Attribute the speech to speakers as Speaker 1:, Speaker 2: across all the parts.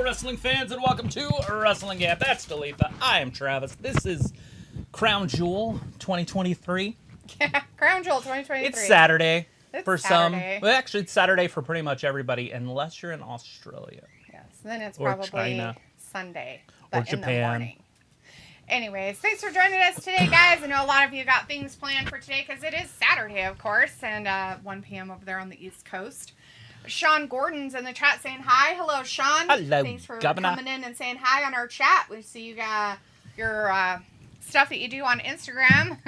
Speaker 1: wrestling fans, and welcome to Wrestling Gap. That's Dalitha. I am Travis. This is Crown Jewel 2023.
Speaker 2: Crown Jewel 2023.
Speaker 1: It's Saturday for
Speaker 2: Saturday.
Speaker 1: some. Well, actually, it's Saturday for pretty much everybody, unless you're in Australia.
Speaker 2: Yes, then it's
Speaker 1: Or
Speaker 2: probably
Speaker 1: China.
Speaker 2: Sunday.
Speaker 1: Or
Speaker 2: But in the
Speaker 1: Japan.
Speaker 2: morning. Anyways, thanks for joining us today, guys. I know a lot of you got things planned for today because it is Saturday, of course, and 1 p.m. over there on the East Coast. Sean Gordon's in the chat saying hi. Hello, Sean.
Speaker 1: Hello,
Speaker 2: Thanks for
Speaker 1: Governor.
Speaker 2: coming in and saying hi on our chat. We see you got your stuff that you do on Instagram.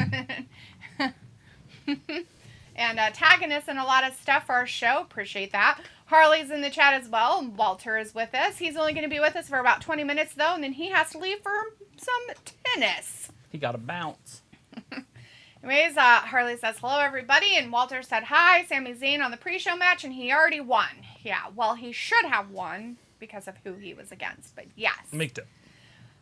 Speaker 2: And tagging us in a lot of stuff for our show. Appreciate that. Harley's in the chat as well. And Walter is with us. He's only going to be with us for about 20 minutes, though, and then he has to leave for some tennis.
Speaker 1: He got to bounce.
Speaker 2: Anyways, Harley says hello, everybody, and Walter said hi. Sami Zayn on the pre-show match, and he already won. Yeah, well, he should have won because of who he was against, but yes.
Speaker 1: Me too.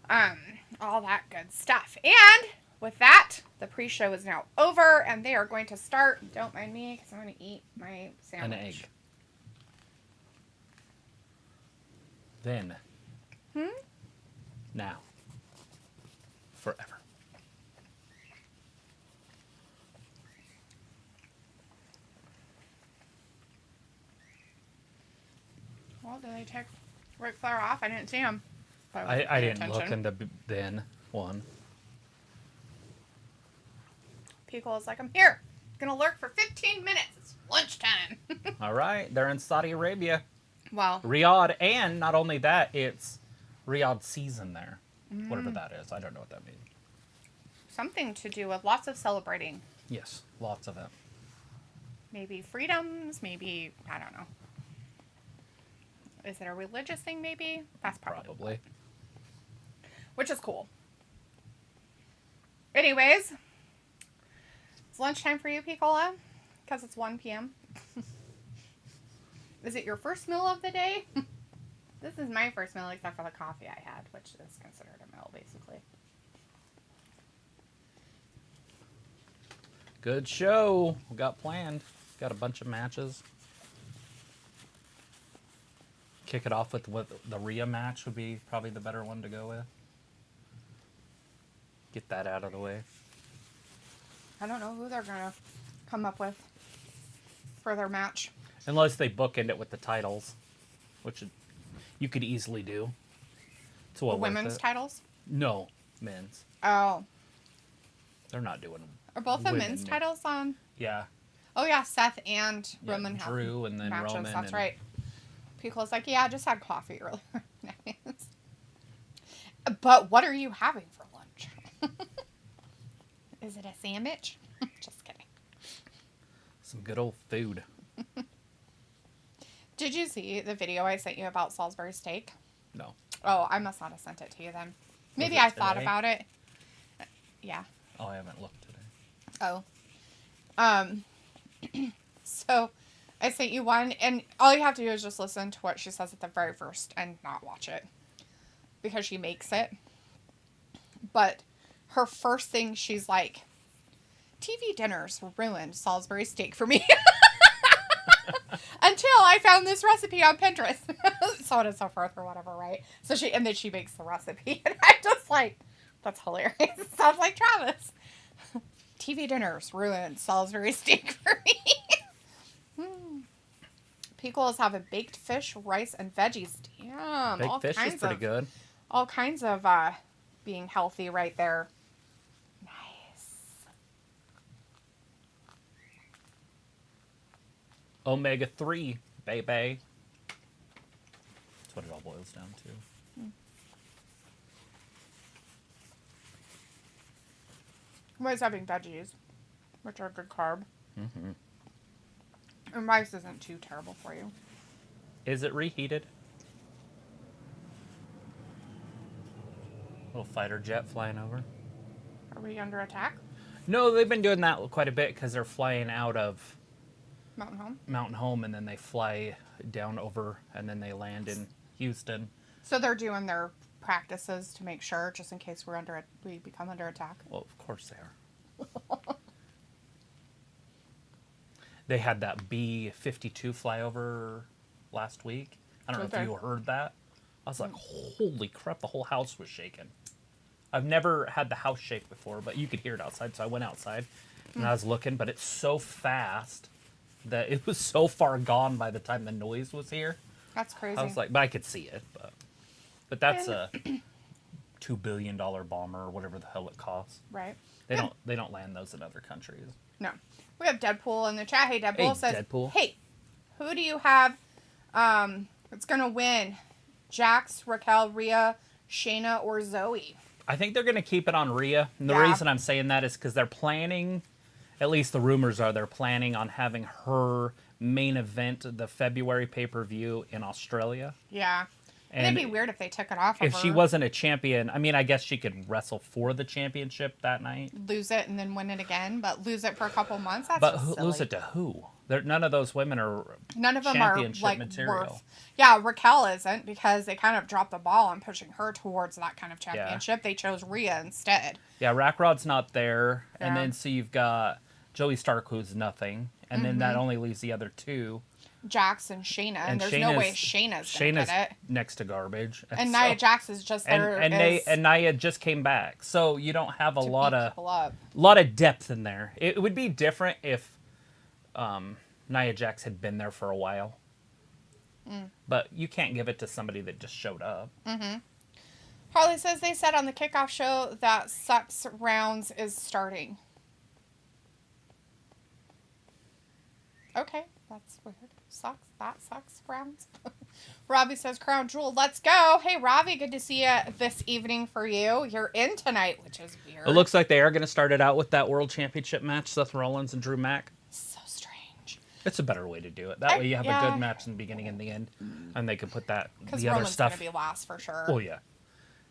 Speaker 2: All that good stuff. And with that, the pre-show is now over, and they are going to start. Don't mind me, because I'm going to eat my sandwich.
Speaker 1: An egg. Then. Now. Forever.
Speaker 2: Well, did they take Ric Flair off? I didn't see him.
Speaker 1: I didn't look into then one.
Speaker 2: People is like, I'm here. Gonna lurk for 15 minutes. It's lunchtime.
Speaker 1: All right, they're in Saudi Arabia.
Speaker 2: Well,
Speaker 1: Riyadh, and not only that, it's Riyadh season there. Whatever that is. I don't know what that means.
Speaker 2: something to do with lots of celebrating.
Speaker 1: Yes, lots of it.
Speaker 2: Maybe freedoms, maybe, I don't know. Is it a religious thing, maybe? That's probably. Which is cool. Anyways, it's lunchtime for you, Piccola, because it's 1 p.m. Is it your first meal of the day? This is my first meal, except for the coffee I had, which is considered a meal, basically.
Speaker 1: Good show. We got planned. Got a bunch of matches. Kick it off with what the Rhea match would be probably the better one to go with. Get that out of the way.
Speaker 2: I don't know who they're going to come up with for their match.
Speaker 1: Unless they bookend it with the titles, which you could easily do. It's well
Speaker 2: The women's titles?
Speaker 1: No, men's.
Speaker 2: Oh.
Speaker 1: They're not doing them.
Speaker 2: Are both the men's titles on?
Speaker 1: Yeah.
Speaker 2: Oh, yeah, Seth and Roman have
Speaker 1: Drew and then
Speaker 2: matches.
Speaker 1: Roman.
Speaker 2: That's right. People's like, yeah, I just had coffee earlier. But what are you having for lunch? Is it a sandwich? Just kidding.
Speaker 1: Some good old food.
Speaker 2: Did you see the video I sent you about Salisbury steak?
Speaker 1: No.
Speaker 2: Oh, I must not have sent it to you then. Maybe
Speaker 1: it
Speaker 2: I thought
Speaker 1: today?
Speaker 2: about it. Yeah.
Speaker 1: Oh, I haven't looked today.
Speaker 2: Oh. So I sent you one, and all you have to do is just listen to what she says at the very first and not watch it. Because she makes it. But her first thing, she's like, TV dinners ruined Salisbury steak for me. Until I found this recipe on Pinterest. So on and so forth or whatever, right? So then she makes the recipe. And I'm just like, that's hilarious. It sounds like Travis. TV dinners ruined Salisbury steak for me. Pickles have a baked fish, rice, and veggies. Damn.
Speaker 1: Baked fish is pretty good.
Speaker 2: All kinds of being healthy right there. Nice.
Speaker 1: Omega-3, baby. That's what it all boils down to.
Speaker 2: I'm always having veggies, which are good carb.
Speaker 1: Mm-hmm.
Speaker 2: And rice isn't too terrible for you.
Speaker 1: Is it reheated? Little fighter jet flying over.
Speaker 2: Are we under attack?
Speaker 1: No, they've been doing that quite a bit because they're flying out of
Speaker 2: Mountain Home?
Speaker 1: and then they fly down over, and then they land in Houston.
Speaker 2: So they're doing their practices to make sure, just in case we become under attack.
Speaker 1: Well, of course they are. They had that B-52 flyover last week. I don't know if you heard that I was like, holy crap, the whole house was shaking. I've never had the house shake before, but you could hear it outside, so I went outside and I was looking, but it's so fast that it was so far gone by the time the noise was here.
Speaker 2: That's crazy.
Speaker 1: I was like, but I could see it, but that's a $2 billion bomber or whatever the hell it costs.
Speaker 2: Right.
Speaker 1: They don't land those in other countries.
Speaker 2: No. We have Deadpool in the chat. Hey, Deadpool says,
Speaker 1: Deadpool.
Speaker 2: Hey, who do you have that's going to win? Jax, Raquel, Rhea, Shayna, or Zoey?
Speaker 1: I think they're going to keep it on Rhea. And the reason I'm saying that is because they're planning, at least the rumors are, they're planning on having her main event the February pay-per-view in Australia.
Speaker 2: Yeah.
Speaker 1: And
Speaker 2: it'd be weird if they took it off of
Speaker 1: if
Speaker 2: her.
Speaker 1: she wasn't a champion, I mean, I guess she could wrestle for the championship that night.
Speaker 2: Lose it and then win it again, but lose it for a couple months? That's
Speaker 1: but
Speaker 2: just silly.
Speaker 1: lose it to who? None of those women are
Speaker 2: None of them are like
Speaker 1: material.
Speaker 2: worth. Yeah, Raquel isn't because they kind of dropped the ball on pushing her towards that kind of championship. They chose Rhea instead.
Speaker 1: Yeah, Rackrod's not there,
Speaker 2: Yeah.
Speaker 1: and then so you've got Joey Stark, who's nothing, and then that only leaves the other two.
Speaker 2: Jax and Shayna, and there's no way Shayna's gonna get it.
Speaker 1: Next to garbage,
Speaker 2: And Nia Jax is just there.
Speaker 1: and Nia just came back, so you don't have a lot of depth in there. It would be different if Nia Jax had been there for a while, but you can't give it to somebody that just showed up.
Speaker 2: Harley says they said on the kickoff show that Sucks Rounds is starting. Okay, that's weird. Sucks rounds. Robbie says Crown Jewel, let's go. Hey Robbie, good to see you this evening for you. You're in tonight, which is weird.
Speaker 1: It looks like they are going to start it out with that World Championship match, Seth Rollins and Drew Mack.
Speaker 2: So strange.
Speaker 1: It's a better way to do it. That way you have a good match in the beginning and the end, and they can put the other
Speaker 2: Roman's
Speaker 1: stuff.
Speaker 2: Gonna be last for sure.
Speaker 1: Oh yeah,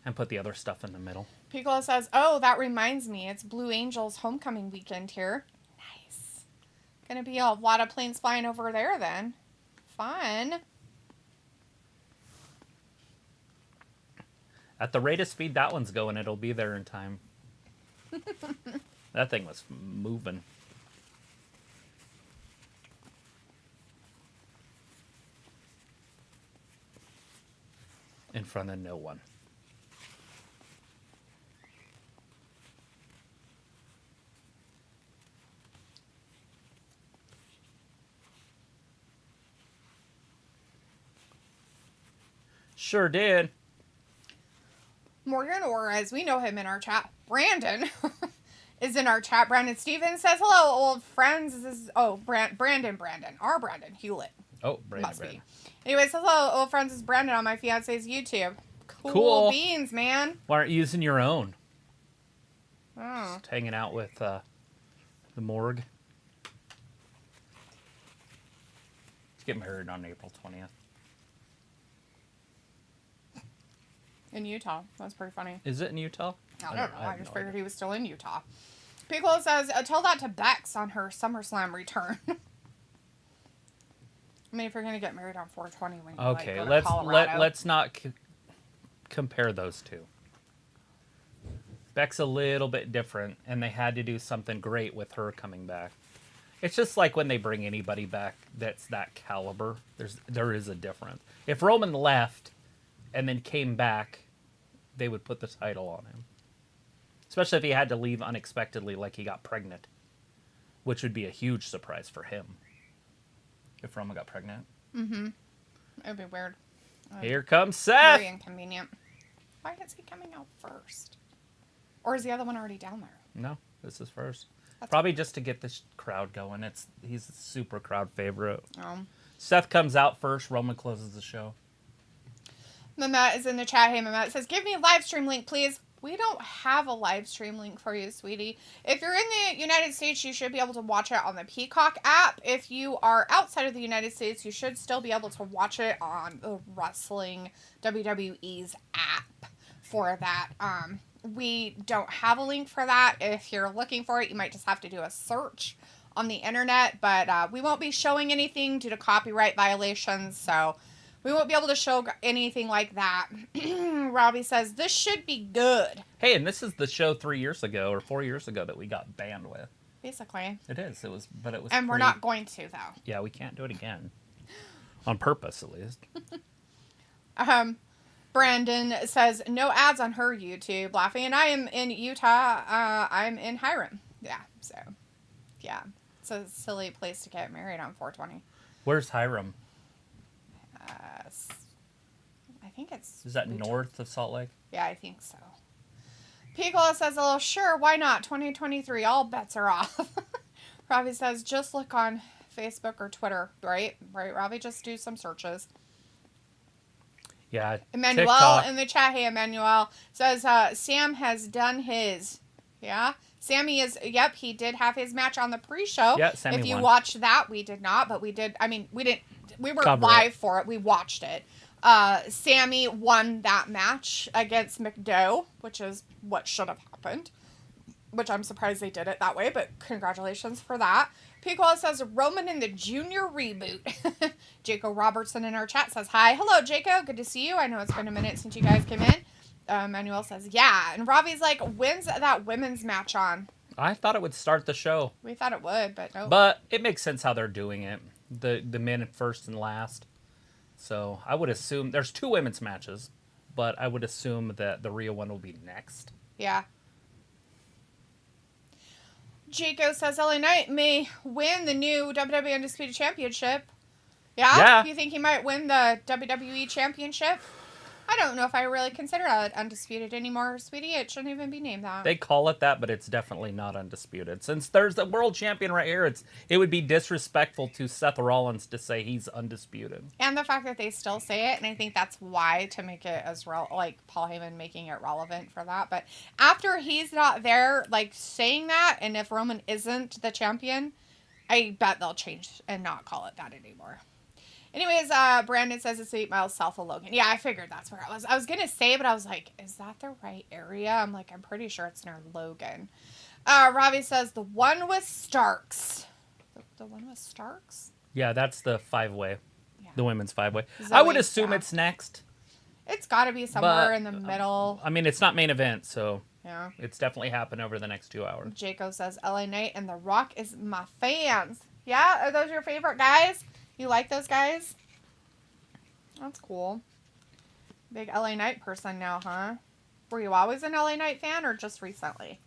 Speaker 1: and put the other stuff in the middle.
Speaker 2: Piccolo says, oh, that reminds me, it's Blue Angels homecoming weekend here. Nice. Gonna be a lot of planes flying over there then. Fun.
Speaker 1: At the rate of speed that one's going, it'll be there in time. That thing was moving. In front of no one. Sure did.
Speaker 2: Morgan, or as we know him in our chat, Brandon, is in our chat. Brandon Stevens says, hello, old friends. This is, Brandon, our Brandon Hewlett.
Speaker 1: Oh, Brandon.
Speaker 2: Must be. Anyway, says, hello, old friends. This is Brandon on my fiance's YouTube. Cool beans, man.
Speaker 1: Why aren't you using your own?
Speaker 2: Oh.
Speaker 1: Just hanging out with the morgue. Let's get married on April 20th.
Speaker 2: In Utah. That's pretty funny.
Speaker 1: Is it in Utah?
Speaker 2: I don't know. I just figured he was still in Utah. Piccolo says, tell that to Bex on her SummerSlam return. I mean, if you're going to get married on 420 when you
Speaker 1: okay,
Speaker 2: go to Colorado.
Speaker 1: let's not compare those two. Beck's a little bit different, and they had to do something great with her coming back. It's just like when they bring anybody back that's that caliber. There is a difference. If Roman left and then came back, they would put the title on him. Especially if he had to leave unexpectedly, like he got pregnant, which would be a huge surprise for him. If Roman got pregnant.
Speaker 2: Mm-hmm. It would be weird.
Speaker 1: Here comes Seth!
Speaker 2: Very inconvenient. Why is he coming out first? Or is the other one already down there?
Speaker 1: No, this is first.
Speaker 2: That's
Speaker 1: Probably just to get this crowd going. He's a super crowd favorite.
Speaker 2: Oh.
Speaker 1: Seth comes out first. Roman closes the show.
Speaker 2: Mamet is in the chat. Hey, Mamet says, give me a live stream link, please. We don't have a live stream link for you, sweetie. If you're in the United States, you should be able to watch it on the Peacock app. If you are outside of the United States, you should still be able to watch it on the Wrestling WWE's app for that. We don't have a link for that. If you're looking for it, you might just have to do a search on the internet. But we won't be showing anything due to copyright violations, so we won't be able to show anything like that. Robbie says, this should be good.
Speaker 1: Hey, and this is the show 3 years ago or 4 years ago that we got banned with.
Speaker 2: Basically.
Speaker 1: It is. It was.
Speaker 2: And we're not going to, though. Brandon says, no ads on her YouTube. Laughing. And I am in Utah. I'm in Hiram. Yeah, so, yeah. It's a silly place to get married on 420.
Speaker 1: Where's Hiram?
Speaker 2: I think it's...
Speaker 1: Is that north of Salt Lake?
Speaker 2: Yeah, I think so. Picola says, oh, sure, why not? 2023, all bets are off. Ravi says, just look on Facebook or Twitter, right? Right, Ravi, just do some searches.
Speaker 1: Yeah.
Speaker 2: Emmanuel
Speaker 1: TikTok.
Speaker 2: in the chat, hey, Emmanuel, says, Sam has done his. Yeah? Sami is, yep, he did have his match on the pre-show.
Speaker 1: Yeah, Sami
Speaker 2: If you
Speaker 1: won.
Speaker 2: watched that, we did not, but we did, I mean, we weren't
Speaker 1: Cover
Speaker 2: live
Speaker 1: it.
Speaker 2: for it, we watched it. Sami won that match against McDonagh, which is what should have happened. Which I'm surprised they did it that way, but congratulations for that. Picola says, Roman in the Junior reboot. Jaco Robertson in our chat says, hi. Hello, Jaco. Good to see you. I know it's been a minute since you guys came in. Manuel says, yeah. And Ravi's like, when's that women's match on?
Speaker 1: I thought it would start the show.
Speaker 2: We thought it would, but no.
Speaker 1: But it makes sense how they're doing it. The men first and last. So I would assume there's 2 women's matches, but I would assume that the Rhea one will be next.
Speaker 2: Yeah. Jaco says LA Knight may win the new WWE Undisputed Championship. Yeah? You think he might win the WWE Championship? I don't know if I really consider it Undisputed anymore, sweetie. It shouldn't even be named that.
Speaker 1: They call it that, but it's definitely not Undisputed. Since there's the world champion right here, it would be disrespectful to Seth Rollins to say he's undisputed.
Speaker 2: And the fact that they still say it, and I think that's why, to make it as like Paul Heyman making it relevant for that. But after he's not there, like saying that, and if Roman isn't the champion, I bet they'll change and not call it that anymore. Anyways, Brandon says it's 8 miles south of Logan. Yeah, I figured that's where it was. I was going to say, but I was like, is that the right area? I'm like, I'm pretty sure it's near Logan. Ravi says the one with Starks. The one with Starks?
Speaker 1: Yeah, that's the 5-way.
Speaker 2: Yeah.
Speaker 1: The women's 5-way.
Speaker 2: Zoey,
Speaker 1: I would assume
Speaker 2: yeah.
Speaker 1: it's next.
Speaker 2: It's got to be somewhere
Speaker 1: But,
Speaker 2: in the middle.
Speaker 1: I mean, it's not main event, so
Speaker 2: Yeah.
Speaker 1: it's definitely happened over the next 2 hours.
Speaker 2: Jaco says LA Knight and The Rock is my fans. Yeah? Are those your favorite guys? You like those guys? That's cool. Big LA Knight person now, huh? Were you always an LA Knight fan or just recently?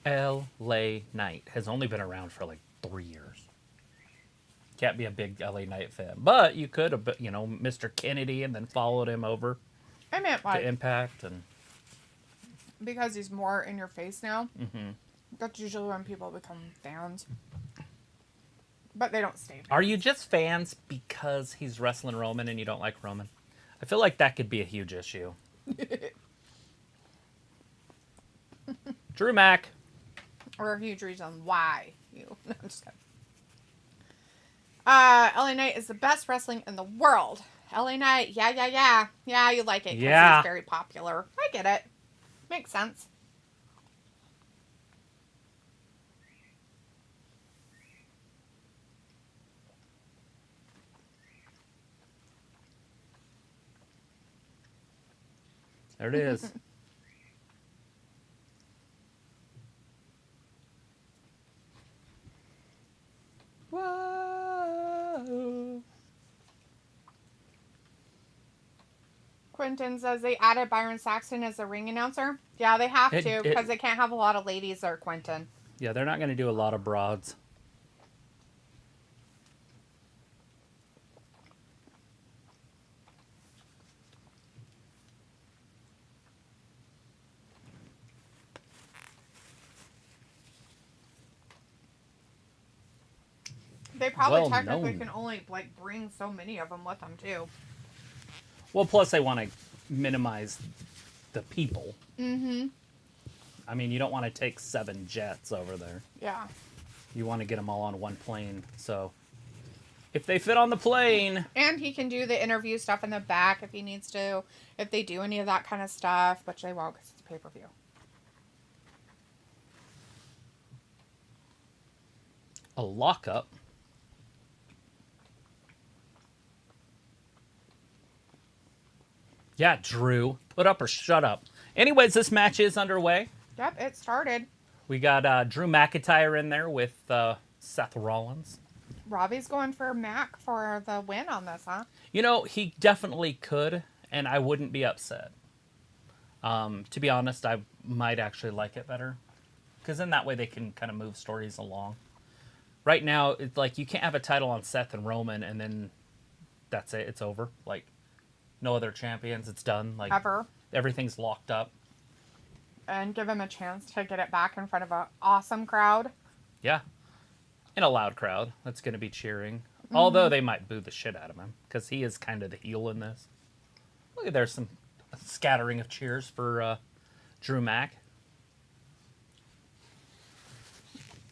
Speaker 1: LA Knight has only been around for like 3 years. Can't be a big LA Knight fan. But you could have, Mr. Kennedy and then followed him over
Speaker 2: I meant like
Speaker 1: to Impact. And
Speaker 2: because he's more in your face now.
Speaker 1: mm-hmm.
Speaker 2: That's usually when people become fans. But they don't stay fans.
Speaker 1: Are you just fans because he's wrestling Roman and you don't like Roman? I feel like that could be a huge issue. Drew Mack.
Speaker 2: Or a huge reason why you. No, I'm just kidding. LA Knight is the best wrestling in the world. LA Knight, yeah. Yeah, you like it because
Speaker 1: Yeah.
Speaker 2: he's very popular. I get it. Makes sense.
Speaker 1: There it is. Whoa.
Speaker 2: Quentin says they added Byron Saxton as the ring announcer. Yeah, they have to because they can't have a lot of ladies there, Quentin.
Speaker 1: Yeah, they're not going to do a lot of broads.
Speaker 2: They probably
Speaker 1: Well
Speaker 2: technically
Speaker 1: known.
Speaker 2: can only bring so many of them with them too.
Speaker 1: Well, plus they want to minimize the people.
Speaker 2: Mm-hmm.
Speaker 1: I mean, you don't want to take 7 jets over there.
Speaker 2: Yeah.
Speaker 1: You want to get them all on one plane. So if they fit on the plane.
Speaker 2: And he can do the interview stuff in the back if he needs to. If they do any of that kind of stuff, which they won't because it's a pay-per-view.
Speaker 1: A lockup. Yeah, Drew. Put up or shut up. Anyways, this match is underway.
Speaker 2: Yep, it started.
Speaker 1: We got Drew McIntyre in there with Seth Rollins.
Speaker 2: Robbie's going for Mac for the win on this, huh?
Speaker 1: You know, he definitely could, and I wouldn't be upset. To be honest, I might actually like it better. Because in that way they can kind of move stories along. Right now, it's like you can't have a title on Seth and Roman and then that's it. It's over. Like, no other champions. It's done. Like,
Speaker 2: Ever.
Speaker 1: Everything's locked up.
Speaker 2: And give him a chance to get it back in front of an awesome crowd.
Speaker 1: Yeah. In a loud crowd that's going to be cheering. Mm-hmm. Although they might boo the shit out of him. Because he is kind of the heel in this. Look, there's some scattering of cheers for Drew Mac.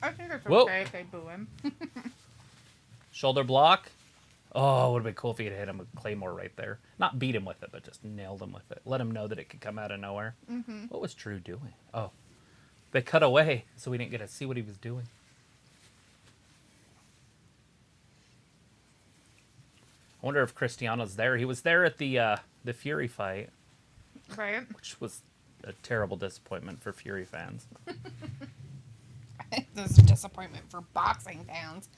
Speaker 2: I think it's okay if they boo him.
Speaker 1: Shoulder block. Oh, it would have been cool if he had hit him with Claymore right there. Not beat him with it, but just nailed him with it. Let him know that it could come out of nowhere. Mm-hmm. What was Drew doing? Oh, they cut away, so we didn't get to see what he was doing. I wonder if Cristiano's there. He was there at the Fury fight.
Speaker 2: Right.
Speaker 1: Which was a terrible disappointment for Fury fans.
Speaker 2: This is a disappointment for boxing fans.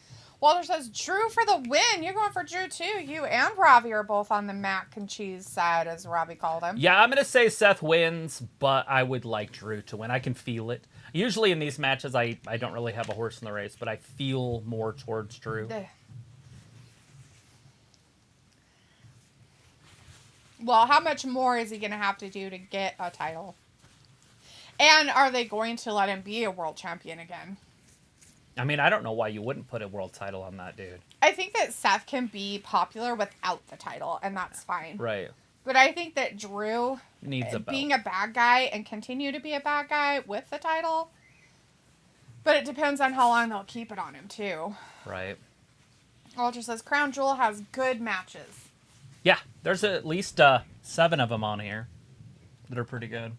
Speaker 2: Walter says, Drew for the win. You're going for Drew, too. You and Robbie are both on the mac and cheese side, as Robbie called him.
Speaker 1: Yeah, I'm going to say Seth wins, but I would like Drew to win. I can feel it. Usually in these matches, I don't really have a horse in the race, but I feel more towards Drew.
Speaker 2: Well, how much more is he going to have to do to get a title? And are they going to let him be a world champion again?
Speaker 1: I mean, I don't know why you wouldn't put a world title on that dude.
Speaker 2: I think that Seth can be popular without the title, and that's fine.
Speaker 1: Right.
Speaker 2: But I think that Drew
Speaker 1: needs a belt.
Speaker 2: Being a bad guy and continue to be a bad guy with the title. But it depends on how long they'll keep it on him, too.
Speaker 1: Right.
Speaker 2: Walter says, Crown Jewel has good matches.
Speaker 1: Yeah, there's at least 7 of them on here that are pretty good.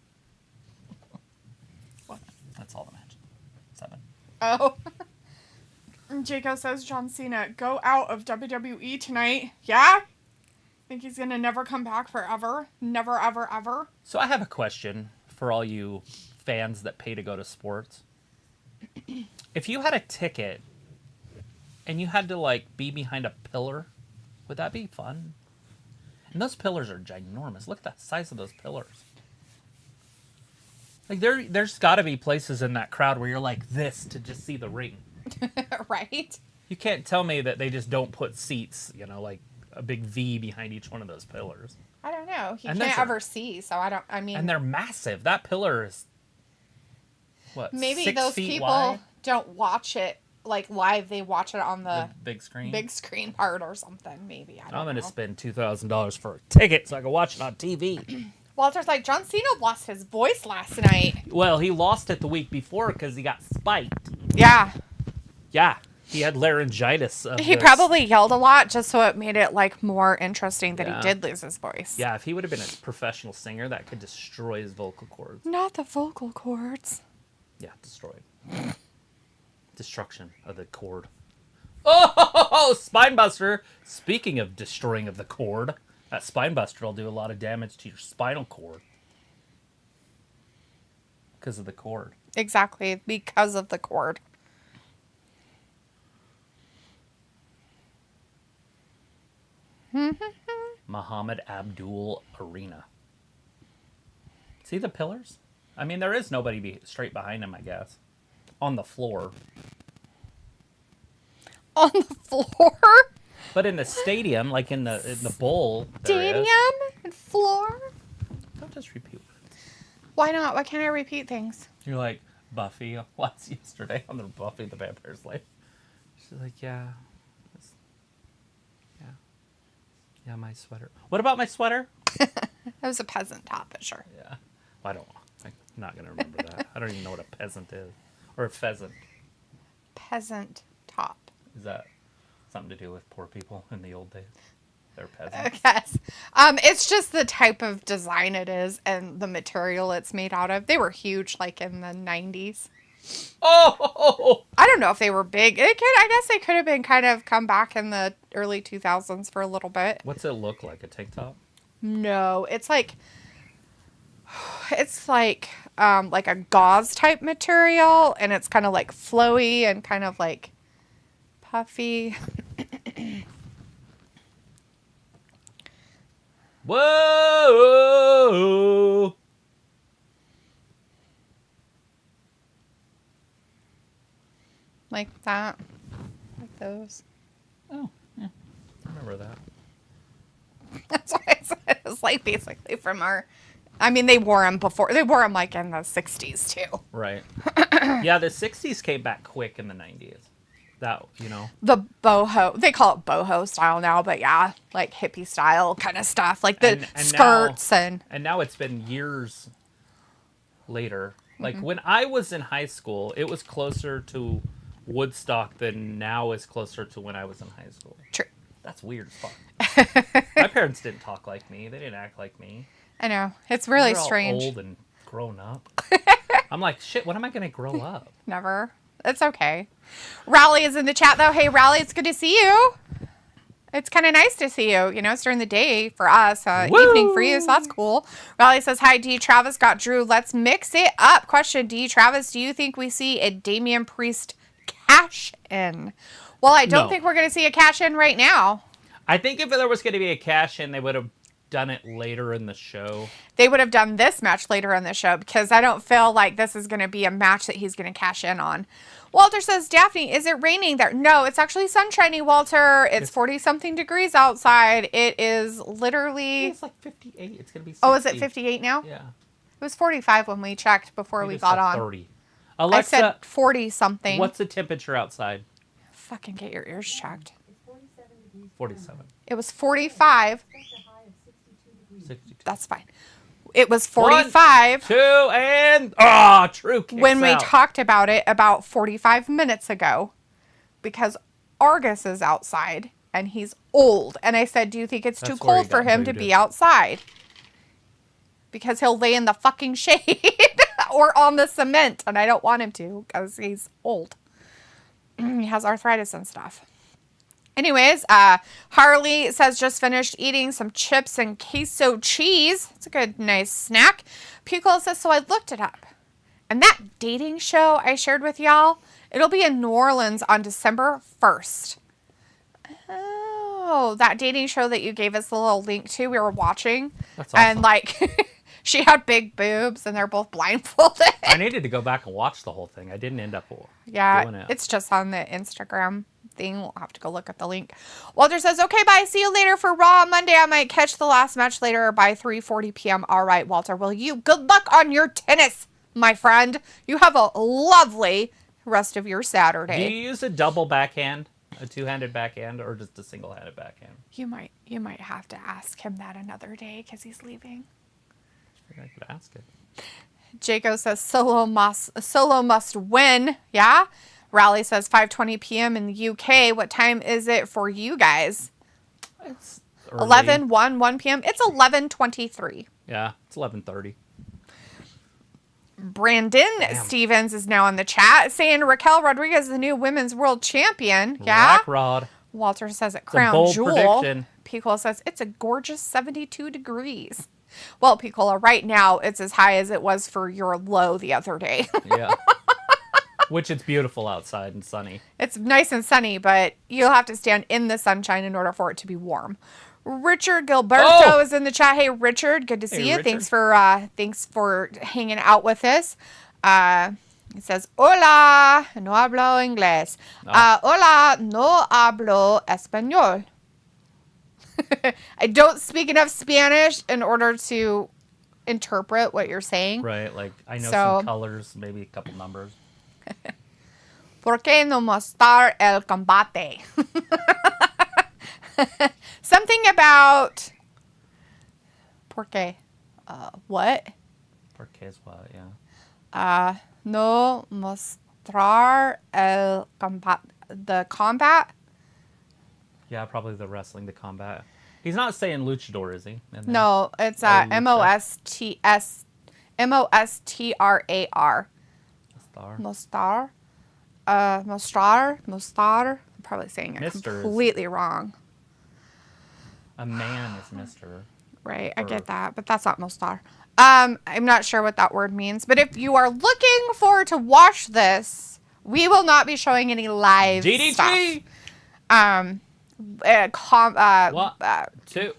Speaker 1: What? That's all the matches. 7.
Speaker 2: Oh. Jacob says, John Cena, go out of WWE tonight. Yeah? Think he's going to never come back forever? Never, ever, ever?
Speaker 1: So I have a question for all you fans that pay to go to sports. If you had a ticket and you had to, like, be behind a pillar, would that be fun? And those pillars are ginormous. Look at the size of those pillars. Like, there's got to be places in that crowd where you're like this to just see the ring.
Speaker 2: Right?
Speaker 1: You can't tell me that they just don't put seats, like a big V behind each one of those pillars.
Speaker 2: I don't know. You can't ever see, so I mean...
Speaker 1: And they're massive. That pillar is, what,
Speaker 2: maybe
Speaker 1: 6
Speaker 2: those
Speaker 1: feet
Speaker 2: people
Speaker 1: wide?
Speaker 2: Don't watch it, like, live. They watch it on the
Speaker 1: big screen?
Speaker 2: Big screen part or something, maybe. I don't know.
Speaker 1: I'm going to spend $2,000 for a ticket so I can watch it on TV.
Speaker 2: Walter's like, John Cena lost his voice last night.
Speaker 1: Well, he lost it the week before because he got spiked.
Speaker 2: Yeah.
Speaker 1: Yeah. He had laryngitis.
Speaker 2: He probably yelled a lot just so it made it, like, more interesting that he did lose his voice.
Speaker 1: Yeah, if he would have been a professional singer, that could destroy his vocal cords.
Speaker 2: Not the vocal cords.
Speaker 1: Yeah, destroyed. Destruction of the cord. Oh, Spinebuster! Speaking of destroying of the cord, that Spinebuster will do a lot of damage to your spinal cord. Because of the cord.
Speaker 2: Exactly, because of the cord.
Speaker 1: Muhammad Abdul Arena. See the pillars? I mean, there is nobody straight behind him, I guess. On the floor.
Speaker 2: On the floor?
Speaker 1: But in the stadium, like in the bowl.
Speaker 2: Stadium and floor?
Speaker 1: Don't just repeat words.
Speaker 2: Why not? Why can't I repeat things?
Speaker 1: You're like Buffy was yesterday on the Buffy the Vampire Slayer. She's like, yeah. Yeah, my sweater. What about my sweater?
Speaker 2: That was a peasant top, but sure.
Speaker 1: Yeah. Well, I'm not going to remember that. I don't even know what a peasant is. Or a pheasant.
Speaker 2: Peasant top.
Speaker 1: Is that something to do with poor people in the old days? They're peasants.
Speaker 2: Yes. It's just the type of design it is and the material it's made out of. They were huge, like, in the 90s.
Speaker 1: Oh!
Speaker 2: I don't know if they were big. I guess they could have been kind of come back in the early 2000s for a little bit.
Speaker 1: What's it look like? A tank top?
Speaker 2: No, it's like a gauze type material, and it's kind of like flowy and kind of like Puffy.
Speaker 1: Whoa!
Speaker 2: Like that. Like those.
Speaker 1: Oh, yeah. I remember that.
Speaker 2: That's what I said. It was like basically from our... I mean, they wore them before. They wore them like in the 60s too.
Speaker 1: Right. Yeah, the 60s came back quick in the 90s. That, you know.
Speaker 2: The boho. They call it boho style now, but yeah, like hippie style kind of stuff. Like the skirts and...
Speaker 1: And now it's been years later. Like when I was in high school, it was closer to Woodstock than now is closer to when I was in high school.
Speaker 2: True.
Speaker 1: That's weird as fuck. My parents didn't talk like me. They didn't act like me.
Speaker 2: I know. It's really
Speaker 1: They're all
Speaker 2: strange.
Speaker 1: old and grown up. I'm like, shit, when am I going to grow up?
Speaker 2: Never. It's okay. Raleigh is in the chat, though. Hey, Raleigh, it's good to see you. It's kind of nice to see you. You know, it's during the day for us, evening for you, so that's cool. Raleigh says, hi, D. Travis got Drew. Let's mix it up. Question, D. Travis, do you think we see a Damian Priest cash-in? Well, I don't think we're going to see a cash-in right now.
Speaker 1: I think if there was going to be a cash-in, they would have done it later in the show.
Speaker 2: They would have done this match later in the show because I don't feel like this is going to be a match that he's going to cash in on. Walter says, Daphne, is it raining there? No, it's actually sunshiny, Walter. It's 40-something degrees outside. It is literally...
Speaker 1: It's like 58. It's going to be 60.
Speaker 2: Oh, is it 58 now?
Speaker 1: Yeah.
Speaker 2: It was 45 when we checked before we got on.
Speaker 1: 30. Alexa,
Speaker 2: I said 40-something.
Speaker 1: What's the temperature outside?
Speaker 2: Fucking get your ears checked.
Speaker 1: 47.
Speaker 2: It was 45.
Speaker 1: 62.
Speaker 2: That's fine. It was 45.
Speaker 1: 1, 2, and... True kicks
Speaker 2: when we
Speaker 1: out.
Speaker 2: talked about it about 45 minutes ago because Argus is outside and he's old. And I said, do you think it's too cold for him to be outside? Because he'll lay in the fucking shade or on the cement. And I don't want him to because he's old. He has arthritis and stuff. Anyways, Harley says just finished eating some chips and queso cheese. It's a good, nice snack. Pukul says, so I looked it up. And that dating show I shared with y'all, it'll be in New Orleans on December 1st. Oh, that dating show that you gave us the little link to, we were watching.
Speaker 1: That's awesome.
Speaker 2: And like, she had big boobs and they're both blindfolded.
Speaker 1: I needed to go back and watch the whole thing. I didn't end up doing it.
Speaker 2: It's just on the Instagram thing. We'll have to go look at the link. Walter says, okay, bye. See you later for Raw Monday. I might catch the last match later by 3:40 p.m. All right, Walter. Well, good luck on your tennis, my friend. You have a lovely rest of your Saturday.
Speaker 1: Do you use a double backhand, a two-handed backhand, or just a single-handed backhand?
Speaker 2: You might have to ask him that another day because he's leaving.
Speaker 1: I could ask it.
Speaker 2: Jaco says Solo must win. Yeah. Raleigh says 5:20 p.m. in the UK. What time is it for you guys?
Speaker 1: It's
Speaker 2: 1 p.m. It's 11:23.
Speaker 1: Yeah, it's 11:30.
Speaker 2: Brandon Stevens is now in the chat saying Raquel Rodriguez is the new women's world champion. Yeah.
Speaker 1: Rod.
Speaker 2: Walter says at
Speaker 1: It's
Speaker 2: Crown
Speaker 1: a bold
Speaker 2: Jewel.
Speaker 1: prediction.
Speaker 2: Picola says it's a gorgeous 72 degrees. Well, Picola, right now it's as high as it was for your low the other day.
Speaker 1: Yeah. Which it's beautiful outside and sunny.
Speaker 2: It's nice and sunny, but you'll have to stand in the sunshine in order for it to be warm. Richard Gilberto is in the chat. Hey, Richard, good to see you.
Speaker 1: Richard.
Speaker 2: Thanks for hanging out with us. It says, hola, no hablo inglés. Hola, no hablo español. I don't speak enough Spanish in order to interpret what you're saying.
Speaker 1: Right, like I know some colors, maybe a couple numbers.
Speaker 2: ¿Por qué no mostrar el combate? Something about... ¿Por qué? What?
Speaker 1: ¿Por qué is what, yeah.
Speaker 2: No mostrar el the combat?
Speaker 1: Yeah, probably the wrestling, the combat. He's not saying luchador, is he?
Speaker 2: No, it's M-O-S-T-R-A-R. Mostrar. Mostrar. I'm probably saying it
Speaker 1: Mr.
Speaker 2: completely wrong.
Speaker 1: A man is Mr.
Speaker 2: Right, I get that, but that's not Mostrar. I'm not sure what that word means, but if you are looking forward to watch this, we will not be showing any live
Speaker 1: DDT!
Speaker 2: stuff.
Speaker 1: What? 2,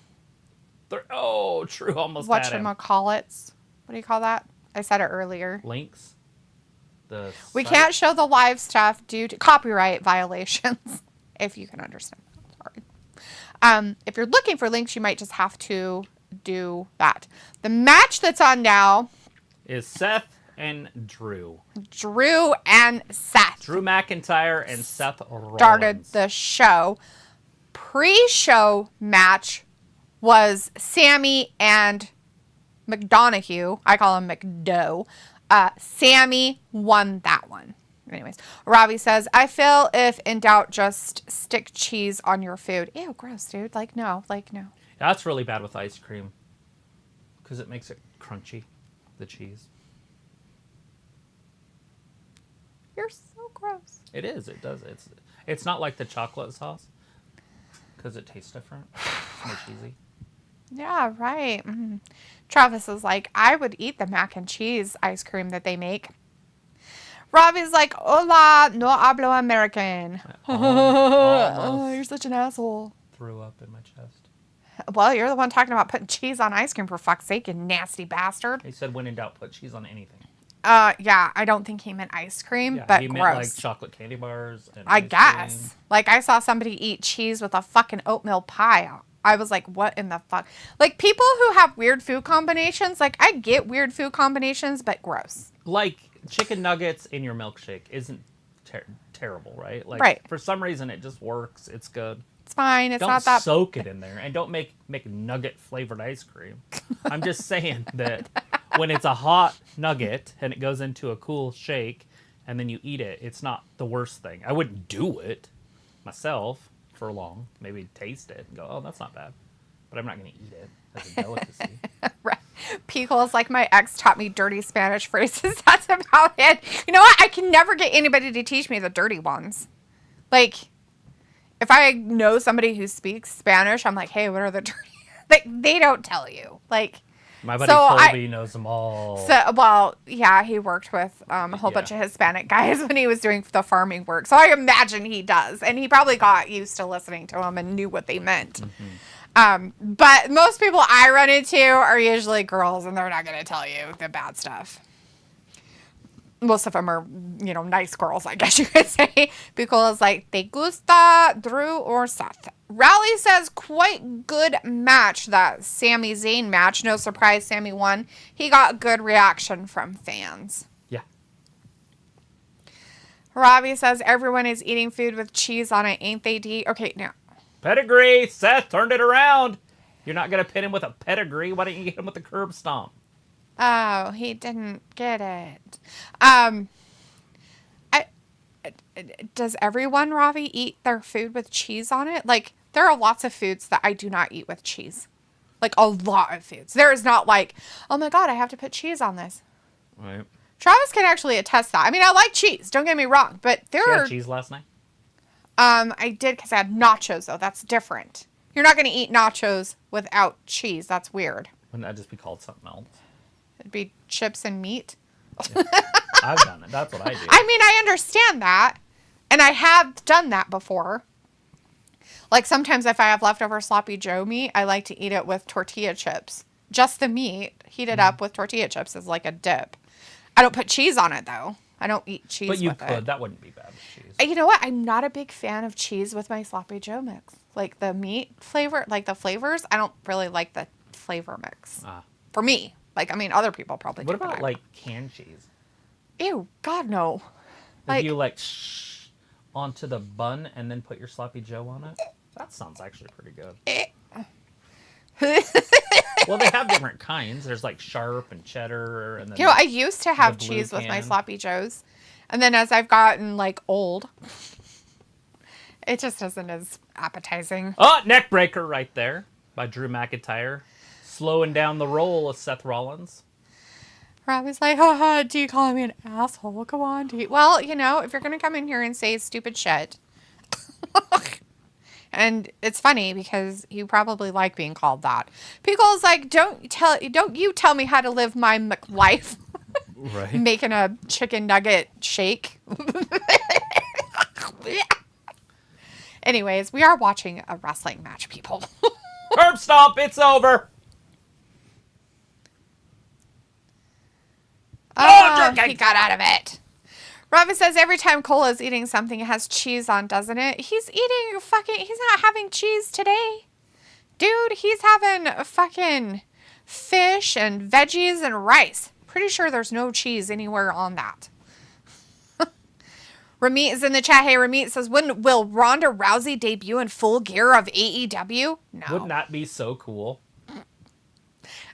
Speaker 1: 3. Oh, true. Almost had him.
Speaker 2: Whatchamacallits. What do you call that? I said it earlier.
Speaker 1: Links.
Speaker 2: We can't show the live stuff due to copyright violations. If you can understand. Sorry. If you're looking for links, you might just have to do that. The match that's on now
Speaker 1: is Seth and Drew.
Speaker 2: Drew and Seth.
Speaker 1: Drew McIntyre and Seth Rollins
Speaker 2: started the show. Pre-show match was Sami and McDonagh. I call him McDo. Sami won that one. Anyways, Robbie says, I feel if in doubt, just stick cheese on your food. Ew, gross, dude. No.
Speaker 1: That's really bad with ice cream. Because it makes it crunchy, the cheese.
Speaker 2: You're so gross.
Speaker 1: It is. It does. It's not like the chocolate sauce. Because it tastes different. It's more cheesy.
Speaker 2: Yeah, right. Travis is like, I would eat the mac and cheese ice cream that they make. Robbie's like, hola, no hablo American. Oh, you're such an asshole.
Speaker 1: Threw up in my chest.
Speaker 2: Well, you're the one talking about putting cheese on ice cream, for fuck's sake, you nasty bastard.
Speaker 1: He said, when in doubt, put cheese on anything.
Speaker 2: Yeah, I don't think he meant ice cream, but
Speaker 1: he
Speaker 2: gross.
Speaker 1: meant like chocolate candy bars and
Speaker 2: I
Speaker 1: ice
Speaker 2: guess.
Speaker 1: cream.
Speaker 2: Like, I saw somebody eat cheese with a fucking oatmeal pie. I was like, what in the fuck? Like, people who have weird food combinations, like, I get weird food combinations, but gross.
Speaker 1: Like, chicken nuggets in your milkshake isn't terrible, right? Like,
Speaker 2: right.
Speaker 1: For some reason, it just works. It's good.
Speaker 2: It's fine. It's
Speaker 1: don't
Speaker 2: not that.
Speaker 1: Soak it in there, and don't make nugget flavored ice cream. I'm just saying that when it's a hot nugget and it goes into a cool shake, and then you eat it, it's not the worst thing. I wouldn't do it myself for long. Maybe taste it and go, oh, that's not bad, but I'm not going to eat it as a delicacy.
Speaker 2: Right. Pickles, like my ex taught me dirty Spanish phrases. That's about it. You know what? I can never get anybody to teach me the dirty ones. Like, if I know somebody who speaks Spanish, I'm like, hey, what are the dirty? Like, they don't tell you. Like,
Speaker 1: my buddy Colby knows them all.
Speaker 2: So, well, yeah, he worked with a whole bunch of Hispanic guys when he was doing the farming work. So I imagine he does, and he probably got used to listening to them and knew what they meant. But most people I run into are usually girls, and they're not going to tell you the bad stuff. Most of them are, nice girls, I guess you could say. Because, like, ¿te gusta Drew or Seth? Rally says, quite good match, that Sami Zayn match. No surprise, Sami won. He got good reaction from fans.
Speaker 1: Yeah.
Speaker 2: Robbie says, everyone is eating food with cheese on it, ain't they, D? Okay, now.
Speaker 1: Pedigree! Seth turned it around! You're not going to pit him with a pedigree. Why don't you hit him with a curb stomp?
Speaker 2: Oh, he didn't get it. Does everyone, Ravi, eat their food with cheese on it? Like, there are lots of foods that I do not eat with cheese. Like, a lot of foods. There is not like, oh my God, I have to put cheese on this.
Speaker 1: Right.
Speaker 2: Travis can actually attest that. I mean, I like cheese. Don't get me wrong. But there are...
Speaker 1: had cheese last night?
Speaker 2: I did because I had nachos, though. That's different. You're not going to eat nachos without cheese. That's weird.
Speaker 1: Wouldn't that just be called something else?
Speaker 2: It'd be chips and meat.
Speaker 1: Yeah. I've done it. That's what I do.
Speaker 2: I mean, I understand that. And I have done that before. Like, sometimes if I have leftover sloppy Joe meat, I like to eat it with tortilla chips. Just the meat, heat it up with tortilla chips as like a dip. I don't put cheese on it, though. I don't eat cheese with it.
Speaker 1: But you could. That wouldn't be bad with cheese.
Speaker 2: You know what? I'm not a big fan of cheese with my sloppy Joe mix. Like, the meat flavor, like the flavors, I don't really like the flavor mix. For me. Like, I mean, other people probably do.
Speaker 1: What about, like, canned cheese?
Speaker 2: Ew, God, no.
Speaker 1: If you, like, onto the bun and then put your sloppy Joe on it? That sounds actually pretty good. Well, they have different kinds. There's, like, sharp and cheddar. And then
Speaker 2: I used to have cheese with my sloppy Joes. And then as I've gotten, like, old, it just isn't as appetizing.
Speaker 1: Oh, neck breaker right there by Drew McIntyre. Slowing down the roll of Seth Rollins.
Speaker 2: Robbie's like, haha, do you call me an asshole? Come on, do you? Well, if you're going to come in here and say stupid shit. And it's funny because you probably like being called that. Pickle's like, don't you tell me how to live my McLife.
Speaker 1: Right.
Speaker 2: Making a chicken nugget shake. Anyways, we are watching a wrestling match, people.
Speaker 1: Curb stomp, it's over.
Speaker 2: Oh, he got out of it. Robin says every time Cole is eating something, it has cheese on, doesn't it? He's not having cheese today. Dude, he's having fucking fish and veggies and rice. Pretty sure there's no cheese anywhere on that. Ramit is in the chat. Hey, Ramit says, will Ronda Rousey debut in full gear of AEW? No.
Speaker 1: Wouldn't that be so cool?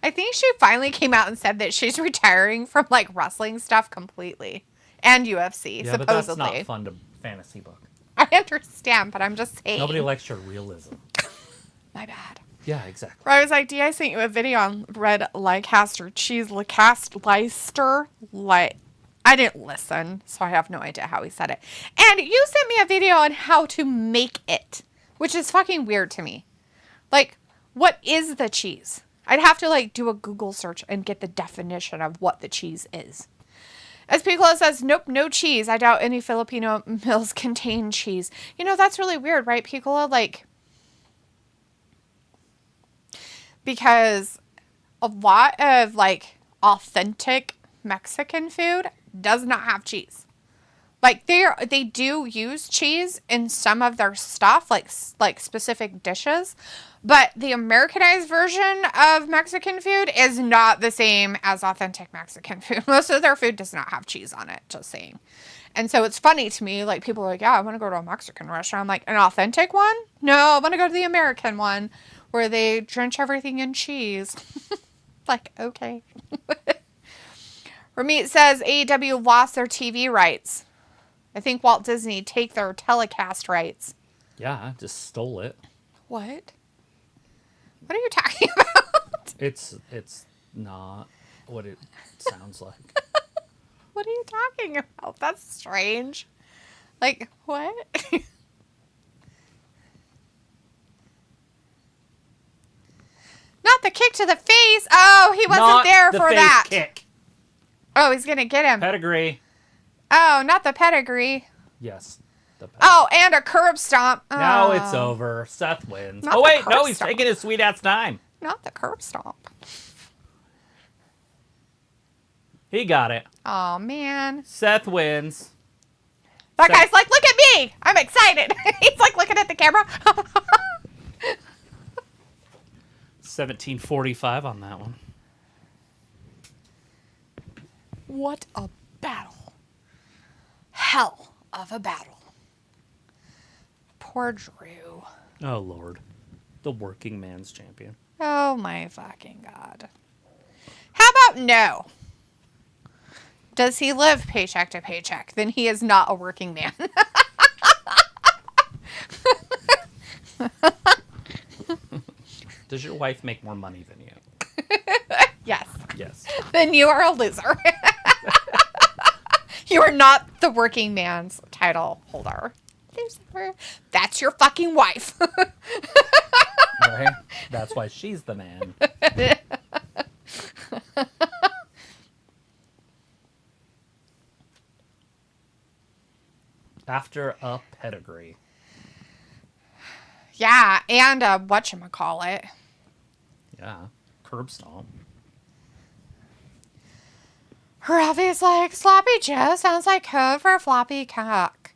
Speaker 2: I think she finally came out and said that she's retiring from like wrestling stuff completely. And UFC,
Speaker 1: yeah,
Speaker 2: supposedly.
Speaker 1: But that's not fun to fantasy book.
Speaker 2: I understand, but I'm just saying.
Speaker 1: Nobody likes your realism.
Speaker 2: My bad.
Speaker 1: Yeah, exactly.
Speaker 2: I was like, D, I sent you a video on red Leicester cheese, Leicester. I didn't listen, so I have no idea how he said it. And you sent me a video on how to make it, which is fucking weird to me. Like, what is the cheese? I'd have to like do a Google search and get the definition of what the cheese is. As Piccolo says, nope, no cheese. I doubt any Filipino meals contain cheese. You know, that's really weird, right, Piccolo? Like, because a lot of like authentic Mexican food does not have cheese. Like they do use cheese in some of their stuff, like specific dishes, but the Americanized version of Mexican food is not the same as authentic Mexican food. Most of their food does not have cheese on it, just saying. And so it's funny to me, like people are like, yeah, I want to go to a Mexican restaurant. I'm like, an authentic one? No, I want to go to the American one where they drench everything in cheese. Like, okay. Ramit says AEW lost their TV rights. I think Walt Disney take their telecast rights.
Speaker 1: Yeah, I just stole it.
Speaker 2: What? What are you talking about?
Speaker 1: It's not what it sounds like.
Speaker 2: What are you talking about? That's strange. Like, what? Not the kick to the face. Oh, he wasn't
Speaker 1: Not
Speaker 2: there
Speaker 1: the
Speaker 2: for
Speaker 1: face
Speaker 2: that.
Speaker 1: Kick.
Speaker 2: Oh, he's going to get him.
Speaker 1: Pedigree.
Speaker 2: Oh, not the pedigree.
Speaker 1: Yes. The pedigree.
Speaker 2: Oh, and a curb stomp. Oh.
Speaker 1: Now it's over. Seth wins.
Speaker 2: Not
Speaker 1: Oh, wait.
Speaker 2: the
Speaker 1: No,
Speaker 2: curb
Speaker 1: he's
Speaker 2: stomp.
Speaker 1: taking his sweet ass time.
Speaker 2: Not the curb stomp.
Speaker 1: He got it.
Speaker 2: Oh, man.
Speaker 1: Seth wins.
Speaker 2: That guy's like, look at me. I'm excited. He's like looking at the camera.
Speaker 1: 17:45 on that one.
Speaker 2: What a battle. Hell of a battle. Poor Drew.
Speaker 1: Oh, Lord. The working man's champion.
Speaker 2: Oh, my fucking God. How about no? Does he live paycheck to paycheck? Then he is not a working man.
Speaker 1: Does your wife make more money than you?
Speaker 2: Yes.
Speaker 1: Yes.
Speaker 2: Then you are a loser. You are not the working man's title holder. Loser. That's your fucking wife.
Speaker 1: Right? That's why she's the man. After a pedigree.
Speaker 2: Yeah, and whatchamacallit.
Speaker 1: Yeah. Curb stomp.
Speaker 2: Ravi's like, Sloppy Joe sounds like code for a floppy cock.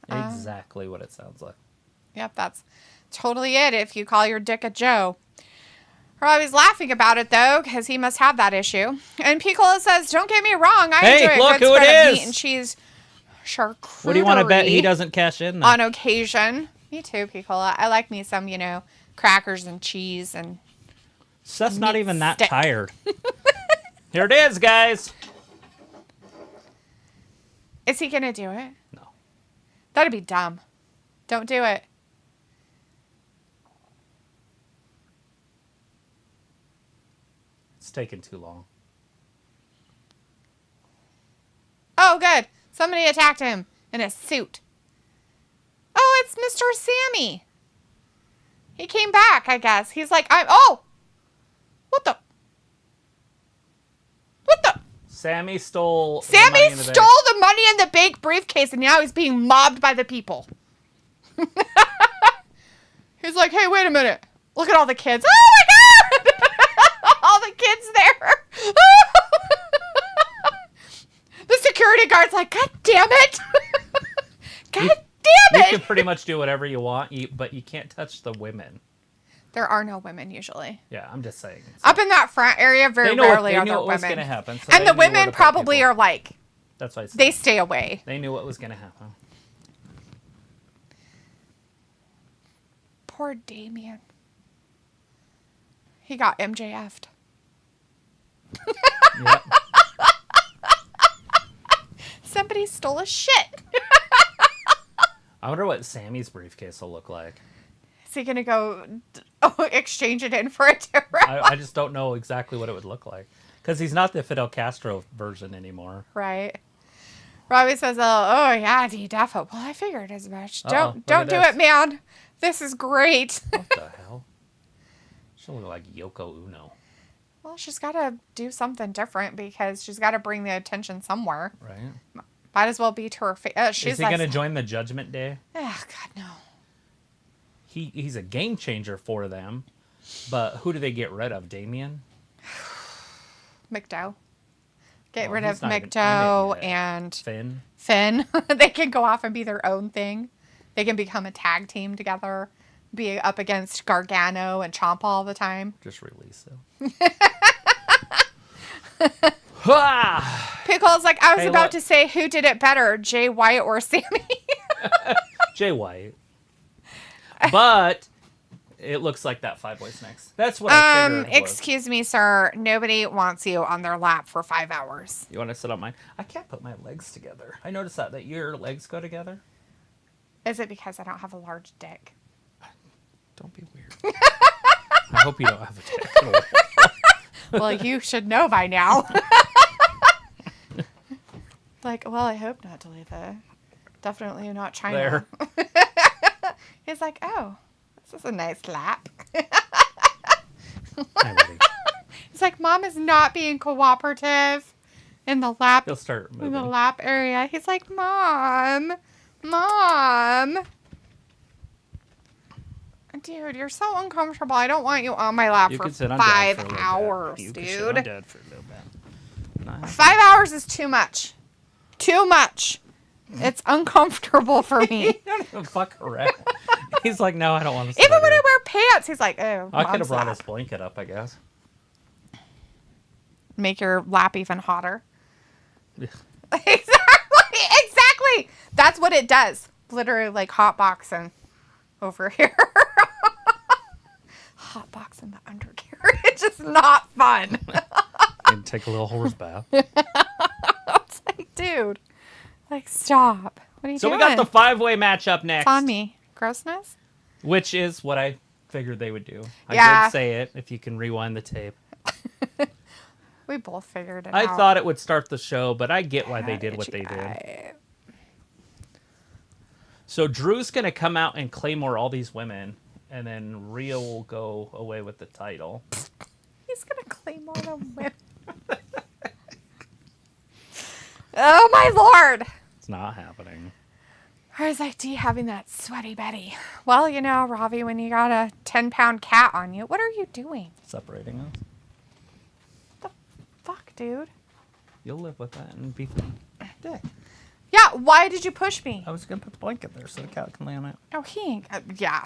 Speaker 1: Exactly what it sounds like.
Speaker 2: Yep, that's totally it if you call your dick a Joe. Ravi's laughing about it, though, because he must have that issue. And Piccolo says, don't get me wrong, I enjoy
Speaker 1: look
Speaker 2: a good
Speaker 1: who it
Speaker 2: spread of
Speaker 1: is.
Speaker 2: meat and cheese charcuterie.
Speaker 1: What do you want to bet he doesn't cash in then?
Speaker 2: On occasion. Me too, Piccolo. I like me some, crackers and cheese and
Speaker 1: Seth's not
Speaker 2: meat
Speaker 1: even that
Speaker 2: stick.
Speaker 1: tired. Here it is, guys.
Speaker 2: Is he going to do it?
Speaker 1: No.
Speaker 2: That'd be dumb. Don't do it.
Speaker 1: It's taking too long.
Speaker 2: Oh, good. Somebody attacked him in a suit. Oh, it's Mr. Sami. He came back, I guess. He's like, oh! What the?
Speaker 1: Sami stole
Speaker 2: Sami
Speaker 1: the
Speaker 2: stole the money in the bank briefcase, and now he's being mobbed by the people. He's like, hey, wait a minute. Look at all the kids. Oh, my God! All the kids there. The security guard's like, God damn it. God damn it.
Speaker 1: You can pretty much do whatever you want, but you can't touch the women.
Speaker 2: There are no women usually.
Speaker 1: Yeah, I'm just saying. So.
Speaker 2: Up in that front area, very rarely are there women. They knew what was
Speaker 1: going to happen. So
Speaker 2: and the women probably are like,
Speaker 1: that's why I said
Speaker 2: they stay away.
Speaker 1: They knew what was going to happen.
Speaker 2: Poor Damian. He got MJF'd.
Speaker 1: Yep.
Speaker 2: Somebody stole his shit.
Speaker 1: I wonder what Sami's briefcase will look like.
Speaker 2: Is he going to go exchange it in for a different
Speaker 1: I just don't know exactly what it would look like. Because he's not the Fidel Castro version anymore.
Speaker 2: Right. Robbie says, oh yeah, D-Defo. Well, I figured as much. Don't do it, man. This is great.
Speaker 1: What the hell? She'll look like Yoko Uno.
Speaker 2: Well, she's got to do something different because she's got to bring the attention somewhere.
Speaker 1: Right.
Speaker 2: Might as well be to her face.
Speaker 1: Is he going to join the Judgment Day?
Speaker 2: Oh, God, no.
Speaker 1: He's a game changer for them. But who do they get rid of? Damian?
Speaker 2: McDowell. Get rid of McDowell and
Speaker 1: Finn.
Speaker 2: They can go off and be their own thing. They can become a tag team together. Be up against Gargano and Ciampa all the time.
Speaker 1: Just release him.
Speaker 2: Pickle's like, I was about to say, who did it better, Jay White or Sami?
Speaker 1: Jay White. But it looks like that 5-way next. That's what I figured.
Speaker 2: Excuse me, sir. Nobody wants you on their lap for 5 hours.
Speaker 1: You want to sit on mine? I can't put my legs together. I noticed that your legs go together.
Speaker 2: Is it because I don't have a large dick?
Speaker 1: Don't be weird. I hope you don't have a dick.
Speaker 2: Well, you should know by now. Like, well, I hope not, Talitha. Definitely not China. There. He's like, oh, this is a nice lap. He's like, Mom is not being cooperative in the lap.
Speaker 1: He'll start moving.
Speaker 2: In the lap area. He's like, Mom. Dude, you're so uncomfortable. I don't want you on my lap for 5 hours, dude. You can sit on Dad for a little bit. Nice. 5 hours is too much. Too much. It's uncomfortable for me.
Speaker 1: Fuck around. He's like, no, I don't want to sit
Speaker 2: even when I wear pants, he's like, oh,
Speaker 1: I could have brought his blanket up, I guess.
Speaker 2: Make your lap even hotter.
Speaker 1: Yeah.
Speaker 2: Exactly. That's what it does. Literally like hot boxing over here. Hot boxing the undercarriage. It's just not fun.
Speaker 1: And take a little horse bath.
Speaker 2: It's like, dude. Like, stop. What are you doing?
Speaker 1: So we got the 5-way match up next.
Speaker 2: It's on me. Grossness?
Speaker 1: Which is what I figured they would do. I did say it, if you can rewind the tape.
Speaker 2: We both figured it out.
Speaker 1: I thought it would start the show, but I get why they did what they did. So Drew's going to come out and claymore all these women, and then Rhea will go away with the title.
Speaker 2: He's going to claymore the women. Oh, my Lord.
Speaker 1: It's not happening.
Speaker 2: I was like, D having that sweaty Betty. Well, you know, Ravi, when you got a 10-pound cat on you, what are you doing?
Speaker 1: Separating us.
Speaker 2: The fuck, dude?
Speaker 1: You'll live with that and be fine. Dick.
Speaker 2: Yeah, why did you push me?
Speaker 1: I was going to put the blanket there so the cat can lay on it.
Speaker 2: Oh, he ain't. Yeah.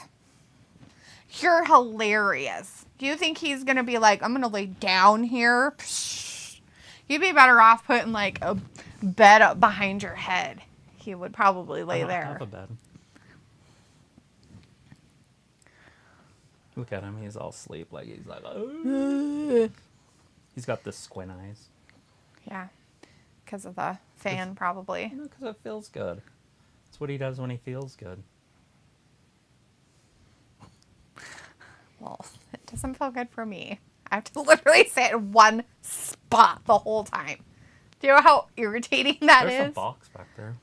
Speaker 2: You're hilarious. Do you think he's going to be like, I'm going to lay down here? Psh. You'd be better off putting like a bed up behind your head. He would probably lay there.
Speaker 1: Have a bed. Look at him. He's all asleep. Like he's like, oh. He's got the squint eyes.
Speaker 2: Yeah. Because of the fan, probably.
Speaker 1: No, because it feels good. That's what he does when he feels good.
Speaker 2: Well, it doesn't feel good for me. I have to literally sit in one spot the whole time. Do you know how irritating that is?
Speaker 1: There's a box back there.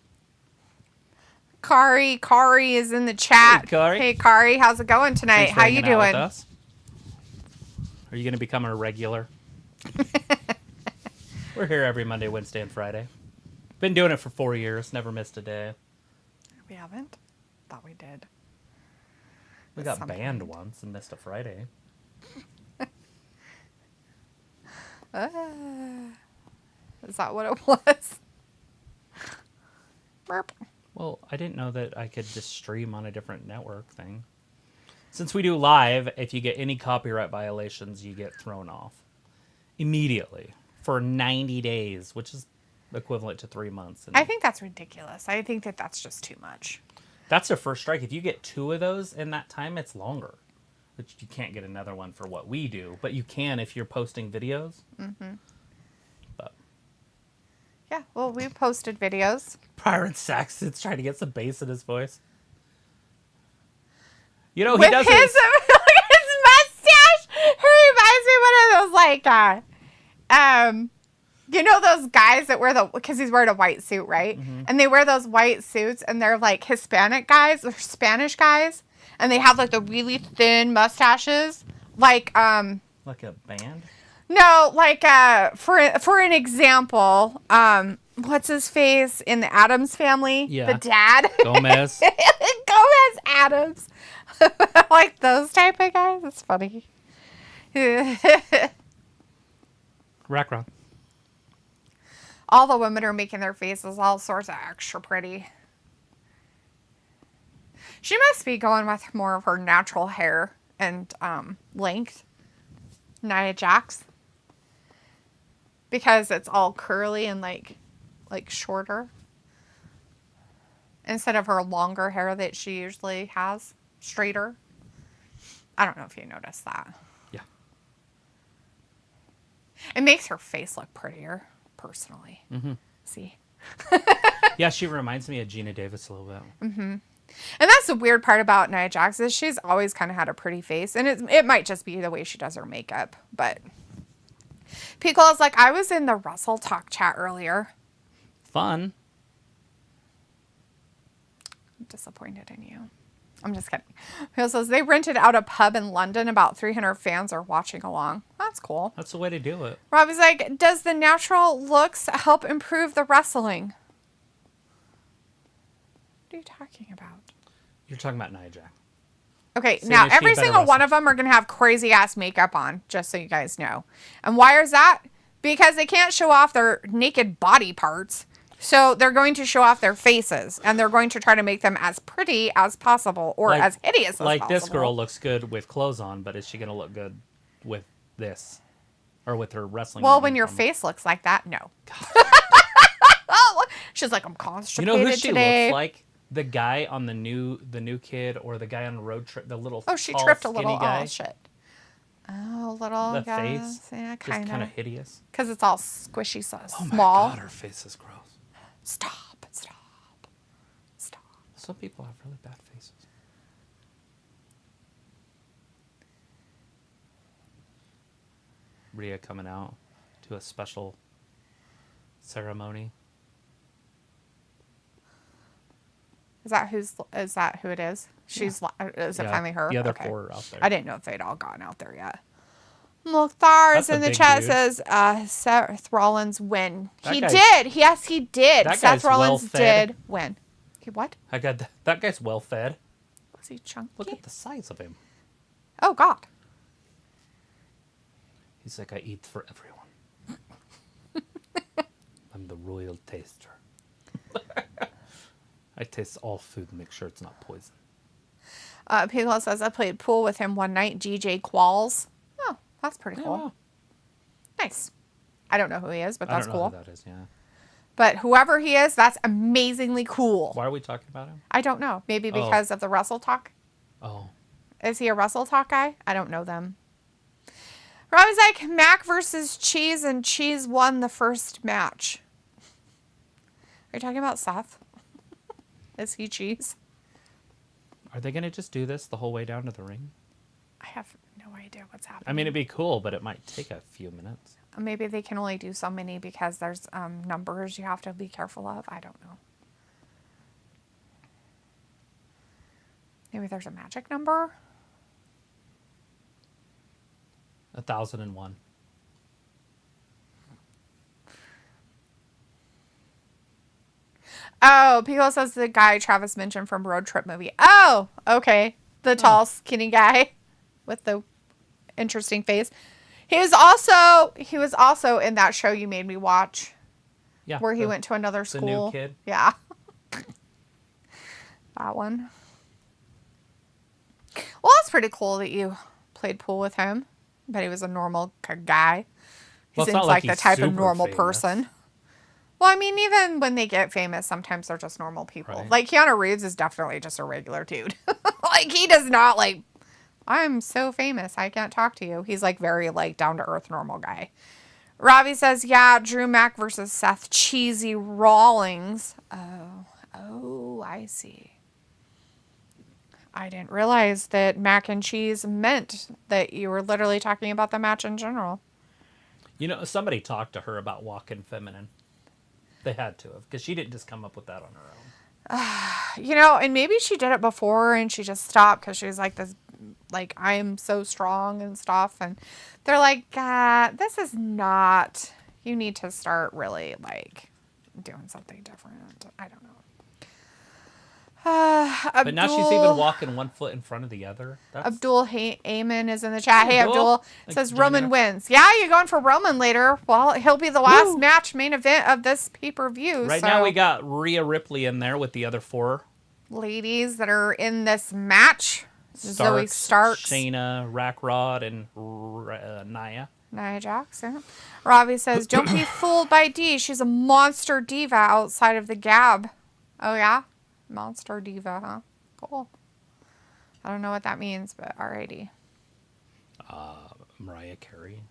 Speaker 2: Kari is in the chat. Hey, Kari, how's it going tonight? How you doing?
Speaker 1: Are you going to become a regular? We're here every Monday, Wednesday, and Friday. Been doing it for 4 years. Never missed a day.
Speaker 2: We haven't? Thought we did.
Speaker 1: We got banned once and missed a Friday.
Speaker 2: Is that what it was? Burp.
Speaker 1: Well, I didn't know that I could just stream on a different network thing. Since we do live, if you get any copyright violations, you get thrown off immediately for 90 days, which is equivalent to 3 months. And
Speaker 2: I think that's ridiculous. I think that that's just too much.
Speaker 1: that's the first strike. If you get 2 of those in that time, it's longer. Which you can't get another one for what we do, but you can if you're posting videos. Mm-hmm. But
Speaker 2: yeah, well, we posted videos.
Speaker 1: Byron Saxon's trying to get some bass in his voice. You know,
Speaker 2: With
Speaker 1: he does
Speaker 2: his, his mustache. He reminds me one of those, like, you know those guys that wear because he's wearing a white suit, right? Mm-hmm. And they wear those white suits, and they're, like, Hispanic guys or Spanish guys. And they have, like, the really thin mustaches. Like a
Speaker 1: band?
Speaker 2: No, like, for an example, what's his face in the Addams Family?
Speaker 1: Yeah.
Speaker 2: The dad.
Speaker 1: Gomez.
Speaker 2: Gomez Addams. Like those type of guys. It's funny.
Speaker 1: Raquel.
Speaker 2: All the women are making their faces all sorts of extra pretty. She must be going with more of her natural hair and length. Nia Jax. Because it's all curly and like shorter. Instead of her longer hair that she usually has. Straighter. I don't know if you noticed that.
Speaker 1: Yeah.
Speaker 2: It makes her face look prettier, personally. Mm-hmm. See?
Speaker 1: Yeah, she reminds me of Gina Davis a little bit.
Speaker 2: Mm-hmm. And that's the weird part about Nia Jax is she's always kind of had a pretty face. And it might just be the way she does her makeup. But Pico's like, I was in the Russell Talk chat earlier.
Speaker 1: Fun.
Speaker 2: I'm disappointed in you. I'm just kidding. Pico says they rented out a pub in London. About 300 fans are watching along. That's cool.
Speaker 1: That's the way to do it.
Speaker 2: Robbie's like, does the natural looks help improve the wrestling? What are you talking about?
Speaker 1: You're talking about Nia Jax.
Speaker 2: Okay, now every single one of them are going to have crazy ass makeup on, just so you guys know. And why is that? Because they can't show off their naked body parts. So they're going to show off their faces, and they're going to try to make them as pretty as possible, or as hideous as possible.
Speaker 1: Like this girl looks good with clothes on, but is she going to look good with this? Or with her wrestling
Speaker 2: Well, when your face looks like that, no. She's like, I'm constipated today.
Speaker 1: You know who she looks like? The guy on the new kid, or the guy on the road trip, the little
Speaker 2: she
Speaker 1: tall,
Speaker 2: tripped a little.
Speaker 1: guy.
Speaker 2: Oh shit. Oh, little
Speaker 1: the
Speaker 2: guys.
Speaker 1: face,
Speaker 2: Yeah,
Speaker 1: just kind of hideous.
Speaker 2: Because it's all squishy, so
Speaker 1: Oh
Speaker 2: small.
Speaker 1: my god, her face is gross.
Speaker 2: Stop.
Speaker 1: Some people have really bad faces. Rhea coming out to a special ceremony.
Speaker 2: Is that who it is? Is it finally her?
Speaker 1: The other 4 are out there.
Speaker 2: I didn't know if they'd all gotten out there yet. Mukhtar's in the chat says Seth Rollins win. He did. Yes, he did. Seth Rollins did win. He what?
Speaker 1: That guy's well fed.
Speaker 2: Was he chunky?
Speaker 1: Look at the size of him.
Speaker 2: Oh God.
Speaker 1: He's like, I eat for everyone. I'm the royal taster. I taste all food and make sure it's not poison.
Speaker 2: Pico says I played pool with him one night. GJ Qualls. Oh, that's pretty cool.
Speaker 1: Wow.
Speaker 2: Nice. I don't know who he is, but that's cool.
Speaker 1: I don't know who that is, yeah.
Speaker 2: But whoever he is, that's amazingly cool.
Speaker 1: Why are we talking about him?
Speaker 2: I don't know. Maybe because of the Russell Talk.
Speaker 1: Oh.
Speaker 2: Is he a Russell Talk guy? I don't know them. Robbie's like, Mac versus Cheese, and Cheese won the first match. Are you talking about Seth? Is he Cheese?
Speaker 1: Are they going to just do this the whole way down to the ring?
Speaker 2: I have no idea what's happening.
Speaker 1: I mean, it'd be cool, but it might take a few minutes.
Speaker 2: Maybe they can only do so many because there's numbers you have to be careful of. I don't know. Maybe there's a magic number?
Speaker 1: 1001.
Speaker 2: Oh, Pico says the guy Travis mentioned from Road Trip movie. Oh, okay. The tall, skinny guy with the interesting face. He was also in that show you made me watch.
Speaker 1: Yeah.
Speaker 2: Where he went to another school.
Speaker 1: The new kid.
Speaker 2: Yeah. That one. Well, that's pretty cool that you played pool with him. But he was a normal guy. He
Speaker 1: Well, it's
Speaker 2: seems
Speaker 1: not
Speaker 2: like
Speaker 1: like
Speaker 2: the
Speaker 1: he's
Speaker 2: type of
Speaker 1: super
Speaker 2: normal
Speaker 1: famous.
Speaker 2: person. Well, I mean, even when they get famous, sometimes they're just normal people.
Speaker 1: Right.
Speaker 2: Like, Keanu Reeves is definitely just a regular dude. Like, he does not, like, I'm so famous, I can't talk to you. He's, like, very, like, down-to-earth normal guy. Robbie says, yeah, Drew Mac versus Seth Cheesy Rollins. Oh, I see. I didn't realize that mac and cheese meant that you were literally talking about the match in general.
Speaker 1: You know, somebody talked to her about walking feminine. They had to have, because she didn't just come up with that on her own.
Speaker 2: You know, and maybe she did it before and she just stopped because she was like this, like, I am so strong and stuff. And they're like, this is not, you need to start really, like, doing something different. I don't know.
Speaker 1: But now she's even walking one foot in front of the other. That's...
Speaker 2: Abdul Ayman is in the chat. Hey, Abdul.
Speaker 1: Thanks
Speaker 2: Says
Speaker 1: for
Speaker 2: Roman
Speaker 1: joining us.
Speaker 2: wins. Yeah, you're going for Roman later. Well, he'll be the last match main event of this pay-per-view.
Speaker 1: Right
Speaker 2: so
Speaker 1: now we got Rhea Ripley in there with the other four.
Speaker 2: ladies that are in this match. Zoey Starks.
Speaker 1: Shayna, Rackrod, and Nia.
Speaker 2: Nia Jax, yeah. Robbie says, don't be fooled by Dee. She's a monster diva outside of the Gab. Oh, yeah? Monster diva, huh? Cool. I don't know what that means, but alrighty.
Speaker 1: Mariah Carey.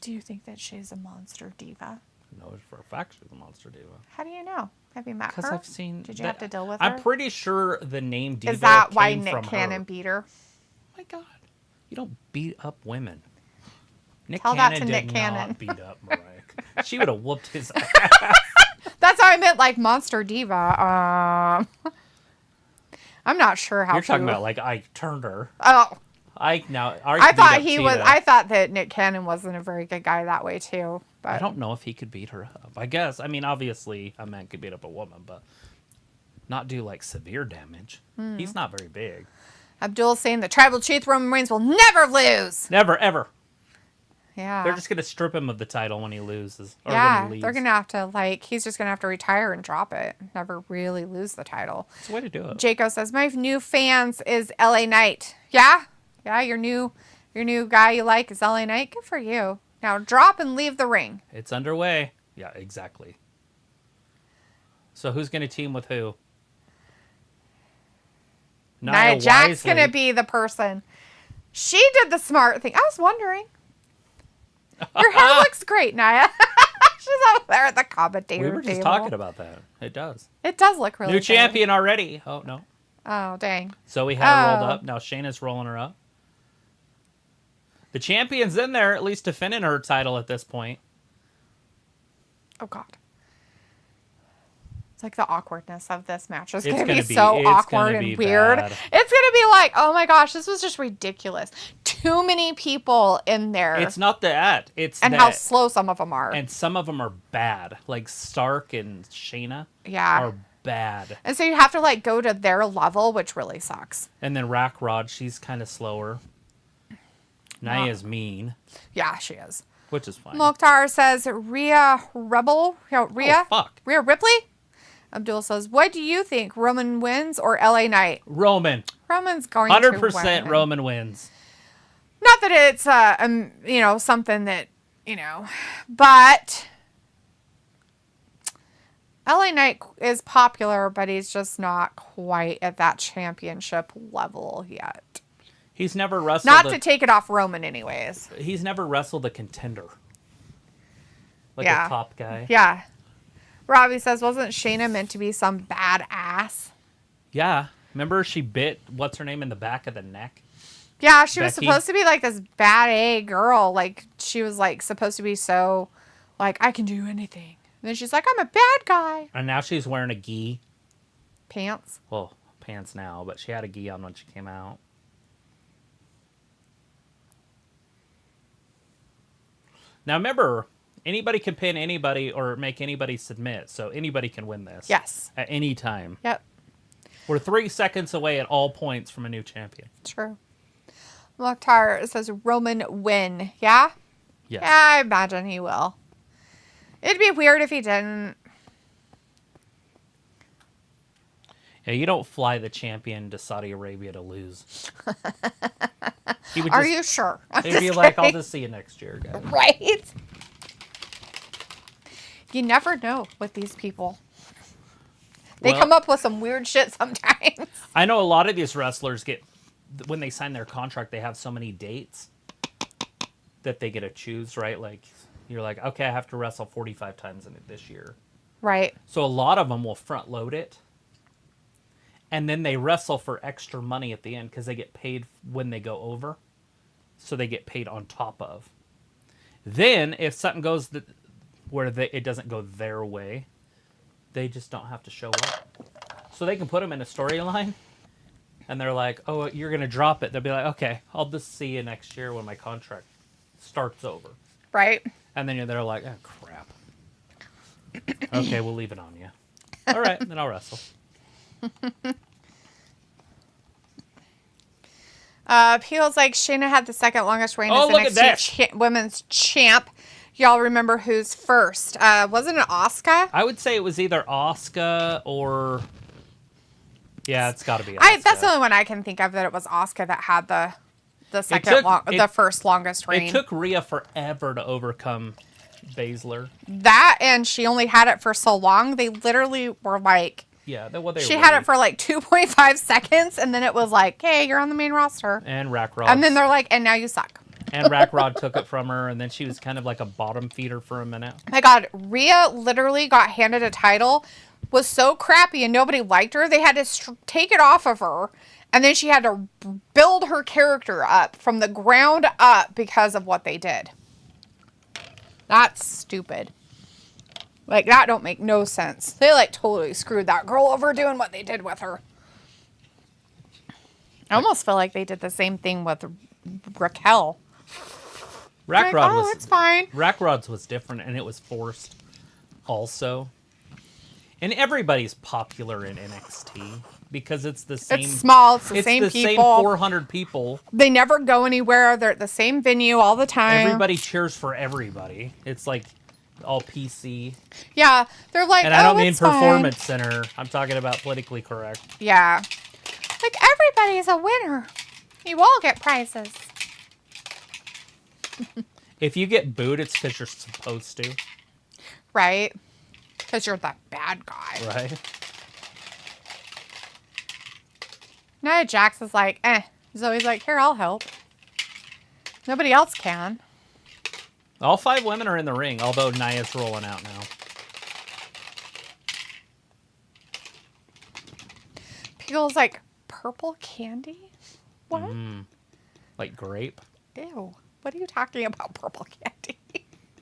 Speaker 2: Do you think that she's a monster diva?
Speaker 1: No, for a fact she's a monster diva.
Speaker 2: How do you know? Have you met her?
Speaker 1: Because I've seen...
Speaker 2: Did you have to deal with her?
Speaker 1: I'm pretty sure the name diva
Speaker 2: Is that why
Speaker 1: came
Speaker 2: Nick
Speaker 1: from
Speaker 2: Cannon
Speaker 1: her.
Speaker 2: beat her?
Speaker 1: Oh my God. You don't beat up women. Nick
Speaker 2: Tell that
Speaker 1: Cannon
Speaker 2: to Nick
Speaker 1: did
Speaker 2: Cannon.
Speaker 1: not beat up Mariah. She would have whooped his ass.
Speaker 2: That's how I meant, like, monster diva. I'm not sure how
Speaker 1: You're talking about like Ike Turner.
Speaker 2: Oh,
Speaker 1: Ike now.
Speaker 2: I thought he was. I thought that Nick Cannon wasn't a very good guy that way too. But
Speaker 1: I don't know if he could beat her up. I guess. I mean, obviously, a man could beat up a woman, but not do like severe damage. He's not very big.
Speaker 2: Abdul's saying the Tribal Chief Roman Reigns will never lose.
Speaker 1: Never, ever.
Speaker 2: Yeah.
Speaker 1: They're just gonna strip him of the title when he loses. Or when
Speaker 2: Yeah,
Speaker 1: he leaves.
Speaker 2: they're gonna have to he's just gonna have to retire and drop it. Never really lose the title.
Speaker 1: It's the way to do it.
Speaker 2: Jaco says my new fans is LA Knight. Yeah, your new guy you like is LA Knight. Good for you. Now drop and leave the ring.
Speaker 1: It's underway. Yeah, exactly. So who's gonna team with who?
Speaker 2: Nia Jax's gonna be the person. She did the smart thing. I was wondering. Your hair looks great, Nia. She's over there at the commentator
Speaker 1: We were just
Speaker 2: table.
Speaker 1: talking about that. It does.
Speaker 2: It does look really
Speaker 1: New
Speaker 2: good.
Speaker 1: champion already. Oh, no.
Speaker 2: Oh, dang.
Speaker 1: So we had her rolled
Speaker 2: Oh.
Speaker 1: up. Now Shayna's rolling her up. The champion's in there, at least defending her title at this point.
Speaker 2: Oh, God. It's like the awkwardness of this match is
Speaker 1: It's
Speaker 2: going to be
Speaker 1: gonna be-
Speaker 2: so
Speaker 1: it's
Speaker 2: awkward
Speaker 1: gonna
Speaker 2: and
Speaker 1: be
Speaker 2: weird.
Speaker 1: bad.
Speaker 2: It's going to be like, oh my gosh, this was just ridiculous. Too many people in there.
Speaker 1: It's not that. It's
Speaker 2: and
Speaker 1: that.
Speaker 2: how slow some of them are.
Speaker 1: And some of them are bad. Like Stark and Shayna
Speaker 2: Yeah.
Speaker 1: are bad.
Speaker 2: And so you have to go to their level, which really sucks.
Speaker 1: And then Rackrod, she's kind of slower. Nia's mean,
Speaker 2: Yeah, she is.
Speaker 1: which is fine.
Speaker 2: Mokhtar says Rhea Rebel. Rhea?
Speaker 1: Oh, fuck.
Speaker 2: Rhea Ripley? Abdul says, what do you think? Roman wins or LA Knight?
Speaker 1: Roman.
Speaker 2: Roman's going
Speaker 1: 100%
Speaker 2: to win.
Speaker 1: Roman wins.
Speaker 2: Not that it's something that, but LA Knight is popular, but he's just not quite at that championship level yet.
Speaker 1: He's never wrestled.
Speaker 2: Not to take it off Roman anyways.
Speaker 1: He's never wrestled a contender. Like
Speaker 2: Yeah.
Speaker 1: a top guy.
Speaker 2: Yeah. Robbie says, wasn't Shayna meant to be some badass?
Speaker 1: Yeah. Remember she bit, what's her name, in the back of the neck?
Speaker 2: Yeah, she was
Speaker 1: Becky?
Speaker 2: supposed to be like this bad A girl. Like, she was supposed to be so, I can do anything. And then she's like, I'm a bad guy.
Speaker 1: And now she's wearing a gi.
Speaker 2: Pants.
Speaker 1: Well, pants now, but she had a gi on when she came out. Now remember, anybody can pin anybody or make anybody submit, so anybody can win this.
Speaker 2: Yes.
Speaker 1: At any time.
Speaker 2: Yep.
Speaker 1: We're 3 seconds away at all points from a new champion.
Speaker 2: True. McIntyre says Roman win. Yeah?
Speaker 1: Yes.
Speaker 2: Yeah, I imagine he will. It'd be weird if he didn't.
Speaker 1: Yeah, you don't fly the champion to Saudi Arabia to lose. He would
Speaker 2: Are you sure?
Speaker 1: He'd be like, I'll just see you next year, guys.
Speaker 2: Right? You never know with these people. They come up with some weird shit sometimes.
Speaker 1: I know a lot of these wrestlers when they sign their contract, they have so many dates that they get to choose, right? Like, you're like, okay, I have to wrestle 45 times in it this year.
Speaker 2: Right.
Speaker 1: So a lot of them will front load it. And then they wrestle for extra money at the end because they get paid when they go over. So they get paid on top of. Then, if something goes where it doesn't go their way, they just don't have to show up. So they can put them in a storyline. And they're like, oh, you're going to drop it. They'll be like, okay, I'll just see you next year when my contract starts over.
Speaker 2: Right.
Speaker 1: And then they're like, oh, crap. Okay, we'll leave it on you. All right, then I'll wrestle.
Speaker 2: Feels like Shayna had the second longest reign
Speaker 1: Oh,
Speaker 2: as NXT women's champ. Y'all remember who's first? Wasn't it Asuka?
Speaker 1: I would say it was either Asuka or... Yeah, it's got to be Asuka.
Speaker 2: That's the only one I can think of that it was Asuka that had the the first longest reign.
Speaker 1: It took Rhea forever to overcome Baszler.
Speaker 2: That, and she only had it for so long. They literally were like...
Speaker 1: Yeah,
Speaker 2: she had it for like 2.5 seconds, and then it was like, hey, you're on the main roster.
Speaker 1: And Rackrod.
Speaker 2: And then they're like, and now you suck.
Speaker 1: And Rackrod took it from her, and then she was kind of like a bottom feeder for a minute.
Speaker 2: My God, Rhea literally got handed a title, was so crappy, and nobody liked her. They had to take it off of her, and then she had to build her character up from the ground up because of what they did. That's stupid. Like, that don't make no sense. They, like, totally screwed that girl over doing what they did with her. I almost feel like they did the same thing with Raquel.
Speaker 1: Rackrod
Speaker 2: it's fine.
Speaker 1: Rackrod's was different, and it was forced also. And everybody's popular in NXT because it's the same...
Speaker 2: It's small. It's the same people.
Speaker 1: It's the same 400 people.
Speaker 2: They never go anywhere. They're at the same venue all the time.
Speaker 1: Everybody cheers for everybody. It's like... all PC.
Speaker 2: Yeah, they're like,
Speaker 1: and I don't mean
Speaker 2: it's
Speaker 1: Performance
Speaker 2: fine.
Speaker 1: Center. I'm talking about politically correct.
Speaker 2: Yeah. Like, everybody's a winner. You all get prizes.
Speaker 1: If you get booed, it's because you're supposed to.
Speaker 2: Right? Because you're the bad guy.
Speaker 1: Right?
Speaker 2: Nia Jax is like, Zoe's like, here, I'll help. Nobody else can.
Speaker 1: All 5 women are in the ring, although Nia's rolling out now.
Speaker 2: People's like, purple candy? What?
Speaker 1: Like grape?
Speaker 2: Ew. What are you talking about, purple candy?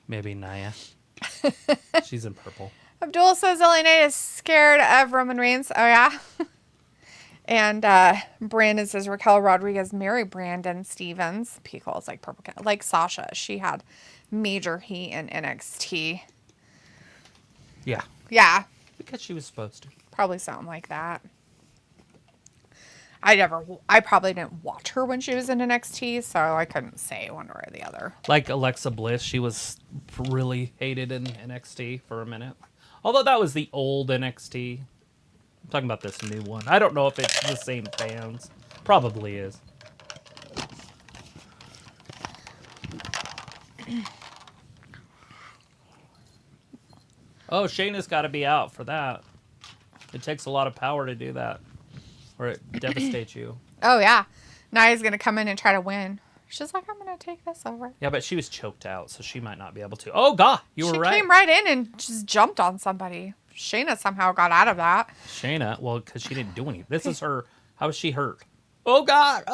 Speaker 1: Maybe Nia. She's in purple.
Speaker 2: Abdul says Elena is scared of Roman Reigns. Oh, yeah? And Brandon says Raquel Rodriguez married Brandon Stevens. Pico's like purple candy. Like Sasha. She had major heat in NXT.
Speaker 1: Yeah.
Speaker 2: Yeah.
Speaker 1: Because she was supposed to.
Speaker 2: Probably something like that. I probably didn't watch her when she was in NXT, so I couldn't say one way or the other.
Speaker 1: Like Alexa Bliss, she was really hated in NXT for a minute. Although that was the old NXT. I'm talking about this new one. I don't know if it's the same fans. Probably is. Oh, Shayna's got to be out for that. It takes a lot of power to do that. Or it devastates you.
Speaker 2: Oh, yeah. Nia's going to come in and try to win. She's like, I'm going to take this over.
Speaker 1: Yeah, but she was choked out, so she might not be able to. Oh, God, you were right.
Speaker 2: She came right in and just jumped on somebody. Shayna somehow got out of that.
Speaker 1: Shayna? Well, because she didn't do anything. This is her. How was she hurt? Oh, God.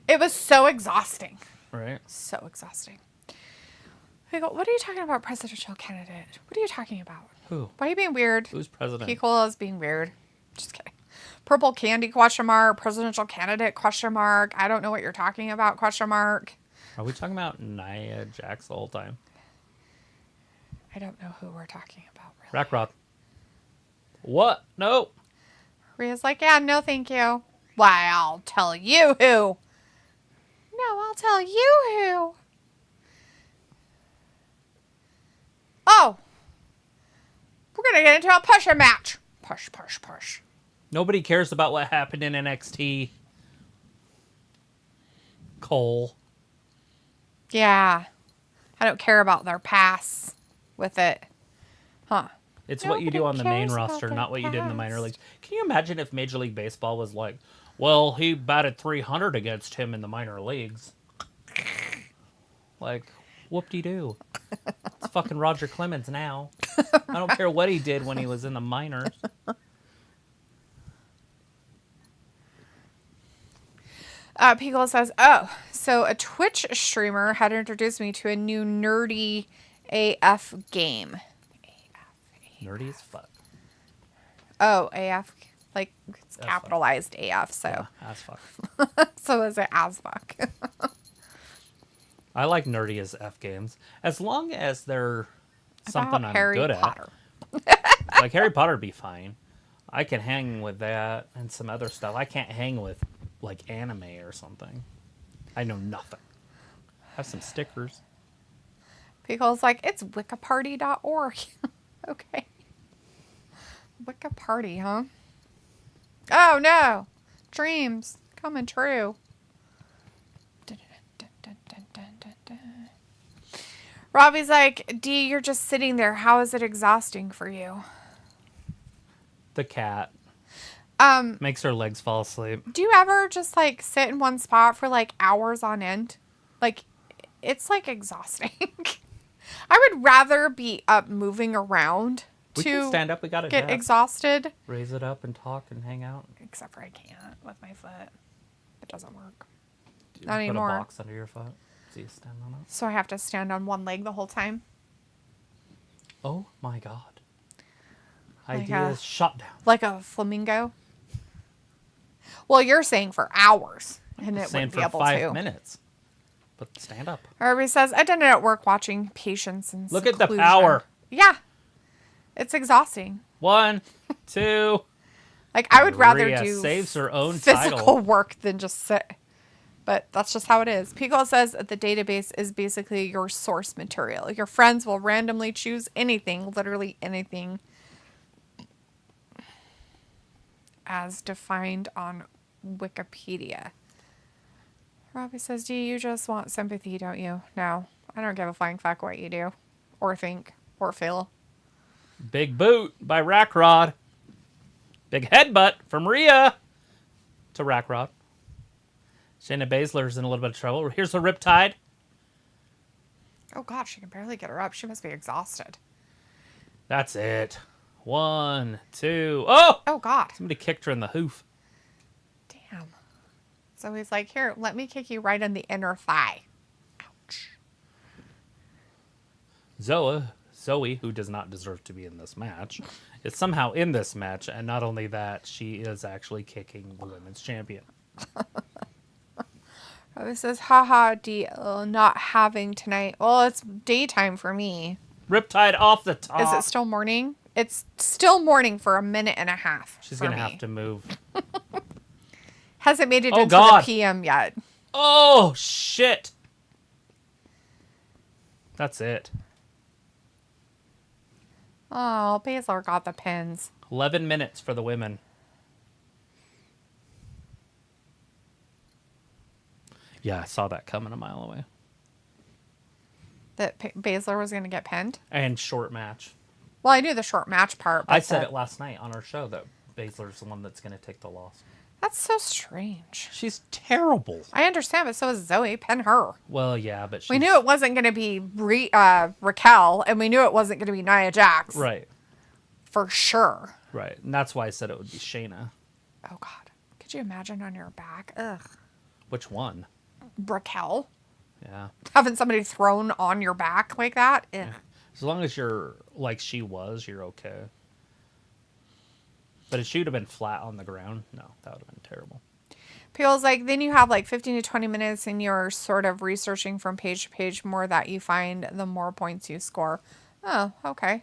Speaker 2: It was so exhausting.
Speaker 1: Right.
Speaker 2: So exhausting. I go, what are you talking about, presidential candidate? What are you talking about?
Speaker 1: Who?
Speaker 2: Why are you being weird?
Speaker 1: Who's president?
Speaker 2: Picola is being weird. Just kidding. Purple candy, question mark. Presidential candidate, question mark. I don't know what you're talking about, question mark.
Speaker 1: Are we talking about Nia Jax the whole time?
Speaker 2: I don't know who we're talking about, really.
Speaker 1: Rackrod. What? No.
Speaker 2: Rhea's like, yeah, no, thank you. Why, I'll tell you who. No, I'll tell you who. Oh. We're going to get into a push-a match. Push, push, push.
Speaker 1: Nobody cares about what happened in NXT. Cole.
Speaker 2: Yeah. I don't care about their pass with it. Huh.
Speaker 1: It's what you do on the main
Speaker 2: cares about
Speaker 1: roster,
Speaker 2: their
Speaker 1: not what you did in the minor
Speaker 2: past.
Speaker 1: leagues. Can you imagine if Major League Baseball was like, well, he batted 300 against him in the minor leagues? Like, whoop-de-doo. It's fucking Roger Clemens now. I don't care what he did when he was in the minors.
Speaker 2: Pickle says, oh, so a Twitch streamer had introduced me to a new nerdy AF game.
Speaker 1: Nerdy as fuck.
Speaker 2: Oh, AF. Like, it's
Speaker 1: As
Speaker 2: capitalized AF, so.
Speaker 1: Yeah, as fuck.
Speaker 2: So is it as fuck?
Speaker 1: I like nerdy as F games. As long as they're something
Speaker 2: About
Speaker 1: I'm
Speaker 2: Harry
Speaker 1: good
Speaker 2: Potter.
Speaker 1: at. Like, Harry Potter would be fine. I can hang with that and some other stuff. I can't hang with, like, anime or something. I know nothing. Have some stickers.
Speaker 2: Pickle's like, it's wiccaparty.org. Okay. Wicca Party, huh? Oh, no. Dreams coming true. Robbie's like, D, you're just sitting there. How is it exhausting for you?
Speaker 1: The cat makes her legs fall asleep.
Speaker 2: Do you ever just like sit in one spot for like hours on end? Like, it's like exhausting. I would rather be up moving around
Speaker 1: We can
Speaker 2: to
Speaker 1: stand up. We got to
Speaker 2: get exhausted.
Speaker 1: raise it up and talk and hang out.
Speaker 2: Except for I can't with my foot. It doesn't work.
Speaker 1: Put
Speaker 2: Not anymore.
Speaker 1: a box under your foot. So you stand on it.
Speaker 2: So I have to stand on one leg the whole time.
Speaker 1: Oh my god.
Speaker 2: Like
Speaker 1: Ideas shut down.
Speaker 2: Like a flamingo. Well, you're saying for hours. And it
Speaker 1: Saying
Speaker 2: wouldn't be
Speaker 1: for
Speaker 2: able
Speaker 1: 5
Speaker 2: to.
Speaker 1: minutes. But stand up.
Speaker 2: Everybody says, I did it at work watching Patience and
Speaker 1: Look at the
Speaker 2: Seclusion."
Speaker 1: power.
Speaker 2: Yeah. It's exhausting.
Speaker 1: 1, 2.
Speaker 2: Like, I would rather
Speaker 1: Rhea
Speaker 2: do
Speaker 1: saves her own
Speaker 2: physical
Speaker 1: title.
Speaker 2: work than just sit. But that's just how it is. Pico says that the database is basically your source material. Your friends will randomly choose anything, literally anything, as defined on Wikipedia. Robbie says, do you just want sympathy, don't you? No, I don't give a flying fuck what you do, or think, or feel.
Speaker 1: Big boot by Rackrod. Big headbutt from Rhea to Rackrod. Shayna Baszler's in a little bit of trouble. Here's a Riptide.
Speaker 2: Oh, God, she can barely get her up. She must be exhausted.
Speaker 1: That's it. 1, 2. Oh!
Speaker 2: Oh, God.
Speaker 1: Somebody kicked her in the hoof.
Speaker 2: Damn. So he's like, here, let me kick you right in the inner thigh. Ouch.
Speaker 1: Zoey, who does not deserve to be in this match, is somehow in this match. And not only that, she is actually kicking the women's champion.
Speaker 2: It says, haha, deal, not having tonight. Well, it's daytime for me.
Speaker 1: Riptide off the top.
Speaker 2: Is it still morning? It's still morning for a minute and a half.
Speaker 1: She's
Speaker 2: for
Speaker 1: going to
Speaker 2: me.
Speaker 1: have to move.
Speaker 2: Hasn't made it
Speaker 1: Oh,
Speaker 2: into
Speaker 1: God.
Speaker 2: the PM yet.
Speaker 1: Oh, shit. That's it.
Speaker 2: Oh, Baszler got the pins.
Speaker 1: 11 minutes for the women. Yeah, I saw that coming a mile away.
Speaker 2: That Baszler was going to get pinned?
Speaker 1: And short match.
Speaker 2: Well, I knew the short match part. But
Speaker 1: I said it last night on our show that Baszler's the one that's going to take the loss.
Speaker 2: That's so strange.
Speaker 1: She's terrible.
Speaker 2: I understand, but so is Zoey. Pin her.
Speaker 1: Well, yeah, but she's...
Speaker 2: We knew it wasn't going to be Raquel, and we knew it wasn't going to be Nia Jax.
Speaker 1: Right,
Speaker 2: For sure.
Speaker 1: right. And that's why I said it would be Shayna.
Speaker 2: Oh, God. Could you imagine on your back? Ugh.
Speaker 1: Which one?
Speaker 2: Raquel?
Speaker 1: Yeah.
Speaker 2: Having somebody thrown on your back like that? Ugh.
Speaker 1: As long as you're like she was, you're okay. But if she would have been flat on the ground, no, that would have been terrible.
Speaker 2: People's like, then you have like 15 to 20 minutes and you're sort of researching from page to page. More that you find, the more points you score. Oh, okay.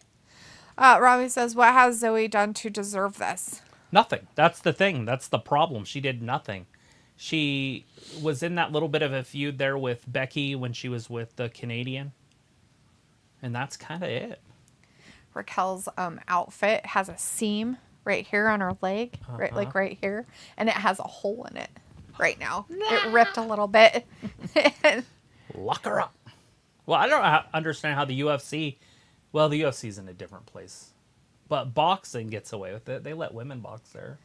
Speaker 2: Robbie says, what has Zoey done to deserve this?
Speaker 1: Nothing. That's the thing. That's the problem. She did nothing. She was in that little bit of a feud there with Becky when she was with the Canadian. And that's kind of it.
Speaker 2: Raquel's outfit has a seam right here on her leg, right, like right here, and it has a hole in it right now. It ripped a little bit.
Speaker 1: Lock her up. Well, I don't understand how the UFC... Well, the UFC's in a different place. But boxing gets away with it. They let women box there.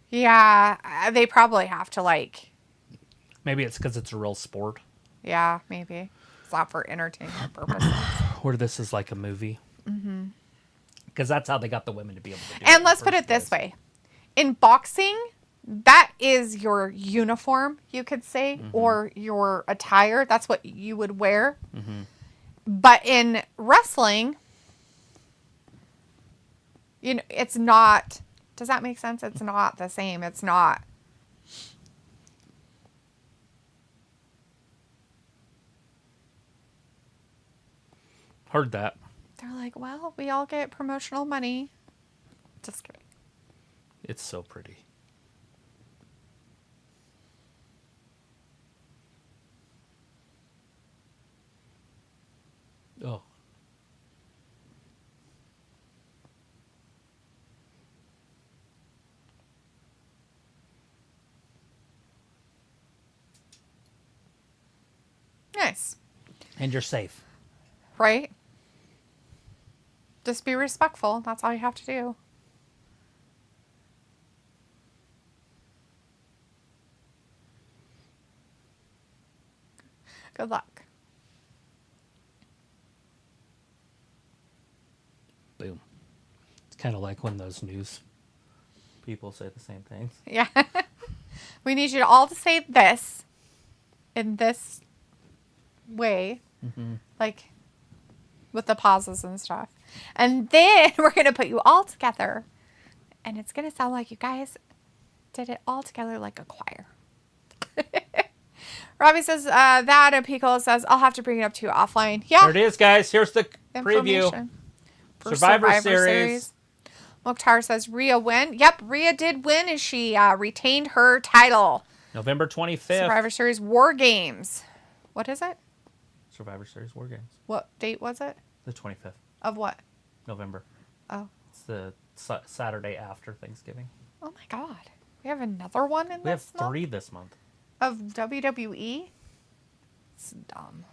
Speaker 2: Yeah, they probably have to, like...
Speaker 1: Maybe it's because it's a real sport.
Speaker 2: Yeah, maybe. It's not for entertainment purposes.
Speaker 1: Or this is like a movie. Mm-hmm. Because that's how they got the women to be able to do it.
Speaker 2: And let's put it this way. In boxing, that is your uniform, you could say, or your attire. That's what you would wear. Mm-hmm. But in wrestling, you know, it's not... Does that make sense? It's not the same. It's not...
Speaker 1: Heard that.
Speaker 2: They're like, well, we all get promotional money. Just kidding.
Speaker 1: It's so pretty. Oh.
Speaker 2: Nice.
Speaker 1: And you're safe.
Speaker 2: Right? Just be respectful. That's all you have to do. Good luck.
Speaker 1: Boom. It's kind of like when those news people say the same things.
Speaker 2: Yeah. We need you all to say this in this way. Mm-hmm. Like with the pauses and stuff. And then we're going to put you all together. And it's going to sound like you guys did it all together like a choir. Robbie says that. And Pico says, I'll have to bring it up to you offline. Yeah.
Speaker 1: There it is, guys. Here's the preview. Survivor Series.
Speaker 2: Mukhtar says, Rhea win. Yep, Rhea did win as she retained her title.
Speaker 1: November 25th.
Speaker 2: Survivor Series War Games. What is it?
Speaker 1: Survivor Series War Games.
Speaker 2: What date was it?
Speaker 1: The 25th.
Speaker 2: Of what?
Speaker 1: November.
Speaker 2: Oh.
Speaker 1: It's the Saturday after Thanksgiving.
Speaker 2: Oh my God. We have another one in this month?
Speaker 1: We have 3 this month.
Speaker 2: Of WWE? It's dumb.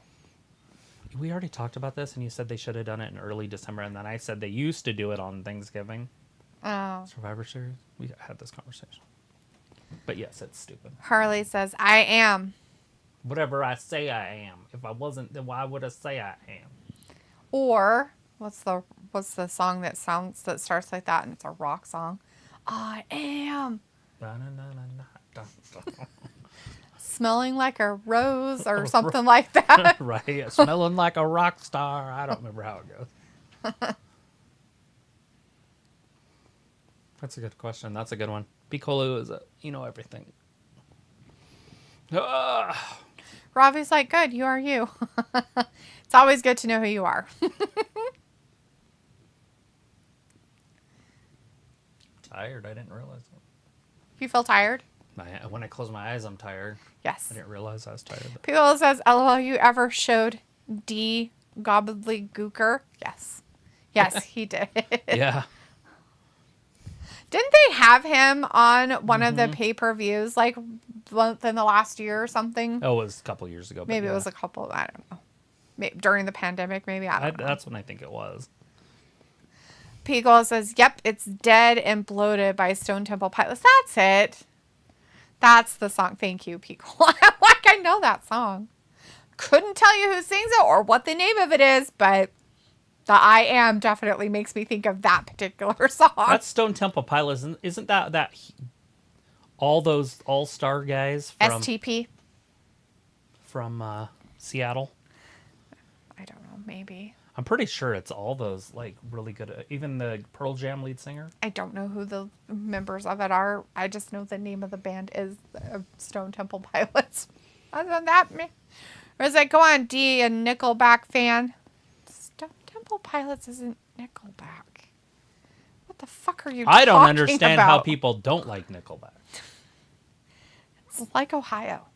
Speaker 1: We already talked about this, and you said they should have done it in early December, and then I said they used to do it on Thanksgiving.
Speaker 2: Oh.
Speaker 1: Survivor Series? We had this conversation. But yes, it's stupid.
Speaker 2: Harley says, I am.
Speaker 1: Whatever I say I am. If I wasn't, then why would I say I am?
Speaker 2: Or what's the song that starts like that and it's a rock song? I am. Smelling like a rose or something like that.
Speaker 1: Right. Smelling like a rock star. I don't remember how it goes. That's a good question. That's a good one. Piccolo is everything.
Speaker 2: Robbie's like, good, you are you. It's always good to know who you are.
Speaker 1: Tired. I didn't realize that.
Speaker 2: You feel tired?
Speaker 1: When I close my eyes, I'm tired.
Speaker 2: Yes.
Speaker 1: I didn't realize I was tired.
Speaker 2: People says, LOL, you ever showed D gobbledygooker? Yes. Yes, he did.
Speaker 1: Yeah.
Speaker 2: Didn't they have him on one of the pay-per-views, like within the last year or something?
Speaker 1: Oh, it was a couple years ago.
Speaker 2: Maybe it was a couple, I don't know. Maybe during the pandemic, maybe, I don't know.
Speaker 1: That's when I think it was.
Speaker 2: Peagle says, yep, it's Dead and Bloated by Stone Temple Pilots. That's it. That's the song. Thank you, Peagle. Like, I know that song. Couldn't tell you who sings it or what the name of it is, but the I Am definitely makes me think of that particular song.
Speaker 1: That's Stone Temple Pilots. Isn't that all those all-star guys from
Speaker 2: STP?
Speaker 1: From Seattle?
Speaker 2: I don't know, maybe.
Speaker 1: I'm pretty sure it's all those, like, really good. Even the Pearl Jam lead singer.
Speaker 2: I don't know who the members of it are. I just know the name of the band is Stone Temple Pilots. Other than that, me. Or is it, go on, D, a Nickelback fan? Stone Temple Pilots isn't Nickelback. What the fuck are you
Speaker 1: I don't
Speaker 2: talking
Speaker 1: understand
Speaker 2: about?
Speaker 1: how people don't like Nickelback.
Speaker 2: It's like Ohio.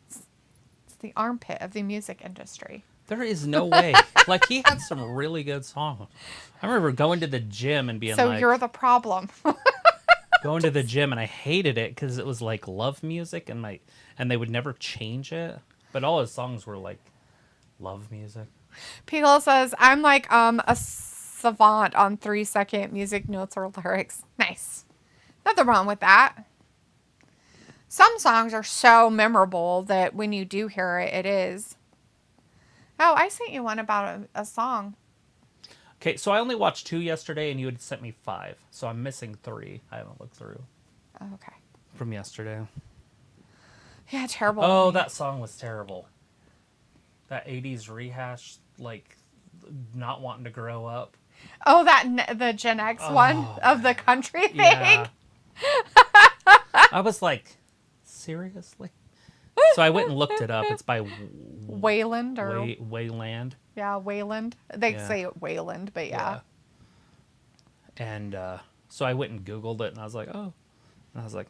Speaker 2: It's the armpit of the music industry.
Speaker 1: There is no way. Like, he had some really good songs. I remember going to the gym and being
Speaker 2: So
Speaker 1: like...
Speaker 2: you're the problem.
Speaker 1: going to the gym, and I hated it because it was like love music, and they would never change it. But all his songs were like love music.
Speaker 2: Pickle says, I'm like a savant on 3-second music notes or lyrics. Nice. Nothing wrong with that. Some songs are so memorable that when you do hear it, it is. Oh, I sent you one about a song.
Speaker 1: Okay, so I only watched 2 yesterday, and you had sent me 5. So I'm missing 3. I haven't looked through.
Speaker 2: Oh, okay.
Speaker 1: From yesterday.
Speaker 2: Yeah, terrible.
Speaker 1: Oh, that song was terrible. That 80s rehash, like, not wanting to grow up.
Speaker 2: Oh, the Gen X one of the country thing?
Speaker 1: Yeah. I was like, seriously? So I went and looked it up. It's by
Speaker 2: Wayland or
Speaker 1: Wayland.
Speaker 2: Yeah, Wayland. They say it Wayland, but yeah.
Speaker 1: And so I went and Googled it, and I was like, oh. And I was like,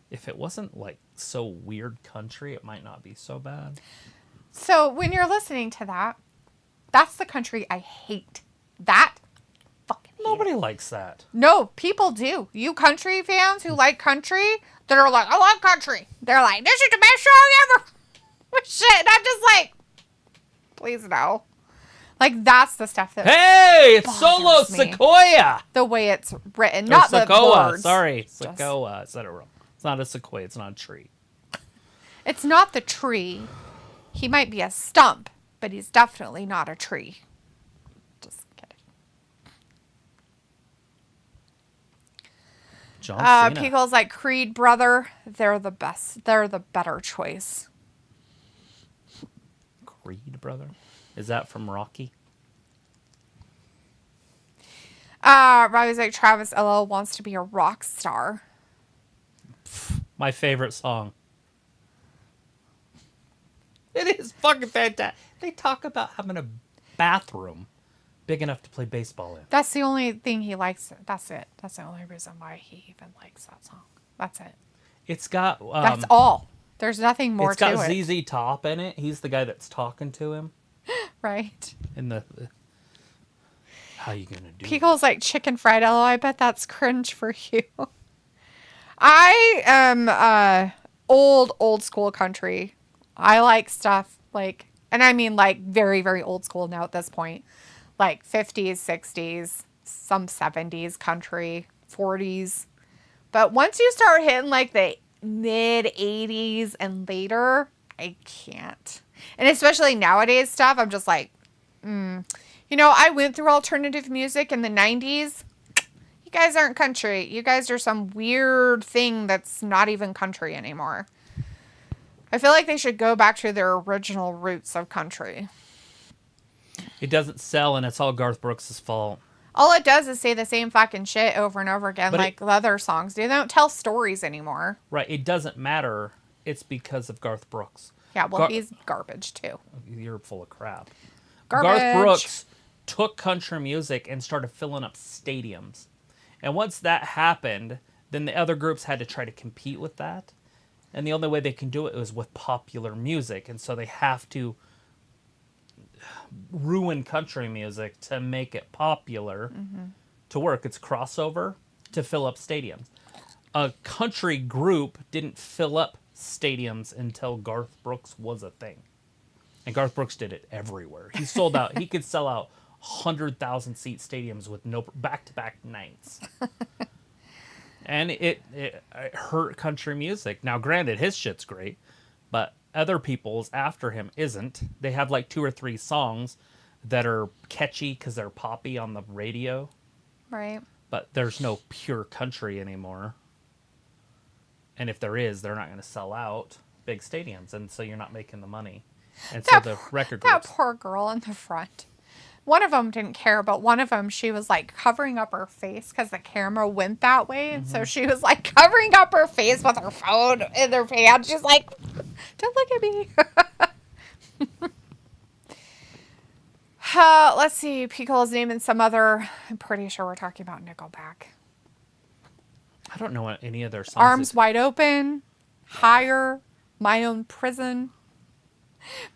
Speaker 1: if it wasn't like so weird country, it might not be so bad.
Speaker 2: So when you're listening to that, that's the country I hate. That fucking
Speaker 1: Nobody likes that.
Speaker 2: No, people do. You country fans who like country that are like, I like country. They're like, this is the best song ever. Shit. And I'm just like, please no. Like, that's the stuff that
Speaker 1: Hey, it's Solo
Speaker 2: bothers me.
Speaker 1: Sikoa.
Speaker 2: The way it's written, not the
Speaker 1: Sikoa.
Speaker 2: words.
Speaker 1: Sorry, Sikoa. I said it wrong. It's not a sequoia. It's not a tree.
Speaker 2: It's not the tree. He might be a stump, but he's definitely not a tree. Just kidding.
Speaker 1: John Cena.
Speaker 2: Pickle's like, Creed, brother, they're the best. They're the better choice.
Speaker 1: Creed, brother? Is that from Rocky?
Speaker 2: Robbie's like, Travis LL wants to be a rock star.
Speaker 1: My favorite song. It is fucking fantastic. They talk about having a bathroom big enough to play baseball in.
Speaker 2: That's the only thing he likes. That's it. That's the only reason why he even likes that song. That's it.
Speaker 1: It's got...
Speaker 2: that's all. There's nothing more to it.
Speaker 1: It's got ZZ Top in it. He's the guy that's talking to him.
Speaker 2: Right.
Speaker 1: In the how you gonna do
Speaker 2: Pickle's like, chicken fried. Oh, I bet that's cringe for you. I am old school country. I like stuff like, and I mean like very, very old school now at this point. Like 50s, 60s, some 70s country, 40s. But once you start hitting like the mid 80s and later, I can't. And especially nowadays stuff, I'm just like, You know, I went through alternative music in the 90s. You guys aren't country. You guys are some weird thing that's not even country anymore. I feel like they should go back to their original roots of country.
Speaker 1: It doesn't sell, and it's all Garth Brooks' fault.
Speaker 2: All it does is say the same fucking shit over and over again,
Speaker 1: But
Speaker 2: like the other songs do. They don't tell stories anymore.
Speaker 1: Right. It doesn't matter. It's because of Garth Brooks.
Speaker 2: Yeah, well, he's garbage, too.
Speaker 1: You're full of crap.
Speaker 2: Garbage.
Speaker 1: Garth Brooks took country music and started filling up stadiums. And once that happened, then the other groups had to try to compete with that. And the only way they can do it was with popular music. And so they have to ruin country music to make it popular to work. It's crossover to fill up stadiums. A country group didn't fill up stadiums until Garth Brooks was a thing. And Garth Brooks did it everywhere. He sold out. He could sell out 100,000 seat stadiums with no back-to-back nights. And it hurt country music. Now, granted, his shit's great, but other people's after him isn't. They have like 2 or 3 songs that are catchy because they're poppy on the radio.
Speaker 2: Right.
Speaker 1: But there's no pure country anymore. And if there is, they're not going to sell out big stadiums, and so you're not making the money. And so the record
Speaker 2: That
Speaker 1: groups...
Speaker 2: poor girl in the front. One of them didn't care, but one of them, she was like covering up her face because the camera went that way. And so she was like covering up her face with her phone in her hand. She's like, don't look at me. Let's see. Pico's naming some other. I'm pretty sure we're talking about Nickelback.
Speaker 1: I don't know what any of their songs.
Speaker 2: Arms Wide Open, Higher, My Own Prison.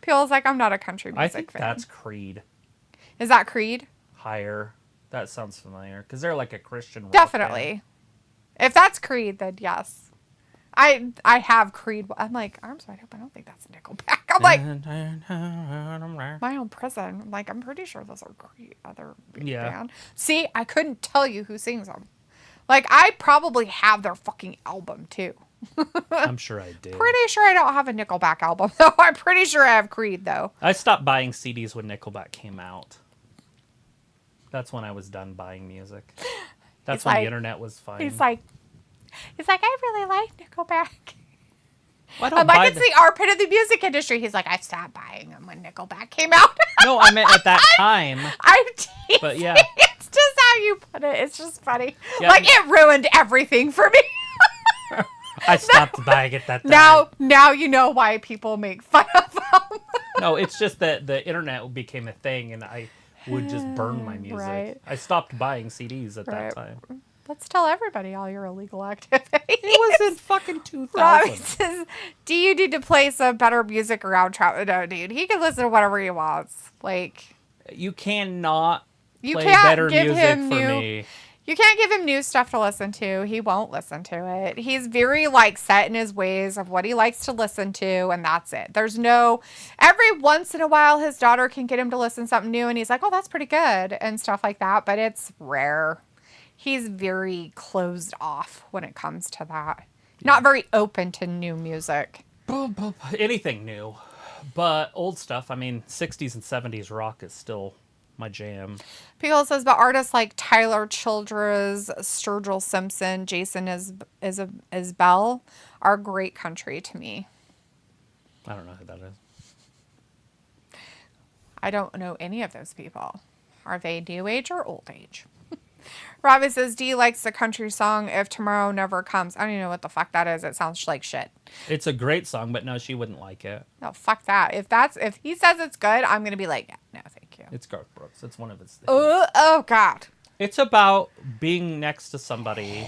Speaker 2: Pico's like, I'm not a country music
Speaker 1: I think
Speaker 2: fan.
Speaker 1: that's Creed.
Speaker 2: Is that Creed?
Speaker 1: Higher. That sounds familiar because they're like a Christian rock
Speaker 2: Definitely.
Speaker 1: band.
Speaker 2: If that's Creed, then yes. I have Creed. I'm like, Arms Wide Open. I don't think that's Nickelback. I'm like, My Own Prison. I'm like, I'm pretty sure those are Creed. Other band. See, I couldn't tell you who sings them. Like, I probably have their fucking album too.
Speaker 1: I'm sure I did.
Speaker 2: Pretty sure I don't have a Nickelback album though. I'm pretty sure I have Creed though.
Speaker 1: I stopped buying CDs when Nickelback came out. That's when I was done buying music. That's when the internet was fine.
Speaker 2: He's like, I really like Nickelback.
Speaker 1: Well, I
Speaker 2: I'm like, it's the armpit of the music industry. He's like, I stopped buying them when Nickelback came out.
Speaker 1: No, I meant at that time.
Speaker 2: I'm teasing.
Speaker 1: But yeah.
Speaker 2: It's just how you put it. It's just funny.
Speaker 1: Yeah,
Speaker 2: like, it ruined everything for me.
Speaker 1: I stopped buying it that time.
Speaker 2: Now you know why people make fun of them.
Speaker 1: No, it's just that the internet became a thing and I would just burn my music.
Speaker 2: Right.
Speaker 1: I stopped buying CDs at that time.
Speaker 2: Let's tell everybody all your illegal activities.
Speaker 1: It was in fucking 2000.
Speaker 2: Robbie says, do you need to play some better music around travel? No, dude. He can listen to whatever he wants. Like,
Speaker 1: you cannot
Speaker 2: you
Speaker 1: play
Speaker 2: can't
Speaker 1: better
Speaker 2: give
Speaker 1: music
Speaker 2: him
Speaker 1: for
Speaker 2: new,
Speaker 1: me.
Speaker 2: You can't give him new stuff to listen to. He won't listen to it. He's very, like, set in his ways of what he likes to listen to, and that's it. There's no... Every once in a while, his daughter can get him to listen to something new, and he's like, oh, that's pretty good, and stuff like that, but it's rare. He's very closed off when it comes to that. Yeah. Not very open to new music.
Speaker 1: Anything new. But old stuff, I mean, 60s and 70s rock is still my jam.
Speaker 2: People says, but artists like Tyler Childers, Sturgill Simpson, Jason Isbell are great country to me.
Speaker 1: I don't know who that is.
Speaker 2: I don't know any of those people. Are they new age or old age? Robbie says, Dee likes the country song If Tomorrow Never Comes. I don't even know what the fuck that is. It sounds like shit.
Speaker 1: It's a great song, but no, she wouldn't like it.
Speaker 2: No, fuck that. If he says it's good, I'm going to be like, yeah, no, thank you.
Speaker 1: It's Garth Brooks. It's one of his things.
Speaker 2: Oh, God.
Speaker 1: It's about being next to somebody.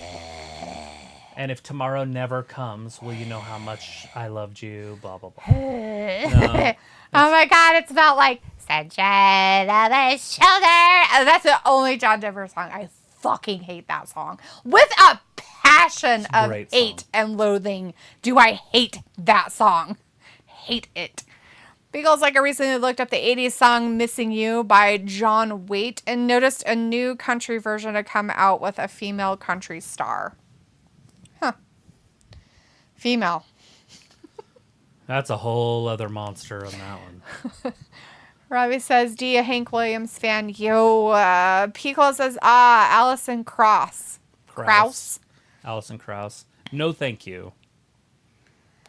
Speaker 1: And if tomorrow never comes, will you know how much I loved you? Blah, blah, blah. No,
Speaker 2: oh, my God. It's about, like, sunshine on the shoulder. That's the only John Denver song. I fucking hate that song. With a passion of hate and loathing, do I hate that song. Hate it. Beagles, like, I recently looked up the 80s song Missing You by John Waite and noticed a new country version to come out with a female country star. Huh. Female.
Speaker 1: That's a whole other monster on that one.
Speaker 2: Robbie says, D, a Hank Williams fan. Yo, Pico says, Allison Krauss.
Speaker 1: Allison Krauss. No, thank you.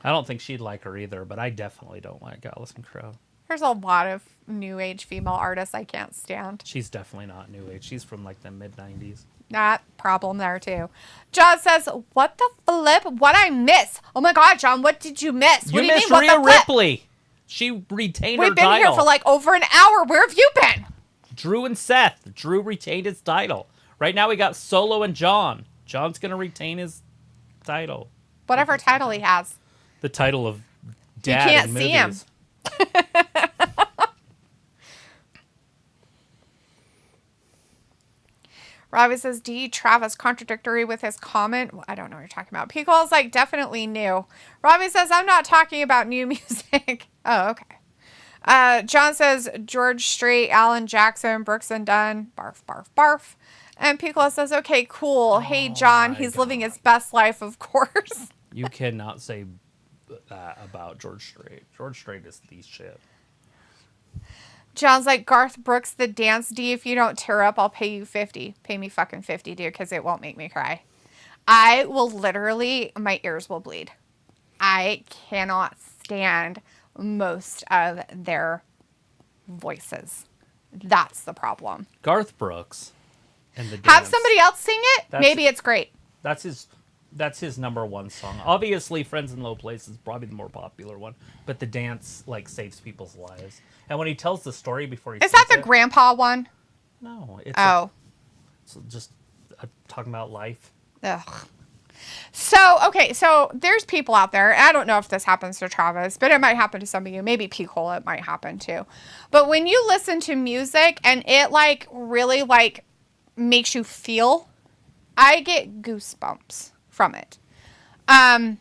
Speaker 1: I don't think she'd like her either, but I definitely don't like Allison Krauss.
Speaker 2: There's a lot of new age female artists I can't stand.
Speaker 1: She's definitely not new age. She's from like the mid-90s.
Speaker 2: That problem there too. John says, what the flip? What I miss? Oh my God, John, what did you miss?
Speaker 1: You missed Rhea Ripley. She retained her title.
Speaker 2: We've been here for like over an hour. Where have you been?
Speaker 1: Drew and Seth. Drew retained his title. Right now we got Solo and John. John's going to retain his title.
Speaker 2: Whatever title he has.
Speaker 1: The title of dad in movies. You can't see him.
Speaker 2: Robbie says, D, Travis contradictory with his comment. Well, I don't know what you're talking about. Pico's like, definitely new. Robbie says, I'm not talking about new music. Oh, okay. John says, George Strait, Alan Jackson, Brooks and Dunn. Barf, barf, barf. And Pico says, okay, cool. Hey, John, he's living his best life, of course.
Speaker 1: You cannot say that about George Strait. George Strait is the shit.
Speaker 2: John's like, Garth Brooks, the dance D. If you don't tear up, I'll pay you 50. Pay me fucking 50, dude, because it won't make me cry. I will literally, my ears will bleed. I cannot stand most of their voices. That's the problem.
Speaker 1: Garth Brooks and the dance.
Speaker 2: Have somebody else sing it. Maybe it's great.
Speaker 1: That's his That's his number one song. Obviously, Friends in Low Places is probably the more popular one, but the dance like saves people's lives. And when he tells the story before he
Speaker 2: Is that the grandpa one?
Speaker 1: No, it's it's just talking about life.
Speaker 2: Ugh. So, okay, so there's people out there. I don't know if this happens to Travis, but it might happen to some of you. Maybe Pickle, it might happen too. But when you listen to music and it like really like makes you feel, I get goosebumps from it. And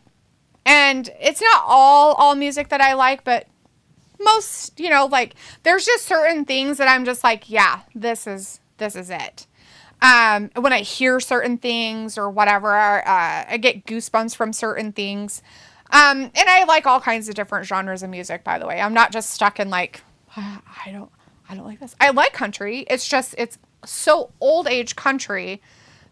Speaker 2: it's not all music that I like, but most, you know, like there's just certain things that I'm just like, yeah, this is it. When I hear certain things or whatever, I get goosebumps from certain things. And I like all kinds of different genres of music, by the way. I'm not just stuck in like, I don't like this. I like country. It's just, it's so old age country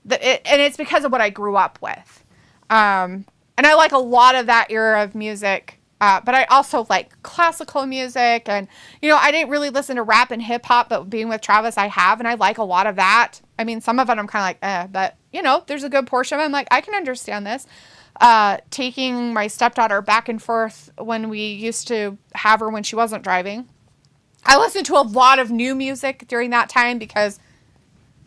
Speaker 2: and it's because of what I grew up with. And I like a lot of that era of music. But I also like classical music and, you know, I didn't really listen to rap and hip hop, but being with Travis, I have, and I like a lot of that. I mean, some of it I'm kind of like, but you know, there's a good portion of it. I'm like, I can understand this. Taking my stepdaughter back and forth when we used to have her when she wasn't driving. I listened to a lot of new music during that time because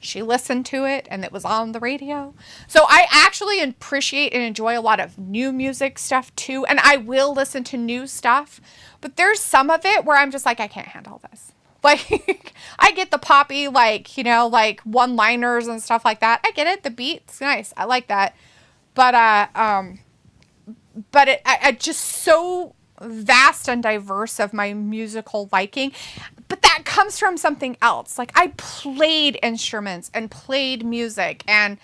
Speaker 2: she listened to it and it was on the radio. So I actually appreciate and enjoy a lot of new music stuff too. And I will listen to new stuff, but there's some of it where I'm just like, I can't handle this. Like I get the poppy, like, you know, like one-liners and stuff like that. I get it. The beat's nice. I like that. But I just so vast and diverse of my musical liking, but that comes from something else. Like I played instruments and played music and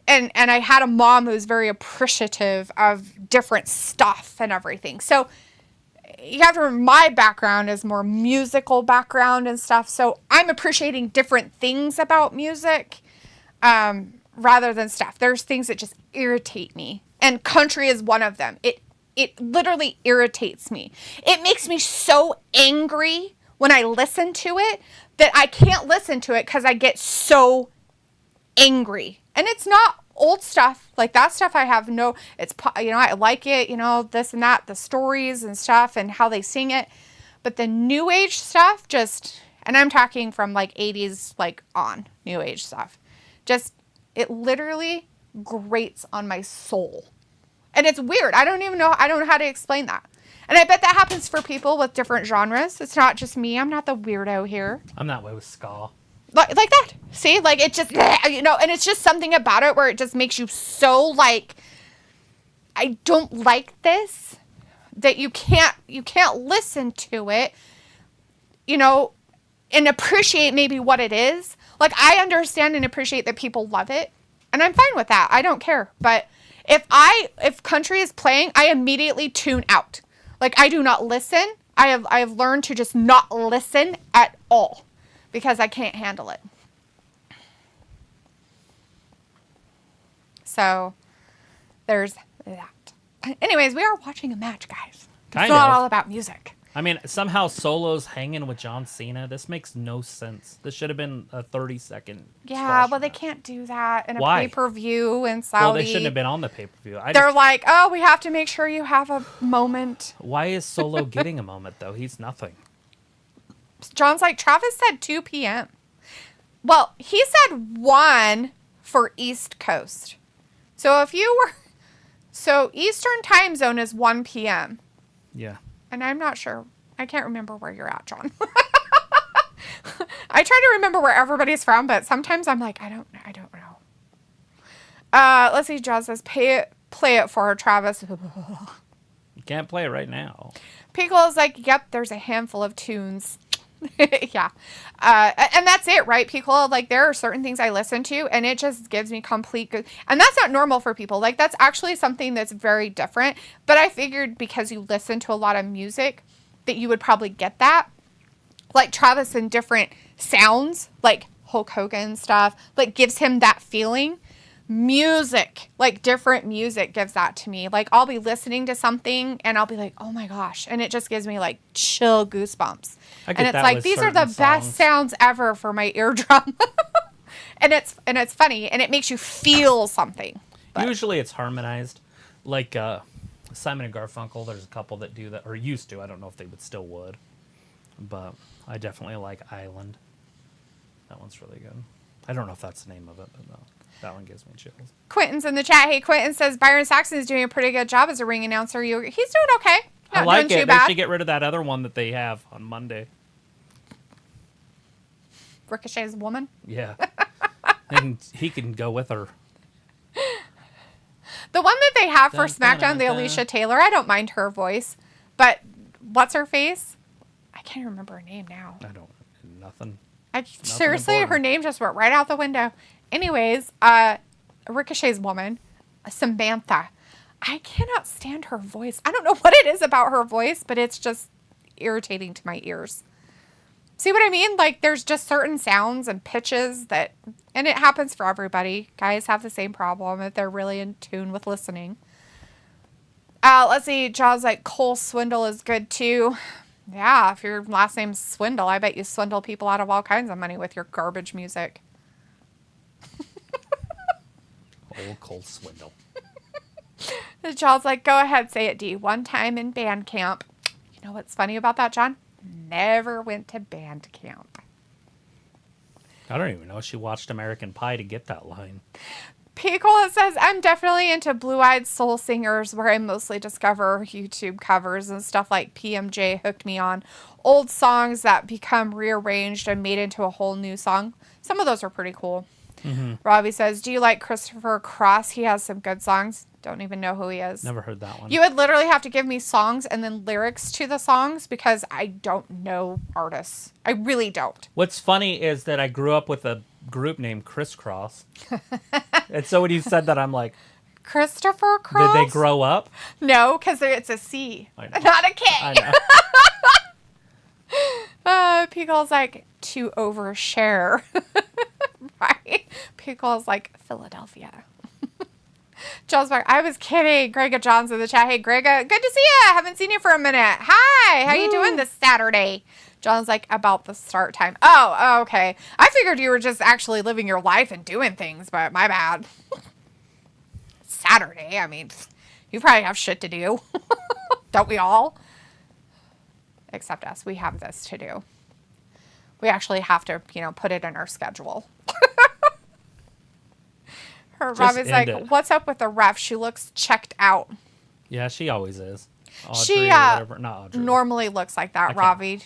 Speaker 2: I had a mom who's very appreciative of different stuff and everything. So you have to remember my background is more musical background and stuff. So I'm appreciating different things about music rather than stuff. There's things that just irritate me, and country is one of them. It literally irritates me. It makes me so angry when I listen to it that I can't listen to it because I get so angry. And it's not old stuff. Like that stuff I have it's, you know, I like it, you know, this and that, the stories and stuff and how they sing it. But the new age stuff just, and I'm talking from like 80s, like on new age stuff, just, it literally grates on my soul. And it's weird. I don't know how to explain that. And I bet that happens for people with different genres. It's not just me. I'm not the weirdo here.
Speaker 1: I'm that way with ska.
Speaker 2: Like that. See? Like it just, you know, and it's just something about it where it just makes you so like, I don't like this, that you can't listen to it, you know, and appreciate maybe what it is. Like I understand and appreciate that people love it. And I'm fine with that. I don't care. But if country is playing, I immediately tune out. Like I do not listen. I have learned to just not listen at all because I can't handle it. So there's that. Anyways, we are watching a match, guys. It's not all about music.
Speaker 1: I mean, somehow Solo's hanging with John Cena. This makes no sense. This should have been a 30-second.
Speaker 2: Yeah, well, they can't do that in a pay-per-view in Saudi.
Speaker 1: Well, they shouldn't have been on the pay-per-view.
Speaker 2: They're like, oh, we have to make sure you have a moment.
Speaker 1: Why is Solo getting a moment, though? He's nothing.
Speaker 2: John's like, Travis said 2 p.m. Well, he said 1 for East Coast. So so Eastern time zone is 1 p.m.
Speaker 1: Yeah.
Speaker 2: And I'm not sure. I can't remember where you're at, John. I try to remember where everybody's from, but sometimes I'm like, I don't know. Let's see. John says, play it for her, Travis.
Speaker 1: You can't play it right now.
Speaker 2: Pickle is like, yep, there's a handful of tunes. Yeah. And that's it, right? Pickle, like there are certain things I listen to and it just gives me complete good. And that's not normal for people. Like that's actually something that's very different. But I figured because you listen to a lot of music that you would probably get that. Like Travis in different sounds, like Hulk Hogan stuff, like gives him that feeling. Music, like different music gives that to me. Like I'll be listening to something and I'll be like, oh my gosh. And it just gives me like chill goosebumps. And it's like, these are the best sounds ever for my eardrum. and it's funny and it makes you feel something. But
Speaker 1: usually it's harmonized. Like Simon and Garfunkel, there's a couple that do that, or used to. I don't know if they still would. But I definitely like Island. That one's really good. I don't know if that's the name of it, but no, that one gives me chills.
Speaker 2: Quentin's in the chat. Hey, Quentin says Byron Saxton is doing a pretty good job as a ring announcer. He's doing okay. Not
Speaker 1: I like
Speaker 2: doing
Speaker 1: it.
Speaker 2: too
Speaker 1: They
Speaker 2: bad.
Speaker 1: should get rid of that other one that they have on Monday.
Speaker 2: Ricochet's woman.
Speaker 1: Yeah. And he can go with her.
Speaker 2: The one that they have for
Speaker 1: Dun, dun,
Speaker 2: SmackDown,
Speaker 1: dun,
Speaker 2: the
Speaker 1: dun.
Speaker 2: Alicia Taylor, I don't mind her voice. But what's her face? I can't remember her name now.
Speaker 1: I don't. Nothing.
Speaker 2: Seriously, her
Speaker 1: important.
Speaker 2: name just went right out the window. Anyways, Ricochet's woman, Samantha. I cannot stand her voice. I don't know what it is about her voice, but it's just irritating to my ears. See what I mean? Like, there's just certain sounds and pitches that, and it happens for everybody. Guys have the same problem if they're really in tune with listening. Let's see. John's like, Cole Swindle is good too. Yeah, if your last name's Swindle, I bet you swindle people out of all kinds of money with your garbage music.
Speaker 1: Old Cole Swindle.
Speaker 2: John's like, go ahead, say it, D. One time in band camp. You know what's funny about that, John? Never went to band camp.
Speaker 1: I don't even know. She watched American Pie to get that line.
Speaker 2: Pickle says, I'm definitely into blue-eyed soul singers where I mostly discover YouTube covers and stuff like PMJ hooked me on. Old songs that become rearranged and made into a whole new song. Some of those are pretty cool.
Speaker 1: Mm-hmm.
Speaker 2: Robbie says, do you like Christopher Cross? He has some good songs. Don't even know who he is.
Speaker 1: Never heard that one.
Speaker 2: You would literally have to give me songs and then lyrics to the songs because I don't know artists. I really don't.
Speaker 1: What's funny is that I grew up with a group named Crisscross. And so when you said that, I'm like,
Speaker 2: Christopher Cross?
Speaker 1: did they grow up?
Speaker 2: No, because it's a C,
Speaker 1: I know.
Speaker 2: not a K.
Speaker 1: I know.
Speaker 2: Pickle's like, to overshare. Right? Pickle's like, Philadelphia. John's like, I was kidding. Grega John's in the chat. Hey, Grega, good to see you. Haven't seen you for a minute. Hi, how you doing this Saturday? John's like, about the start time. Oh, okay. I figured you were just actually living your life and doing things, but my bad. Saturday, I mean, you probably have shit to do. Don't we all? Except us. We have this to do. We actually have to, put it in our schedule. Robbie's like, what's up with the ref? She looks checked out.
Speaker 1: Yeah, she always is. Audrey
Speaker 2: She
Speaker 1: or whatever. Not Audrey.
Speaker 2: normally looks like that, Robbie.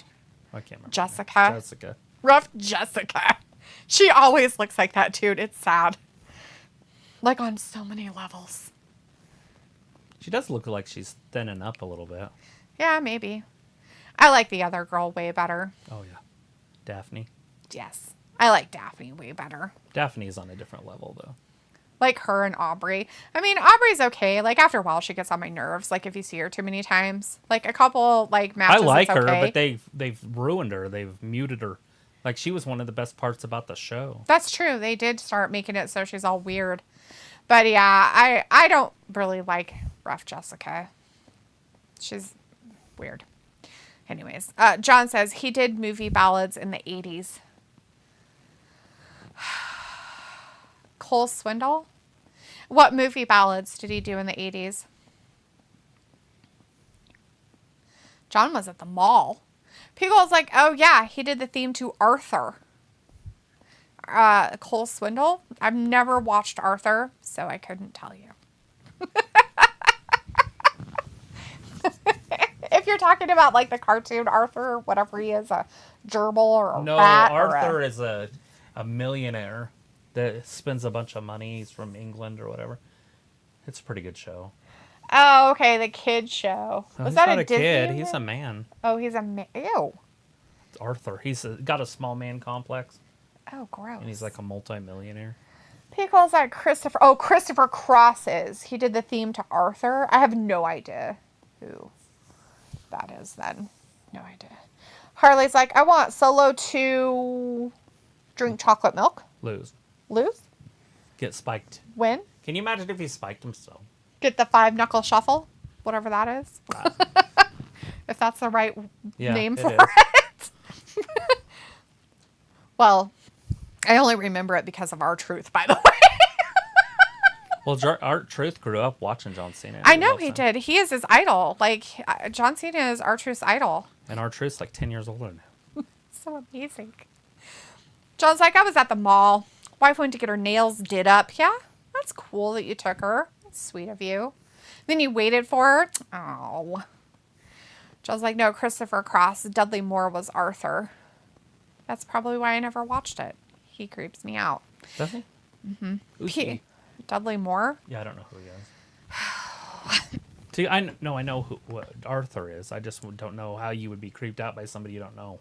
Speaker 1: I can't remember.
Speaker 2: Jessica. Ref Jessica. She always looks like that, dude. It's sad. Like on so many levels.
Speaker 1: She does look like she's thinning up a little bit.
Speaker 2: Yeah, maybe. I like the other girl way better.
Speaker 1: Oh, yeah. Daphne.
Speaker 2: Yes. I like Daphne way better.
Speaker 1: Daphne's on a different level, though.
Speaker 2: Like her and Aubrey. I mean, Aubrey's okay. Like, after a while, she gets on my nerves. Like, if you see her too many times. Like, a couple, matches,
Speaker 1: I like
Speaker 2: it's
Speaker 1: her,
Speaker 2: okay.
Speaker 1: but they've ruined her. They've muted her. Like, she was one of the best parts about the show.
Speaker 2: That's true. They did start making it so she's all weird. But, yeah, I don't really like Ref Jessica. She's weird. Anyways, John says he did movie ballads in the 80s. Cole Swindle? What movie ballads did he do in the 80s? John was at the mall. People was like, oh yeah, he did the theme to Arthur. Cole Swindle? I've never watched Arthur, so I couldn't tell you. If you're talking about like the cartoon Arthur or whatever he is, a gerbil or a rat.
Speaker 1: Arthur is a millionaire that spends a bunch of money. He's from England or whatever. It's a pretty good show.
Speaker 2: Oh, okay, the kid show.
Speaker 1: No,
Speaker 2: Was
Speaker 1: he's
Speaker 2: that
Speaker 1: not
Speaker 2: a Disney
Speaker 1: kid.
Speaker 2: movie?
Speaker 1: He's a man.
Speaker 2: Oh, he's a man. Ew.
Speaker 1: It's Arthur. He's got a small man complex,
Speaker 2: Oh, gross.
Speaker 1: and he's like a multi-millionaire.
Speaker 2: Pickles like Christopher. Oh, Christopher Cross is. He did the theme to Arthur. I have no idea who that is then. No idea. Harley's like, I want Solo to drink chocolate milk.
Speaker 1: Lose.
Speaker 2: Get
Speaker 1: spiked.
Speaker 2: Win.
Speaker 1: Can you imagine if he spiked himself?
Speaker 2: Get the 5-knuckle shuffle. Whatever that is. If that's the right name for it. Well, I only remember it because of R-Truth, by the way.
Speaker 1: Well, Art Truth grew up watching John Cena.
Speaker 2: I know he did. He is his idol. Like, John Cena is Art Truth's idol.
Speaker 1: And Art Truth's like 10 years older now.
Speaker 2: So amazing. John's like, I was at the mall. Wife went to get her nails did up. Yeah, that's cool that you took her. That's sweet of you. Then you waited for her. Oh. John's like, no, Christopher Cross. Dudley Moore was Arthur. That's probably why I never watched it. He creeps me out.
Speaker 1: Does he?
Speaker 2: Mm-hmm.
Speaker 1: Who's he?
Speaker 2: Dudley Moore?
Speaker 1: Yeah, I don't know who he is. See, I know what Arthur is. I just don't know how you would be creeped out by somebody you don't know.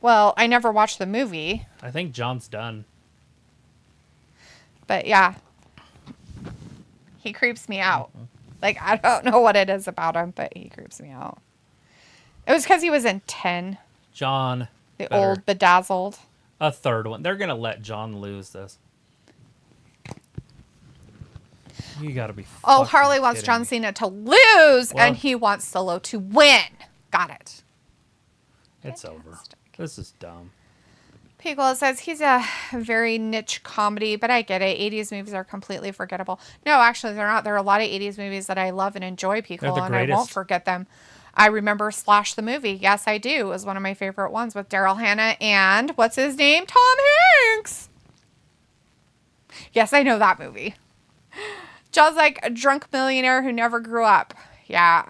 Speaker 2: Well, I never watched the movie.
Speaker 1: I think John's done.
Speaker 2: But yeah. He creeps me out. Mm-hmm. Like, I don't know what it is about him, but he creeps me out. It was because he was in 10.
Speaker 1: John.
Speaker 2: The old Bedazzled.
Speaker 1: A third one. They're going to let John lose this. You got to be
Speaker 2: Harley wants John Cena to lose, and he wants Solo to win. Got it.
Speaker 1: It's over. This is dumb.
Speaker 2: Pickle says he's a very niche comedy, but I get it. 80s movies are completely forgettable. No, actually, they're not. There are a lot of 80s movies that I love and enjoy, Pickle, and I won't forget them. I remember Slash the movie. Yes, I do. It was one of my favorite ones with Daryl Hannah and, what's his name? Tom Hanks. Yes, I know that movie. John's like a drunk millionaire who never grew up. Yeah,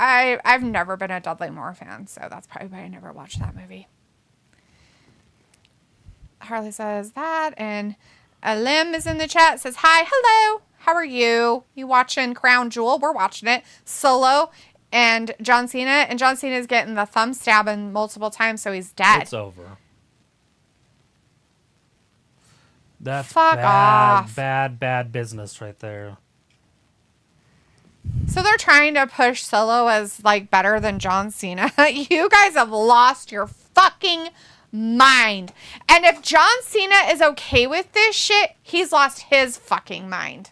Speaker 2: I've never been a Dudley Moore fan, so that's probably why I never watched that movie. Harley says that, and Alim is in the chat, says, hi, hello, how are you? You watching Crown Jewel? We're watching it. Solo and John Cena, and John Cena's getting the thumb stabbing multiple times, so he's dead.
Speaker 1: It's over. That's
Speaker 2: Fuck off.
Speaker 1: Bad business right there.
Speaker 2: So they're trying to push Solo as, like, better than John Cena. You guys have lost your fucking mind. And if John Cena is okay with this shit, he's lost his fucking mind.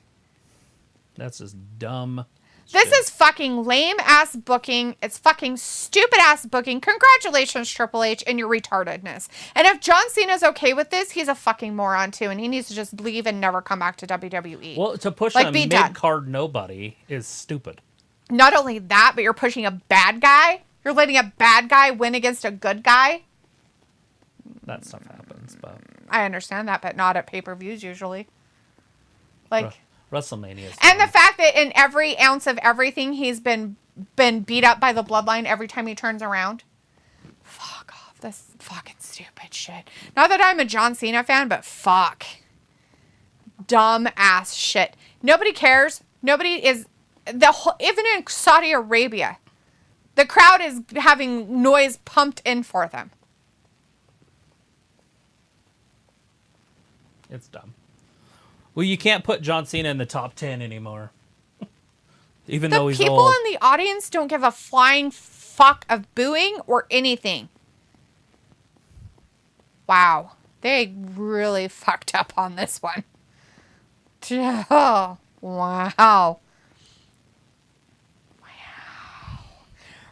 Speaker 1: That's just dumb.
Speaker 2: This is fucking lame-ass booking. It's fucking stupid-ass booking. Congratulations, Triple H, and your retardedness. And if John Cena's okay with this, he's a fucking moron, too, and he needs to just leave and never come back to WWE.
Speaker 1: Well, to push a mid-card nobody is stupid.
Speaker 2: Not only that, but you're pushing a bad guy. You're letting a bad guy win against a good guy.
Speaker 1: That stuff happens, but...
Speaker 2: I understand that, but not at pay-per-views, usually. Like...
Speaker 1: WrestleMania.
Speaker 2: And the fact that in every ounce of everything, he's been beat up by the bloodline every time he turns around. Fuck off. This fucking stupid shit. Not that I'm a John Cena fan, but fuck. Dumb ass shit. Nobody cares. Nobody is... even in Saudi Arabia, the crowd is having noise pumped in for them.
Speaker 1: It's dumb. Well, you can't put John Cena in the top 10 anymore. Even though he's old.
Speaker 2: The people in the audience don't give a flying fuck of booing or anything. Wow. They really fucked up on this one. Oh, wow.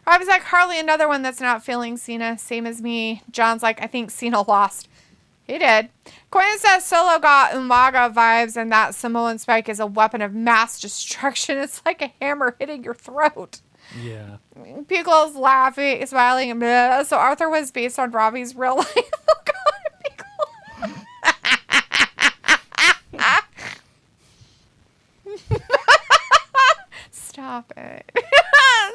Speaker 2: I was like, Harley, another one that's not feeling Cena. Same as me. John's like, I think Cena lost. He did. Quinn says Solo got Umaga vibes and that Samoan spike is a weapon of mass destruction. It's like a hammer hitting your throat.
Speaker 1: Yeah.
Speaker 2: Pickle's laughing, smiling, and blah. So Arthur was based on Robbie's real life. Oh, God, Pickle. Stop it.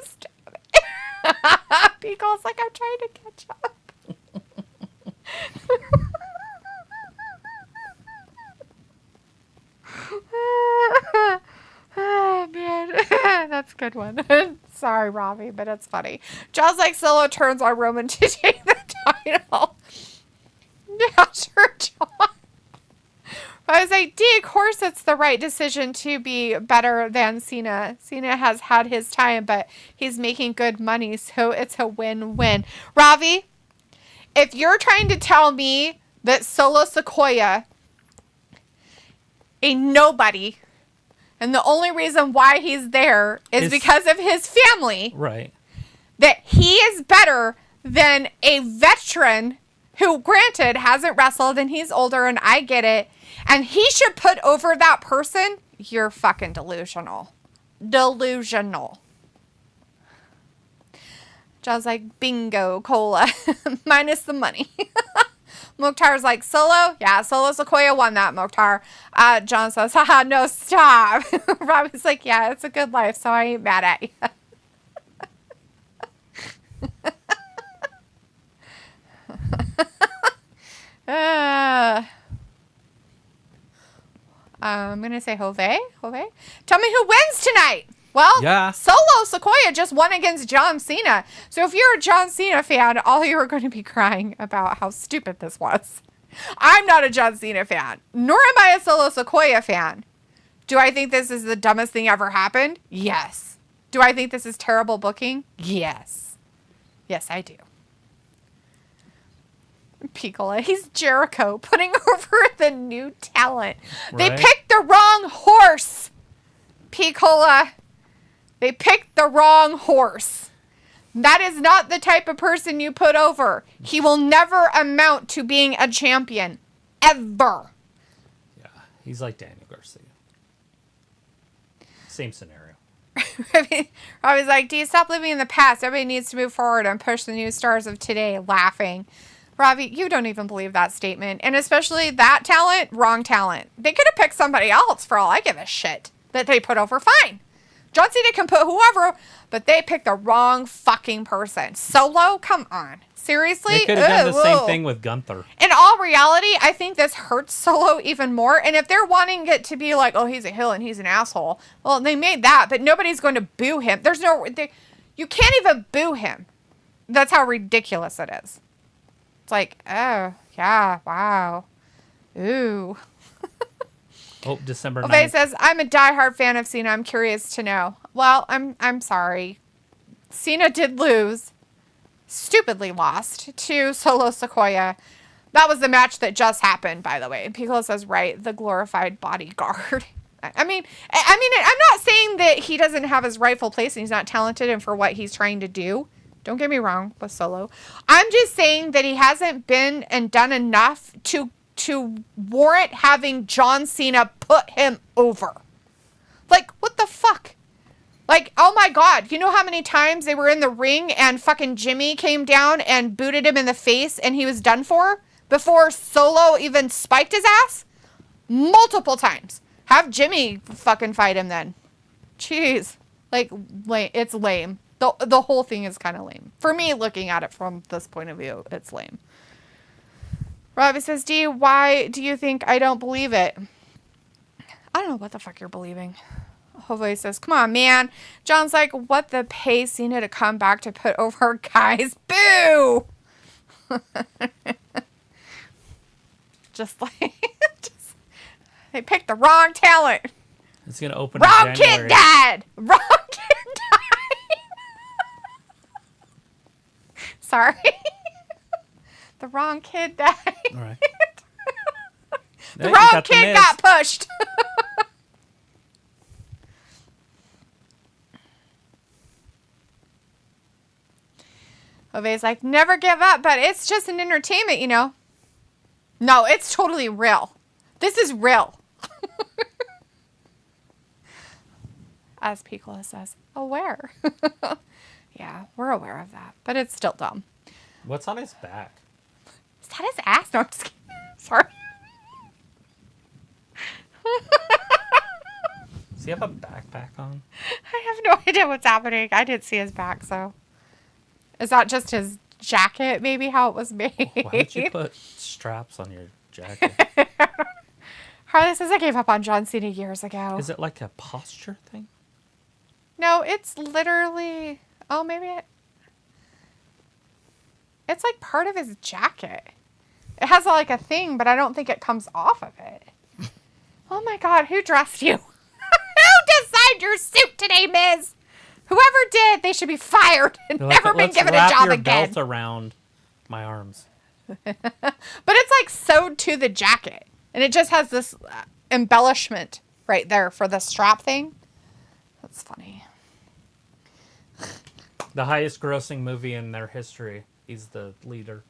Speaker 2: Stop it. Pickle's like, I'm trying to catch up. Oh, man. That's a good one. Sorry, Robbie, but it's funny. John's like, Solo turns on Roman to take the title. Yeah, sure, John. I was like, of course it's the right decision to be better than Cena. Cena has had his time, but he's making good money, so it's a win-win. Ravi, if you're trying to tell me that Solo Sikoa, a nobody, and the only reason why he's there is because of his family.
Speaker 1: Right.
Speaker 2: That he is better than a veteran who, granted, hasn't wrestled and he's older and I get it, and he should put over that person, you're fucking delusional. Delusional. John's like, bingo, cola. Minus the money. Mukhtar's like, Solo? Yeah, Solo Sikoa won that, Mukhtar. John says, haha, no, stop. Robbie's like, yeah, it's a good life, so I ain't mad at you. I'm going to say Hove. Tell me who wins tonight. Well,
Speaker 1: yeah.
Speaker 2: Solo Sikoa just won against John Cena. So if you're a John Cena fan, all you are going to be crying about how stupid this was. I'm not a John Cena fan, nor am I a Solo Sikoa fan. Do I think this is the dumbest thing ever happened? Yes. Do I think this is terrible booking? Yes. Yes, I do. Piccola, he's Jericho putting over the new talent. Right. They picked the wrong horse. Piccola. They picked the wrong horse. That is not the type of person you put over. He will never amount to being a champion. Ever.
Speaker 1: Yeah, he's like Daniel Garcia. Same scenario.
Speaker 2: Robbie's like, do you stop living in the past? Everybody needs to move forward and push the new stars of today. Laughing. Robbie, you don't even believe that statement. And especially that talent, wrong talent. They could have picked somebody else for all I give a shit that they put over. Fine. John Cena can put whoever, but they picked the wrong fucking person. Solo? Come on. Seriously?
Speaker 1: They could have done the same thing with Gunther.
Speaker 2: In all reality, I think this hurts Solo even more. And if they're wanting it to be like, oh, he's a heel and he's an asshole, well, they made that, but nobody's going to boo him. There's no... you can't even boo him. That's how ridiculous it is. It's like, oh, yeah, wow. Ooh.
Speaker 1: Oh, December 9th.
Speaker 2: Okay, says, I'm a diehard fan of Cena. I'm curious to know. Well, I'm sorry. Cena did lose. Stupidly lost to Solo Sikoa. That was the match that just happened, by the way. Piccolo says, right, the glorified bodyguard. I mean, I'm not saying that he doesn't have his rightful place and he's not talented and for what he's trying to do. Don't get me wrong with Solo. I'm just saying that he hasn't been and done enough to warrant having John Cena put him over. Like, what the fuck? Like, oh my God. You know how many times they were in the ring and fucking Jimmy came down and booted him in the face and he was done for before Solo even spiked his ass? Multiple times. Have Jimmy fucking fight him then. Jeez. Like, it's lame. The whole thing is kind of lame. For me, looking at it from this point of view, it's lame. Robbie says, D, why do you think I don't believe it? I don't know what the fuck you're believing. Jose says, come on, man. John's like, what the pay Cena to come back to put over guys? Boo! They picked the wrong talent.
Speaker 1: It's going to open
Speaker 2: wrong
Speaker 1: in January.
Speaker 2: Kid died! Wrong kid died! Sorry. The wrong kid died.
Speaker 1: All right.
Speaker 2: The wrong kid got pushed. Jove's like, never give up, but it's just an entertainment, you know. No, it's totally real. This is real. As Piccolo says, aware. Yeah, we're aware of that, but it's still dumb.
Speaker 1: What's on his back?
Speaker 2: Is that his ass? No, I'm just kidding. Sorry.
Speaker 1: Does he have a backpack on?
Speaker 2: I have no idea what's happening. I didn't see his back, so. Is that just his jacket, maybe, how it was made?
Speaker 1: Why would you put straps on your jacket?
Speaker 2: Harley says I gave up on John Cena years ago.
Speaker 1: Is it like a posture thing?
Speaker 2: No, it's literally... Oh, maybe it... It's like part of his jacket. It has like a thing, but I don't think it comes off of it. Oh my God, who dressed you? Who designed your suit today, Miz? Whoever did, they should be fired and never been given a job again.
Speaker 1: Belt around my arms.
Speaker 2: But it's like sewed to the jacket. And it just has this embellishment right there for the strap thing. That's funny.
Speaker 1: The highest grossing movie in their history. He's the leader.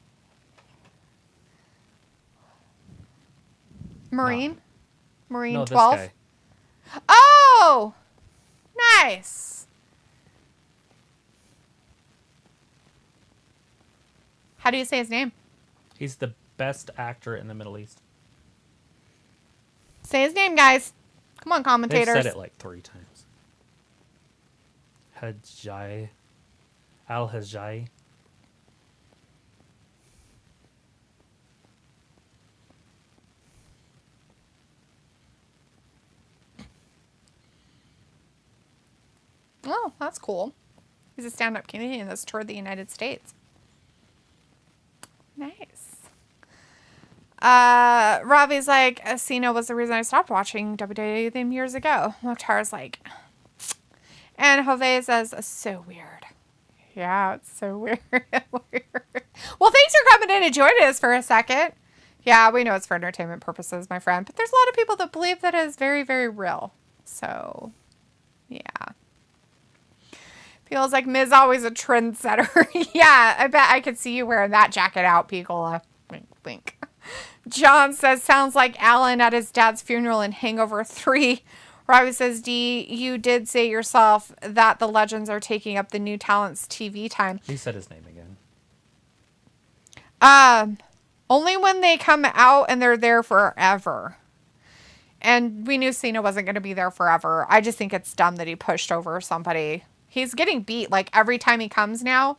Speaker 2: Marine? Marine
Speaker 1: No,
Speaker 2: 12?
Speaker 1: this guy.
Speaker 2: Oh! Nice. How do you say his name?
Speaker 1: He's the best actor in the Middle East.
Speaker 2: Say his name, guys. Come on,
Speaker 1: They've
Speaker 2: commentators.
Speaker 1: said it like 3 times. Hajjai. Al-Hajjai.
Speaker 2: Oh, that's cool. He's a stand-up comedian that's toured the United States. Nice. Robbie's like, Cena was the reason I stopped watching WWE them years ago. McIntyre's like, and Jose says, so weird. Yeah, it's so weird. Well, thanks for coming in and joining us for a second. Yeah, we know it's for entertainment purposes, my friend. But there's a lot of people that believe that is very, very real. So, yeah. Feels like Miz always a trendsetter. Yeah, I bet I could see you wearing that jacket out, Piccola. Wink, wink. John says, sounds like Alan at his dad's funeral in Hangover 3. Robbie says, D, you did say yourself that the legends are taking up the new talent's TV time.
Speaker 1: He said his name again.
Speaker 2: Only when they come out and they're there forever. And we knew Cena wasn't going to be there forever. I just think it's dumb that he pushed over somebody. He's getting beat, like, every time he comes now.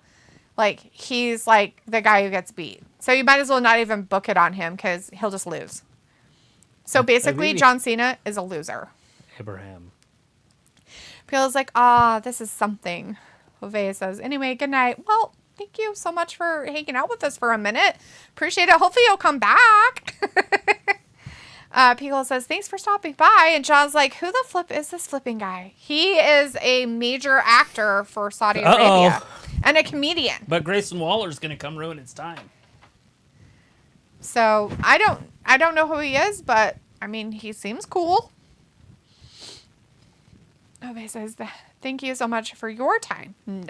Speaker 2: Like, he's, like, the guy who gets beat. So you might as well not even book it on him, because he'll just lose. So basically, John Cena is a loser.
Speaker 1: Abraham.
Speaker 2: Feels like, this is something. Jose says, anyway, good night. Well, thank you so much for hanging out with us for a minute. Appreciate it. Hopefully you'll come back. Pico says, thanks for stopping by. And John's like, who the flip is this flipping guy? He is a major actor for Saudi Arabia and a comedian.
Speaker 1: But Grayson Waller's going to come ruin its time.
Speaker 2: So I don't know who he is, but I mean, he seems cool. Nobody says that. Thank you so much for your time. No,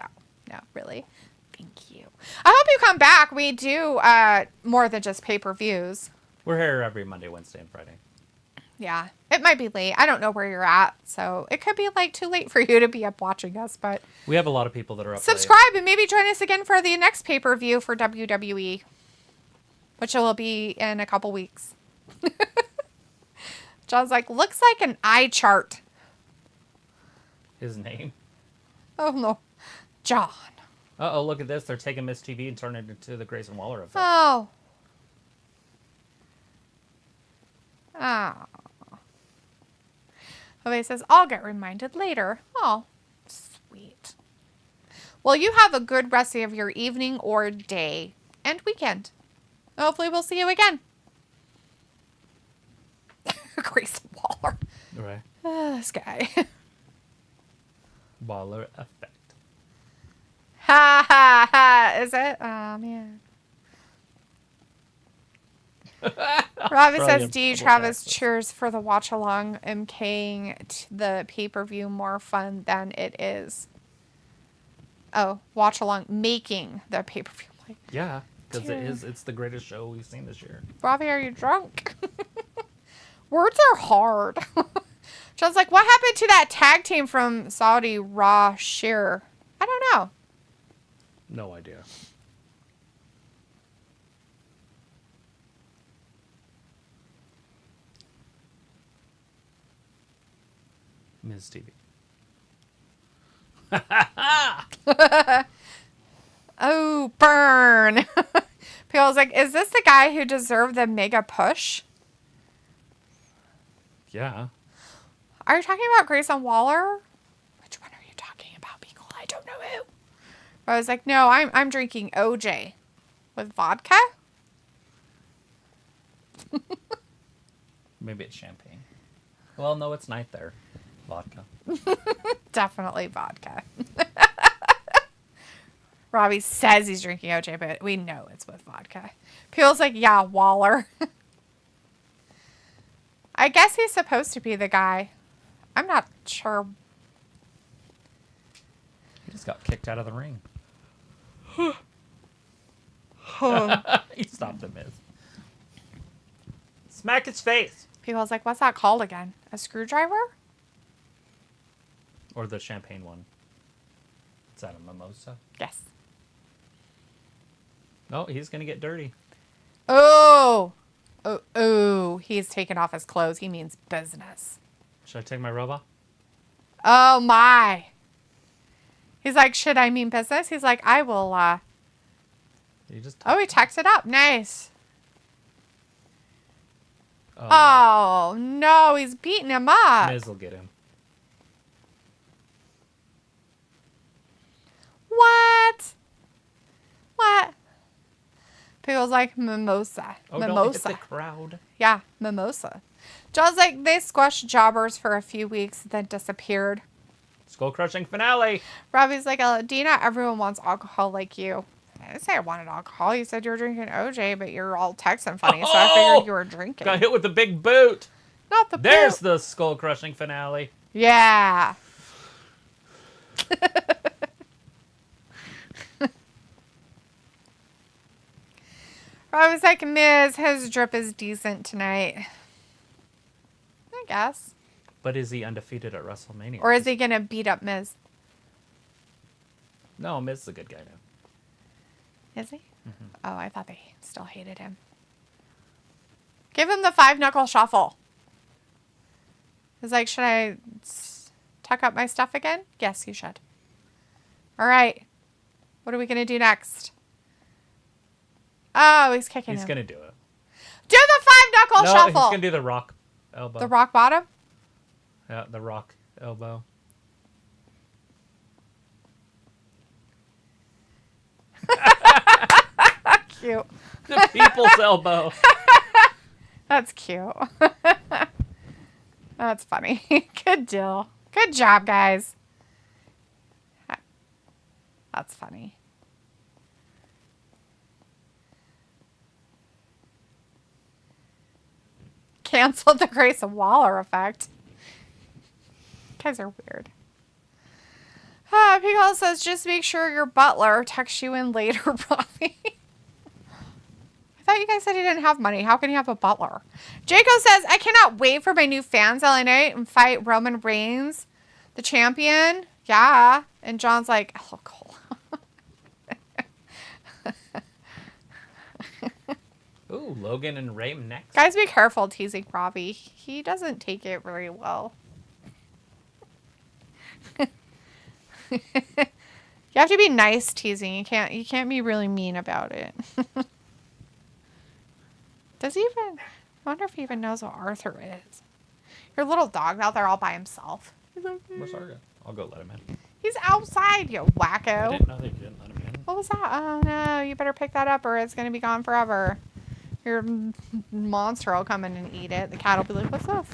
Speaker 2: really. Thank you. I hope you come back. We do more than just pay-per-views.
Speaker 1: We're here every Monday, Wednesday, and Friday.
Speaker 2: Yeah, it might be late. I don't know where you're at, so it could be like too late for you to be up watching us. But
Speaker 1: we have a lot of people that are up.
Speaker 2: Subscribe and maybe join us again for the next pay-per-view for WWE, which will be in a couple weeks. John's like, looks like an eye chart.
Speaker 1: His name?
Speaker 2: Oh no, John.
Speaker 1: Uh-oh, look at this. They're taking Miz TV and turning it into the Grayson Waller effect.
Speaker 2: Oh. Jose says, I'll get reminded later. Oh, sweet. Well, you have a good rest of your evening or day and weekend. Hopefully we'll see you again. Grayson Waller.
Speaker 1: Right.
Speaker 2: This guy.
Speaker 1: Waller effect.
Speaker 2: Ha ha ha. Is it? Oh, man. Robbie says, D. Travis cheers for the watch along and making the pay-per-view more fun than it is. Oh, watch along making the pay-per-view.
Speaker 1: Yeah, because it's the greatest show we've seen this year.
Speaker 2: Robbie, are you drunk? Words are hard. John's like, what happened to that tag team from Saudi Raw Sheer? I don't know.
Speaker 1: No idea. Miz TV.
Speaker 2: Oh, burn. People's like, is this the guy who deserved the mega push?
Speaker 1: Yeah.
Speaker 2: Are you talking about Grayson Waller? Which one are you talking about, Beagle? I don't know who. I was like, no, I'm drinking OJ with vodka.
Speaker 1: Maybe it's champagne. Well, no, it's night there. Vodka.
Speaker 2: Definitely vodka. Robbie says he's drinking OJ, but we know it's with vodka. People's like, yeah, Waller. I guess he's supposed to be the guy. I'm not sure.
Speaker 1: He just got kicked out of the ring. He stopped the Miz. Smack his face.
Speaker 2: People's like, what's that called again? A screwdriver?
Speaker 1: Or the champagne one. Is that a mimosa?
Speaker 2: Yes.
Speaker 1: Oh, he's going to get dirty.
Speaker 2: Oh. Oh, he's taken off his clothes. He means business.
Speaker 1: Should I take my robe off?
Speaker 2: Oh, my. He's like, should I mean business? He's like, I will,
Speaker 1: You just
Speaker 2: Oh, he tucked it up. Nice.
Speaker 1: Oh,
Speaker 2: Oh, no. He's beating him up.
Speaker 1: Miz will get him.
Speaker 2: What? What? People's like, mimosa.
Speaker 1: Oh,
Speaker 2: Mimosa.
Speaker 1: don't hit the crowd.
Speaker 2: Yeah, mimosa. John's like, they squashed jobbers for a few weeks, then disappeared.
Speaker 1: Skull-crushing finale.
Speaker 2: Robbie's like, Dina, everyone wants alcohol like you. I didn't say I wanted alcohol. You said you were drinking OJ, but you're all Texan funny, so I figured you were drinking.
Speaker 1: Got hit with the big boot.
Speaker 2: Not the
Speaker 1: There's
Speaker 2: boot.
Speaker 1: the skull-crushing finale.
Speaker 2: Yeah. Robbie's like, Miz, his drip is decent tonight. I guess.
Speaker 1: But is he undefeated at WrestleMania?
Speaker 2: Or is he going to beat up Miz?
Speaker 1: No, Miz is a good guy now.
Speaker 2: Is he? Mm-hmm. Oh, I thought they still hated him. Give him the 5-knuckle shuffle. He's like, should I tuck up my stuff again? Yes, you should. All right. What are we going to do next? Oh, he's kicking him.
Speaker 1: He's going to do it.
Speaker 2: Do the 5-knuckle shuffle.
Speaker 1: No, he's going to do the rock elbow.
Speaker 2: The rock bottom?
Speaker 1: Yeah, the rock elbow.
Speaker 2: Cute.
Speaker 1: The people's elbow.
Speaker 2: That's cute. That's funny. Good deal. Good job, guys. That's funny. Canceled the Grayson Waller effect. You guys are weird. Pickle says, just make sure your butler texts you in later, Robbie. I thought you guys said he didn't have money. How can he have a butler? Jaco says, I cannot wait for my new fans LA Knight and fight Roman Reigns, the champion. Yeah. And John's like, oh, Cole.
Speaker 1: Ooh, Logan and Ray next.
Speaker 2: Guys, be careful teasing Robbie. He doesn't take it very well. You have to be nice teasing. You can't be really mean about it. Does he even? I wonder if he even knows what Arthur is. Your little dog out there all by himself.
Speaker 1: Where's Arga? I'll go let him in.
Speaker 2: He's outside, you wacko.
Speaker 1: I didn't know they didn't let him in.
Speaker 2: What was that? Oh no, you better pick that up or it's gonna be gone forever. Your monster will come in and eat it. The cat will be like, what's this?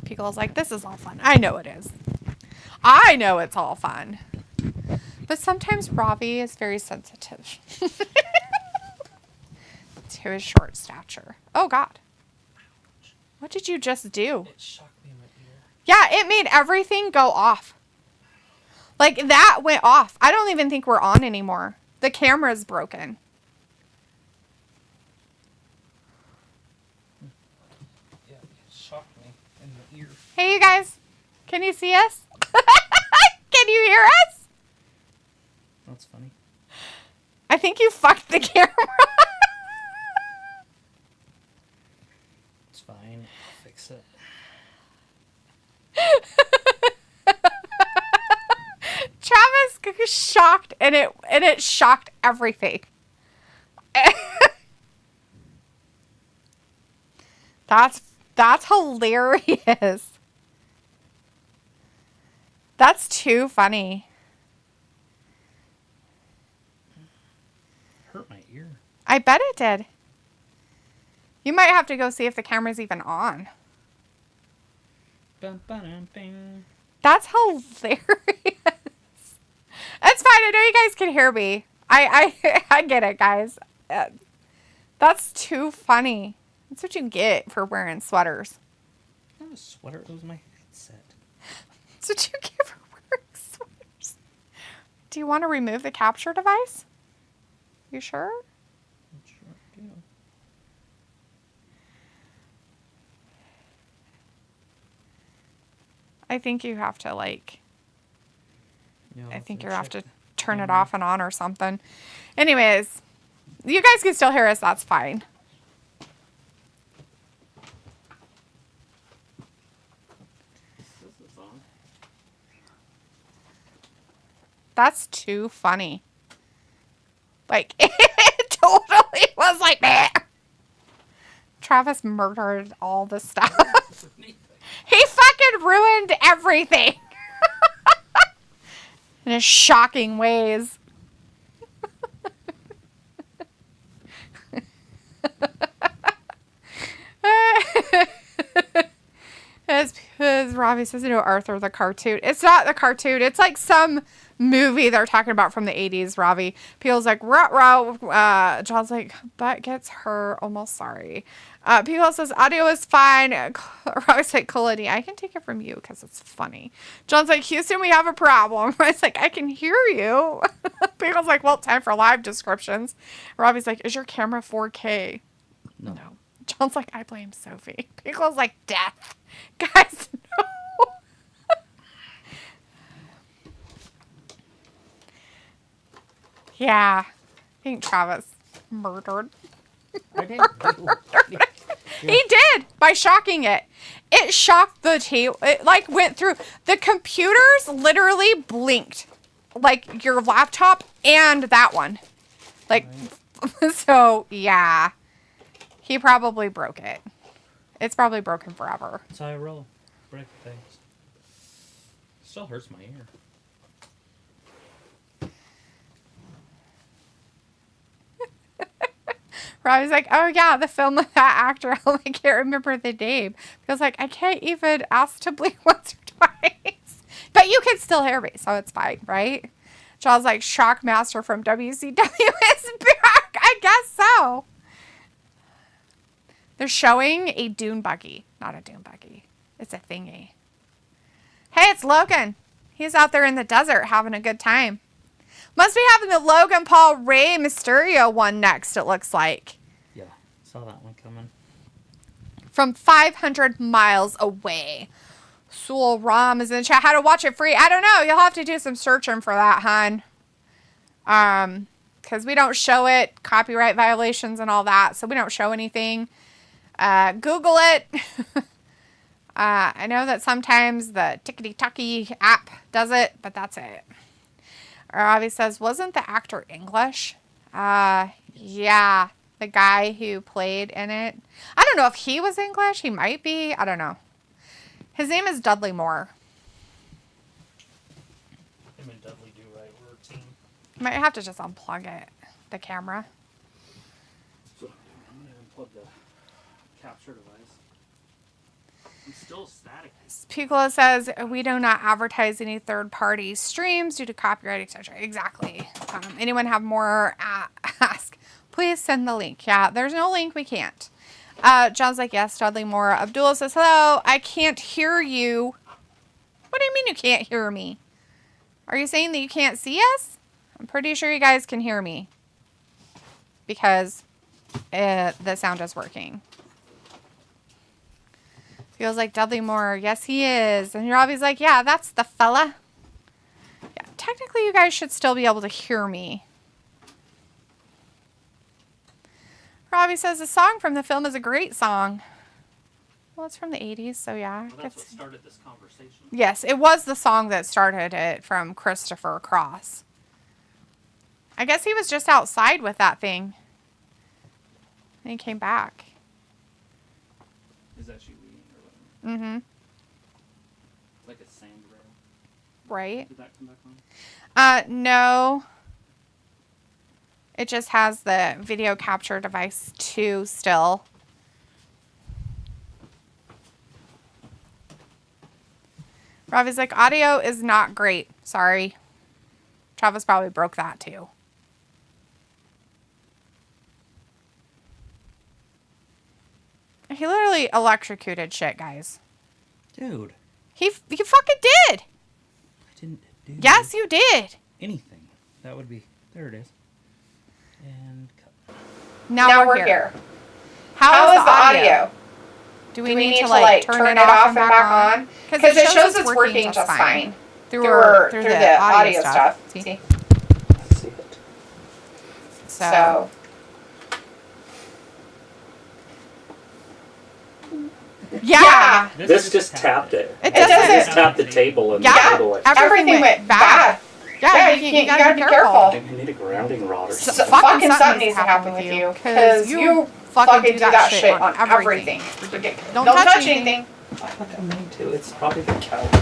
Speaker 2: Pickle's like, this is all fun. I know it is. I know it's all fun. But sometimes Robbie is very sensitive to his short stature. Oh, God. What did you just do?
Speaker 1: It shocked me in my ear.
Speaker 2: Yeah, it made everything go off. Like, that went off. I don't even think we're on anymore. The camera's broken.
Speaker 1: Yeah, it shocked me in the ear.
Speaker 2: Hey, you guys. Can you see us? Can you hear us?
Speaker 1: That's funny.
Speaker 2: I think you fucked the camera.
Speaker 1: It's fine. I'll fix it.
Speaker 2: Travis was shocked, and it shocked everything. That's hilarious. That's too funny.
Speaker 1: Hurt my ear.
Speaker 2: I bet it did. You might have to go see if the camera's even on.
Speaker 1: Bum, ba-dum, bing.
Speaker 2: That's hilarious. That's fine. I know you guys can hear me. I get it, guys. That's too funny. That's what you get for wearing sweaters.
Speaker 1: Not a sweater. It was my headset.
Speaker 2: That's what you get for wearing sweaters. Do you want to remove the capture device? You sure?
Speaker 1: Sure do.
Speaker 2: I think you have to like.
Speaker 1: Yeah,
Speaker 2: I think you
Speaker 1: check
Speaker 2: have to
Speaker 1: the
Speaker 2: turn it
Speaker 1: camera.
Speaker 2: off and on or something. Anyways, you guys can still hear us. That's fine.
Speaker 1: This is on.
Speaker 2: That's too funny. Like, it totally was like, meh. Travis murdered all the stuff. He fucking ruined everything. In his shocking ways. As Robbie says, Arthur the cartoon. It's not the cartoon. It's like some movie they're talking about from the 80s, Robbie. People's like, ruh. John's like, butt gets hurt. Almost sorry. People says, audio is fine. Robbie's like, Colony, I can take it from you because it's funny. John's like, Houston, we have a problem. I was like, I can hear you. People's like, well, time for live descriptions. Robbie's like, is your camera 4K? No. John's like, I blame Sophie. People's like, death. Guys, no. Yeah. I think Travis murdered.
Speaker 1: I didn't.
Speaker 2: He did by shocking it. It shocked the table. It like went through. The computers literally blinked. Like your laptop and that one. Like, so yeah. He probably broke it. It's probably broken forever.
Speaker 1: That's how I roll. Break things. Still hurts my ear.
Speaker 2: Robbie's like, oh yeah, the film with that actor. I can't remember the name. Because like, I can't even ask to blink once or twice. But you can still hear me, so it's fine, right? John's like, Shockmaster from WCW is back. I guess so. They're showing a dune buggy. Not a dune buggy. It's a thingy. Hey, it's Logan. He's out there in the desert having a good time. Must be having the Logan Paul Rey Mysterio one next, it looks like.
Speaker 1: Yeah, saw that one coming.
Speaker 2: From 500 miles away. Soul Rom is in the chat. How to watch it free? I don't know. You'll have to do some searching for that, hon. Because we don't show it. Copyright violations and all that. So we don't show anything. Google it. I know that sometimes the Tickety-Tucky app does it, but that's it. Robbie says, wasn't the actor English? Yeah, the guy who played in it. I don't know if he was English. He might be. I don't know. His name is Dudley Moore.
Speaker 1: Him and Dudley do right. We're a team.
Speaker 2: You might have to just unplug it, the camera.
Speaker 1: So I'm going to unplug the capture device. I'm still static.
Speaker 2: Piccolo says, we do not advertise any third-party streams due to copyright, etc. Exactly. Anyone have more? Ask. Please send the link. Yeah, there's no link. We can't. John's like, yes, Dudley Moore. Abdullah says, hello. I can't hear you. What do you mean you can't hear me? Are you saying that you can't see us? I'm pretty sure you guys can hear me. Because the sound is working. Feels like Dudley Moore. Yes, he is. And Robbie's like, yeah, that's the fella. Yeah, technically you guys should still be able to hear me. Robbie says the song from the film is a great song. Well, it's from the 80s, so yeah.
Speaker 1: Well, that's what started this conversation.
Speaker 2: Yes, it was the song that started it from Christopher Cross. I guess he was just outside with that thing. And he came back.
Speaker 1: Is that you reading or whatever?
Speaker 2: Mm-hmm.
Speaker 1: Like a sand rail.
Speaker 2: Right.
Speaker 1: Did that come back on?
Speaker 2: No. It just has the video capture device 2 still. Robbie's like, audio is not great. Sorry. Travis probably broke that too. He literally electrocuted shit, guys.
Speaker 1: Dude.
Speaker 2: He fucking did.
Speaker 1: I didn't do
Speaker 2: Yes, you did.
Speaker 1: anything. That would be... There it is. And cut.
Speaker 2: Now we're here. How is the audio? Do we need to like turn it off and back on? Because it shows it's working just fine through the audio stuff. See?
Speaker 3: Let's see it.
Speaker 2: So. Yeah.
Speaker 3: This just tapped it.
Speaker 2: It doesn't.
Speaker 3: Just tapped the table and the table went.
Speaker 2: Everything went bad. Yeah, you gotta be careful.
Speaker 3: I think we need a grounding rod or something.
Speaker 2: Fucking something needs to happen with you. Because you fucking do that shit on everything. Don't touch anything.
Speaker 3: I need to. It's probably the couch.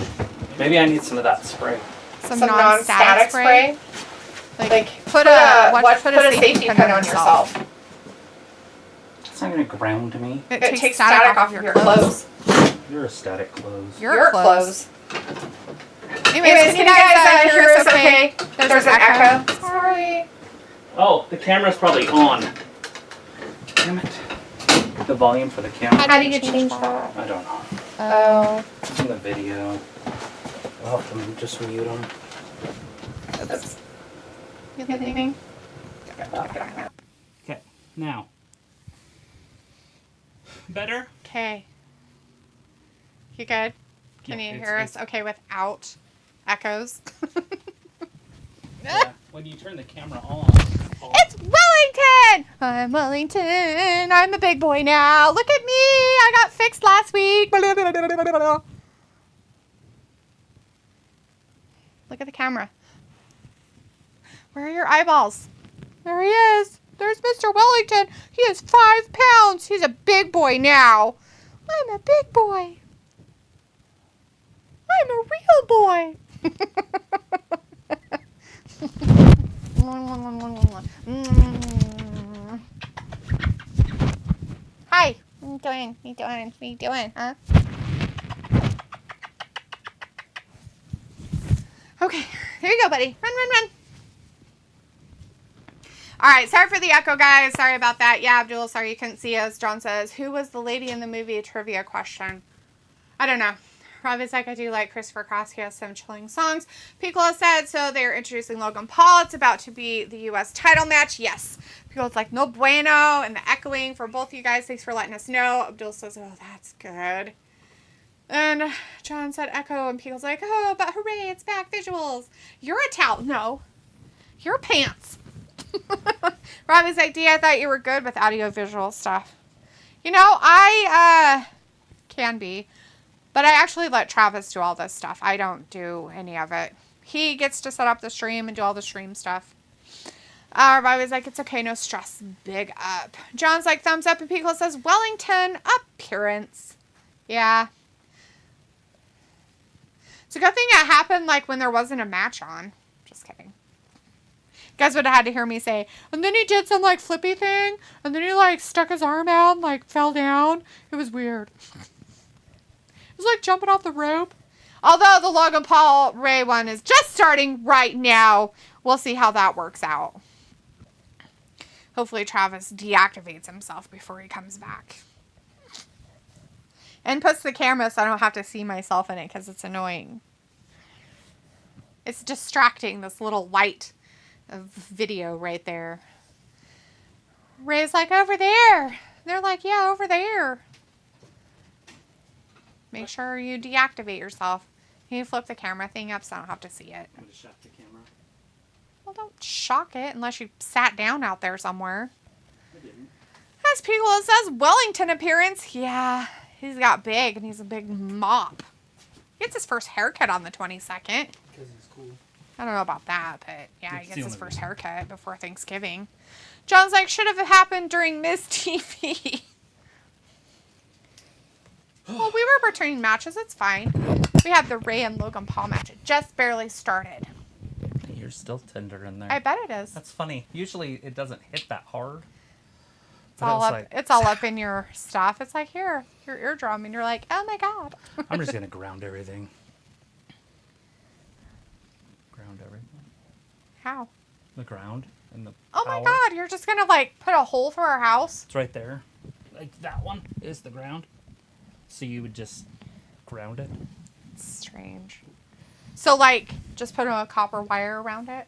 Speaker 3: Maybe I need some of that spray.
Speaker 2: Some non-static spray. Like put a safety pin on yourself.
Speaker 3: It's not gonna ground me.
Speaker 2: It takes static off your clothes.
Speaker 3: You're a static clothes.
Speaker 2: Your clothes. Anyways, can you guys hear us okay? There's an echo. Sorry.
Speaker 3: Oh, the camera's probably on. Damn it. The volume for the camera.
Speaker 2: How do you change that?
Speaker 3: I don't know.
Speaker 2: Oh.
Speaker 3: It's in the video. I'll have to just mute them.
Speaker 2: That's... You leaving?
Speaker 3: Okay, now. Better?
Speaker 2: Okay. You good? Can you hear us okay without echoes?
Speaker 3: Yeah, when you turn the camera on.
Speaker 2: It's Wellington! I'm Wellington. I'm a big boy now. Look at me. I got fixed last week. Look at the camera. Where are your eyeballs? There he is. There's Mr. Wellington. He is 5 pounds. He's a big boy now. I'm a big boy. I'm a real boy. Hi. What are you doing? Huh? Okay. Here you go, buddy. Run. Alright, sorry for the echo, guys. Sorry about that. Yeah, Abdul, sorry you couldn't see us. John says, who was the lady in the movie? A trivia question. I don't know. Rob is like, I do like Christopher Cross. He has some chilling songs. Piccolo said, so they're introducing Logan Paul. It's about to be the U.S. title match. Yes. Piccolo's like, no bueno. And the echoing for both of you guys. Thanks for letting us know. Abdul says, oh, that's good. And John said echo. And Piccolo's like, oh, but hooray, it's back. Visuals. You're a towel. No. Your pants. Robbie's like, Dee, I thought you were good with audio-visual stuff. You know, I can be. But I actually let Travis do all this stuff. I don't do any of it. He gets to set up the stream and do all the stream stuff. Robbie's like, it's okay, no stress. Big up. John's like, thumbs up. And Piccolo says, Wellington appearance. Yeah. It's a good thing it happened like when there wasn't a match on. Just kidding. You guys would have had to hear me say, and then he did some like flippy thing, and then he like stuck his arm out and like fell down. It was weird. It was like jumping off the rope. Although the Logan Paul Ray one is just starting right now. We'll see how that works out. Hopefully Travis deactivates himself before he comes back. And puts the camera so I don't have to see myself in it because it's annoying. It's distracting, this little light of video right there. Ray's like, over there. They're like, yeah, over there. Make sure you deactivate yourself. Can you flip the camera thing up so I don't have to see it?
Speaker 3: I'm gonna shock the camera.
Speaker 2: Well, don't shock it unless you sat down out there somewhere.
Speaker 3: I didn't.
Speaker 2: As Piccolo says, Wellington appearance. Yeah, he's got big and he's a big mop. He gets his first haircut on the 22nd.
Speaker 3: Because he's cool.
Speaker 2: I don't know about that, but yeah, he gets his first haircut before Thanksgiving. John's like, should have happened during Miz TV. Well, we were between matches. It's fine. We had the Rhea and Logan Paul match. It just barely started.
Speaker 1: You're still tender in there.
Speaker 2: I bet it is.
Speaker 1: That's funny. Usually it doesn't hit that hard.
Speaker 2: It's all up. It's all up in your stuff. It's like here, your eardrum, and you're like, oh my god.
Speaker 1: I'm just gonna ground everything. Ground everything.
Speaker 2: How?
Speaker 1: The ground and the.
Speaker 2: Oh
Speaker 1: power.
Speaker 2: my god! You're just gonna like put a hole through our house?
Speaker 1: It's right there. Like that one is the ground. So you would just ground it.
Speaker 2: It's strange. So like, just put a copper wire around it.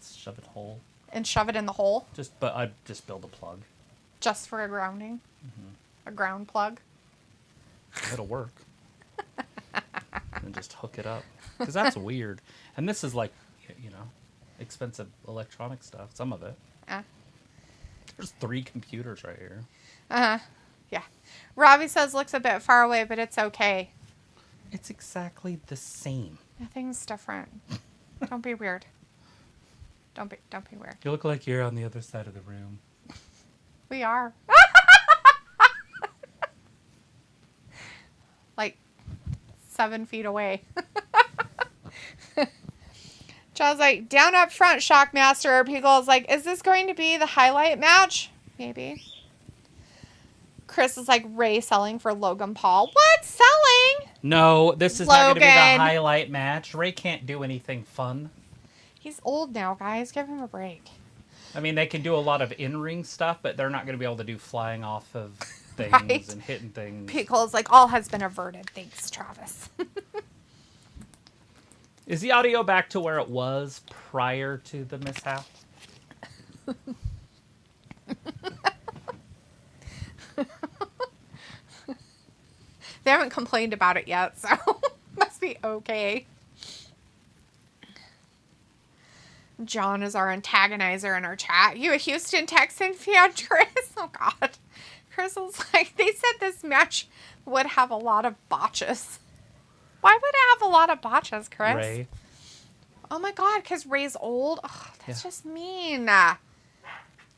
Speaker 1: Shove it whole.
Speaker 2: And shove it in the hole.
Speaker 1: But I'd just build a plug.
Speaker 2: Just for a grounding. A ground plug.
Speaker 1: It'll work. And just hook it up. Because that's weird. And this is like, you know, expensive electronic stuff. Some of it. There's 3 computers right here.
Speaker 2: Yeah. Robbie says looks a bit far away, but it's okay.
Speaker 1: It's exactly the same.
Speaker 2: Nothing's different. Don't be weird. Don't be weird.
Speaker 1: You look like you're on the other side of the room.
Speaker 2: We are. Like 7 feet away. John's like, down up front, Shockmaster. Pickle's like, is this going to be the highlight match? Maybe. Chris is like, Ray selling for Logan Paul. What? Selling?
Speaker 1: No, this is not going to be the
Speaker 2: Logan.
Speaker 1: highlight match. Ray can't do anything fun.
Speaker 2: He's old now, guys. Give him a break.
Speaker 1: I mean, they can do a lot of in-ring stuff, but they're not going to be able to do flying off of things
Speaker 2: Right.
Speaker 1: and hitting things.
Speaker 2: Pickle's like, all has been averted. Thanks, Travis.
Speaker 1: Is the audio back to where it was prior to the mishap?
Speaker 2: They haven't complained about it yet, so must be okay. John is our antagonizer in our chat. You a Houston Texan fan, Chris? Oh, God. Chris was like, they said this match would have a lot of botches. Why would it have a lot of botches, Chris?
Speaker 1: Ray.
Speaker 2: Oh, my God, because Ray's old? Oh, that's
Speaker 1: Yeah.
Speaker 2: just mean.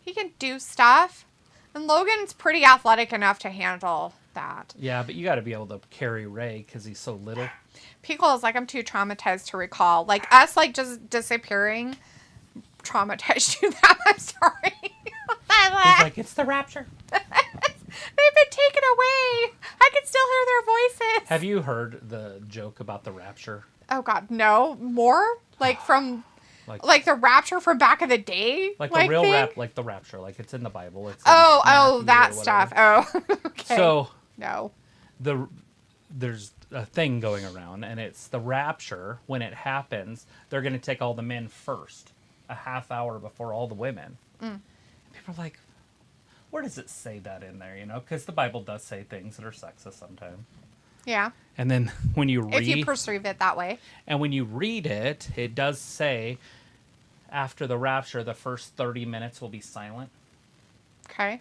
Speaker 2: He can do stuff. And Logan's pretty athletic enough to handle that.
Speaker 1: Yeah, but you got to be able to carry Ray because he's so little.
Speaker 2: Pickle is like, I'm too traumatized to recall. Like, us, like, just disappearing traumatized you that. I'm sorry.
Speaker 1: He's like, it's the Rapture.
Speaker 2: They've been taken away. I can still hear their voices.
Speaker 1: Have you heard the joke about the Rapture?
Speaker 2: Oh, God, no. More? Like, from... Like the Rapture from back in the day?
Speaker 1: Like the real
Speaker 2: thing?
Speaker 1: like the Rapture. Like it's in the Bible. It's in
Speaker 2: Oh,
Speaker 1: Matthew
Speaker 2: that
Speaker 1: or
Speaker 2: stuff.
Speaker 1: whatever.
Speaker 2: Oh, okay.
Speaker 1: So
Speaker 2: No.
Speaker 1: there's a thing going around, and it's the Rapture. When it happens, they're going to take all the men first, a half hour before all the women. People are like, where does it say that in there? You know, because the Bible does say things that are sexist sometimes.
Speaker 2: Yeah.
Speaker 1: And then when you read,
Speaker 2: If you perceive it that way.
Speaker 1: and when you read it, it does say after the Rapture, the first 30 minutes will be silent.
Speaker 2: Okay.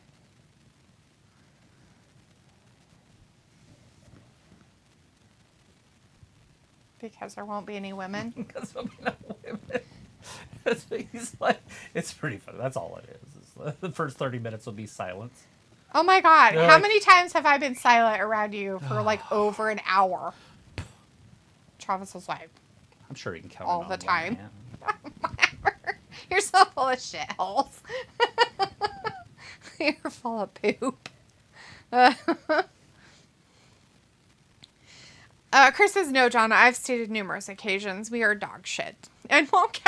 Speaker 2: Because there won't be any women.
Speaker 1: Because there'll be no women. That's what he's like. It's pretty funny. That's all it is. The first 30 minutes will be silence.
Speaker 2: Oh my God.
Speaker 1: They're
Speaker 2: How
Speaker 1: like-
Speaker 2: many times have I been silent around you for like over an hour? Travis was like,
Speaker 1: I'm sure you can count
Speaker 2: All
Speaker 1: it on
Speaker 2: the
Speaker 1: one
Speaker 2: time.
Speaker 1: hand.
Speaker 2: you're so full of shitholes. You're full of poop. Chris says, no, John, I've stated numerous occasions we are dog shit and won't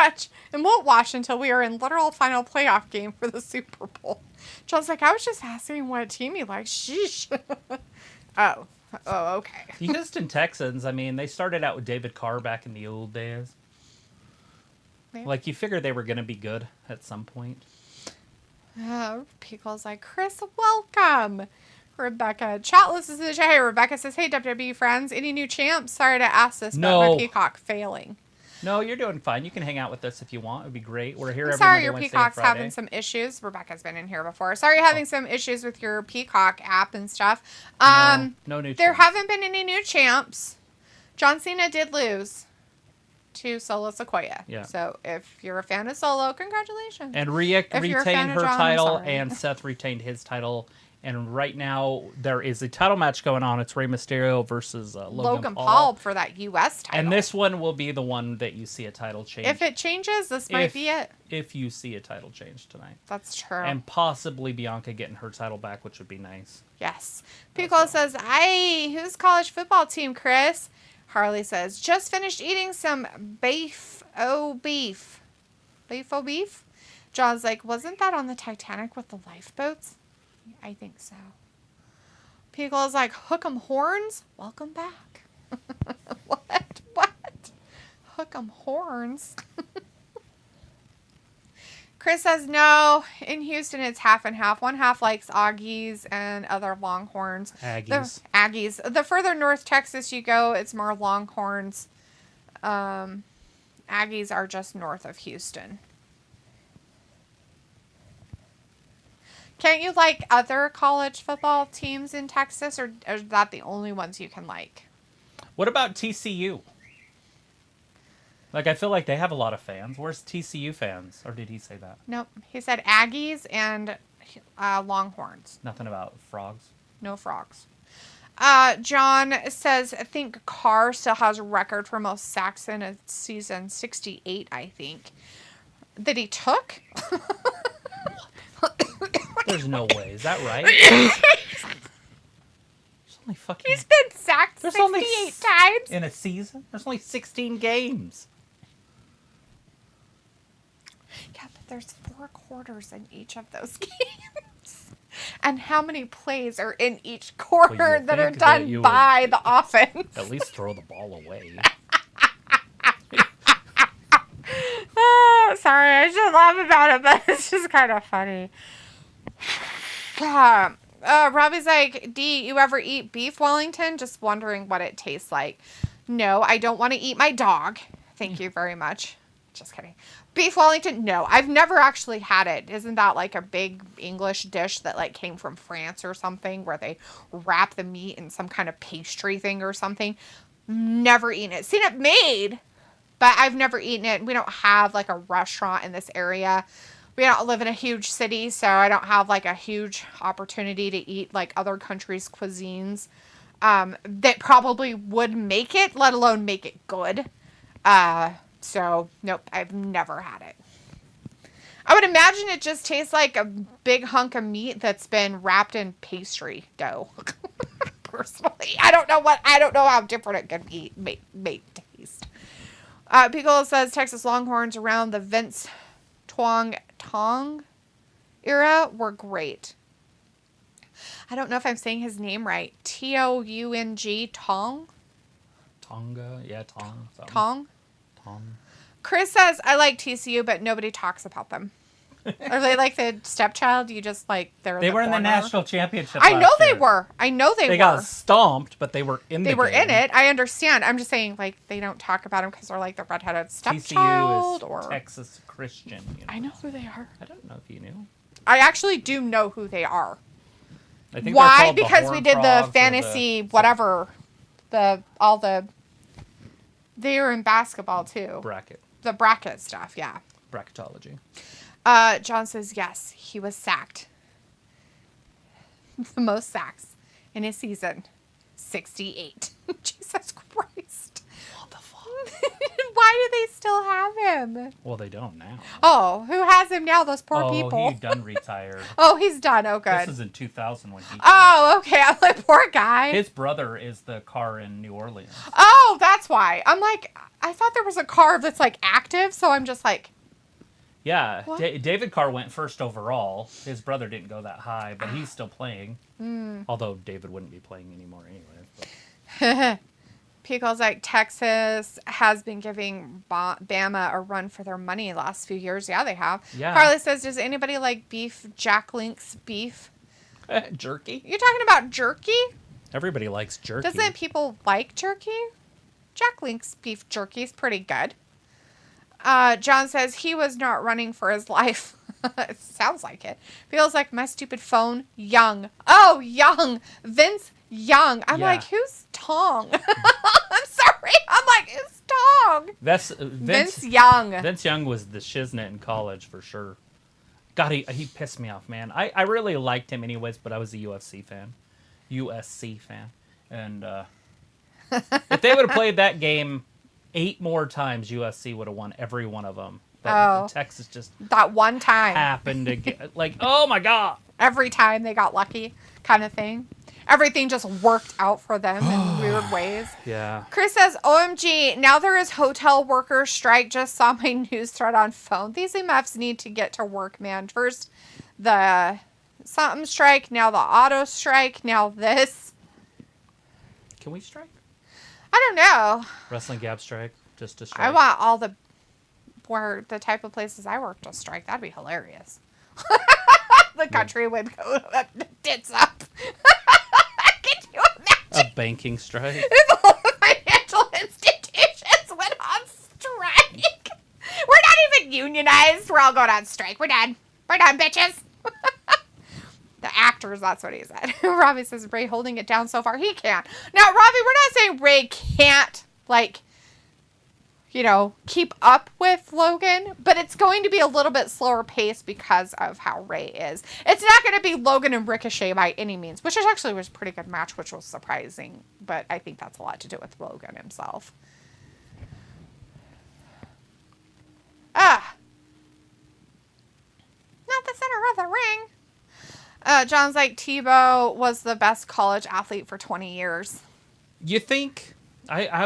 Speaker 2: watch until we are in literal final playoff game for the Super Bowl. John's like, I was just asking what team you like. Sheesh. Oh, okay.
Speaker 1: The Houston Texans, I mean, they started out with David Carr back in the old days.
Speaker 2: Yeah.
Speaker 1: Like, you figured they were going to be good at some point.
Speaker 2: Pickle's like, Chris, welcome. Rebecca, chat listens to the chat. Hey, Rebecca says, hey, WWE friends, any new champs? Sorry to ask this, but
Speaker 1: No.
Speaker 2: my Peacock failing.
Speaker 1: No, you're doing fine. You can hang out with us if you want. It'd be great. We're here
Speaker 2: I'm
Speaker 1: every
Speaker 2: sorry
Speaker 1: Monday,
Speaker 2: your
Speaker 1: Wednesday, and
Speaker 2: Peacock's
Speaker 1: Friday.
Speaker 2: having some issues. Rebecca's been in here before. Sorry you're having some issues with your Peacock app and stuff.
Speaker 1: No new
Speaker 2: There
Speaker 1: champs.
Speaker 2: haven't been any new champs. John Cena did lose to Solo Sikoa.
Speaker 1: Yeah.
Speaker 2: So if you're a fan of Solo, congratulations.
Speaker 1: And Rhea
Speaker 2: If you're a fan
Speaker 1: retained
Speaker 2: of
Speaker 1: her
Speaker 2: John, I'm
Speaker 1: title,
Speaker 2: sorry.
Speaker 1: and Seth retained his title. And right now, there is a title match going on. It's Rey Mysterio versus Logan
Speaker 2: Paul for that U.S. title.
Speaker 1: And this one will be the one that you see a title change.
Speaker 2: If it changes, this might be it.
Speaker 1: If you see a title change tonight.
Speaker 2: That's true.
Speaker 1: And possibly Bianca getting her title back, which would be nice.
Speaker 2: Yes. Pico says, whose college football team, Chris? Harley says, just finished eating some beef. Oh, beef. Beef, oh, beef? John's like, wasn't that on the Titanic with the lifeboats? I think so. Pico is like, hook 'em horns? Welcome back. What? Hook 'em horns? Chris says no. In Houston, it's half and half. One half likes Aggies and other Longhorns.
Speaker 1: Aggies.
Speaker 2: The Aggies. The further north Texas you go, it's more Longhorns. Aggies are just north of Houston. Can't you like other college football teams in Texas, or is that the only ones you can like?
Speaker 1: What about TCU? Like, I feel like they have a lot of fans. Where's TCU fans? Or did he say that?
Speaker 2: Nope. He said Aggies and Longhorns.
Speaker 1: Nothing about frogs?
Speaker 2: No frogs. John says, I think Carr still has a record for most sacks in a season. 68, I think. That he took?
Speaker 1: There's no way. Is that right? There's only fucking...
Speaker 2: He's been sacked 68 times.
Speaker 1: In a season? There's only 16 games.
Speaker 2: Yeah, but there's 4 quarters in each of those games. And how many plays are in each quarter that are done by the offense?
Speaker 1: At least throw the ball away.
Speaker 2: Oh, sorry, I should laugh about it, but it's just kind of funny. Robbie's like, D, you ever eat beef Wellington? Just wondering what it tastes like. No, I don't want to eat my dog. Thank you very much. Just kidding. Beef Wellington? No, I've never actually had it. Isn't that like a big English dish that like came from France or something where they wrap the meat in some kind of pastry thing or something? Never eaten it. Seen it made, but I've never eaten it. We don't have like a restaurant in this area. We don't live in a huge city, so I don't have like a huge opportunity to eat like other countries' cuisines that probably would make it, let alone make it good. So, nope, I've never had it. I would imagine it just tastes like a big hunk of meat that's been wrapped in pastry dough. Personally, I don't know how different it could be make taste. Pickle says Texas Longhorns around the Vince Tong era were great. I don't know if I'm saying his name right. Toung Tong.
Speaker 1: Tonga, yeah, Tong. Something.
Speaker 2: Tong.
Speaker 1: Tom.
Speaker 2: Chris says I like TCU, but nobody talks about them. Are they like the stepchild? You just like
Speaker 1: they were in the national championship.
Speaker 2: I know they
Speaker 1: year.
Speaker 2: were. I know they were.
Speaker 1: They got stomped, but they were in.
Speaker 2: They were in it. I understand. I'm just saying, like they don't talk about them because they're like the redheaded stepchild
Speaker 1: TCU is
Speaker 2: or
Speaker 1: Texas Christian. University.
Speaker 2: I know who they are.
Speaker 1: I don't know if you knew.
Speaker 2: I actually do know who they are.
Speaker 1: I think
Speaker 2: why? Because we did the fantasy whatever, they were in basketball too.
Speaker 1: Bracket.
Speaker 2: The bracket stuff, yeah.
Speaker 1: Bracketology.
Speaker 2: John says, yes, he was sacked. The most sacks in a season. 68. Jesus Christ.
Speaker 1: What the fuck?
Speaker 2: Why do they still have him?
Speaker 1: Well, they don't now.
Speaker 2: Oh, who has him now? Those poor people.
Speaker 1: Oh, he's done retired.
Speaker 2: Oh, he's done. Oh, good.
Speaker 1: This is in 2000 when he...
Speaker 2: Oh, okay. I'm like, poor guy.
Speaker 1: His brother is the car in New Orleans.
Speaker 2: Oh, that's why. I'm like, I thought there was a car that's like active, so I'm just like...
Speaker 1: Yeah, David Carr went first overall. His brother didn't go that high, but he's still playing. Although David wouldn't be playing anymore anyway.
Speaker 2: Pico's like, Texas has been giving Bama a run for their money the last few years. Yeah, they have.
Speaker 1: Yeah.
Speaker 2: Carly says, does anybody like beef? Jack Link's beef?
Speaker 1: Jerky?
Speaker 2: You're talking about jerky?
Speaker 1: Everybody likes jerky.
Speaker 2: Doesn't people like jerky? Jack Link's beef jerky is pretty good. John says he was not running for his life. It sounds like it. Feels like my stupid phone. Young. Oh, Young. Vince Young. I'm like, who's Tong? I'm sorry. I'm like, who's Tong?
Speaker 1: That's
Speaker 2: Vince Young.
Speaker 1: Vince Young was the shiznit in college for sure. God, he pissed me off, man. I really liked him anyways, but I was a USC fan. And if they would have played that game 8 more times, USC would have won every one of them. But Texas just
Speaker 2: that one time
Speaker 1: happened to get like, oh my God.
Speaker 2: Every time they got lucky kind of thing. Everything just worked out for them in weird ways.
Speaker 1: Yeah.
Speaker 2: Chris says, OMG, now there is hotel workers strike. Just saw my news thread on phone. These MFs need to get to work, man. First the something strike, now the auto strike, now this.
Speaker 1: Can we strike?
Speaker 2: I don't know.
Speaker 1: Wrestling Gab strike? Just to strike?
Speaker 2: I want all the where the type of places I worked will strike. That'd be hilarious. The country would go tits up. Could you imagine?
Speaker 1: A banking strike.
Speaker 2: If all the financial institutions went on strike. We're not even unionized. We're all going on strike. We're done. We're done, bitches. The actors, that's what he said. Robbie says Ray holding it down so far. He can't. Now, Robbie, we're not saying Ray can't, like, you know, keep up with Logan, but it's going to be a little bit slower pace because of how Ray is. It's not going to be Logan and Ricochet by any means, which actually was a pretty good match, which was surprising, but I think that's a lot to do with Logan himself. Not the center of the ring. John's like, Tebow was the best college athlete for 20 years.
Speaker 1: You think? I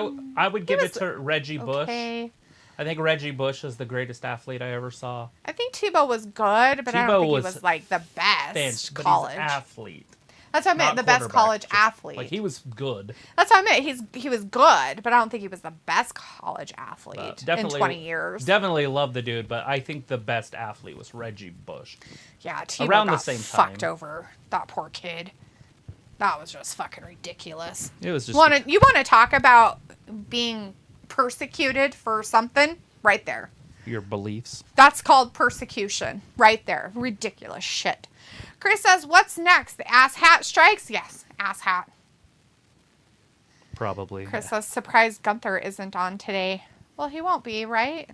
Speaker 1: would give it to Reggie Bush.
Speaker 2: Okay.
Speaker 1: I think Reggie Bush is the greatest athlete I ever saw.
Speaker 2: I think Tebow was good, but I don't think he was like the best college
Speaker 1: athlete.
Speaker 2: That's what I meant. The best college athlete.
Speaker 1: Like, he was good.
Speaker 2: That's what I meant. He was good, but I don't think he was the best college athlete in 20 years.
Speaker 1: Definitely love the dude, but I think the best athlete was Reggie Bush.
Speaker 2: Yeah, Tebow
Speaker 1: around
Speaker 2: got
Speaker 1: the same
Speaker 2: fucked
Speaker 1: time.
Speaker 2: over. That poor kid. That was just fucking ridiculous.
Speaker 1: It was just
Speaker 2: You want to talk about being persecuted for something? Right there.
Speaker 1: your beliefs.
Speaker 2: That's called persecution. Right there. Ridiculous shit. Chris says, what's next? The ass hat strikes? Yes, ass hat.
Speaker 1: Probably.
Speaker 2: Chris says, surprised Gunther isn't on today. Well, he won't be, right?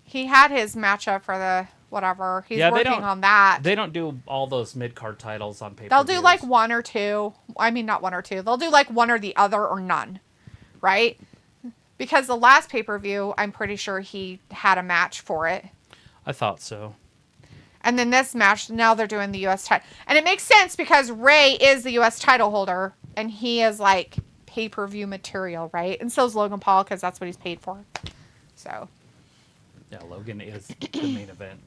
Speaker 2: He had his matchup for the whatever. He's working on that.
Speaker 1: They don't do all those mid-card titles on paper.
Speaker 2: They'll do like one or two. I mean, not one or two. They'll do like one or the other or none. Right? Because the last pay-per-view, I'm pretty sure he had a match for it.
Speaker 1: I thought so.
Speaker 2: And then this match, now they're doing the U.S. title. And it makes sense because Ray is the U.S. title holder. And he is like pay-per-view material, right? And so is Logan Paul because that's what he's paid for. So.
Speaker 1: Yeah, Logan is the main event.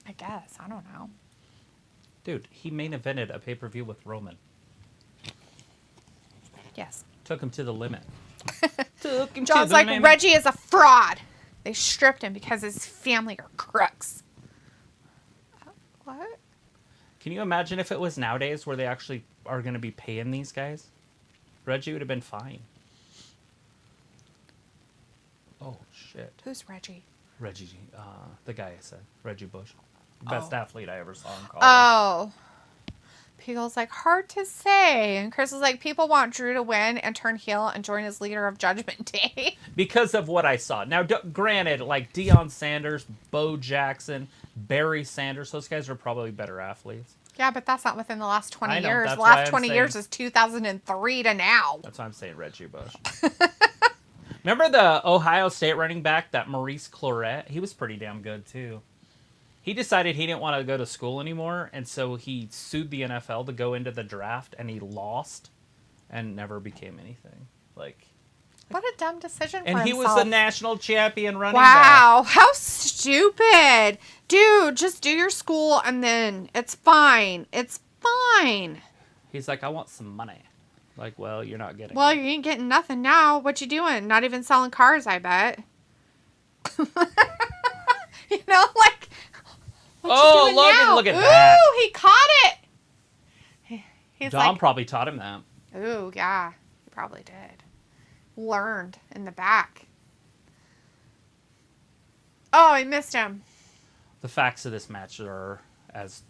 Speaker 2: I guess. I don't know.
Speaker 1: Dude, he main evented a pay-per-view with Roman.
Speaker 2: Yes.
Speaker 1: Took him to the limit.
Speaker 2: John's like, Reggie is a fraud. They stripped him because his family are crooks. What?
Speaker 1: Can you imagine if it was nowadays where they actually are going to be paying these guys? Reggie would have been fine. Oh, shit.
Speaker 2: Who's Reggie?
Speaker 1: Reggie, the guy I said. Reggie Bush. Best athlete I ever saw in college.
Speaker 2: Oh. Peagle's like, hard to say. And Chris is like, people want Drew to win and turn heel and join as leader of Judgment Day.
Speaker 1: Because of what I saw. Now, granted, like Deion Sanders, Bo Jackson, Barry Sanders, those guys are probably better athletes.
Speaker 2: Yeah, but that's not within the last 20
Speaker 1: I know,
Speaker 2: years.
Speaker 1: that's
Speaker 2: The
Speaker 1: why
Speaker 2: last
Speaker 1: I'm
Speaker 2: 20
Speaker 1: saying-
Speaker 2: years is 2003 to now.
Speaker 1: That's why I'm saying Reggie Bush. Remember the Ohio State running back, that Maurice Clarett? He was pretty damn good, too. He decided he didn't want to go to school anymore, and so he sued the NFL to go into the draft, and he lost and never became anything. Like,
Speaker 2: What a dumb decision for
Speaker 1: and he
Speaker 2: himself.
Speaker 1: was the national champion running back.
Speaker 2: Wow, how stupid. Dude, just do your school and then it's fine. It's fine.
Speaker 1: He's like, I want some money. Like, well, you're not getting
Speaker 2: Well,
Speaker 1: it.
Speaker 2: you ain't getting nothing now. What you doing? Not even selling cars, I bet. You know, like, what you doing
Speaker 1: Logan,
Speaker 2: now?
Speaker 1: look at that.
Speaker 2: Ooh, he caught it. He's
Speaker 1: Dom
Speaker 2: like,
Speaker 1: probably taught him that.
Speaker 2: ooh, yeah, he probably did. Learned in the back. Oh, I missed him.
Speaker 1: The facts of this match are as,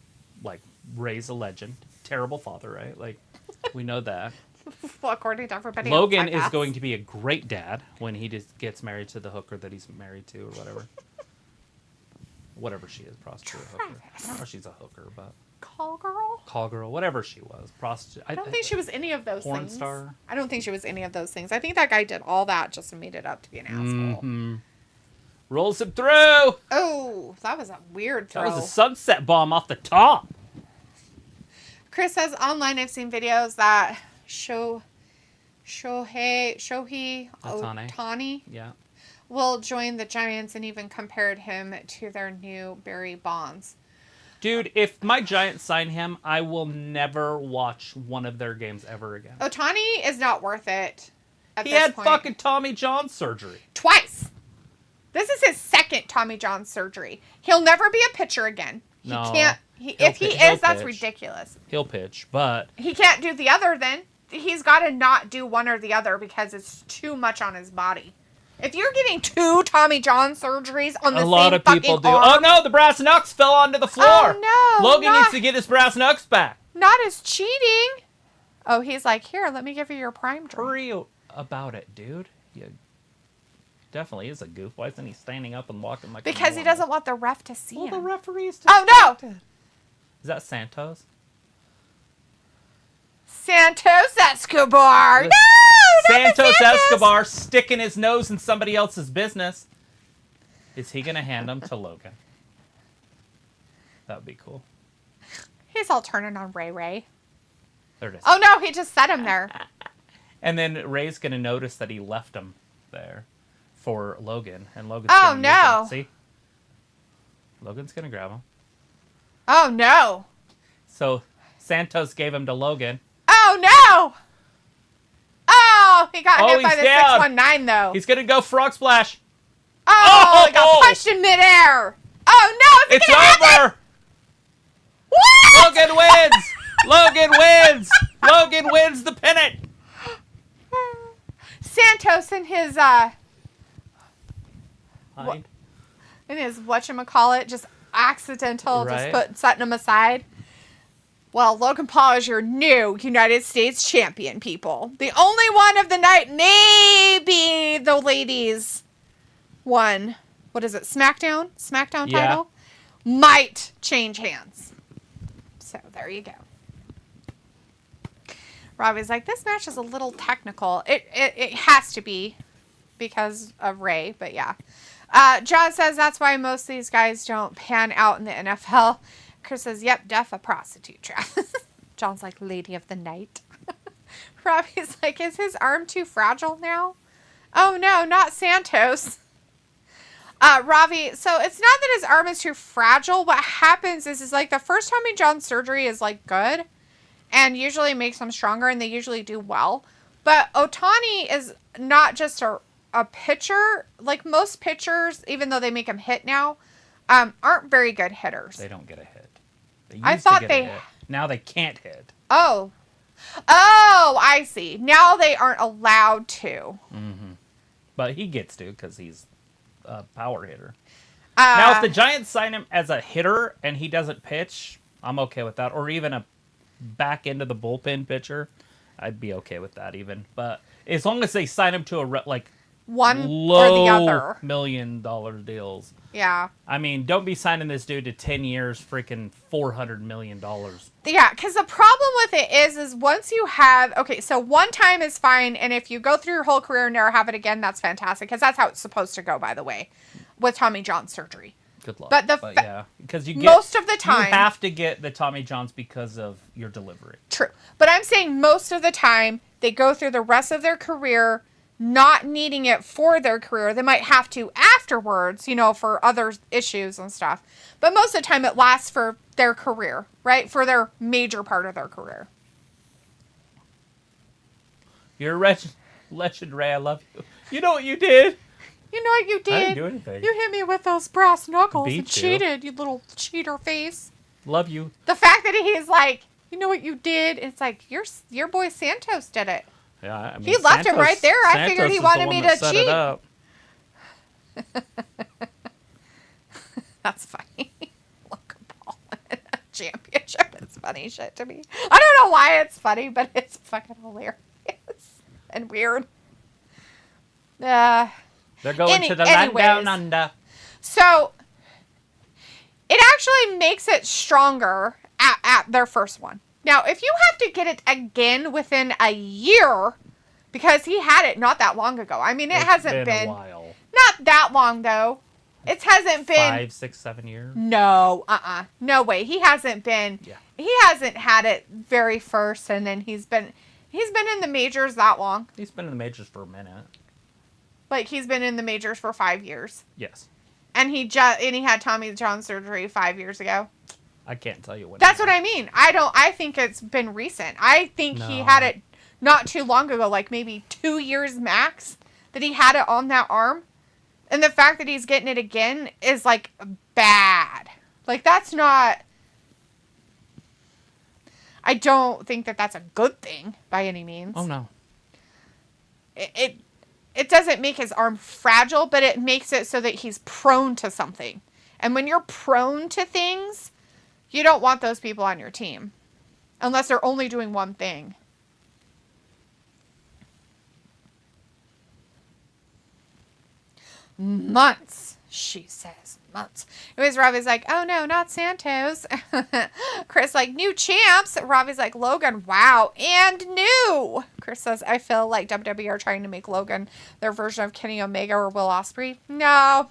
Speaker 1: like, Ray's a legend. Terrible father, right? Like, we know that.
Speaker 2: Well, according to everybody.
Speaker 1: Logan is going to be a great dad when he just gets married to the hooker that he's married to or whatever. Whatever she is, prostitute, hooker. I don't know if she's a hooker, but
Speaker 2: Call girl?
Speaker 1: call girl, whatever she was, prostitute.
Speaker 2: I don't think she was any of those
Speaker 1: porn
Speaker 2: things.
Speaker 1: star.
Speaker 2: I don't think she was any of those things. I think that guy did all that just made it up to be an asshole.
Speaker 1: Mm-hmm. Rolls it through.
Speaker 2: Oh, that was a weird throw.
Speaker 1: That was a sunset bomb off the top.
Speaker 2: Chris says online I've seen videos that Shohei Ohtani
Speaker 1: Yeah.
Speaker 2: will join the Giants and even compared him to their new Barry Bonds.
Speaker 1: Dude, if my Giants sign him, I will never watch one of their games ever again.
Speaker 2: Ohtani is not worth it at
Speaker 1: He
Speaker 2: this
Speaker 1: had
Speaker 2: point.
Speaker 1: fucking Tommy John surgery.
Speaker 2: Twice. This is his second Tommy John surgery. He'll never be a pitcher again. He can't. If he is, that's ridiculous.
Speaker 1: He'll pitch, but
Speaker 2: he can't do the other. Then he's got to not do one or the other because it's too much on his body. If you're getting 2 Tommy John surgeries on the same fucking arm... A lot of people do.
Speaker 1: Oh, no, the brass knucks fell onto the floor.
Speaker 2: Oh, no.
Speaker 1: Logan needs to get his brass knucks back.
Speaker 2: Not as cheating. Oh, he's like, here, let me give you your prime drink.
Speaker 1: Hurry about it, dude. You definitely is a goof. Why isn't he standing up and walking like
Speaker 2: because he doesn't want the ref to see him.
Speaker 1: The referee's
Speaker 2: distracted. Oh, no.
Speaker 1: Is that Santos?
Speaker 2: Santos Escobar. No!
Speaker 1: Santos Escobar sticking his nose in somebody else's business. Is he going to hand them to Logan? That would be cool.
Speaker 2: He's all turning on Ray.
Speaker 1: There it is.
Speaker 2: Oh, no, he just set him there.
Speaker 1: And then Ray's going to notice that he left him there for Logan. And Logan's
Speaker 2: going to use him.
Speaker 1: See? Logan's going to grab him.
Speaker 2: Oh, no.
Speaker 1: So Santos gave him to Logan.
Speaker 2: Oh, no. Oh, he got hit by the
Speaker 1: down.
Speaker 2: 619, though.
Speaker 1: He's going to go frog splash.
Speaker 2: Oh, he got punched in midair. Oh, no.
Speaker 1: It's over.
Speaker 2: What?
Speaker 1: Logan wins. Logan wins. Logan wins the pennant.
Speaker 2: Santos in his, whatchamacallit, just accidental, just setting him aside. Well, Logan Paul is your new United States champion, people. The only one of the night, maybe the ladies won. What is it? SmackDown title? Might change hands. So there you go. Robbie's like, this match is a little technical. It has to be because of Ray, but yeah. John says that's why most of these guys don't pan out in the NFL. Chris says, yep, def a prostitute, Travis. John's like, lady of the night. Robbie's like, is his arm too fragile now? Oh, no, not Santos. Robbie, so it's not that his arm is too fragile. What happens is like the first Tommy John surgery is like good and usually makes them stronger and they usually do well. But Otani is not just a pitcher. Like most pitchers, even though they make him hit now, aren't very good hitters.
Speaker 1: They don't get a hit.
Speaker 2: I thought they...
Speaker 1: Now they can't hit.
Speaker 2: Oh, I see. Now they aren't allowed to.
Speaker 1: Mm-hmm. But he gets to because he's a power hitter. Now, if the Giants sign him as a hitter and he doesn't pitch, I'm okay with that. Or even a back into the bullpen pitcher, I'd be okay with that even. But as long as they sign him to
Speaker 2: one
Speaker 1: low
Speaker 2: or the other
Speaker 1: $1 million deals.
Speaker 2: Yeah.
Speaker 1: I mean, don't be signing this dude to 10 years, freaking $400 million.
Speaker 2: Yeah, because the problem with it is once you have, okay, so one time is fine, and if you go through your whole career and never have it again, that's fantastic, because that's how it's supposed to go, by the way, with Tommy John surgery.
Speaker 1: Good luck.
Speaker 2: But
Speaker 1: yeah, because
Speaker 2: most of the time,
Speaker 1: you have to get the Tommy Johns because of your delivery.
Speaker 2: True. But I'm saying most of the time, they go through the rest of their career not needing it for their career. They might have to afterwards, for other issues and stuff. But most of the time it lasts for their career, right? For their major part of their career.
Speaker 1: You're a legend, Ray. I love you. You know what you did?
Speaker 2: You know what you did?
Speaker 1: I didn't do anything.
Speaker 2: You hit me with those brass knuckles
Speaker 1: Beat
Speaker 2: and cheated, you little cheater face.
Speaker 1: Love you.
Speaker 2: The fact that he's like, you know what you did? It's like, your boy Santos did it.
Speaker 1: Yeah, I mean,
Speaker 2: he left him right there. I figured he wanted me to cheat. That's funny. Logan Paul in a championship. It's funny shit to me. I don't know why it's funny, but it's fucking hilarious and weird.
Speaker 1: They're going to the land down under.
Speaker 2: So it actually makes it stronger at their first one. Now, if you have to get it again within a year, because he had it not that long ago. I mean, it hasn't been
Speaker 1: a while.
Speaker 2: Not that long, though. It hasn't been
Speaker 1: 5, 6, 7 years.
Speaker 2: No, no way. He hasn't been.
Speaker 1: Yeah.
Speaker 2: He hasn't had it very first, and then he's been in the majors that long.
Speaker 1: He's been in the majors for a minute.
Speaker 2: Like he's been in the majors for 5 years.
Speaker 1: Yes.
Speaker 2: And he had Tommy John surgery 5 years ago.
Speaker 1: I can't tell you when.
Speaker 2: That's what I mean. I think it's been recent. I think he had it not too long ago, like maybe 2 years max, that he had it on that arm. And the fact that he's getting it again is, like, bad. Like, that's not... I don't think that that's a good thing by any means.
Speaker 1: Oh, no.
Speaker 2: It doesn't make his arm fragile, but it makes it so that he's prone to something. And when you're prone to things, you don't want those people on your team. Unless they're only doing one thing. Months, she says. Months. Anyways, Robbie's like, oh no, not Santos. Chris like, new champs. Robbie's like, Logan, wow, and new. Chris says, I feel like WWE are trying to make Logan their version of Kenny Omega or Will Ospreay. No,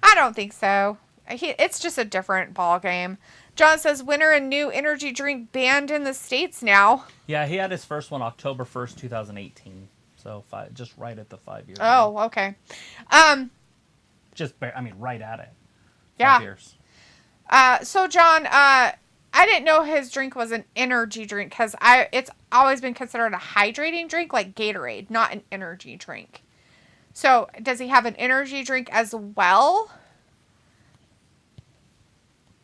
Speaker 2: I don't think so. It's just a different ball game. John says, winner and new energy drink banned in the States now.
Speaker 1: Yeah, he had his first one October 1st, 2018. So just right at the 5 years.
Speaker 2: Oh, okay.
Speaker 1: Right at it.
Speaker 2: Yeah.
Speaker 1: 5 years.
Speaker 2: So John, I didn't know his drink was an energy drink because it's always been considered a hydrating drink like Gatorade, not an energy drink. So does he have an energy drink as well?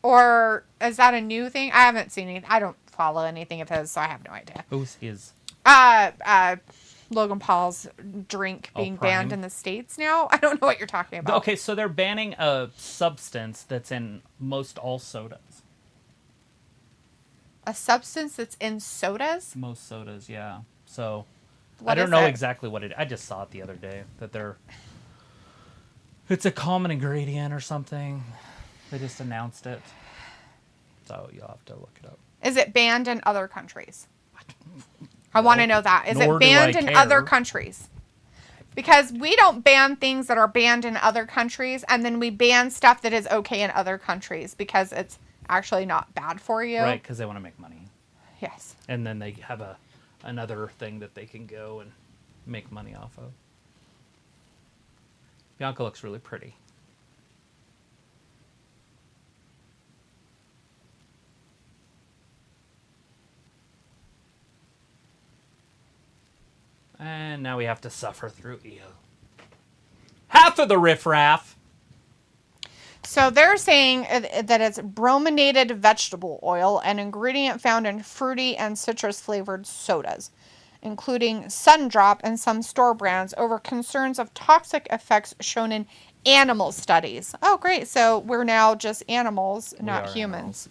Speaker 2: Or is that a new thing? I haven't seen anything. I don't follow anything of his, so I have no idea.
Speaker 1: Who's his?
Speaker 2: Logan Paul's drink being
Speaker 1: Prime.
Speaker 2: banned in the States now. I don't know what you're talking about.
Speaker 1: Okay, so they're banning a substance that's in most all sodas.
Speaker 2: A substance that's in sodas?
Speaker 1: Most sodas, yeah. So
Speaker 2: What
Speaker 1: I don't
Speaker 2: is
Speaker 1: know
Speaker 2: it?
Speaker 1: exactly what it. I just saw it the other day that it's a common ingredient or something. They just announced it. So you'll have to look it up.
Speaker 2: Is it banned in other countries? I want to know that. Is
Speaker 1: Nor
Speaker 2: it
Speaker 1: do
Speaker 2: banned
Speaker 1: I
Speaker 2: in
Speaker 1: care.
Speaker 2: other countries? Because we don't ban things that are banned in other countries, and then we ban stuff that is okay in other countries because it's actually not bad for you.
Speaker 1: Right, because they want to make money.
Speaker 2: Yes.
Speaker 1: And then they have another thing that they can go and make money off of. Bianca looks really pretty. And now we have to suffer through EO. Half of the riffraff.
Speaker 2: So they're saying that it's brominated vegetable oil, an ingredient found in fruity and citrus flavored sodas, including Sundrop and some store brands, over concerns of toxic effects shown in animal studies. Oh, great. So we're now just animals, not
Speaker 1: are
Speaker 2: humans.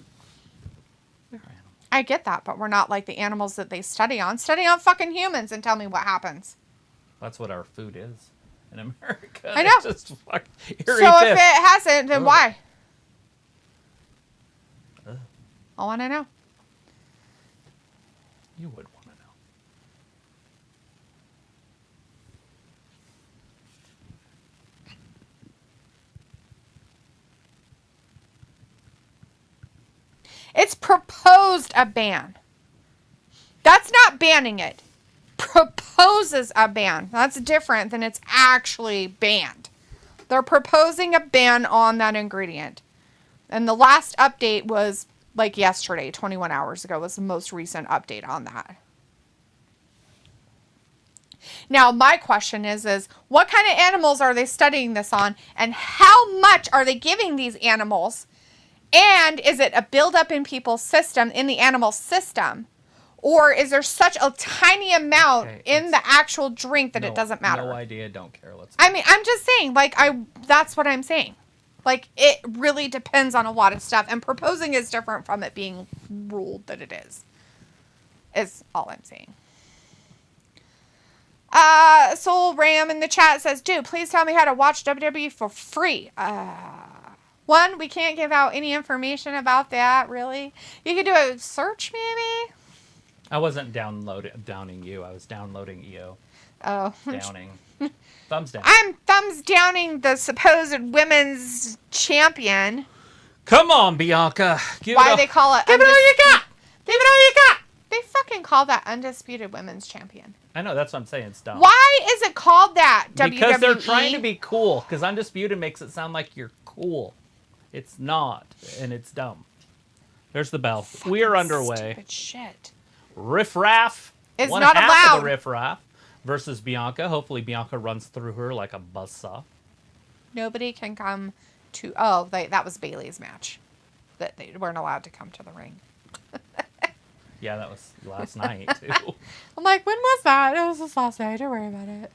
Speaker 1: We are animals.
Speaker 2: I get that, but we're not like the animals that they study on. Study on fucking humans and tell me what happens.
Speaker 1: That's what our food is in America.
Speaker 2: I know.
Speaker 1: It's just fuck, here,
Speaker 2: So
Speaker 1: eat
Speaker 2: if
Speaker 1: this.
Speaker 2: it hasn't, then
Speaker 1: Ugh.
Speaker 2: why?
Speaker 1: Ugh.
Speaker 2: I want to know.
Speaker 1: You would want to know.
Speaker 2: It's proposed a ban. That's not banning it. Proposes a ban. That's different than it's actually banned. They're proposing a ban on that ingredient. And the last update was like yesterday, 21 hours ago was the most recent update on that. Now, my question is what kind of animals are they studying this on? And how much are they giving these animals? And is it a buildup in people's system, in the animal system? Or is there such a tiny amount in the actual drink that it doesn't matter?
Speaker 1: No idea, don't care.
Speaker 2: I mean, I'm just saying, that's what I'm saying. Like, it really depends on a lot of stuff. And proposing is different from it being ruled that it is all I'm saying. Soul Ram in the chat says, dude, please tell me how to watch WWE for free. One, we can't give out any information about that, really. You could do a search, maybe?
Speaker 1: I wasn't downing you. I was downloading EO.
Speaker 2: Oh.
Speaker 1: Downing. Thumbs down.
Speaker 2: I'm thumbs downing the supposed women's champion.
Speaker 1: Come on, Bianca.
Speaker 2: Why they call it...
Speaker 1: Give it all you got.
Speaker 2: Give it all you got. They fucking call that Undisputed Women's Champion.
Speaker 1: I know, that's what I'm saying. It's dumb.
Speaker 2: Why is it called that, WWE?
Speaker 1: Because they're trying to be cool. Because Undisputed makes it sound like you're cool. It's not. And it's dumb. There's the bell. We are underway.
Speaker 2: Stupid shit.
Speaker 1: Riff Raff.
Speaker 2: It's
Speaker 1: One
Speaker 2: not
Speaker 1: half
Speaker 2: allowed.
Speaker 1: of the Riff Raff versus Bianca. Hopefully Bianca runs through her like a buzzsaw.
Speaker 2: nobody can come to. Oh, that was Bailey's match. That they weren't allowed to come to the ring.
Speaker 1: Yeah, that was last night too.
Speaker 2: I'm like, when was that? It was this last night. Don't worry about it.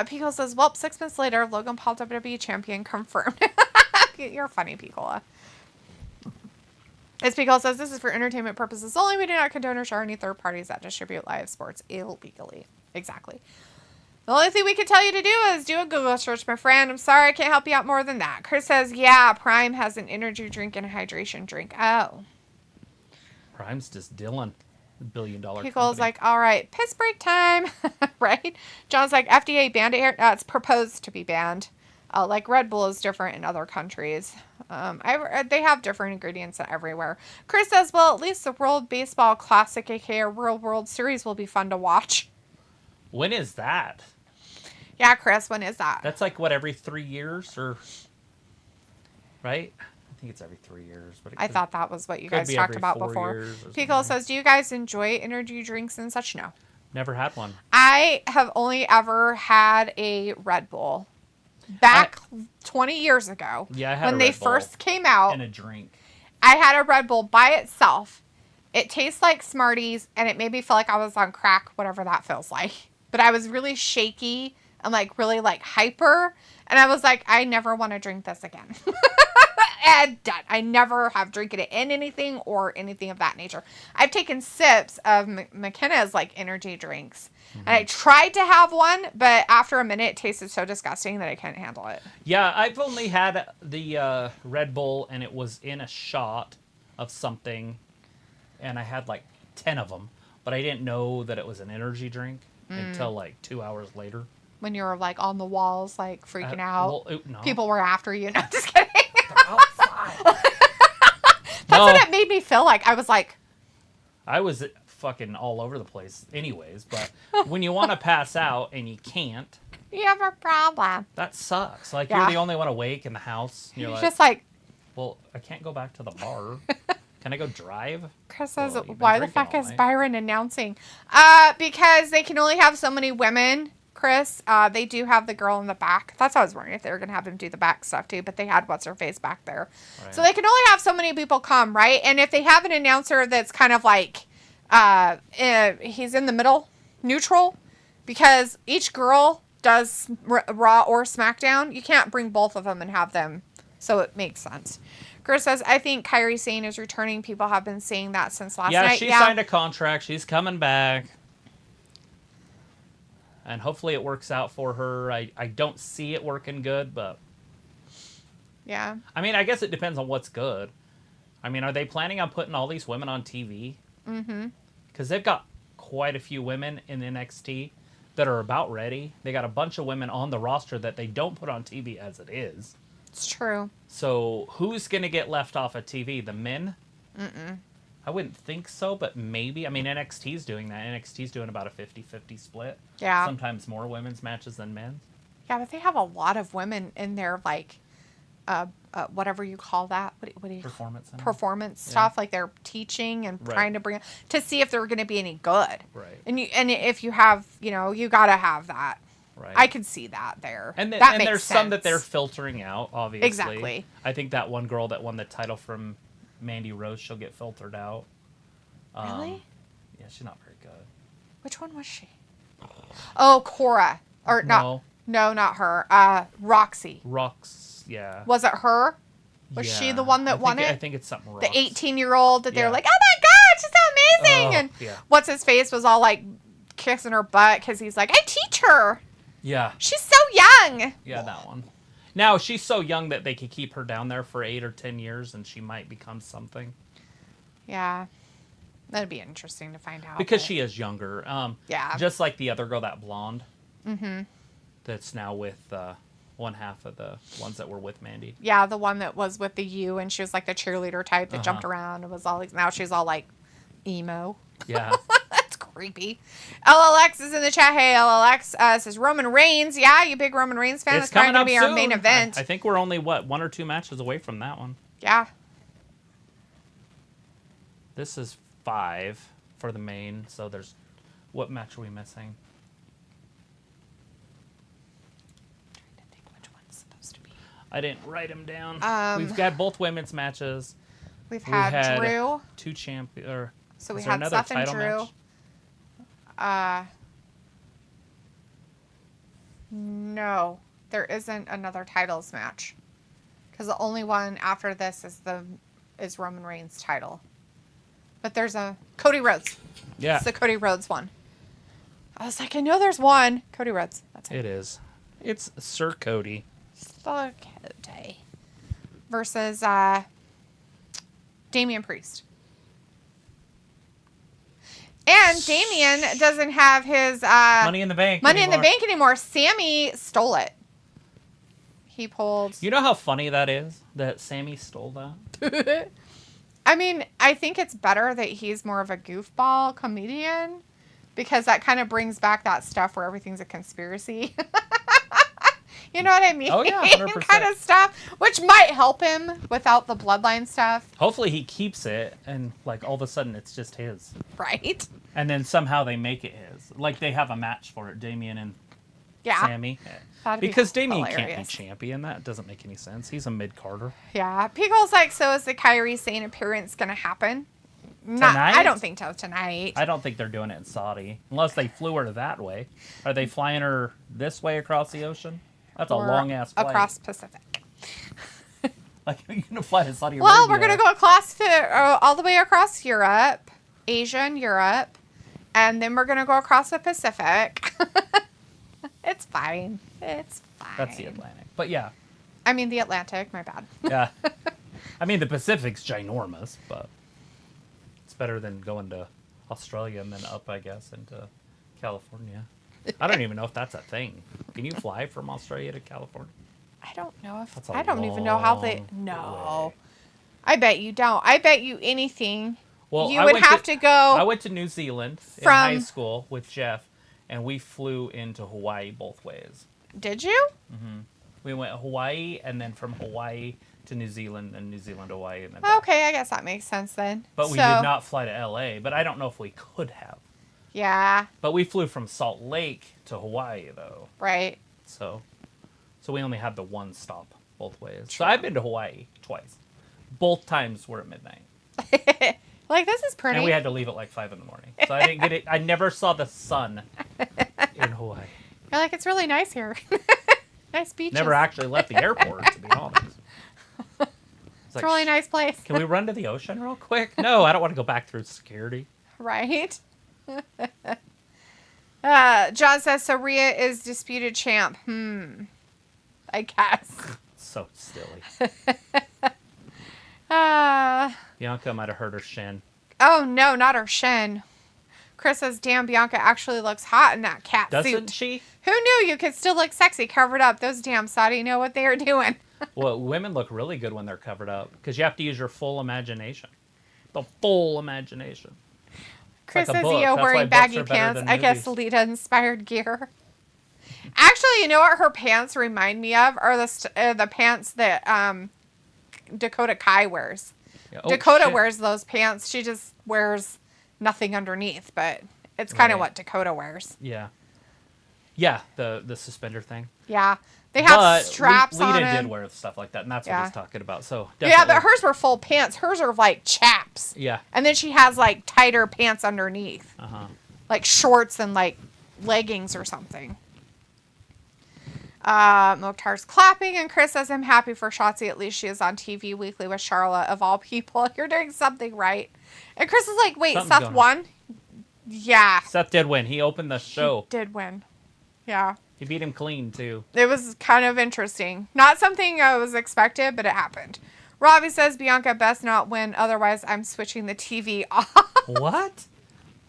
Speaker 2: Pico says, well, 6 months later, Logan Paul WWE champion confirmed. You're funny, Picola. As Pico says, this is for entertainment purposes only. We do not condone or share any third parties that distribute live sports illegally. Exactly. The only thing we can tell you to do is do a Google search, my friend. I'm sorry I can't help you out more than that. Chris says, yeah, Prime has an energy drink and a hydration drink. Oh.
Speaker 1: Prime's just Dylan, the $1 billion
Speaker 2: Pico's
Speaker 1: company.
Speaker 2: like, all right, piss break time. Right? John's like, FDA banned it here. It's proposed to be banned. Like Red Bull is different in other countries. They have different ingredients everywhere. Chris says, well, at least the World Baseball Classic, aka World Series, will be fun to watch.
Speaker 1: When is that?
Speaker 2: Yeah, Chris, when is that?
Speaker 1: That's like, what, every 3 years? Or right? I think it's every 3 years. But
Speaker 2: I thought that was what you guys talked about before. Pico says, do you guys enjoy energy drinks and such? No.
Speaker 1: Never had one.
Speaker 2: I have only ever had a Red Bull. Back 20 years ago.
Speaker 1: Yeah, I had
Speaker 2: when
Speaker 1: a
Speaker 2: they
Speaker 1: Red Bull
Speaker 2: first came out.
Speaker 1: and a drink.
Speaker 2: I had a Red Bull by itself. It tastes like Smarties, and it made me feel like I was on crack, whatever that feels like. But I was really shaky and like really like hyper. And I was like, I never want to drink this again. And done. I never have drinking it in anything or anything of that nature. I've taken sips of McKenna's like energy drinks. Mm-hmm. And I tried to have one, but after a minute, it tasted so disgusting that I couldn't handle it.
Speaker 1: Yeah, I've only had the Red Bull, and it was in a shot of something. And I had like 10 of them. But I didn't know that it was an energy drink until like 2 hours later.
Speaker 2: When you were like on the walls, like freaking out.
Speaker 1: Well, no.
Speaker 2: People were after you. No, just kidding.
Speaker 1: Outside.
Speaker 2: That's what it made me feel like. I was like,
Speaker 1: I was fucking all over the place anyways, but when you want to pass out and you can't,
Speaker 2: you have a problem.
Speaker 1: that sucks. Like,
Speaker 2: Yeah.
Speaker 1: you're the only one awake in the house. You're like,
Speaker 2: just like,
Speaker 1: well, I can't go back to the bar. Can I go drive?
Speaker 2: Chris says,
Speaker 1: Well, you've been
Speaker 2: why the
Speaker 1: drinking
Speaker 2: fuck
Speaker 1: all
Speaker 2: is
Speaker 1: night.
Speaker 2: Byron announcing? Because they can only have so many women, Chris. They do have the girl in the back. That's what I was wondering if they were going to have him do the back stuff too, but they had what's-her-face back there.
Speaker 1: Right.
Speaker 2: So they can only have so many people come, right? And if they have an announcer that's kind of like, he's in the middle, neutral, because each girl does Raw or SmackDown, you can't bring both of them and have them, so it makes sense. Chris says, I think Kairi Sane is returning. People have been saying that since last night.
Speaker 1: She signed a contract. She's coming back. And hopefully it works out for her. I don't see it working good, but...
Speaker 2: Yeah.
Speaker 1: I mean, I guess it depends on what's good. I mean, are they planning on putting all these women on TV?
Speaker 2: Mm-hmm.
Speaker 1: Because they've got quite a few women in NXT that are about ready. They got a bunch of women on the roster that they don't put on TV as it is.
Speaker 2: It's true.
Speaker 1: So who's going to get left off of TV? The men?
Speaker 2: Mm-mm.
Speaker 1: I wouldn't think so, but maybe. I mean, NXT's doing that. NXT's doing about a 50-50 split.
Speaker 2: Yeah.
Speaker 1: Sometimes more women's matches than men's.
Speaker 2: Yeah, but they have a lot of women in their, like, whatever you call that. What do you
Speaker 1: Performance center?
Speaker 2: performance stuff? Like they're teaching and
Speaker 1: Right.
Speaker 2: trying to bring to see if they're going to be any good.
Speaker 1: Right.
Speaker 2: And if you have, you got to have that.
Speaker 1: Right.
Speaker 2: I could see that there.
Speaker 1: And,
Speaker 2: that
Speaker 1: and
Speaker 2: makes
Speaker 1: there's
Speaker 2: sense.
Speaker 1: some that they're filtering out, obviously.
Speaker 2: Exactly.
Speaker 1: I think that one girl that won the title from Mandy Rose, she'll get filtered out.
Speaker 2: Really?
Speaker 1: Yeah, she's not very good.
Speaker 2: Which one was she? Oh, Cora. Or
Speaker 1: No.
Speaker 2: No, not her. Roxy.
Speaker 1: Rocks, yeah.
Speaker 2: Was it her? Was she the one that won it?
Speaker 1: I think it's something
Speaker 2: The
Speaker 1: Rocks.
Speaker 2: 18-year-old that they were
Speaker 1: Yeah.
Speaker 2: like, oh my God, she's so amazing.
Speaker 1: Oh,
Speaker 2: and
Speaker 1: yeah.
Speaker 2: what's his face was all like kissing her butt because he's like, I teach her.
Speaker 1: Yeah.
Speaker 2: She's so young.
Speaker 1: Yeah, that one. Now, she's so young that they could keep her down there for 8 or 10 years and she might become something.
Speaker 2: Yeah. That'd be interesting to find out.
Speaker 1: Because
Speaker 2: but-
Speaker 1: she is younger.
Speaker 2: Yeah.
Speaker 1: Just like the other girl, that blonde.
Speaker 2: Mm-hmm.
Speaker 1: That's now with one half of the ones that were with Mandy.
Speaker 2: Yeah, the one that was with the U and she was like the cheerleader type that jumped around and was all like, now she's all like emo.
Speaker 1: Yeah.
Speaker 2: That's creepy. LLX is in the chat. Hey, LLX says Roman Reigns. Yeah, you big Roman Reigns fan. It's probably
Speaker 1: coming
Speaker 2: going to
Speaker 1: up
Speaker 2: be
Speaker 1: soon.
Speaker 2: our main event.
Speaker 1: I think we're only, 1 or 2 matches away from that one.
Speaker 2: Yeah.
Speaker 1: This is 5 for the main, so there's... What match are we missing? I didn't write them down. We've
Speaker 2: Um,
Speaker 1: got both women's matches.
Speaker 2: We've
Speaker 1: We
Speaker 2: had
Speaker 1: had
Speaker 2: Drew.
Speaker 1: two champions. Or
Speaker 2: So we
Speaker 1: is there
Speaker 2: had
Speaker 1: another
Speaker 2: Seth and
Speaker 1: title
Speaker 2: Drew.
Speaker 1: match?
Speaker 2: No, there isn't another titles match. Because the only one after this is Roman Reigns' title. But there's a Cody Rhodes.
Speaker 1: Yeah,
Speaker 2: It's the Cody Rhodes one. I was like, I know there's one. Cody Rhodes. That's it.
Speaker 1: it is. It's Sir Cody.
Speaker 2: Sir Cody. Versus Damian Priest. And Damian doesn't have his
Speaker 1: Money in the Bank.
Speaker 2: Money in the
Speaker 1: anymore.
Speaker 2: Bank anymore. Sami stole it. He pulled.
Speaker 1: You know how funny that is? That Sami stole that?
Speaker 2: I mean, I think it's better that he's more of a goofball comedian because that kind of brings back that stuff where everything's a conspiracy. You know what I mean?
Speaker 1: Oh, yeah, 100%.
Speaker 2: Kind of stuff, which might help him without the bloodline stuff,
Speaker 1: Hopefully he keeps it and like all of a sudden it's just his.
Speaker 2: right?
Speaker 1: And then somehow they make it his. Like they have a match for it, Damian and
Speaker 2: Yeah.
Speaker 1: Sammy.
Speaker 2: That'd be
Speaker 1: Because Damian can't be
Speaker 2: hilarious.
Speaker 1: champion. That doesn't make any sense. He's a mid-carder.
Speaker 2: Yeah. Pickle's like, so is the Kyrie Sane appearance going to happen? Not, I
Speaker 1: Tonight?
Speaker 2: don't think so tonight.
Speaker 1: I don't think they're doing it in Saudi. Unless they flew her that way. Are they flying her this way across the ocean? That's a
Speaker 2: Or
Speaker 1: long-ass flight.
Speaker 2: across Pacific.
Speaker 1: Like, you're going to fly to Saudi
Speaker 2: Well,
Speaker 1: Arabia.
Speaker 2: we're going to go all the way across Europe, Asia and Europe, and then we're going to go across the Pacific. It's fine. It's fine.
Speaker 1: That's the Atlantic. But yeah.
Speaker 2: I mean, the Atlantic. My bad.
Speaker 1: Yeah. I mean, the Pacific's ginormous, but it's better than going to Australia and then up, I guess, into California. I don't even know if that's a thing. Can you fly from Australia to California?
Speaker 2: I don't know if
Speaker 1: That's a
Speaker 2: I don't even know how they.
Speaker 1: long
Speaker 2: No,
Speaker 1: way.
Speaker 2: I bet you don't. I bet you anything.
Speaker 1: Well,
Speaker 2: You
Speaker 1: I
Speaker 2: would
Speaker 1: went
Speaker 2: have to go
Speaker 1: I went to New Zealand in
Speaker 2: from-
Speaker 1: high school with Jeff, and we flew into Hawaii both ways.
Speaker 2: Did you?
Speaker 1: We went Hawaii, and then from Hawaii to New Zealand, and New Zealand to Hawaii, and then back.
Speaker 2: Okay, I guess that makes sense then.
Speaker 1: But we
Speaker 2: So,
Speaker 1: did not fly to L.A., but I don't know if we could have.
Speaker 2: Yeah.
Speaker 1: But we flew from Salt Lake to Hawaii, though.
Speaker 2: Right.
Speaker 1: So we only had the one stop both ways. So I've been to Hawaii twice. Both times were at midnight.
Speaker 2: Like, this is pretty.
Speaker 1: And we had to leave at like 5 in the morning. So I didn't get it. I never saw the sun in Hawaii.
Speaker 2: You're like, it's really nice here. Nice beaches.
Speaker 1: Never actually left the airport, to be honest. It's
Speaker 2: It's a really nice place.
Speaker 1: Can we run to the ocean real quick? No, I don't want to go back through security.
Speaker 2: Right? John says, so Rhea is disputed champ. I guess.
Speaker 1: So silly. Bianca might have hurt her shin.
Speaker 2: Oh, no, not her shin. Chris says, damn, Bianca actually looks hot in that cat
Speaker 1: Doesn't
Speaker 2: suit.
Speaker 1: she?
Speaker 2: Who knew you could still look sexy covered up? Those damn Saudi know what they are doing.
Speaker 1: Well, women look really good when they're covered up because you have to use your full imagination. The full imagination.
Speaker 2: Chris
Speaker 1: like a
Speaker 2: says,
Speaker 1: book.
Speaker 2: yo,
Speaker 1: That's why
Speaker 2: wearing
Speaker 1: books
Speaker 2: baggy
Speaker 1: are better
Speaker 2: pants.
Speaker 1: than
Speaker 2: I guess
Speaker 1: movies.
Speaker 2: Lita-inspired gear. Actually, you know what her pants remind me of? Are the pants that Dakota Kai wears.
Speaker 1: Yeah. Oh,
Speaker 2: Dakota
Speaker 1: shit.
Speaker 2: wears those pants. She just wears nothing underneath, but it's kind of
Speaker 1: Right.
Speaker 2: what Dakota wears.
Speaker 1: Yeah. Yeah, the suspender thing.
Speaker 2: Yeah. They have
Speaker 1: But
Speaker 2: straps on
Speaker 1: Lita
Speaker 2: them.
Speaker 1: did wear stuff like that, and that's
Speaker 2: Yeah.
Speaker 1: what he's talking about. So
Speaker 2: Yeah,
Speaker 1: definitely.
Speaker 2: but hers were full pants. Hers are like chaps.
Speaker 1: Yeah.
Speaker 2: And then she has like tighter pants underneath.
Speaker 1: Uh-huh.
Speaker 2: Like shorts and like leggings or something. Mokhtar's clapping, and Chris says, I'm happy for Shotzi. At least she is on TV weekly with Charlotte, of all people. You're doing something right. And Chris is like, wait,
Speaker 1: Something's
Speaker 2: Seth
Speaker 1: going on.
Speaker 2: won? Yeah.
Speaker 1: Seth did win. He opened the show.
Speaker 2: Did win. Yeah.
Speaker 1: He beat him clean, too.
Speaker 2: It was kind of interesting. Not something I was expected, but it happened. Robbie says, Bianca best not win, otherwise I'm switching the TV off.
Speaker 1: What?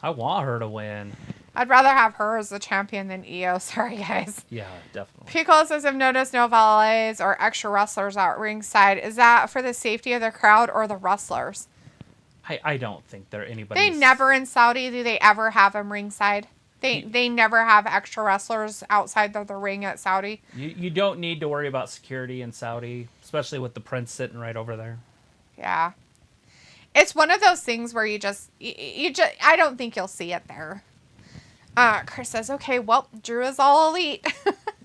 Speaker 1: I want her to win.
Speaker 2: I'd rather have her as the champion than Io. Sorry, guys.
Speaker 1: Yeah, definitely.
Speaker 2: Pico says, I've noticed no valets or extra wrestlers out ringside. Is that for the safety of the crowd or the wrestlers?
Speaker 1: I don't think there anybody.
Speaker 2: They never in Saudi, do they ever have them ringside? They never have extra wrestlers outside of the ring at Saudi.
Speaker 1: You don't need to worry about security in Saudi, especially with the prince sitting right over there.
Speaker 2: Yeah. It's one of those things where you just I don't think you'll see it there. Chris says, okay, well, Drew is all elite.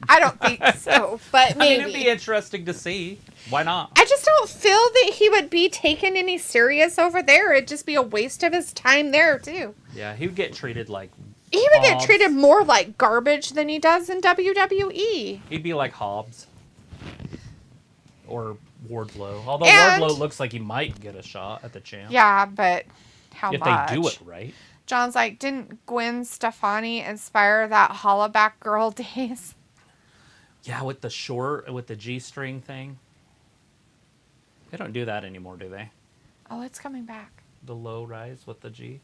Speaker 2: I don't think so, but maybe.
Speaker 1: I mean, it'd be interesting to see. Why not?
Speaker 2: I just don't feel that he would be taken any serious over there. It'd just be a waste of his time there, too.
Speaker 1: Yeah, he would get treated like...
Speaker 2: He would get treated more like garbage than he does in WWE.
Speaker 1: He'd be like Hobbs. Or Wardlow. Although Wardlow looks like he might get a shot at the champ.
Speaker 2: Yeah, but how
Speaker 1: if
Speaker 2: much?
Speaker 1: If they do it right.
Speaker 2: John's like, didn't Gwen Stefani inspire that hollaback girl days?
Speaker 1: Yeah, with the G-string thing. They don't do that anymore, do they?
Speaker 2: Oh, it's coming back.
Speaker 1: The low rise with the G?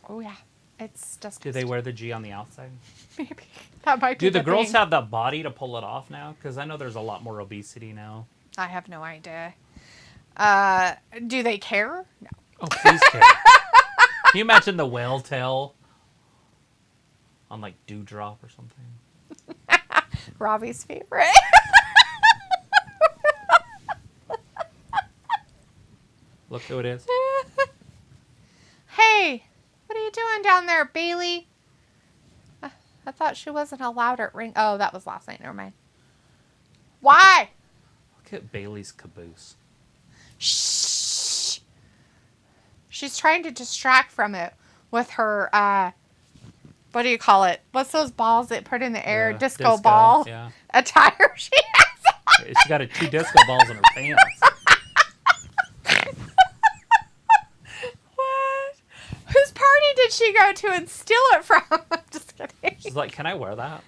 Speaker 2: Oh, yeah. It's disgusting.
Speaker 1: Do they wear the G on the outside?
Speaker 2: Maybe. That might be
Speaker 1: Do the girls have that body to pull it off now? Because I know there's a lot more obesity now.
Speaker 2: I have no idea. Do they care? No.
Speaker 1: Oh, please care. Can you imagine the whale tail on like Dewdrop or something?
Speaker 2: Robbie's favorite.
Speaker 1: Look who it is.
Speaker 2: Hey, what are you doing down there, Bailey? I thought she wasn't allowed at ring. Oh, that was last night. Never mind. Why?
Speaker 1: Look at Bailey's caboose.
Speaker 2: Shh. She's trying to distract from it with her, what do you call it? What's those balls that put in the air? Disco ball attire she has on.
Speaker 1: She's got 2 disco balls in her pants.
Speaker 2: What? Whose party did she go to and steal it from? I'm just kidding.
Speaker 1: She's like, can I wear that?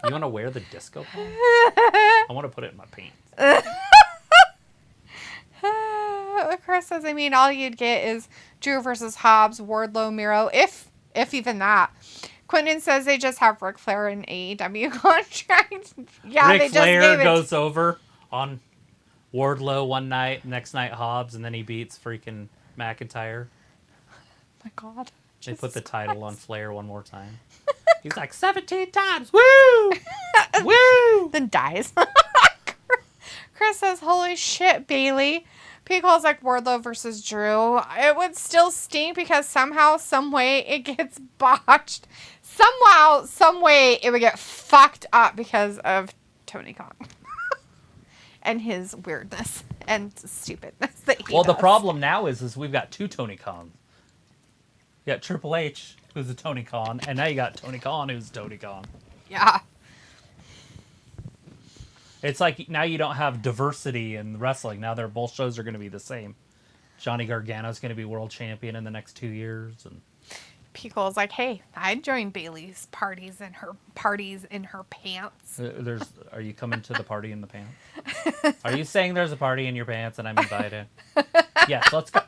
Speaker 1: You want to wear the disco ball? I want to put it in my pants.
Speaker 2: Chris says, I mean, all you'd get is Drew versus Hobbs, Wardlow, Miro, if even that. Quentin says they just have Ric Flair in AEW contract. Yeah,
Speaker 1: Ric
Speaker 2: they just
Speaker 1: Flair
Speaker 2: gave it.
Speaker 1: goes over on Wardlow one night, next night Hobbs, and then he beats freaking McIntyre.
Speaker 2: My God.
Speaker 1: They put the title on Flair one more time. He's like, 17 times. Woo! Woo!
Speaker 2: Then dies. Chris says, holy shit, Bailey. P calls like Wardlow versus Drew. It would still stink because somehow, some way, it gets botched. Somehow, some way, it would get fucked up because of Tony Khan. And his weirdness and stupidness that he
Speaker 1: Well, the
Speaker 2: does.
Speaker 1: problem now is we've got 2 Tony Khans. You got Triple H, who's a Tony Khan, and now you got Tony Khan, who's Tony Khan.
Speaker 2: Yeah.
Speaker 1: It's like now you don't have diversity in wrestling. Now both shows are going to be the same. Johnny Gargano's going to be world champion in the next 2 years, and
Speaker 2: Pico is like, hey, I'd join Bailey's parties in her pants.
Speaker 1: Are you coming to the party in the pants? Are you saying there's a party in your pants and I'm invited? Yes, let's go.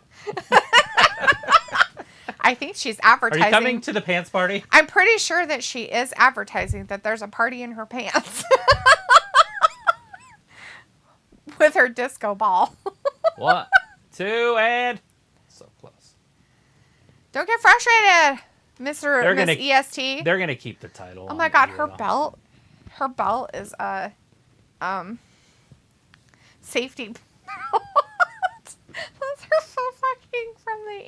Speaker 2: I think she's advertising.
Speaker 1: Are you coming to the pants party?
Speaker 2: I'm pretty sure that she is advertising that there's a party in her pants. With her disco ball.
Speaker 1: 1, 2, and... So close.
Speaker 2: Don't get frustrated, Miss EST.
Speaker 1: They're going to keep the title.
Speaker 2: Oh my God, her belt is a safety belt. Those are so fucking from the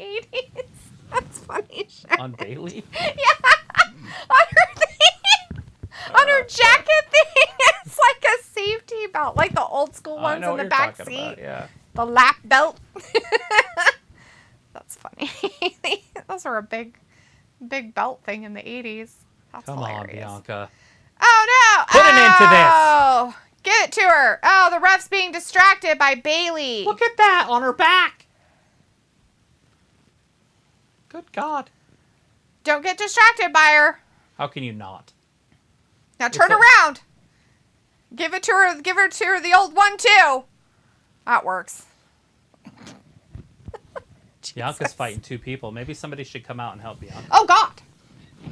Speaker 2: 80s. That's funny shit.
Speaker 1: On Bailey?
Speaker 2: Yeah. On her thing. On her jacket thing. It's like a safety belt. Like the old school ones in the back seat.
Speaker 1: About, yeah.
Speaker 2: The lap belt. That's funny. Those are a big belt thing in the 80s. That's
Speaker 1: Come
Speaker 2: hilarious.
Speaker 1: on, Bianca.
Speaker 2: Oh, no.
Speaker 1: Put an end to this.
Speaker 2: Oh, give it to her. Oh, the ref's being distracted by Bailey.
Speaker 1: Look at that on her back. Good God.
Speaker 2: Don't get distracted by her.
Speaker 1: How can you not?
Speaker 2: Now turn around. Give it to her. Give her to her the old 1-2. That works.
Speaker 1: Bianca's fighting 2 people. Maybe somebody should come out and help Bianca.
Speaker 2: Oh, God.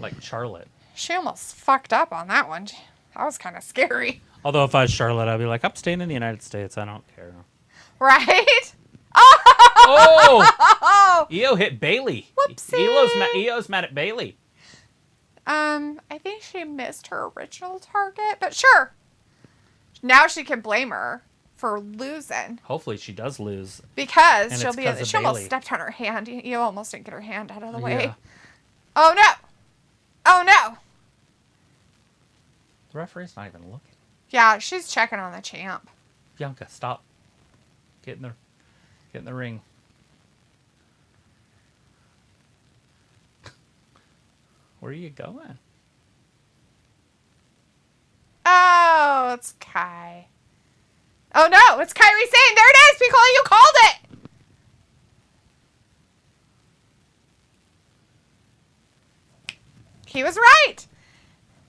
Speaker 1: Like Charlotte.
Speaker 2: She almost fucked up on that one. That was kind of scary.
Speaker 1: Although if I was Charlotte, I'd be like, I'm staying in the United States. I don't care.
Speaker 2: Right?
Speaker 1: Oh! Io hit Bailey.
Speaker 2: Whoopsie.
Speaker 1: Io's mad at Bailey.
Speaker 2: I think she missed her original target, but sure. Now she can blame her for losing.
Speaker 1: Hopefully she does lose.
Speaker 2: Because
Speaker 1: And
Speaker 2: she
Speaker 1: it's
Speaker 2: almost
Speaker 1: Bailey.
Speaker 2: stepped on her hand. You almost didn't get her hand out of the way.
Speaker 1: Yeah.
Speaker 2: Oh, no. Oh, no.
Speaker 1: The referee's not even looking.
Speaker 2: Yeah, she's checking on the champ.
Speaker 1: Bianca, stop. Get in the ring. Where are you going?
Speaker 2: Oh, it's Kai. Oh no, it's Kairi Sane. There it is, Piccolo, you called it. He was right.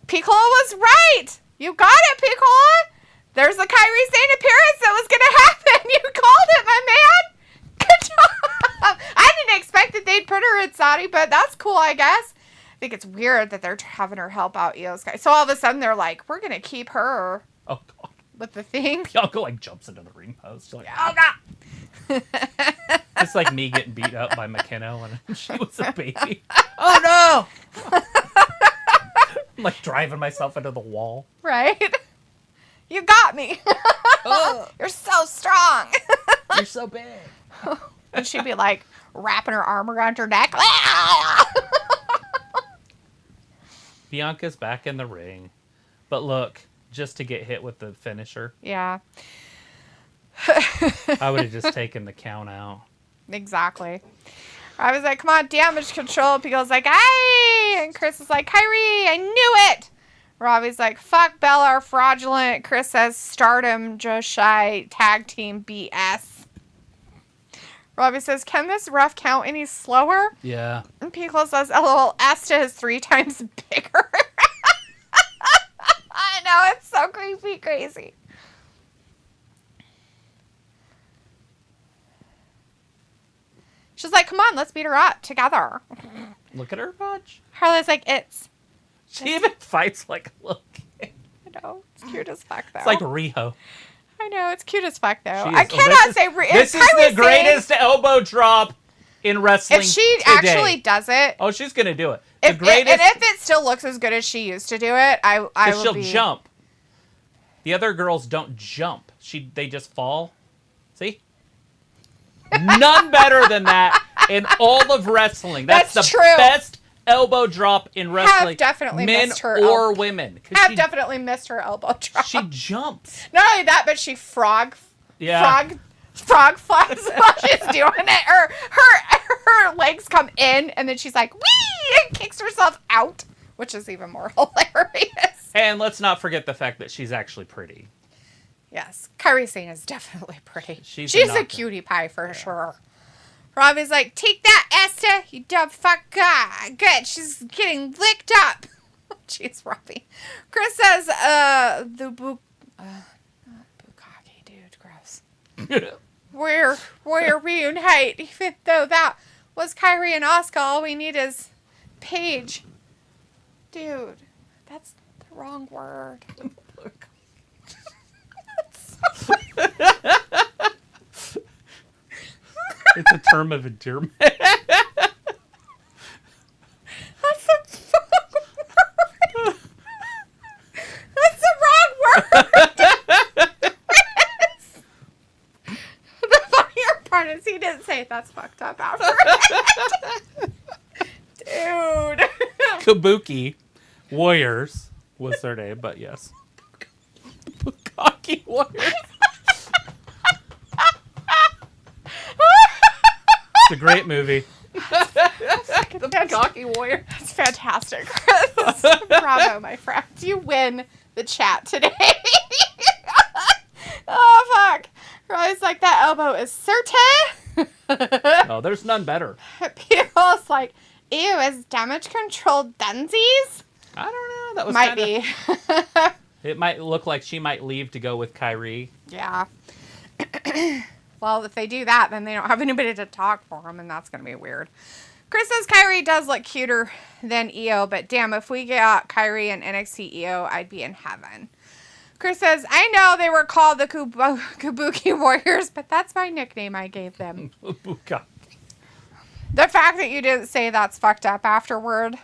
Speaker 2: Piccolo was right. You got it, Piccolo. There's the Kairi Sane appearance that was going to happen. You called it, my man. Good job. I didn't expect that they'd put her in Saudi, but that's cool, I guess. I think it's weird that they're having her help out Io's guy. So all of a sudden they're like, we're going to keep her
Speaker 1: Oh, God.
Speaker 2: with the thing.
Speaker 1: Bianca, like, jumps into the ring post. Like,
Speaker 2: Oh, God.
Speaker 1: it's like me getting beat up by McKenna when she was a baby. Oh, no! I'm, like, driving myself into the wall.
Speaker 2: Right? You got me.
Speaker 1: Oh,
Speaker 2: You're so strong.
Speaker 1: you're so big.
Speaker 2: And she'd be like wrapping her arm around her neck.
Speaker 1: Bianca's back in the ring. But look, just to get hit with the finisher,
Speaker 2: Yeah,
Speaker 1: I would have just taken the count out.
Speaker 2: exactly. I was like, come on, damage control. Pico's like, aye. And Chris is like, Kyrie, I knew it. Robbie's like, fuck Belair, fraudulent. Chris says, stardom, just shy, tag team BS. Robbie says, can this ref count any slower?
Speaker 1: Yeah.
Speaker 2: And Piccolo says, LOL, Asta is 3 times bigger. I know, it's so creepy, crazy. She's like, come on, let's beat her up together.
Speaker 1: Look at her bunch.
Speaker 2: Harley's like, it's.
Speaker 1: She even fights like a little kid.
Speaker 2: I know, it's cute as fuck, though.
Speaker 1: It's like Riho.
Speaker 2: I know, it's cute as fuck, though.
Speaker 1: She is-
Speaker 2: I cannot say...
Speaker 1: This is the greatest elbow drop in wrestling
Speaker 2: If she
Speaker 1: today.
Speaker 2: actually does it...
Speaker 1: Oh, she's going to do it.
Speaker 2: And if it still looks as good as she used to do it, I will
Speaker 1: she'll
Speaker 2: be...
Speaker 1: jump. The other girls don't jump. They just fall. See? None better than that in all of wrestling. That's the
Speaker 2: true.
Speaker 1: best elbow drop in wrestling.
Speaker 2: Have definitely
Speaker 1: men
Speaker 2: missed her
Speaker 1: or women. 'Cause
Speaker 2: Have definitely missed her elbow drop.
Speaker 1: she jumps.
Speaker 2: Not only that, but she frog flies while she's doing it. Her legs come in, and then she's like, whee! And kicks herself out, which is even more hilarious.
Speaker 1: And let's not forget the fact that she's actually pretty.
Speaker 2: Yes, Kairi Sane is definitely pretty.
Speaker 1: She's
Speaker 2: She's
Speaker 1: a
Speaker 2: a
Speaker 1: knockout.
Speaker 2: cutie pie for sure. Robbie's like, take that, Esther, you dumb fuck guy. Good, she's getting licked up. Jeez, Robbie. Chris says, the bukkake, dude, gross. Warrior reunite, even though that was Kyrie and Asuka, all we need is Paige. Dude, that's the wrong word.
Speaker 1: It's a term of endearment.
Speaker 2: That's the wrong word. That's the wrong word. The funnier part is he didn't say that's fucked up after. Dude.
Speaker 1: Kabuki Warriors was their name, but yes. Bukkake Warriors. It's a great movie. The Bukkake Warrior.
Speaker 2: That's fantastic, Chris. Bravo, my friend. You win the chat today. Oh, fuck. Rose like, that elbow is certain.
Speaker 1: Oh, there's none better.
Speaker 2: People's like, ew, is damage control dunsies?
Speaker 1: I don't know. That was
Speaker 2: Might
Speaker 1: kinda,
Speaker 2: be.
Speaker 1: It might look like she might leave to go with Kyrie.
Speaker 2: Yeah. Well, if they do that, then they don't have anybody to talk for them, and that's going to be weird. Chris says Kyrie does look cuter than Io, but damn, if we got Kyrie and NXT Io, I'd be in heaven. Chris says, I know they were called the Kabuki Warriors, but that's my nickname I gave them.
Speaker 1: Bukkake.
Speaker 2: The fact that you didn't say that's fucked up afterward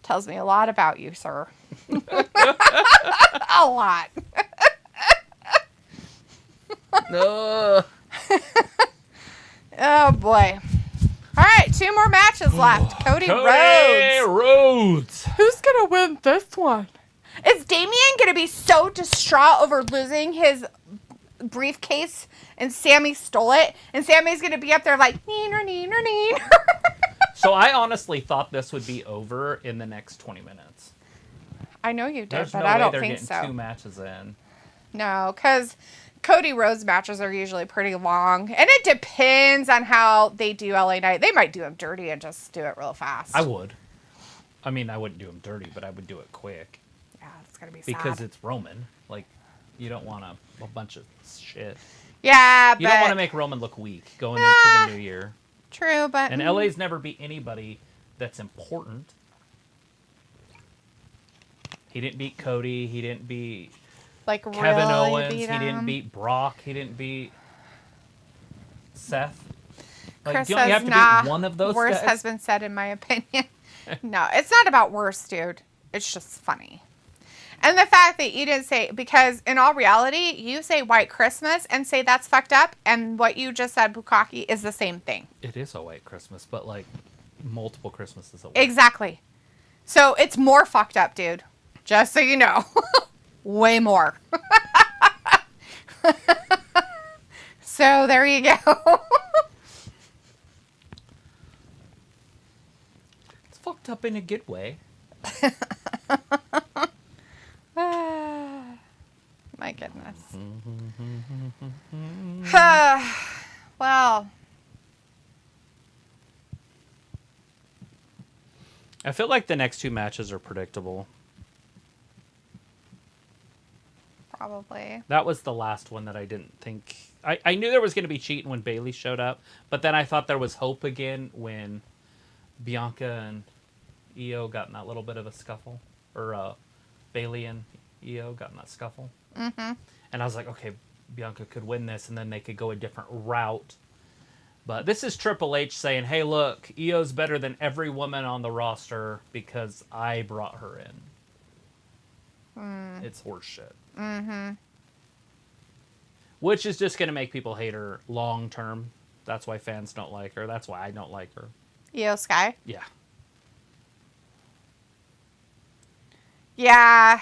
Speaker 2: tells me a lot about you, sir. A lot.
Speaker 1: No.
Speaker 2: Oh, boy. All right, 2 more matches left. Cody Rhodes.
Speaker 1: Rhodes.
Speaker 2: Who's going to win this one? Is Damian going to be so distraught over losing his briefcase and Sami stole it? And Sami's going to be up there like, neener, neener, neener.
Speaker 1: So I honestly thought this would be over in the next 20 minutes.
Speaker 2: I know you did,
Speaker 1: There's
Speaker 2: but
Speaker 1: no
Speaker 2: I
Speaker 1: way
Speaker 2: don't
Speaker 1: they're
Speaker 2: think
Speaker 1: getting
Speaker 2: so.
Speaker 1: 2 matches in.
Speaker 2: No, because Cody Rhodes matches are usually pretty long. And it depends on how they do LA Knight. They might do him dirty and just do it real fast.
Speaker 1: I would. I mean, I wouldn't do him dirty, but I would do it quick.
Speaker 2: Yeah, it's going to be sad.
Speaker 1: Because it's Roman. Like, you don't want a bunch of shit.
Speaker 2: Yeah, but...
Speaker 1: You don't want to make Roman look weak going into the new year.
Speaker 2: True, but...
Speaker 1: And LA's never beat anybody that's important. He didn't beat Cody. He didn't beat
Speaker 2: like
Speaker 1: Kevin
Speaker 2: really
Speaker 1: Owens.
Speaker 2: beat
Speaker 1: He didn't
Speaker 2: him.
Speaker 1: beat Brock. He didn't beat Seth. Like,
Speaker 2: Chris
Speaker 1: don't you
Speaker 2: says,
Speaker 1: have to
Speaker 2: nah,
Speaker 1: beat one of those
Speaker 2: worse
Speaker 1: guys?
Speaker 2: has been said in my opinion. No, it's not about worse, dude. It's just funny. And the fact that you didn't say, because in all reality, you say White Christmas and say that's fucked up, and what you just said, Bukkake, is the same thing.
Speaker 1: It is a white Christmas, but like multiple Christmases a week.
Speaker 2: Exactly. So it's more fucked up, dude. Just so you know. Way more. So there you go.
Speaker 1: It's fucked up in a good way.
Speaker 2: My goodness. Well,
Speaker 1: I feel like the next 2 matches are predictable.
Speaker 2: probably.
Speaker 1: That was the last one that I didn't think... I knew there was going to be cheating when Bailey showed up, but then I thought there was hope again when Bianca and Io got in that little bit of a scuffle. Or Bailey and Io got in that scuffle.
Speaker 2: Mm-hmm.
Speaker 1: And I was like, okay, Bianca could win this, and then they could go a different route. But this is Triple H saying, hey, look, Io's better than every woman on the roster because I brought her in. It's horseshit.
Speaker 2: Mm-hmm.
Speaker 1: Which is just going to make people hate her long term. That's why fans don't like her. That's why I don't like her.
Speaker 2: Io Sky?
Speaker 1: Yeah.
Speaker 2: Yeah.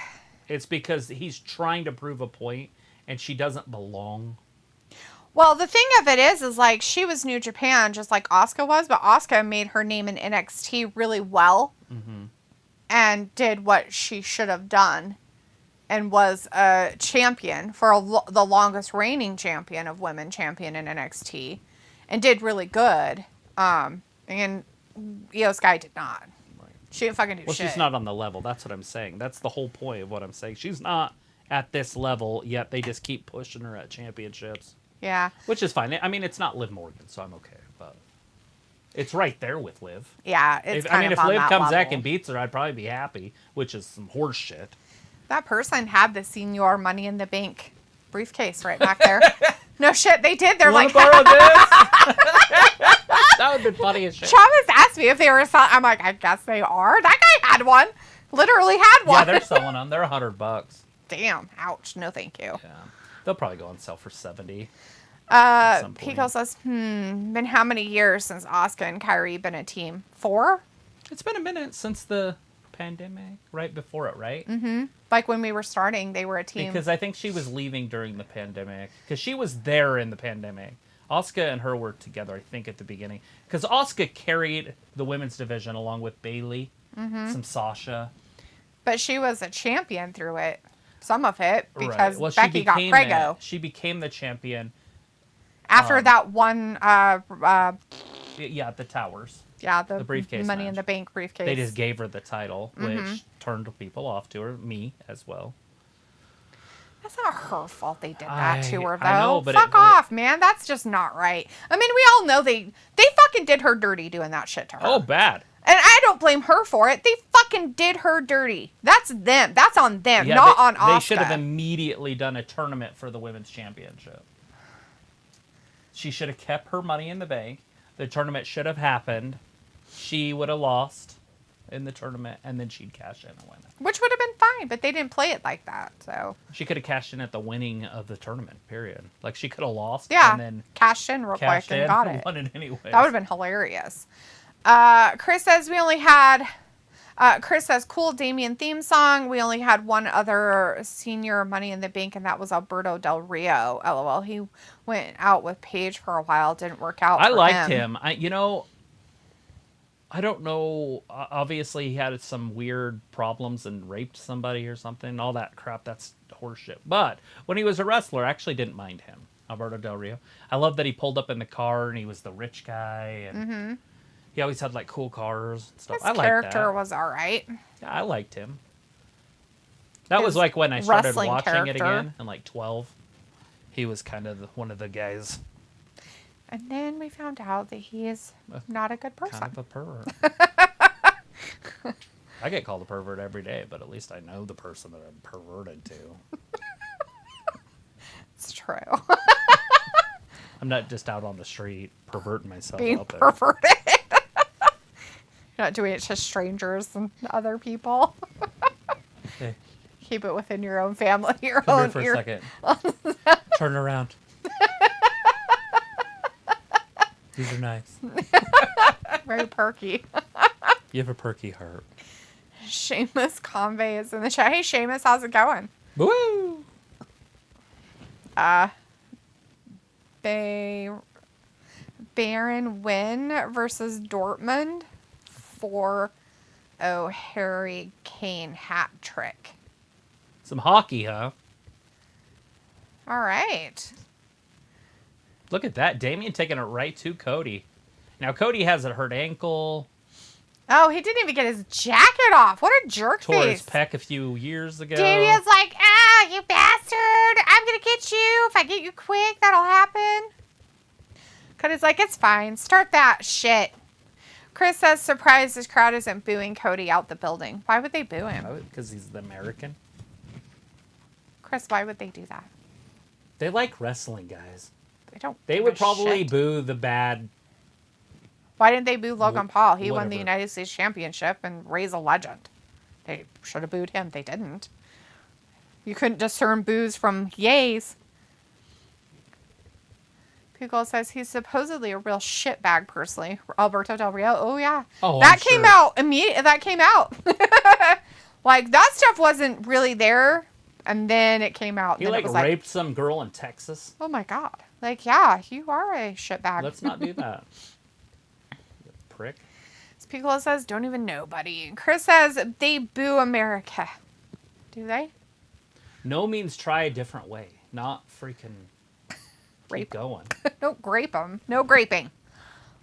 Speaker 1: It's because he's trying to prove a point, and she doesn't belong.
Speaker 2: Well, the thing of it is like she was New Japan just like Asuka was, but Asuka made her name in NXT really well and did what she should have done and was a champion for the longest reigning champion of women champion in NXT and did really good. And Io Sky did not.
Speaker 1: Right.
Speaker 2: She didn't fucking do
Speaker 1: Well,
Speaker 2: shit.
Speaker 1: she's not on the level. That's what I'm saying. That's the whole point of what I'm saying. She's not at this level, yet they just keep pushing her at championships.
Speaker 2: Yeah.
Speaker 1: Which is fine. I mean, it's not Liv Morgan, so I'm okay. But it's right there with Liv.
Speaker 2: Yeah, it's
Speaker 1: If
Speaker 2: on
Speaker 1: Liv
Speaker 2: that
Speaker 1: comes
Speaker 2: level.
Speaker 1: back and beats her, I'd probably be happy, which is some horse shit.
Speaker 2: That person had the Senior Money in the Bank briefcase right back there. No shit, they did. They're
Speaker 1: You wanna
Speaker 2: like,
Speaker 1: borrow this? That would have been funny as shit.
Speaker 2: Travis asked me if they were selling. I'm like, I guess they are. That guy had one. Literally had one.
Speaker 1: Yeah, they're selling them. They're $100.
Speaker 2: Damn. Ouch. No, thank you.
Speaker 1: Yeah, they'll probably go on sale for $70. some point.
Speaker 2: Pico says, been how many years since Asuka and Kyrie been a team? 4?
Speaker 1: It's been a minute since the pandemic, right before it, right?
Speaker 2: Mm-hmm. Like when we were starting, they were a team.
Speaker 1: Because I think she was leaving during the pandemic. Because she was there in the pandemic. Asuka and her were together, I think, at the beginning. Because Asuka carried the women's division along with Bailey, some Sasha.
Speaker 2: But she was a champion through it. Some of it. Because
Speaker 1: Right. Well,
Speaker 2: Becky got Prego.
Speaker 1: She became the champion.
Speaker 2: After that one,
Speaker 1: Yeah, at the Towers.
Speaker 2: yeah, the
Speaker 1: briefcase
Speaker 2: Money in
Speaker 1: match.
Speaker 2: the Bank briefcase.
Speaker 1: They just gave her the title, which turned people off to her, me as well.
Speaker 2: That's not her fault they did that to her, though.
Speaker 1: I know, but
Speaker 2: Fuck off, man. That's just not right. I mean, we all know they fucking did her dirty doing that shit to her.
Speaker 1: Oh, bad.
Speaker 2: And I don't blame her for it. They fucking did her dirty. That's them. That's on them,
Speaker 1: Yeah,
Speaker 2: not on Asuka.
Speaker 1: They should have immediately done a tournament for the women's championship. She should have kept her Money in the Bank. The tournament should have happened. She would have lost in the tournament, and then she'd cash in and win it.
Speaker 2: Which would have been fine, but they didn't play it like that, so.
Speaker 1: She could have cashed in at the winning of the tournament, period. Like, she could have lost
Speaker 2: Yeah,
Speaker 1: and then
Speaker 2: cashed in real quick
Speaker 1: cashed
Speaker 2: and
Speaker 1: in
Speaker 2: got
Speaker 1: and
Speaker 2: it.
Speaker 1: won it anyway.
Speaker 2: That would have been hilarious. Chris says we only had Chris says, cool Damian theme song. We only had one other senior Money in the Bank, and that was Alberto Del Rio. LOL. He went out with Paige for a while. Didn't work out
Speaker 1: I
Speaker 2: for
Speaker 1: liked
Speaker 2: him.
Speaker 1: him. I don't know. Obviously, he had some weird problems and raped somebody or something. All that crap, that's horseshit. But when he was a wrestler, I actually didn't mind him. Alberto Del Rio. I love that he pulled up in the car and he was the rich guy. And he always had, like, cool cars and stuff.
Speaker 2: His
Speaker 1: I liked
Speaker 2: character
Speaker 1: that.
Speaker 2: was all right.
Speaker 1: Yeah, I liked him. That
Speaker 2: His
Speaker 1: was, like, when I started
Speaker 2: wrestling
Speaker 1: watching it
Speaker 2: character.
Speaker 1: again. In, like, 12. He was kind of one of the guys.
Speaker 2: And then we found out that he is not a good person.
Speaker 1: Kind of a pervert. I get called a pervert every day, but at least I know the person that I'm perverted to.
Speaker 2: It's true.
Speaker 1: I'm not just out on the street perverting myself
Speaker 2: Being
Speaker 1: out there.
Speaker 2: perverted. You're not doing it to strangers and other people.
Speaker 1: Hey,
Speaker 2: Keep it within your own family, your
Speaker 1: come
Speaker 2: own
Speaker 1: here for
Speaker 2: ear.
Speaker 1: a second. Turn around. These are nice.
Speaker 2: Very perky.
Speaker 1: You have a perky heart.
Speaker 2: Seamus Convey is in the chat. Hey, Seamus, how's it going?
Speaker 1: Woo!
Speaker 2: Baron Wynn versus Dortmund for Harry Kane hat trick.
Speaker 1: Some hockey, huh?
Speaker 2: All right.
Speaker 1: Look at that. Damian taking it right to Cody. Now, Cody has a hurt ankle.
Speaker 2: Oh, he didn't even get his jacket off. What a jerk
Speaker 1: Tore
Speaker 2: face.
Speaker 1: his pec a few years ago.
Speaker 2: Damian's like, you bastard. I'm going to get you. If I get you quick, that'll happen. Cody's like, it's fine. Start that shit. Chris says, surprised his crowd isn't booing Cody out the building. Why would they boo him?
Speaker 1: Because he's the American.
Speaker 2: Chris, why would they do that?
Speaker 1: They like wrestling, guys. They
Speaker 2: give
Speaker 1: would
Speaker 2: a
Speaker 1: probably
Speaker 2: shit.
Speaker 1: boo the bad.
Speaker 2: Why didn't they boo Logan Paul? He won the
Speaker 1: whatever.
Speaker 2: United States Championship and Ray's a legend. They should have booed him. They didn't. You couldn't discern boos from yays. Pickle says he's supposedly a real shitbag personally. Alberto Del Rio. Oh, yeah.
Speaker 1: Oh,
Speaker 2: that
Speaker 1: I'm
Speaker 2: came
Speaker 1: sure.
Speaker 2: out immediately. That came out. Like, that stuff wasn't really there. And then it came out.
Speaker 1: He
Speaker 2: and then
Speaker 1: like
Speaker 2: it was
Speaker 1: raped some girl in Texas.
Speaker 2: oh, my God. Like, yeah, you are a shitbag.
Speaker 1: Let's not do that. You prick.
Speaker 2: Piccolo says, don't even know, buddy. And Chris says, they boo America. Do they?
Speaker 1: No means try a different way. Not freaking
Speaker 2: Rape.
Speaker 1: keep going.
Speaker 2: Don't grape them. No graping.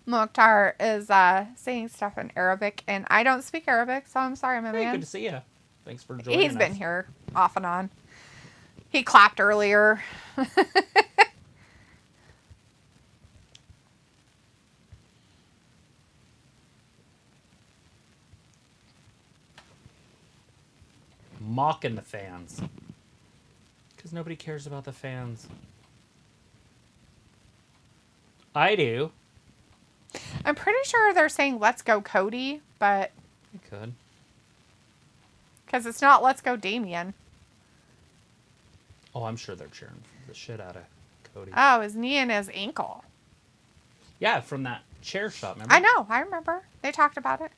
Speaker 2: Mokhtar is saying stuff in Arabic, and I don't speak Arabic, so I'm sorry, my
Speaker 1: Hey,
Speaker 2: man.
Speaker 1: good to see you. Thanks for joining
Speaker 2: He's
Speaker 1: us.
Speaker 2: been here off and on. He clapped earlier.
Speaker 1: Mocking the fans. Because nobody cares about the fans. I do.
Speaker 2: I'm pretty sure they're saying let's go Cody, but
Speaker 1: You could.
Speaker 2: because it's not let's go Damian.
Speaker 1: Oh, I'm sure they're cheering the shit out of Cody.
Speaker 2: Oh, his knee and his ankle.
Speaker 1: Yeah, from that chair shot, remember?
Speaker 2: I know. I remember. They talked about it.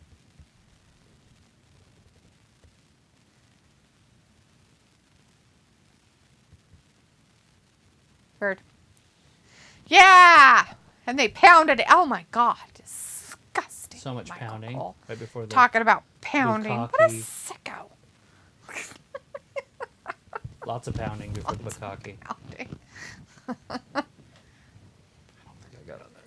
Speaker 2: Weird. Yeah! And they pounded it. Oh my God. Disgusting.
Speaker 1: So much
Speaker 2: Michael
Speaker 1: pounding
Speaker 2: Cole.
Speaker 1: right before the
Speaker 2: Talking about pounding. What a
Speaker 1: Bukkake.
Speaker 2: sicko.
Speaker 1: Lots of pounding before the Bukkake.
Speaker 2: Pounding.
Speaker 1: I don't think I got it there.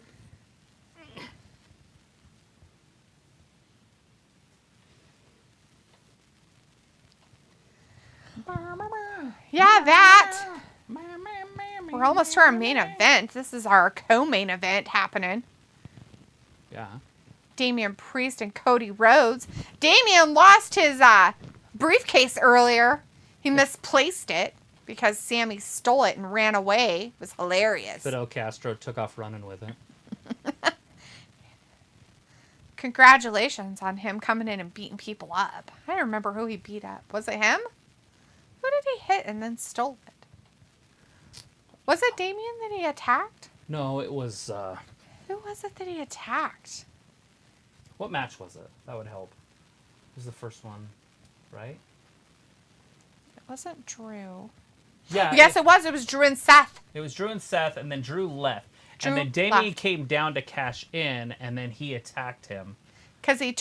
Speaker 2: Yeah, that. We're almost to our main event. This is our co-main event happening.
Speaker 1: Yeah.
Speaker 2: Damian Priest and Cody Rhodes. Damian lost his briefcase earlier. He misplaced it because Sami stole it and ran away. It was hilarious.
Speaker 1: Fidel Castro took off running with it.
Speaker 2: Congratulations on him coming in and beating people up. I don't remember who he beat up. Was it him? Who did he hit and then stole it? Was it Damian that he attacked?
Speaker 1: No, it was...
Speaker 2: Who was it that he attacked?
Speaker 1: what match was it? That would help. Who's the first one, right?
Speaker 2: It wasn't Drew.
Speaker 1: Yeah.
Speaker 2: Yes, it was. It was Drew and Seth.
Speaker 1: It was Drew and Seth, and then Drew left.
Speaker 2: Drew
Speaker 1: and then Damian
Speaker 2: left.
Speaker 1: came down to cash in, and then he attacked him.
Speaker 2: Because he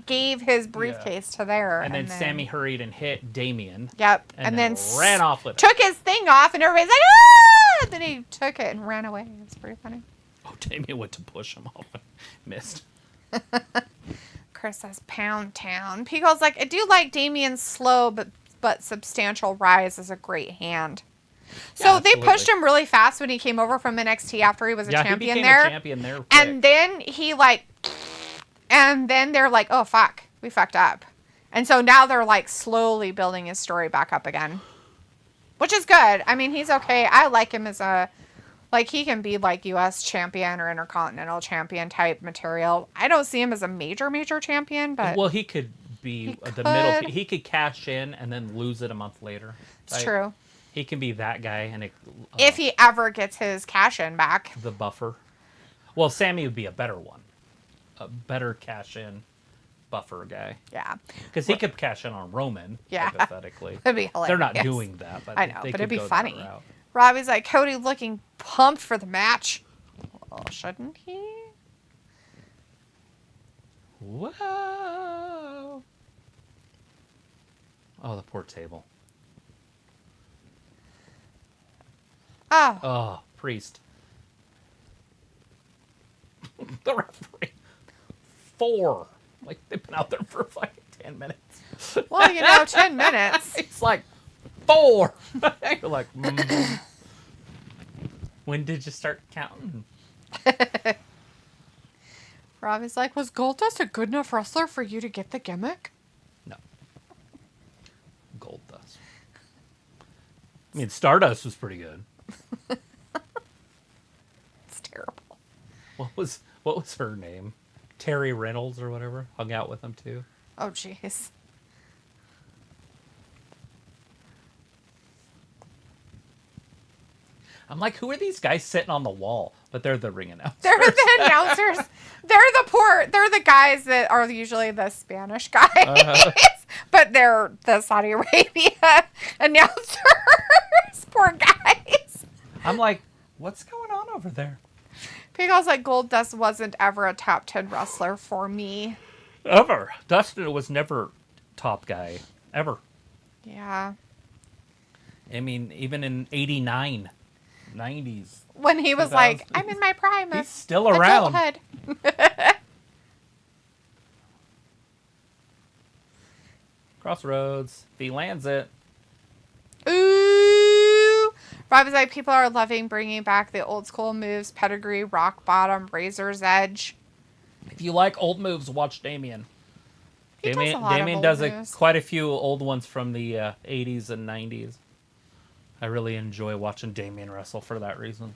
Speaker 2: gave his briefcase to there.
Speaker 1: And then Sami hurried and hit Damian.
Speaker 2: Yep.
Speaker 1: And then ran off with it.
Speaker 2: Took his thing off, and everybody's like, ah! Then he took it and ran away. It was pretty funny.
Speaker 1: Oh, Damian went to push him off and missed.
Speaker 2: Chris says, Pound Town. Pico's like, I do like Damian's slow but substantial rise as a great hand. So they pushed him really fast when he came over from NXT after he was a champion
Speaker 1: he became
Speaker 2: there.
Speaker 1: A champion there quick.
Speaker 2: And then and then they're like, oh, fuck, we fucked up. And so now they're like slowly building his story back up again, which is good. I mean, he's okay. I like him as he can be like U.S. champion or Intercontinental champion type material. I don't see him as a major champion, but.
Speaker 1: Well, he could be middle. He could cash in and then lose it a month later.
Speaker 2: It's true.
Speaker 1: He can be that guy. And
Speaker 2: if he ever gets his cash in back.
Speaker 1: The buffer. Well, Sami would be a better one. A better cash-in buffer guy.
Speaker 2: Yeah.
Speaker 1: Because he could cash in on Roman, hypothetically.
Speaker 2: That'd be hilarious.
Speaker 1: They're not doing that, but
Speaker 2: I know, but it'd be funny.
Speaker 1: route.
Speaker 2: Robbie's like, Cody looking pumped for the match. Well, shouldn't he?
Speaker 1: Whoa. Oh, the poor table.
Speaker 2: Oh.
Speaker 1: Oh, Priest. The referee. 4. Like, they've been out there for like 10 minutes.
Speaker 2: Well, 10 minutes.
Speaker 1: It's like 4. You're like, when did you start counting?
Speaker 2: Robbie's like, was Goldust a good enough wrestler for you to get the gimmick?
Speaker 1: No. Goldust. I mean, Stardust was pretty good.
Speaker 2: It's terrible.
Speaker 1: What was her name? Terry Reynolds or whatever. Hung out with him too.
Speaker 2: Oh, jeez.
Speaker 1: I'm like, who are these guys sitting on the wall? But they're the ring announcers.
Speaker 2: They're the announcers. They're the guys that are usually the Spanish guys. But they're the Saudi Arabia announcers. Poor guys.
Speaker 1: I'm like, what's going on over there?
Speaker 2: Because like Goldust wasn't ever a top 10 wrestler for me.
Speaker 1: Ever. Dustin was never top guy. Ever.
Speaker 2: Yeah.
Speaker 1: I mean, even in 89, 90s.
Speaker 2: When he was like, I'm in my prime.
Speaker 1: He's still around. Crossroads. If he lands it.
Speaker 2: Ooh. Robbie's like, people are loving bringing back the old school moves, pedigree, rock bottom, razor's edge.
Speaker 1: If you like old moves, watch Damian. Damian does quite a few old ones from the 80s and 90s. I really enjoy watching Damian wrestle for that reason.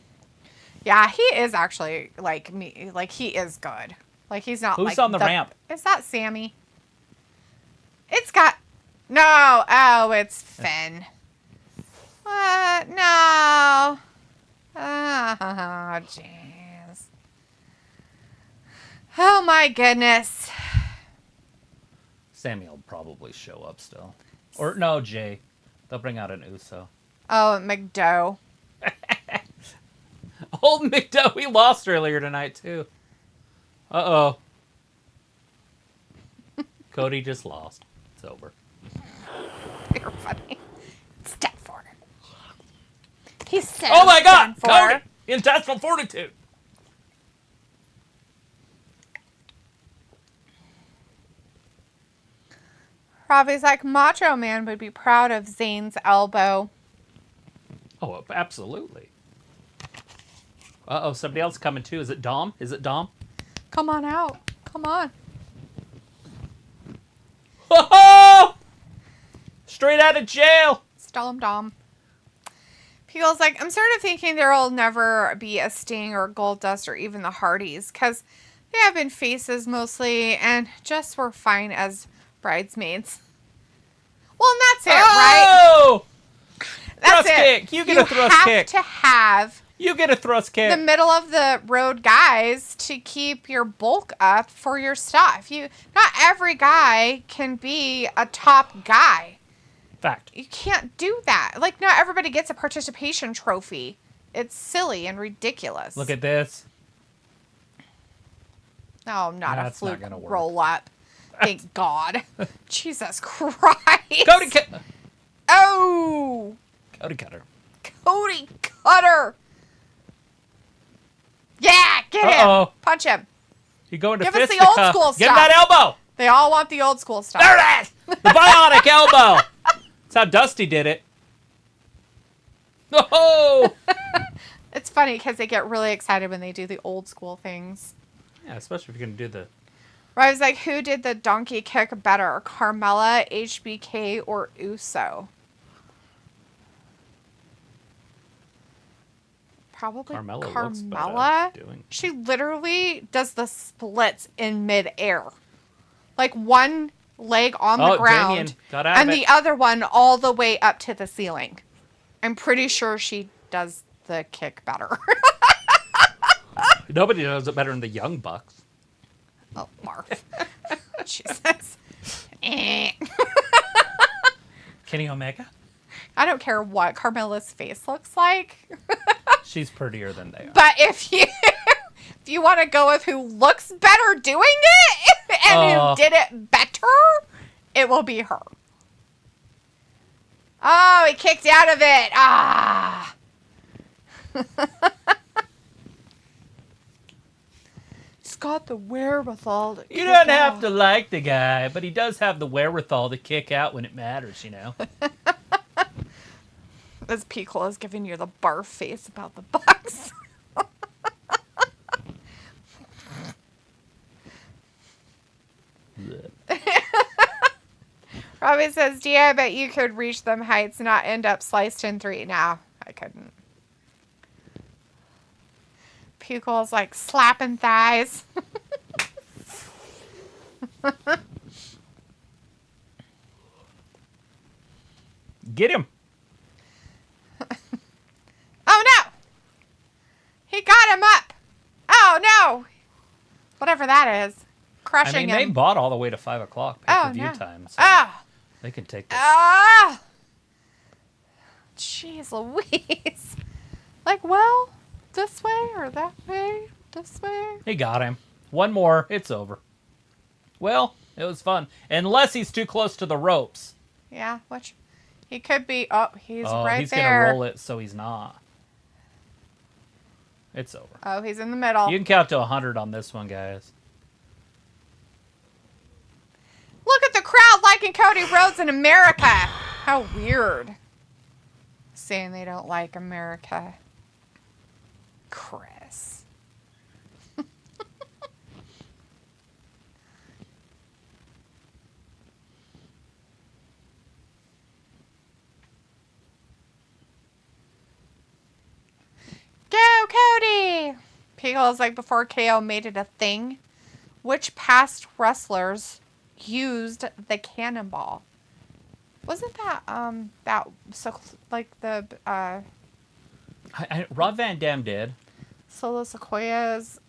Speaker 2: Yeah, he is actually like me. Like he is good. Like he's not.
Speaker 1: Who's on the ramp?
Speaker 2: Is that Sami? It's got no. Oh, it's Finn. What? No. Oh, jeez. Oh my goodness.
Speaker 1: Sami will probably show up still. Or no, Jay. They'll bring out an Uso.
Speaker 2: Oh, McDowell.
Speaker 1: Old McDowell, he lost earlier tonight, too. Uh-oh. Cody just lost. It's over.
Speaker 2: You're funny. Step forward. He said,
Speaker 1: oh my God! Cody! Intestinal fortitude!
Speaker 2: Robbie's like, Macho Man would be proud of Zayn's elbow.
Speaker 1: Oh, absolutely. Uh-oh, somebody else coming too. Is it Dom?
Speaker 2: Come on out. Come on.
Speaker 1: Oh! Straight out of jail.
Speaker 2: Stall him, Dom. People's like, I'm sort of thinking there'll never be a Sting or Goldust or even the Hardys because they have been faces mostly and just were fine as bridesmaids. Well, and that's it, right?
Speaker 1: Oh!
Speaker 2: That's
Speaker 1: thrust
Speaker 2: it.
Speaker 1: kick. You get a thrust kick.
Speaker 2: You have to have
Speaker 1: You get a thrust kick.
Speaker 2: the middle of the road guys to keep your bulk up for your stuff. Not every guy can be a top guy.
Speaker 1: Fact.
Speaker 2: You can't do that. Like, not everybody gets a participation trophy. It's silly and ridiculous.
Speaker 1: Look at this.
Speaker 2: Oh, not a
Speaker 1: That's
Speaker 2: fluke
Speaker 1: not gonna work.
Speaker 2: roll up. Thank God. Jesus Christ.
Speaker 1: Cody
Speaker 2: Oh!
Speaker 1: Cody Cutter.
Speaker 2: Cody Cutter. Yeah, get
Speaker 1: Uh-oh.
Speaker 2: him. Punch him.
Speaker 1: You go into
Speaker 2: Give us
Speaker 1: fist
Speaker 2: the old school
Speaker 1: Give him
Speaker 2: stuff.
Speaker 1: that elbow.
Speaker 2: They all want the old school stuff.
Speaker 1: There it is. The bionic elbow. That's how Dusty did it. Oh.
Speaker 2: It's funny because they get really excited when they do the old school things.
Speaker 1: Yeah, especially if you're going to do the...
Speaker 2: I was like, who did the donkey kick better? Carmella, HBK, or Uso? Probably
Speaker 1: Carmella
Speaker 2: Carmella.
Speaker 1: looks better doing.
Speaker 2: She literally does the splits in midair. Like one leg on the ground
Speaker 1: Damian got out
Speaker 2: and
Speaker 1: of
Speaker 2: the
Speaker 1: it.
Speaker 2: other one all the way up to the ceiling. I'm pretty sure she does the kick better.
Speaker 1: Nobody does it better than the Young Bucks.
Speaker 2: Oh, Marv. Jesus. Eh.
Speaker 1: Kenny Omega?
Speaker 2: I don't care what Carmella's face looks like.
Speaker 1: She's prettier than they are.
Speaker 2: But if you want to go with who looks better doing it and who did it better, it will be her. Oh, he kicked out of it. Ah. He's got the wherewithal to
Speaker 1: You
Speaker 2: kick
Speaker 1: don't have
Speaker 2: out.
Speaker 1: to like the guy, but he does have the wherewithal to kick out when it matters, you know?
Speaker 2: As Piccolo is giving you the barf face about the Bucks. Robbie says, "Yeah, I bet you could reach them heights and not end up sliced in 3. No, I couldn't." Piccolo's like slapping thighs.
Speaker 1: Get him.
Speaker 2: Oh no! He got him up! Oh no! Whatever that is.
Speaker 1: I
Speaker 2: Crushing
Speaker 1: mean, they
Speaker 2: him.
Speaker 1: bought all the way to 5 o'clock
Speaker 2: Oh,
Speaker 1: pay-per-view
Speaker 2: no.
Speaker 1: time, so
Speaker 2: Ah!
Speaker 1: they can take this.
Speaker 2: Ah! Jeez Louise. Like, well, this way or that way? This way?
Speaker 1: He got him. One more, it's over. Well, it was fun. Unless he's too close to the ropes.
Speaker 2: Yeah, which he could be. Oh, he's right
Speaker 1: he's
Speaker 2: there.
Speaker 1: gonna roll it, so he's not. It's over.
Speaker 2: Oh, he's in the middle.
Speaker 1: You can count to 100 on this one, guys.
Speaker 2: Look at the crowd liking Cody Rhodes in America. How weird. Saying they don't like America. Chris. Go, Cody! Pickle's like, before KO made it a thing, which past wrestlers used the cannonball? Wasn't that, so, like, the,
Speaker 1: Rob Van Dam did.
Speaker 2: Solo Sikoa's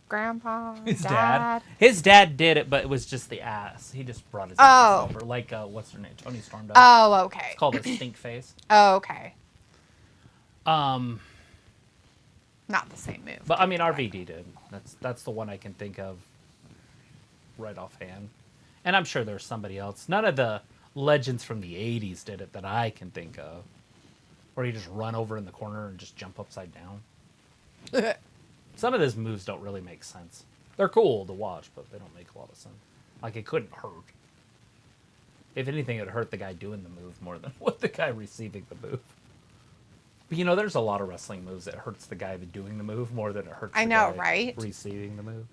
Speaker 2: grandpa,
Speaker 1: His
Speaker 2: dad?
Speaker 1: His dad did it, but it was just the ass. He just brought his
Speaker 2: Oh.
Speaker 1: ass over. Like, what's her name? Tony Storm does.
Speaker 2: Oh, okay.
Speaker 1: It's called a stink face.
Speaker 2: Oh, okay.
Speaker 1: But
Speaker 2: Not the same move.
Speaker 1: I mean, RVD did. That's the one I can think of right offhand. And I'm sure there's somebody else. None of the legends from the 80s did it that I can think of. Where you just run over in the corner and just jump upside down. Some of those moves don't really make sense. They're cool to watch, but they don't make a lot of sense. Like, it couldn't hurt. If anything, it would hurt the guy doing the move more than what the guy receiving the move. But, you know, there's a lot of wrestling moves that hurts the guy doing the move more than it hurts
Speaker 2: I
Speaker 1: the
Speaker 2: know,
Speaker 1: guy
Speaker 2: right?
Speaker 1: receiving the move.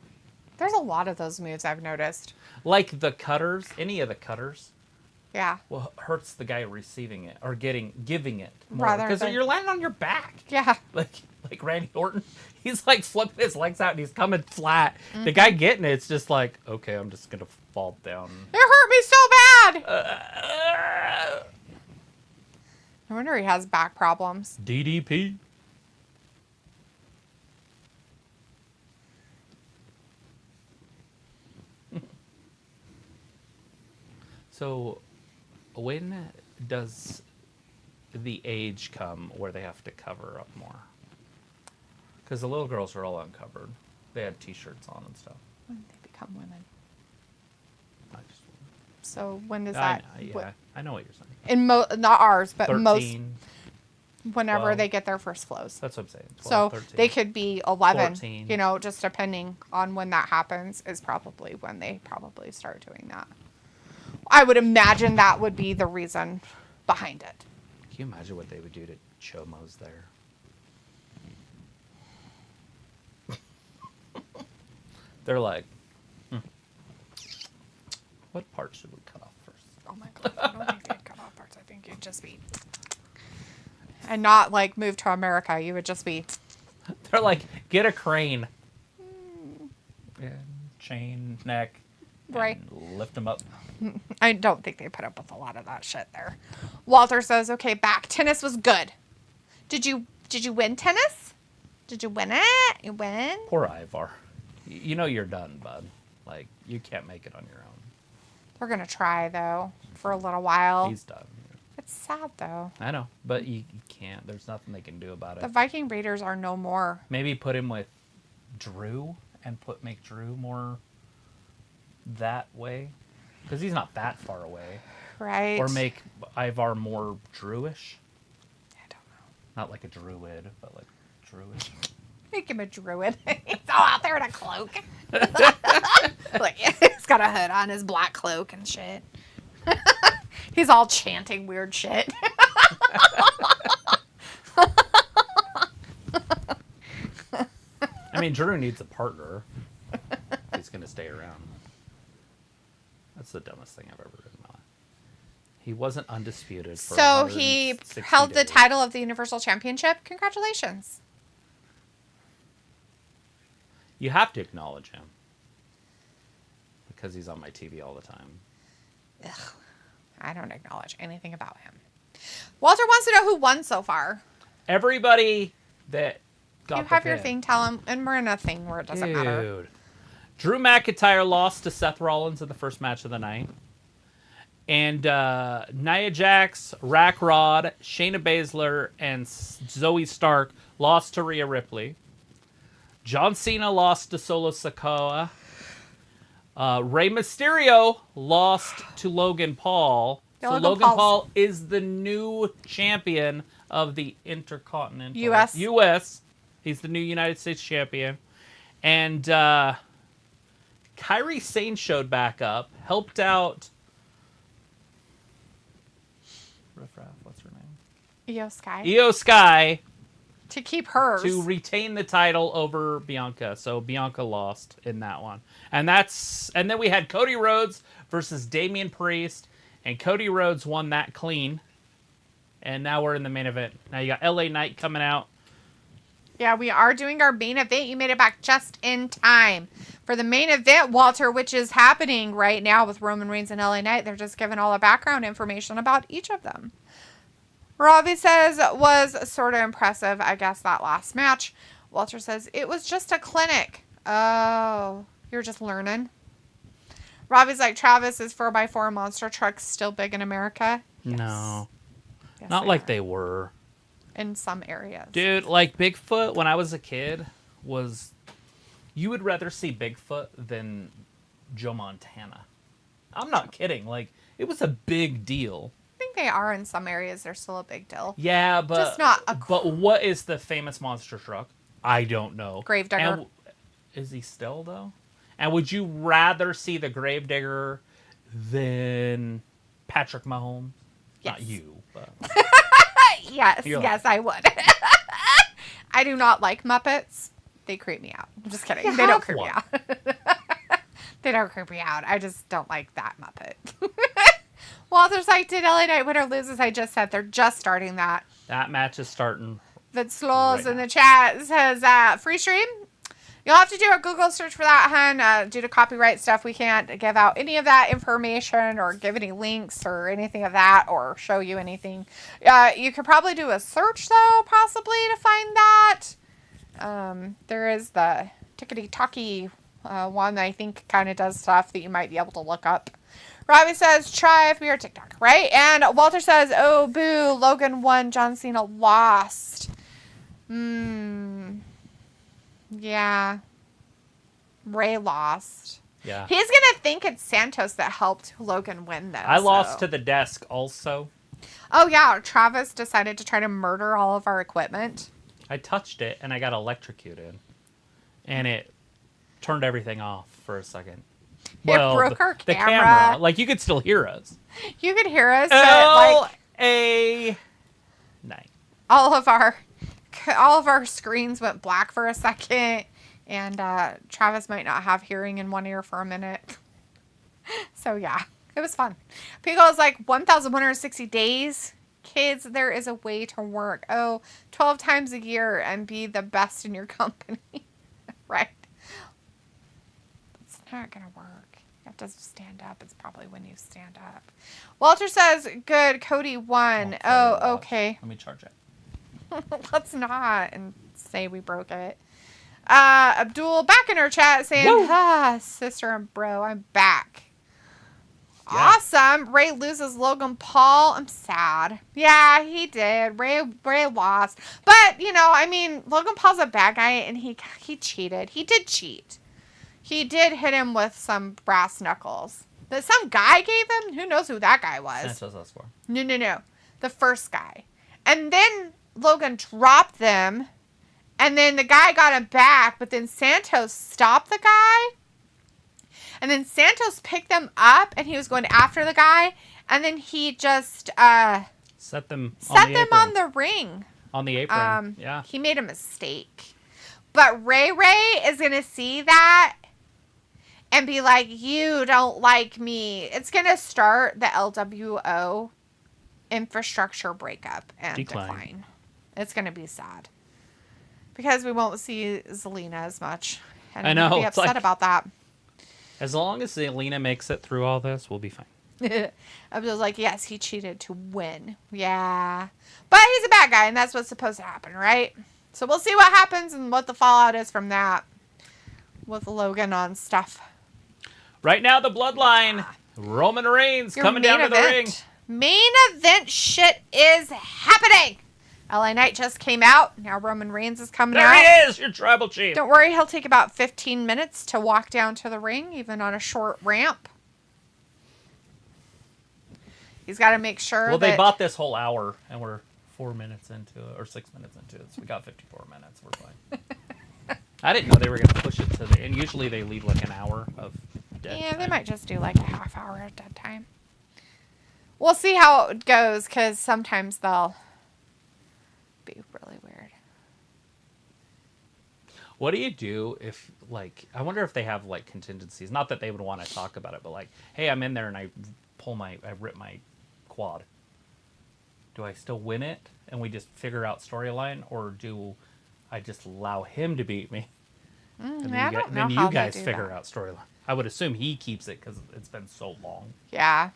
Speaker 2: There's a lot of those moves I've noticed.
Speaker 1: Like the cutters, any of the cutters,
Speaker 2: Yeah.
Speaker 1: well, hurts the guy receiving it or giving it more.
Speaker 2: Rather
Speaker 1: Because
Speaker 2: than-
Speaker 1: you're landing on your back.
Speaker 2: Yeah.
Speaker 1: Like Randy Orton, he's like flipping his legs out and he's coming flat. The guy getting it's just like, okay, I'm just gonna fall down.
Speaker 2: It hurt me so bad. No wonder he has back problems.
Speaker 1: DDP. So, when does the age come where they have to cover up more? Because the little girls are all uncovered. They had T-shirts on and stuff.
Speaker 2: When they become women.
Speaker 1: I just,
Speaker 2: So when does that?
Speaker 1: I know what you're saying.
Speaker 2: Not ours, but
Speaker 1: 13,
Speaker 2: most. Whenever
Speaker 1: 12.
Speaker 2: they get their first flows.
Speaker 1: That's what I'm saying.
Speaker 2: 12,
Speaker 1: 12,
Speaker 2: so
Speaker 1: 13,
Speaker 2: they could be 11.
Speaker 1: 14.
Speaker 2: You know, just depending on when that happens is probably when they probably start doing that. I would imagine that would be the reason behind it.
Speaker 1: Can you imagine what they would do to Chomos there? They're like, what part should we cut off first?
Speaker 2: Oh my god, I don't think they'd cut off parts. I think you'd just be... And not like move to America. You would just be...
Speaker 1: They're like, get a crane. And chain, neck.
Speaker 2: Right.
Speaker 1: And lift them up.
Speaker 2: I don't think they put up with a lot of that shit there. Walter says, okay, back. Tennis was good. Did you win tennis? Did you win it? You win?
Speaker 1: Poor Ivar. You know you're done, bud. Like, you can't make it on your own.
Speaker 2: We're going to try, though, for a little while.
Speaker 1: He's done.
Speaker 2: It's sad, though.
Speaker 1: I know, but you can't. There's nothing they can do about it.
Speaker 2: The Viking Raiders are no more.
Speaker 1: Maybe put him with Drew and make Drew more that way. Because he's not that far away.
Speaker 2: Right.
Speaker 1: Or make Ivar more Drewish.
Speaker 2: I don't know.
Speaker 1: Not like a druid, but like Drewish.
Speaker 2: Make him a druid. He's all out there in a cloak. Like, he's got a hood on his black cloak and shit. He's all chanting weird shit.
Speaker 1: I mean, Drew needs a partner. He's going to stay around. That's the dumbest thing I've ever read in my life. He wasn't undisputed for
Speaker 2: So he
Speaker 1: 160
Speaker 2: held the
Speaker 1: days.
Speaker 2: title of the Universal Championship. Congratulations.
Speaker 1: You have to acknowledge him. Because he's on my TV all the time.
Speaker 2: Ugh. I don't acknowledge anything about him. Walter wants to know who won so far.
Speaker 1: Everybody that got
Speaker 2: You
Speaker 1: the
Speaker 2: have your
Speaker 1: pin.
Speaker 2: thing, tell him, and we're in a thing where it doesn't matter.
Speaker 1: Dude. Drew McIntyre lost to Seth Rollins in the first match of the night. And Nia Jax, Rack Rod, Shayna Baszler, and Zoey Stark lost to Rhea Ripley. John Cena lost to Solo Sikoa. Rey Mysterio lost to Logan Paul.
Speaker 2: Yeah,
Speaker 1: So
Speaker 2: Logan
Speaker 1: Logan
Speaker 2: Paul's-
Speaker 1: Paul is the new champion of the Intercontinental
Speaker 2: US.
Speaker 1: He's the new United States champion. And Kairi Sane showed back up, helped out. What's her name?
Speaker 2: Io Sky.
Speaker 1: Io Sky
Speaker 2: To keep hers.
Speaker 1: to retain the title over Bianca. So Bianca lost in that one. And then we had Cody Rhodes versus Damian Priest, and Cody Rhodes won that clean. And now we're in the main event. Now you got LA Knight coming out.
Speaker 2: Yeah, we are doing our main event. You made it back just in time for the main event, Walter, which is happening right now with Roman Reigns and LA Knight. They're just giving all the background information about each of them. Robbie says was sort of impressive, I guess, that last match. Walter says it was just a clinic. Oh, you're just learning. Robbie's like, Travis, is 4x4 monster trucks still big in America? Yes.
Speaker 1: No.
Speaker 2: Yes,
Speaker 1: Not like
Speaker 2: are.
Speaker 1: they were.
Speaker 2: In some areas.
Speaker 1: Dude, like Bigfoot, when I was a kid, you would rather see Bigfoot than Joe Montana. I'm not kidding. Like, it was a big deal.
Speaker 2: I think they are in some areas. They're still a big deal.
Speaker 1: Yeah, but
Speaker 2: Just not a
Speaker 1: but what is the famous monster truck? I don't know.
Speaker 2: Gravedigger.
Speaker 1: And is he still though? And would you rather see the Gravedigger than Patrick Mahomes? Not
Speaker 2: Yes.
Speaker 1: you, but
Speaker 2: Yes,
Speaker 1: You're
Speaker 2: yes, I would. I do not like Muppets. They creep me out. I'm just kidding.
Speaker 1: You
Speaker 2: They don't
Speaker 1: have
Speaker 2: creep me
Speaker 1: one.
Speaker 2: out. They don't creep me out. I just don't like that Muppet. Walter's like, did LA Knight win or loses? I just said they're just starting that.
Speaker 1: that match is starting.
Speaker 2: That Slows
Speaker 1: Right
Speaker 2: in
Speaker 1: now.
Speaker 2: the chat says, free stream? You'll have to do a Google search for that, hun. Due to copyright stuff, we can't give out any of that information or give any links or anything of that or show you anything. You could probably do a search, though, possibly, to find that. There is the tickety-talkie one that I think kind of does stuff that you might be able to look up. Robbie says, try if we are TikTok, right? And Walter says, oh, boo, Logan won, John Cena lost. Yeah. Ray lost.
Speaker 1: Yeah.
Speaker 2: He's going to think it's Santos that helped Logan win, though.
Speaker 1: I lost to the desk also.
Speaker 2: Oh, yeah. Travis decided to try to murder all of our equipment.
Speaker 1: I touched it, and I got electrocuted. And it turned everything off for a second.
Speaker 2: It broke our
Speaker 1: the
Speaker 2: camera.
Speaker 1: Like, you could still hear us.
Speaker 2: You could hear us, but,
Speaker 1: L-A... night.
Speaker 2: all of our screens went black for a second, and Travis might not have hearing in one ear for a minute. So yeah, it was fun. Pico was like 1,160 days. Kids, there is a way to work. 12 times a year and be the best in your company. Right. It's not gonna work. You have to stand up. It's probably when you stand up. Walter says, good, Cody won. Oh, okay.
Speaker 1: Let me charge it.
Speaker 2: Let's not and say we broke it. Abdul back in her chat saying, sister and bro, I'm back. Yeah. Awesome. Ray loses Logan Paul. I'm sad. Yeah, he did. Ray lost. But, I mean, Logan Paul's a bad guy and he cheated. He did cheat. He did hit him with some brass knuckles that some guy gave him. Who knows who that guy was?
Speaker 1: Santos Escobar.
Speaker 2: No. The first guy. And then Logan dropped them, and then the guy got him back, but then Santos stopped the guy, and then Santos picked them up, and he was going after the guy, and then he just
Speaker 1: set them
Speaker 2: on the ring.
Speaker 1: On the apron, yeah.
Speaker 2: He made a mistake. But Ray is going to see that and be like, you don't like me. It's going to start the LWO infrastructure breakup and decline. It's going to be sad. Because we won't see Zelina as much. And
Speaker 1: I know.
Speaker 2: I'm be upset about that.
Speaker 1: As long as Zelina makes it through all this, we'll be fine.
Speaker 2: I was like, yes, he cheated to win. Yeah. But he's a bad guy, and that's what's supposed to happen, right? So we'll see what happens and what the fallout is from that. With Logan on stuff.
Speaker 1: Right now, the Bloodline. Roman Reigns coming down to the ring.
Speaker 2: Main event shit is happening. LA Knight just came out. Now Roman Reigns is coming out.
Speaker 1: There he is, your tribal chief.
Speaker 2: Don't worry, he'll take about 15 minutes to walk down to the ring, even on a short ramp. He's got to make sure
Speaker 1: they bought this whole hour, and we're 4 minutes into it, or 6 minutes into it, so we got 54 minutes. We're fine. I didn't know they were going to push it to the... And usually they leave like an hour of dead time.
Speaker 2: They might just do like a half hour of dead time. We'll see how it goes, because sometimes they'll be really weird.
Speaker 1: What do you do if, like... I wonder if they have, like, contingencies. Not that they would want to talk about it, but like, hey, I'm in there and I rip my quad. Do I still win it and we just figure out storyline, or do I just allow him to beat me? Then you guys figure out storyline. I would assume he keeps it because it's been so long.
Speaker 2: Yeah.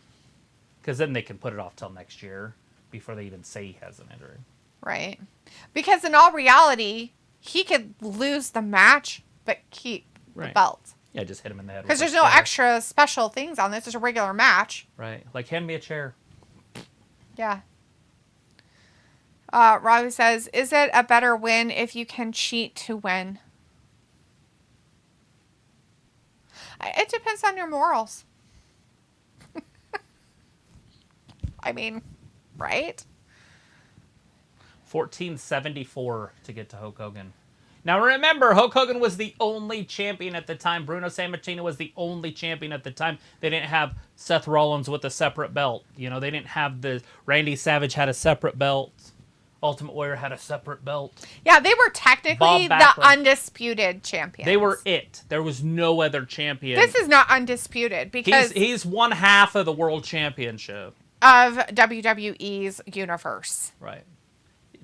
Speaker 1: Because then they can put it off till next year before they even say he has an injury.
Speaker 2: Right. Because in all reality, he could lose the match but keep the belt.
Speaker 1: Yeah, just hit him in the head.
Speaker 2: Because there's no extra special things on this. It's a regular match.
Speaker 1: Right. Like, hand me a chair.
Speaker 2: Yeah. Robbie says, is it a better win if you can cheat to win? It depends on your morals. I mean, right?
Speaker 1: 1474 to get to Hulk Hogan. Now remember, Hulk Hogan was the only champion at the time. Bruno Sammartino was the only champion at the time. They didn't have Seth Rollins with a separate belt. You know, they didn't have the... Randy Savage had a separate belt. Ultimate Warrior had a separate belt.
Speaker 2: Yeah, they were technically the undisputed champions.
Speaker 1: They were it. There was no other champion.
Speaker 2: This is not undisputed because...
Speaker 1: He's one half of the world championship.
Speaker 2: Of WWE's universe.
Speaker 1: Right.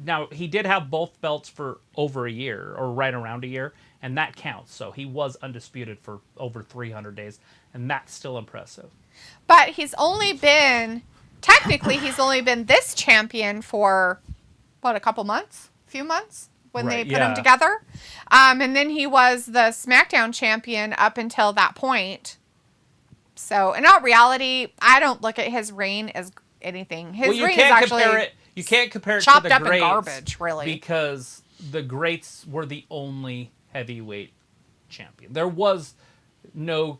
Speaker 1: Now, he did have both belts for over a year, or right around a year, and that counts. So he was undisputed for over 300 days, and that's still impressive.
Speaker 2: But he's only been... Technically, he's only been this champion for... What, a couple months? A few months? when they
Speaker 1: Right,
Speaker 2: put them
Speaker 1: yeah.
Speaker 2: together. And then he was the SmackDown champion up until that point. So, in all reality, I don't look at his reign as anything. His
Speaker 1: Well, you
Speaker 2: reign is
Speaker 1: can't
Speaker 2: actually
Speaker 1: compare it. You can't compare it to
Speaker 2: chopped
Speaker 1: the
Speaker 2: up in
Speaker 1: greats
Speaker 2: garbage, really.
Speaker 1: because the greats were the only heavyweight champion. There was no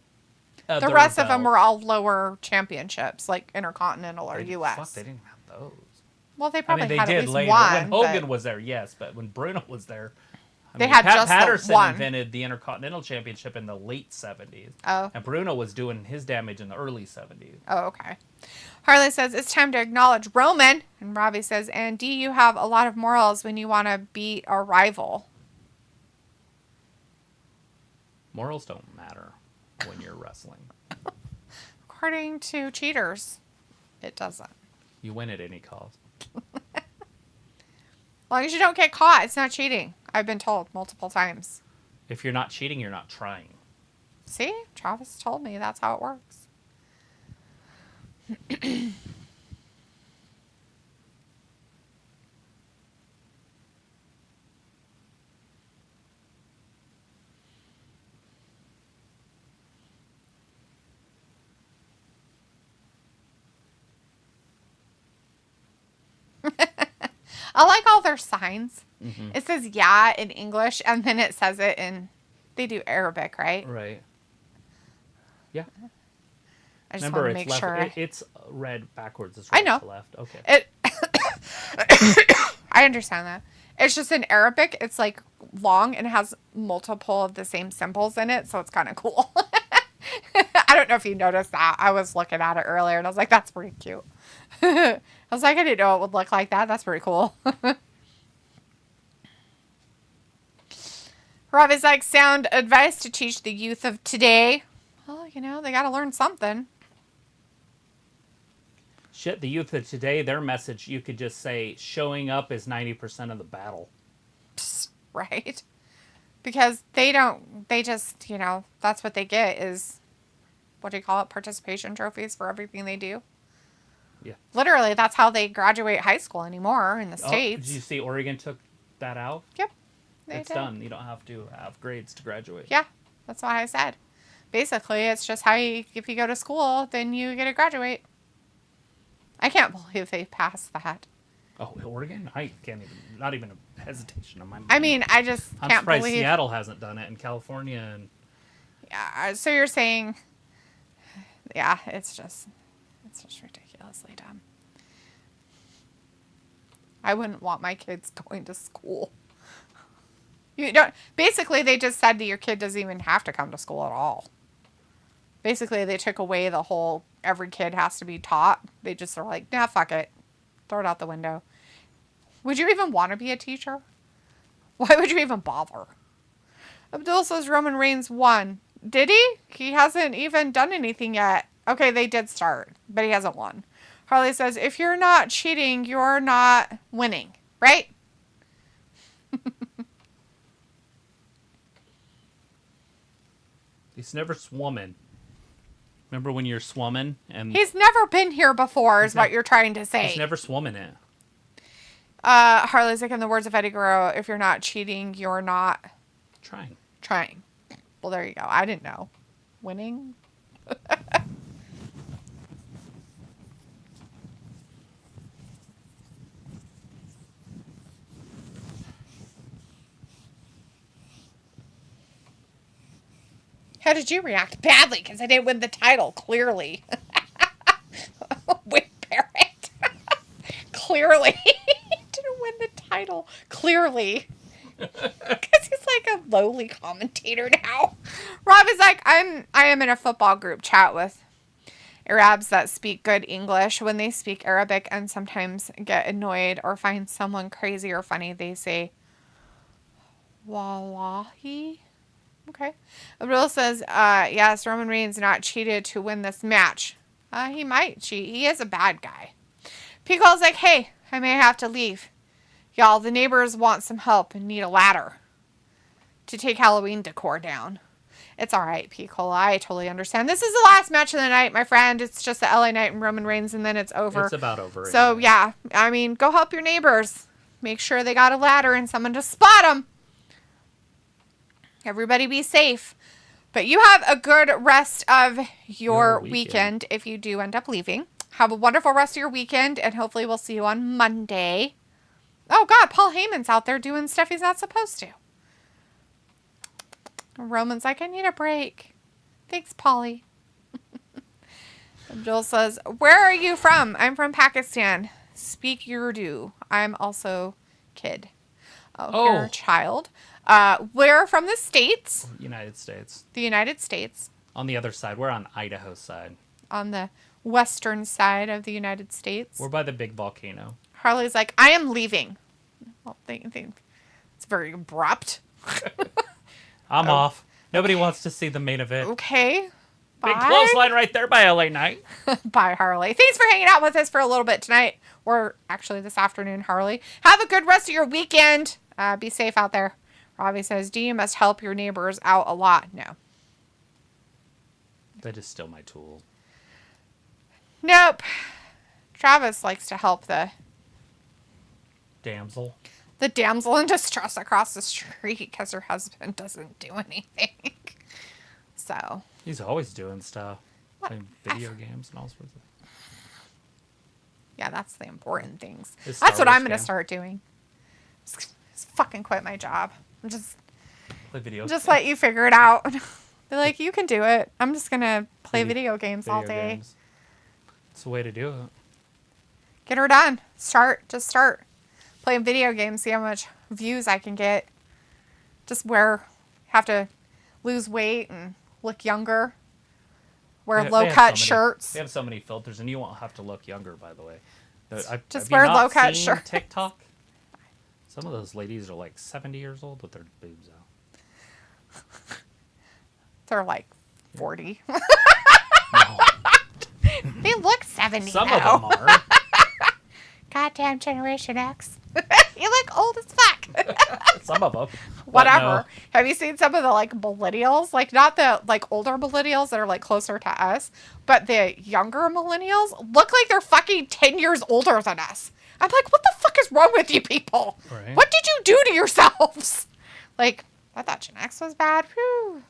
Speaker 1: other
Speaker 2: The rest of them
Speaker 1: belt.
Speaker 2: were all lower championships, like Intercontinental or U.S.
Speaker 1: Fuck, they didn't have those.
Speaker 2: Well, they
Speaker 1: I
Speaker 2: probably
Speaker 1: mean, they
Speaker 2: had at
Speaker 1: did
Speaker 2: least
Speaker 1: later
Speaker 2: one.
Speaker 1: when Hogan
Speaker 2: but
Speaker 1: was there, yes, but when Bruno was there,
Speaker 2: They had
Speaker 1: Pat
Speaker 2: just the
Speaker 1: Patterson
Speaker 2: one.
Speaker 1: invented the Intercontinental Championship in the late 70s.
Speaker 2: Oh.
Speaker 1: And Bruno was doing his damage in the early 70s.
Speaker 2: Oh, okay. Harley says, it's time to acknowledge Roman. And Robbie says, and do you have a lot of morals when you want to beat a rival?
Speaker 1: Morals don't matter when you're wrestling.
Speaker 2: According to cheaters, it doesn't.
Speaker 1: You win at any cost.
Speaker 2: As long as you don't get caught, it's not cheating. I've been told multiple times.
Speaker 1: If you're not cheating, you're not trying.
Speaker 2: See? Travis told me that's how it works. I like all their signs.
Speaker 1: Mm-hmm.
Speaker 2: It says yeah in English, and then it says it in, they do Arabic, right?
Speaker 1: Right. Yeah.
Speaker 2: I just
Speaker 1: Remember,
Speaker 2: want to
Speaker 1: it's
Speaker 2: make
Speaker 1: left.
Speaker 2: sure.
Speaker 1: It's read backwards. It's
Speaker 2: I
Speaker 1: right
Speaker 2: know.
Speaker 1: to left. Okay.
Speaker 2: It. I understand that. It's just in Arabic. It's like long and has multiple of the same symbols in it, so it's kind of cool. I don't know if you noticed that. I was looking at it earlier, and I was like, "That's pretty cute." I was like, "I didn't know it would look like that. That's pretty cool." Rob is like, sound advice to teach the youth of today. Well, you know, they got to learn something.
Speaker 1: Shit, the youth of today, their message, you could just say, showing up is 90% of the battle.
Speaker 2: Psst, right? Because they just, you know, that's what they get is, what do you call it, participation trophies for everything they do.
Speaker 1: Yeah.
Speaker 2: Literally, that's how they graduate high school anymore in the States.
Speaker 1: Did you see Oregon took that out?
Speaker 2: Yep. They
Speaker 1: It's
Speaker 2: did.
Speaker 1: done. You don't have to have grades to graduate.
Speaker 2: Yeah, that's why I said. Basically, it's just how you, if you go to school, then you get to graduate. I can't believe they passed that.
Speaker 1: Oh, Oregon? I can't even, not even a hesitation on my mind.
Speaker 2: I mean, I just
Speaker 1: I'm
Speaker 2: can't
Speaker 1: surprised
Speaker 2: believe.
Speaker 1: Seattle hasn't done it, and California, and
Speaker 2: Yeah, so you're saying, yeah, it's just ridiculously dumb. I wouldn't want my kids going to school. You don't. Basically, they just said that your kid doesn't even have to come to school at all. Basically, they took away the whole every kid has to be taught. They just are like, nah, fuck it. Throw it out the window. Would you even want to be a teacher? Why would you even bother? Abdul says Roman Reigns won. Did he? He hasn't even done anything yet. Okay, they did start, but he hasn't won. Harley says, if you're not cheating, you're not winning, right?
Speaker 1: he's never swimming. Remember when you're swimming? And
Speaker 2: He's never been here before, is what you're trying to say.
Speaker 1: he's never swimming it.
Speaker 2: Harley's like, in the words of Eddie Guerrero, if you're not cheating, you're not
Speaker 1: Trying.
Speaker 2: Well, there you go. I didn't know. Winning? How did you react? Badly, because I didn't win the title, clearly. Win Barrett. Clearly. Didn't win the title. Clearly. Because he's like a lowly commentator now. Rob is like, I am in a football group chat with Arabs that speak good English. When they speak Arabic and sometimes get annoyed or find someone crazy or funny, they say, Wallahi. Okay. Abril says, yes, Roman Reigns not cheated to win this match. He might cheat. He is a bad guy. Pico's like, hey, I may have to leave. Y'all, the neighbors want some help and need a ladder to take Halloween decor down. It's all right, Picola. I totally understand. This is the last match of the night, my friend. It's just the LA Knight and Roman Reigns, and then it's over.
Speaker 1: It's about over.
Speaker 2: So,
Speaker 1: anyway.
Speaker 2: yeah. I mean, go help your neighbors. Make sure they got a ladder and someone to spot them. Everybody be safe. But you have a good rest of your weekend if you do end up leaving. Have a wonderful rest of your weekend, and hopefully we'll see you on Monday. Oh, God, Paul Heyman's out there doing stuff he's not supposed to. Roman's like, I need a break. Thanks, Paulie. Joel says, where are you from? I'm from Pakistan. Speak Urdu. I'm also kid. Oh, you're a child. We're from the States.
Speaker 1: United States.
Speaker 2: The United States.
Speaker 1: On the other side. We're on Idaho's side.
Speaker 2: On the western side of the United States.
Speaker 1: We're by the big volcano.
Speaker 2: Harley's like, I am leaving. Well, it's very abrupt.
Speaker 1: I'm off. Nobody wants to see the main event.
Speaker 2: Okay.
Speaker 1: Big
Speaker 2: Bye.
Speaker 1: clothesline right there by LA Knight.
Speaker 2: Bye, Harley. Thanks for hanging out with us for a little bit tonight. Or actually this afternoon, Harley. Have a good rest of your weekend. Be safe out there. Robbie says, you must help your neighbors out a lot. No.
Speaker 1: That is still my tool.
Speaker 2: Nope. Travis likes to help the
Speaker 1: damsel
Speaker 2: in distress across the street because her husband doesn't do anything. So.
Speaker 1: He's always doing stuff. Playing video games and all sorts of.
Speaker 2: Yeah, that's the important things.
Speaker 1: That's
Speaker 2: what I'm going to start doing. Just fucking quit my job.
Speaker 1: Play video
Speaker 2: just
Speaker 1: games.
Speaker 2: let you figure it out. Be like, you can do it. I'm just going to play video games all day.
Speaker 1: Games. It's the way to do it.
Speaker 2: Get her done. Just start playing video games. See how much views I can get. Just have to lose weight and look younger. Wear low-cut shirts.
Speaker 1: They have so many filters, and you won't have to look younger, by the way.
Speaker 2: Just wear low-cut shirts.
Speaker 1: TikTok? Some of those ladies are like 70 years old with their boobs out.
Speaker 2: They're like 40.
Speaker 1: No.
Speaker 2: They look 70
Speaker 1: Some
Speaker 2: now.
Speaker 1: of them are.
Speaker 2: Goddamn Generation X. You look old as fuck.
Speaker 1: Some of them.
Speaker 2: Whatever.
Speaker 1: No.
Speaker 2: Have you seen some of the like millennials? Like not the like older millennials that are like closer to us, but the younger millennials look like they're fucking 10 years older than us. I'm like, what the fuck is wrong with you people?
Speaker 1: Right.
Speaker 2: What did you do to yourselves? Like, I thought Gen X was bad. Whew.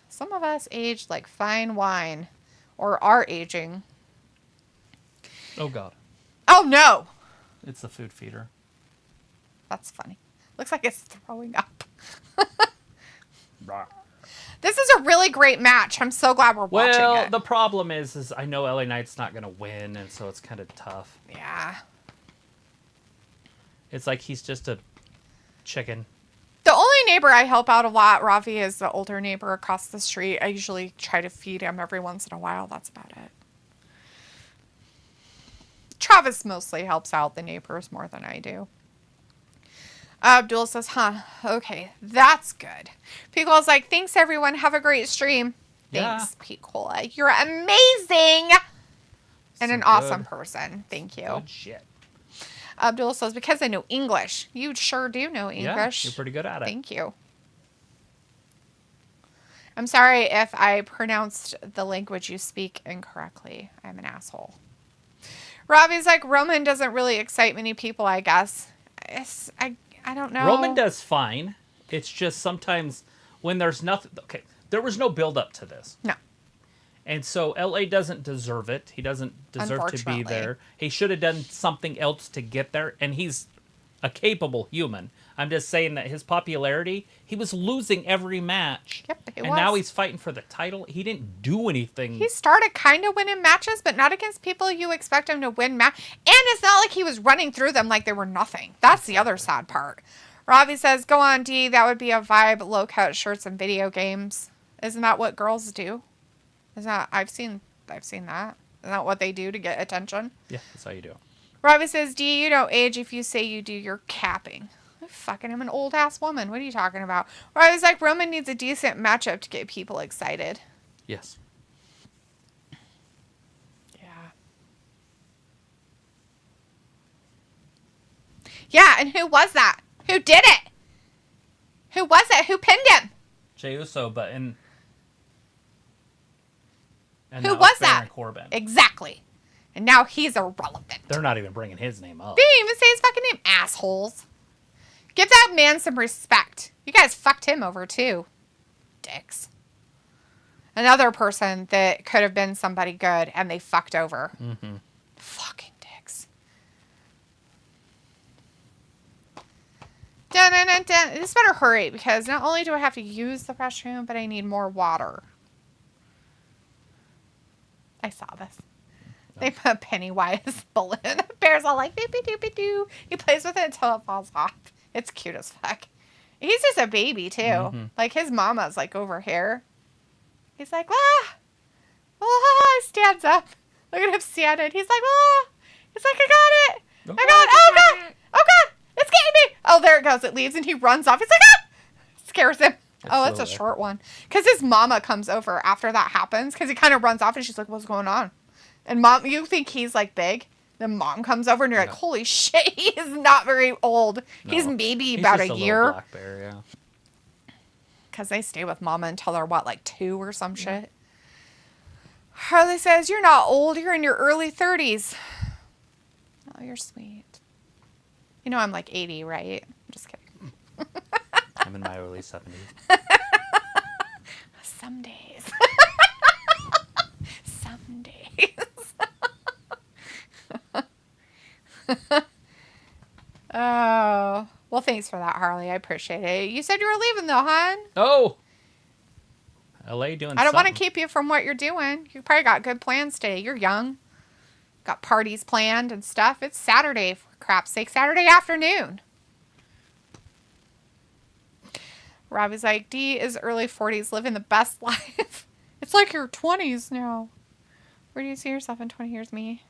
Speaker 2: Some of us aged like fine wine. Or are aging.
Speaker 1: Oh, God.
Speaker 2: Oh, no.
Speaker 1: It's the food feeder.
Speaker 2: That's funny. Looks like it's throwing up.
Speaker 1: Rawr.
Speaker 2: This is a really great match. I'm so glad we're watching it.
Speaker 1: Well, the problem is I know LA Knight's not going to win, and so it's kind of tough.
Speaker 2: Yeah.
Speaker 1: It's like he's just a chicken.
Speaker 2: The only neighbor I help out a lot, Ravi, is the older neighbor across the street. I usually try to feed him every once in a while. That's about it. Travis mostly helps out the neighbors more than I do. Abdul says, okay, that's good. Picole's like, thanks, everyone. Have a great stream. Thanks, Picola. You're amazing. And
Speaker 1: So
Speaker 2: an awesome
Speaker 1: good.
Speaker 2: person. Thank you.
Speaker 1: Good shit.
Speaker 2: Abdul says, because I know English. You sure do know English.
Speaker 1: Yeah, you're pretty good at it.
Speaker 2: Thank you. I'm sorry if I pronounced the language you speak incorrectly. I'm an asshole. Robbie's like, Roman doesn't really excite many people, I guess. I don't know.
Speaker 1: Roman does fine. It's just sometimes when there's nothing... Okay, there was no build-up to this.
Speaker 2: No.
Speaker 1: And so LA doesn't deserve it. He doesn't deserve to be there. He should have done something else to get there. And he's a capable human. I'm just saying that his popularity, he was losing every match.
Speaker 2: Yep, he
Speaker 1: and
Speaker 2: was.
Speaker 1: now he's fighting for the title. He didn't do anything.
Speaker 2: He started kind of winning matches, but not against people you expect him to win And it's not like he was running through them like they were nothing. That's the other sad part. Robbie says, go on, D. That would be a vibe. Low-cut shirts and video games. Isn't that what girls do? Is that I've seen that. Isn't that what they do to get attention?
Speaker 1: Yeah, that's how you do it.
Speaker 2: Robbie says, D, you don't age if you say you do, you're capping. Fucking, I'm an old ass woman. What are you talking about? Robbie's like, Roman needs a decent matchup to get people excited.
Speaker 1: Yes.
Speaker 2: Yeah. Yeah, and who was that? Who did it? Who was it? Who pinned him?
Speaker 1: Jey Uso, but and
Speaker 2: who was that?
Speaker 1: Baron Corbin.
Speaker 2: Exactly. And now he's irrelevant.
Speaker 1: They're not even bringing his name up.
Speaker 2: They didn't even say his fucking name, assholes. Give that man some respect. You guys fucked him over, too. Dicks. Another person that could have been somebody good, and they fucked over.
Speaker 1: Mm-hmm.
Speaker 2: Fucking dicks. Dun, dun, dun, dun. This better hurry, because not only do I have to use the restroom, but I need more water. I saw this. They put Pennywise balloon. Bear's all like, doopy doopy doo. He plays with it until it falls off. It's cute as fuck. He's just a baby, too.
Speaker 1: Mm-hmm.
Speaker 2: Like, his mama's, like, over here. He's like, ah! Oh, he stands up. Look at him standing. He's like, ah! He's like, I got it! I got it! Oh, God! Oh, God! It's getting me! Oh, there it goes. It leaves, and he runs off. He's like, ah! Scares him. Oh, it's a short one. Because his mama comes over after that happens, because he kind of runs off, and she's like, what's going on? And mom, you think he's, like, big? Then mom comes over, and you're like, holy shit, he is not very old. No. He's maybe about a year.
Speaker 1: Black bear, yeah.
Speaker 2: Because they stay with mama until they're, what, like 2 or some shit? Harley says, you're not old. You're in your early 30s. Oh, you're sweet. You know I'm like 80, right? I'm just kidding.
Speaker 1: I'm in my early 70s.
Speaker 2: Some days. Some days. Oh. Well, thanks for that, Harley. I appreciate it. You said you were leaving, though, hon.
Speaker 1: Oh! LA doing
Speaker 2: I don't want to keep you from what you're doing. You probably got good plans today. You're young. Got parties planned and stuff. It's Saturday, for crap's sake. Saturday afternoon. Robbie's like, D is early 40s, living the best life. It's like your 20s now. Where do you see yourself in 20 years, me?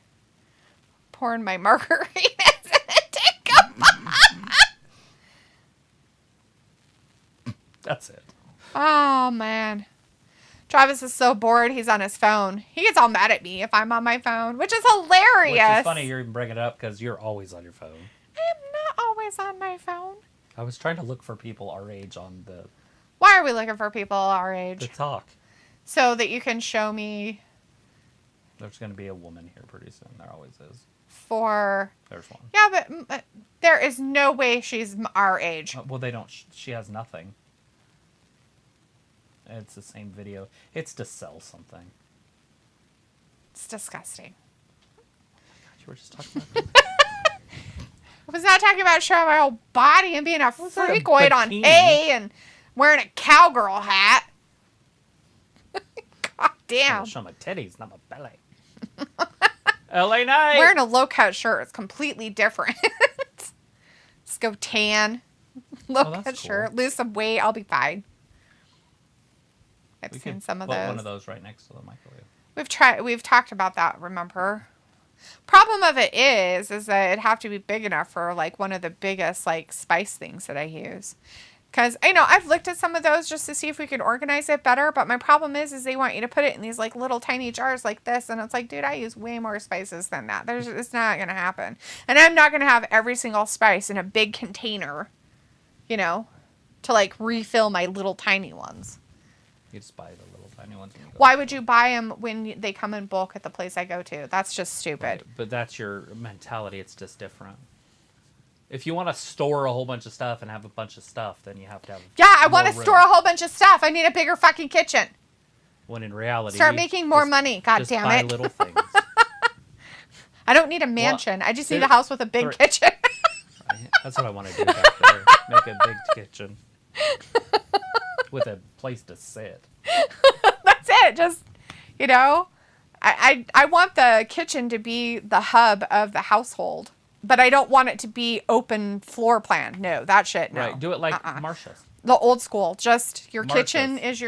Speaker 2: Pouring my margaritas in a teacup.
Speaker 1: That's it.
Speaker 2: Oh, man. Travis is so bored, he's on his phone. He gets all mad at me if I'm on my phone, which is hilarious.
Speaker 1: Which is funny you're even bringing it up because you're always on your phone.
Speaker 2: I am not always on my phone.
Speaker 1: I was trying to look for people our age on the...
Speaker 2: Why are we looking for people our age?
Speaker 1: To talk.
Speaker 2: So that you can show me...
Speaker 1: There's going to be a woman here pretty soon. There always is.
Speaker 2: There's
Speaker 1: one.
Speaker 2: Yeah, but there is no way she's our age.
Speaker 1: Well, they don't... She has nothing. It's the same video. It's to sell something.
Speaker 2: It's disgusting.
Speaker 1: You were just talking about that.
Speaker 2: I was not talking about showing my whole body and being a freakoid on hay and wearing a cowgirl hat. God damn.
Speaker 1: Show my titties, not my belly. LA Night.
Speaker 2: Wearing a low-cut shirt is completely different. Just go tan. Low-cut shirt. Lose some weight. I'll be fine. I've seen some of those.
Speaker 1: One of those right next to the microwave.
Speaker 2: We've talked about that, remember? Problem of it is that it'd have to be big enough for like one of the biggest like spice things that I use. Because I know I've looked at some of those just to see if we could organize it better, but my problem is they want you to put it in these like little tiny jars like this, and it's like, dude, I use way more spices than that. It's not gonna happen, and I'm not gonna have every single spice in a big container, you know, to like refill my little tiny ones.
Speaker 1: You just buy the little tiny ones.
Speaker 2: Why would you buy them when they come in bulk at the place I go to? That's just stupid.
Speaker 1: Right. But that's your mentality. It's just different. If you want to store a whole bunch of stuff and have a bunch of stuff, then you have to have.
Speaker 2: Yeah, I want to store a whole bunch of stuff. I need a bigger fucking kitchen.
Speaker 1: When in reality,
Speaker 2: start making more money. God damn it!
Speaker 1: Buy little things.
Speaker 2: I don't need a mansion. I just need a house with a big kitchen.
Speaker 1: That's what I want to do back there. Make a big kitchen. With a place to sit.
Speaker 2: That's it. Just, you know, I want the kitchen to be the hub of the household, but I don't want it to be open floor plan. No, that shit, no.
Speaker 1: Right, do it like Marsha's.
Speaker 2: The old school. Just your kitchen is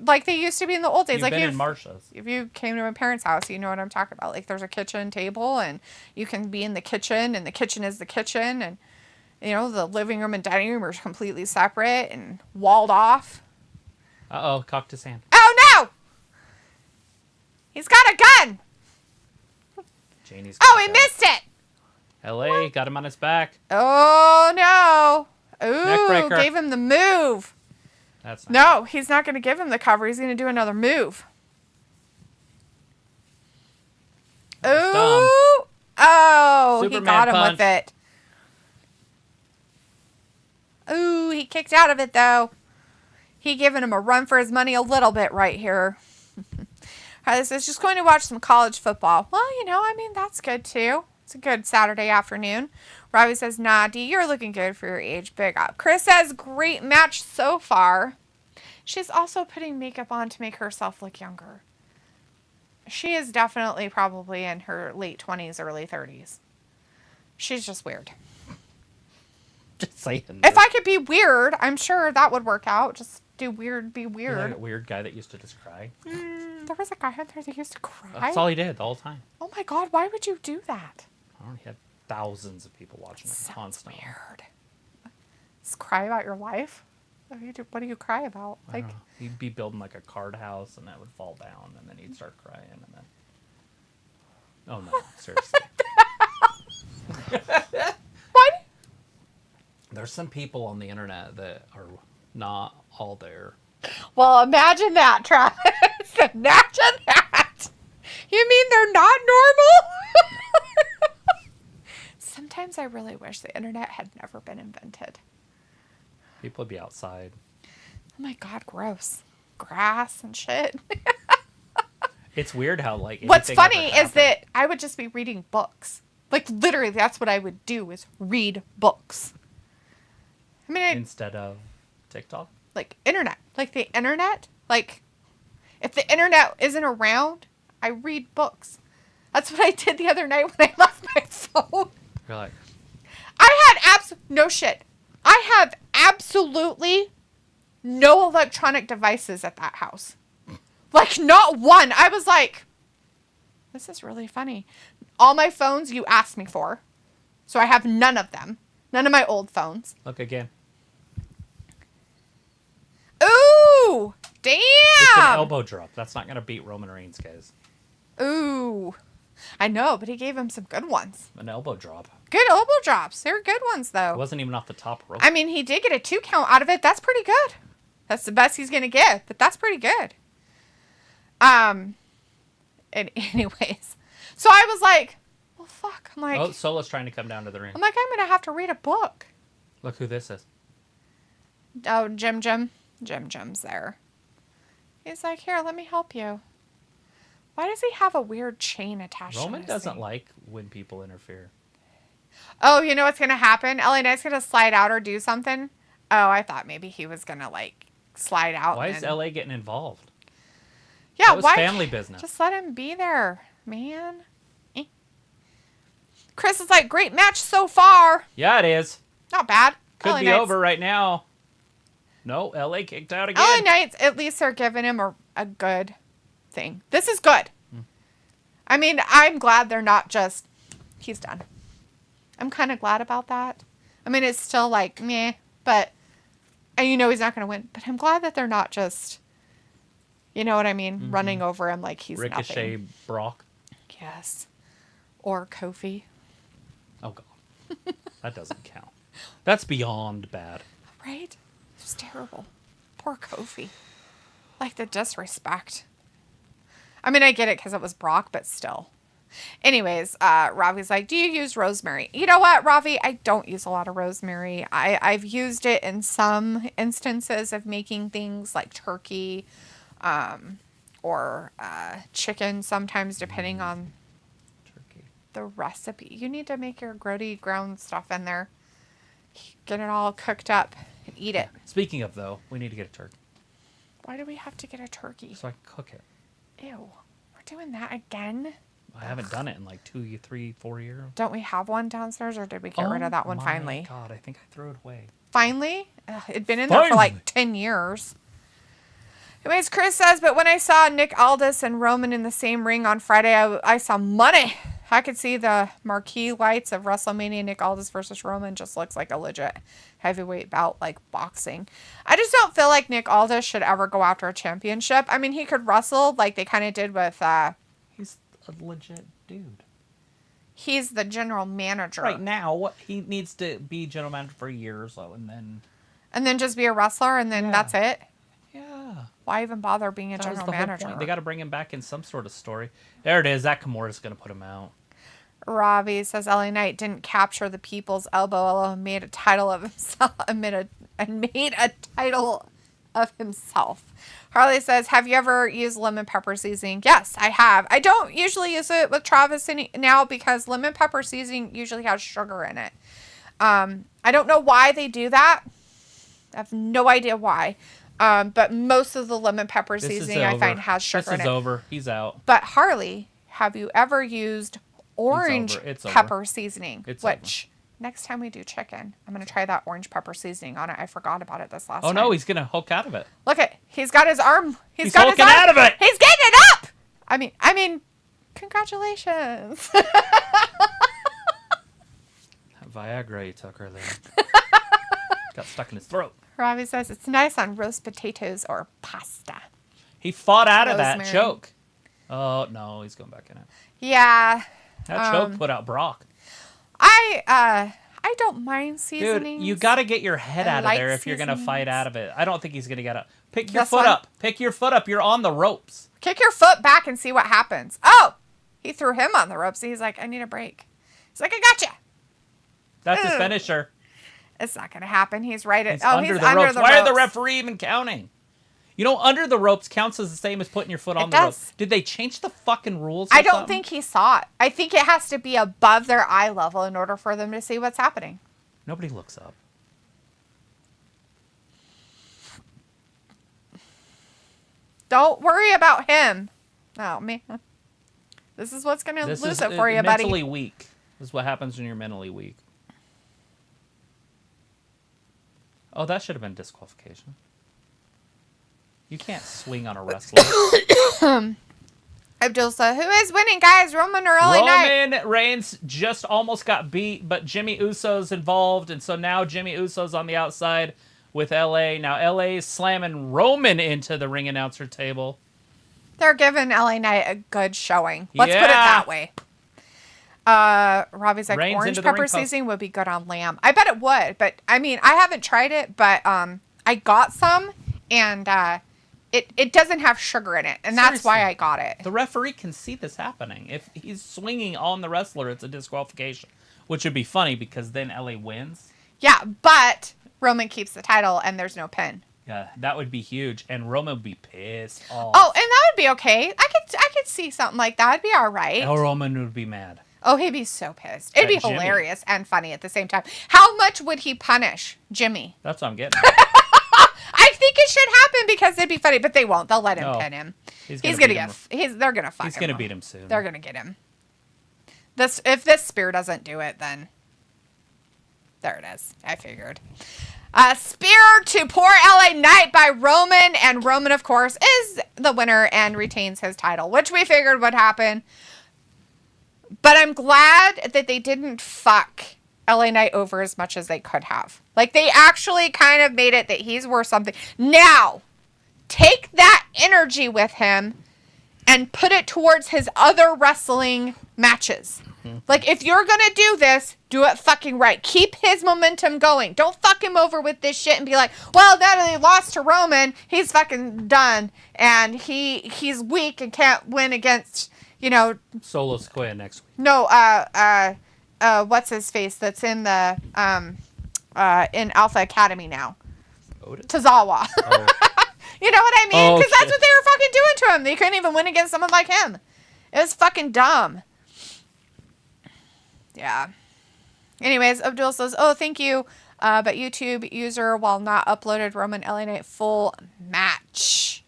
Speaker 2: like they used to be in the old days.
Speaker 1: You've
Speaker 2: like
Speaker 1: been in Marsha's.
Speaker 2: If you came to my parents' house, you know what I'm talking about. Like there's a kitchen table and you can be in the kitchen and the kitchen is the kitchen and you know, the living room and dining room are completely separate and walled off.
Speaker 1: Uh-oh, cocked his hand.
Speaker 2: Oh, no! He's got a gun!
Speaker 1: Janie's
Speaker 2: he missed it!
Speaker 1: L.A. got him on his back.
Speaker 2: Oh, no. Ooh,
Speaker 1: Neckbreaker.
Speaker 2: gave him the move.
Speaker 1: That's
Speaker 2: no, he's not going to give him the cover. He's going to do another move. Ooh. Oh, he
Speaker 1: Superman
Speaker 2: got him
Speaker 1: punch.
Speaker 2: with it. Ooh, he kicked out of it, though. He giving him a run for his money a little bit right here. This is just going to watch some college football. Well, I mean, that's good, too. It's a good Saturday afternoon. Robbie says, nah, D, you're looking good for your age. Big up. Chris says, great match so far. She's also putting makeup on to make herself look younger. She is definitely probably in her late 20s, early 30s. She's just weird.
Speaker 1: Just saying.
Speaker 2: If I could be weird, I'm sure that would work out. Just do weird, be
Speaker 1: You're
Speaker 2: weird.
Speaker 1: like a weird guy that used to just cry.
Speaker 2: There was a guy out there that used to cry.
Speaker 1: That's all he did the whole time.
Speaker 2: Oh my God, why would you do that?
Speaker 1: I don't know, he had thousands of people watching it
Speaker 2: Sounds
Speaker 1: constantly.
Speaker 2: weird. Just cry about your life? What do you cry about?
Speaker 1: I don't know. He'd be building like a card house and that would fall down and then he'd start crying and then... Oh no, seriously.
Speaker 2: What?
Speaker 1: There's some people on the internet that are not all there.
Speaker 2: Well, imagine that, Travis. Imagine that. You mean they're not normal? Sometimes I really wish the internet had never been invented.
Speaker 1: People would be outside.
Speaker 2: Oh my God, gross. Grass and shit.
Speaker 1: It's weird how like
Speaker 2: What's
Speaker 1: anything
Speaker 2: funny
Speaker 1: ever
Speaker 2: is that I would just be reading books. Like literally, that's what I would do is read books. I mean,
Speaker 1: instead of TikTok.
Speaker 2: like internet, like the internet. Like if the internet isn't around, I read books. That's what I did the other night when I left my phone.
Speaker 1: You're like,
Speaker 2: I had no shit. I have absolutely no electronic devices at that house. Like, not one. I was like, this is really funny. All my phones you asked me for. So I have none of them. None of my old phones.
Speaker 1: look again.
Speaker 2: Ooh! Damn!
Speaker 1: It's an elbow drop. That's not gonna beat Roman Reigns, guys.
Speaker 2: Ooh. I know, but he gave him some good ones.
Speaker 1: An elbow drop.
Speaker 2: Good elbow drops. They're good ones, though.
Speaker 1: It wasn't even off the top rope.
Speaker 2: I mean, he did get a 2 count out of it. That's pretty good. That's the best he's going to get, but that's pretty good. And anyways, so I was like, well, fuck. I'm like,
Speaker 1: Oh, Solo's trying to come down to the ring.
Speaker 2: I'm going to have to read a book.
Speaker 1: Look who this is.
Speaker 2: Oh, Jim. Jim's there. He's like, here, let me help you. Why does he have a weird chain attached to
Speaker 1: Roman
Speaker 2: his
Speaker 1: doesn't
Speaker 2: thing?
Speaker 1: like when people interfere.
Speaker 2: Oh, you know what's going to happen? LA Knight's going to slide out or do something. Oh, I thought maybe he was going to, like, slide out.
Speaker 1: Why is LA getting involved?
Speaker 2: Yeah,
Speaker 1: That was
Speaker 2: why?
Speaker 1: family business.
Speaker 2: Just let him be there, man. Chris is like, great match so far.
Speaker 1: Yeah, it is.
Speaker 2: Not bad.
Speaker 1: Could
Speaker 2: LA
Speaker 1: be
Speaker 2: Knight's-
Speaker 1: over right now. No, LA kicked out again.
Speaker 2: LA Knights, at least they're giving him a good thing. This is good. I mean, I'm glad they're not just, he's done. I'm kind of glad about that. I mean, it's still like, meh, but, and you know he's not going to win. But I'm glad that they're not just, you know what I mean, running over him like he's
Speaker 1: Ricochet,
Speaker 2: nothing.
Speaker 1: Brock.
Speaker 2: Yes. Or Kofi.
Speaker 1: Oh, God. That doesn't count. That's beyond bad.
Speaker 2: Right? It was terrible. Poor Kofi. Like the disrespect. I mean, I get it because it was Brock, but still. Anyways, Ravi's like, do you use rosemary? You know what, Ravi? I don't use a lot of rosemary. I've used it in some instances of making things like turkey or chicken sometimes, depending on
Speaker 1: Turkey.
Speaker 2: the recipe. You need to make your grody ground stuff in there. Get it all cooked up and eat it.
Speaker 1: Speaking of, though, we need to get a turkey
Speaker 2: Why do we have to get a turkey?
Speaker 1: so I can cook it.
Speaker 2: Ew. We're doing that again?
Speaker 1: I haven't done it in like 2, 3, 4 years.
Speaker 2: Don't we have one downstairs, or did we get rid of that one
Speaker 1: my
Speaker 2: finally?
Speaker 1: God, I think I threw it away.
Speaker 2: Finally? Ugh, it'd been in there for like 10 years. Anyways, Chris says, but when I saw Nick Aldis and Roman in the same ring on Friday, I saw money. I could see the marquee lights of WrestleMania. Nick Aldis versus Roman just looks like a legit heavyweight bout, like boxing. I just don't feel like Nick Aldis should ever go after a championship. I mean, he could wrestle like they kind of did with...
Speaker 1: He's a legit dude.
Speaker 2: He's the general manager.
Speaker 1: Right now, he needs to be general manager for a year or so, and then...
Speaker 2: And then just be a wrestler, and then
Speaker 1: Yeah.
Speaker 2: that's it?
Speaker 1: Yeah. Yeah.
Speaker 2: Why even bother being a
Speaker 1: That was
Speaker 2: general
Speaker 1: the whole
Speaker 2: manager?
Speaker 1: point. They got to bring him back in some sort of story. There it is. That Kimura's going to put him out.
Speaker 2: Robbie says LA Knight didn't capture the people's elbow, although he made a title of himself. Made a title of himself. Harley says, have you ever used lemon pepper seasoning? Yes, I have. I don't usually use it with Travis now because lemon pepper seasoning usually has sugar in it. I don't know why they do that. I have no idea why. But most of the lemon pepper seasoning I find has sugar in it.
Speaker 1: This is over. He's out.
Speaker 2: But Harley, have you ever used orange
Speaker 1: It's
Speaker 2: pepper seasoning?
Speaker 1: It's
Speaker 2: which next time we do chicken, I'm going to try that orange pepper seasoning on it. I forgot about it this last time.
Speaker 1: Oh no, he's going to hook out of it.
Speaker 2: Look at, he's got his arm.
Speaker 1: He's
Speaker 2: got his
Speaker 1: hulking
Speaker 2: arm.
Speaker 1: out of it.
Speaker 2: He's getting it up. I mean, congratulations.
Speaker 1: Viagra he took earlier. Got stuck in his throat.
Speaker 2: Robbie says it's nice on roast potatoes or pasta.
Speaker 1: He fought out of that
Speaker 2: Rosemary.
Speaker 1: choke. Oh no, he's going back in it.
Speaker 2: Yeah.
Speaker 1: That choke put out Brock.
Speaker 2: I don't mind seasonings.
Speaker 1: Dude, you got to get your head
Speaker 2: I
Speaker 1: out of
Speaker 2: like
Speaker 1: there if you're going to fight
Speaker 2: seasonings.
Speaker 1: out of it. I don't think he's going to get up. Pick your
Speaker 2: This
Speaker 1: foot
Speaker 2: one?
Speaker 1: up. Pick your foot up. You're on the ropes.
Speaker 2: Kick your foot back and see what happens. Oh, he threw him on the ropes. He's like, I need a break. He's like, I gotcha.
Speaker 1: That's his
Speaker 2: Ugh.
Speaker 1: finisher.
Speaker 2: It's not going to happen. He's right at.
Speaker 1: He's
Speaker 2: Oh,
Speaker 1: under
Speaker 2: he's
Speaker 1: the
Speaker 2: under
Speaker 1: ropes.
Speaker 2: the
Speaker 1: Why
Speaker 2: ropes.
Speaker 1: are the referee even counting? You know, under the ropes counts as the same as putting your foot on the
Speaker 2: does.
Speaker 1: ropes. Did they change the fucking rules?
Speaker 2: I
Speaker 1: or
Speaker 2: don't
Speaker 1: something?
Speaker 2: think he saw it. I think it has to be above their eye level in order for them to see what's happening.
Speaker 1: Nobody looks up.
Speaker 2: Don't worry about him. Oh, man. This is what's going to
Speaker 1: This
Speaker 2: lose
Speaker 1: is
Speaker 2: it for you, buddy.
Speaker 1: mentally weak. This is what happens when you're mentally weak. Oh, that should have been disqualification. You can't swing on a wrestler.
Speaker 2: Abdul said, who is winning, guys? Roman or LA Knight?
Speaker 1: Roman Reigns just almost got beat, but Jimmy Uso's involved, and so now Jimmy Uso's on the outside with LA. Now LA is slamming Roman into the ring announcer table.
Speaker 2: They're giving LA Knight a good showing. Let's put it
Speaker 1: Yeah.
Speaker 2: that way. Robbie's like,
Speaker 1: Reigns
Speaker 2: orange
Speaker 1: into the ring
Speaker 2: pepper
Speaker 1: post.
Speaker 2: seasoning would be good on lamb. I bet it would, but I mean, I haven't tried it, but I got some, and it doesn't have sugar in it, and that's why
Speaker 1: Seriously.
Speaker 2: I got it.
Speaker 1: The referee can see this happening. If he's swinging on the wrestler, it's a disqualification, which would be funny because then LA wins.
Speaker 2: Yeah, but Roman keeps the title, and there's no pin.
Speaker 1: Yeah, that would be huge, and Roman would be pissed off.
Speaker 2: Oh, and that would be okay. I could see something like that. It'd be all right.
Speaker 1: Or Roman would be mad.
Speaker 2: Oh, he'd be so pissed. It'd be
Speaker 1: At Jimmy.
Speaker 2: hilarious and funny at the same time. How much would he punish Jimmy?
Speaker 1: That's what I'm getting.
Speaker 2: I think it should happen because it'd be funny, but they won't. They'll let him
Speaker 1: No.
Speaker 2: pin him.
Speaker 1: He's
Speaker 2: He's
Speaker 1: gonna
Speaker 2: gonna
Speaker 1: beat
Speaker 2: get. They're gonna fuck him.
Speaker 1: He's gonna
Speaker 2: up.
Speaker 1: beat him soon.
Speaker 2: They're gonna get him. If this spear doesn't do it, then there it is. I figured. Spear to poor LA Knight by Roman, and Roman, of course, is the winner and retains his title, which we figured would happen. But I'm glad that they didn't fuck LA Knight over as much as they could have. Like, they actually kind of made it that he's worth something. Now, take that energy with him and put it towards his other wrestling matches. Like, if you're going to do this, do it fucking right. Keep his momentum going. Don't fuck him over with this shit and be like, well, now that he lost to Roman, he's fucking done. And he's weak and can't win against, you know,
Speaker 1: Solo Sikoa next week.
Speaker 2: no, what's his face that's in the, in Alpha Academy now.
Speaker 1: Otis?
Speaker 2: Tozawa.
Speaker 1: Oh.
Speaker 2: You know what I mean?
Speaker 1: Oh,
Speaker 2: Because that's
Speaker 1: shit.
Speaker 2: what they were fucking doing to him. They couldn't even win against someone like him. It was fucking dumb. Yeah. Anyways, Abdul says, oh, thank you. But YouTube user while not uploaded Roman LA Knight full match.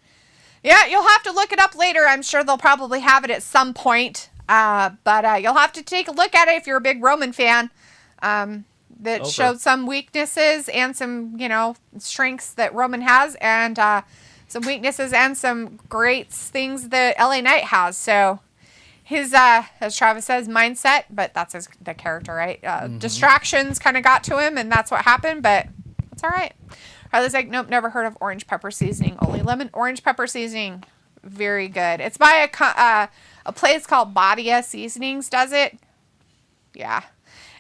Speaker 2: Yeah, you'll have to look it up later. I'm sure they'll probably have it at some point. But you'll have to take a look at it if you're a big Roman fan. That
Speaker 1: Over.
Speaker 2: showed some weaknesses and some, you know, strengths that Roman has, and some weaknesses and some great things that LA Knight has. So his, as Travis says, mindset, but that's the character, right? Distractions kind of got to him, and that's what happened, but it's all right. Harley's like, nope, never heard of orange pepper seasoning. Only lemon orange pepper seasoning. Very good. It's by a place called Badia Seasonings does it. Yeah.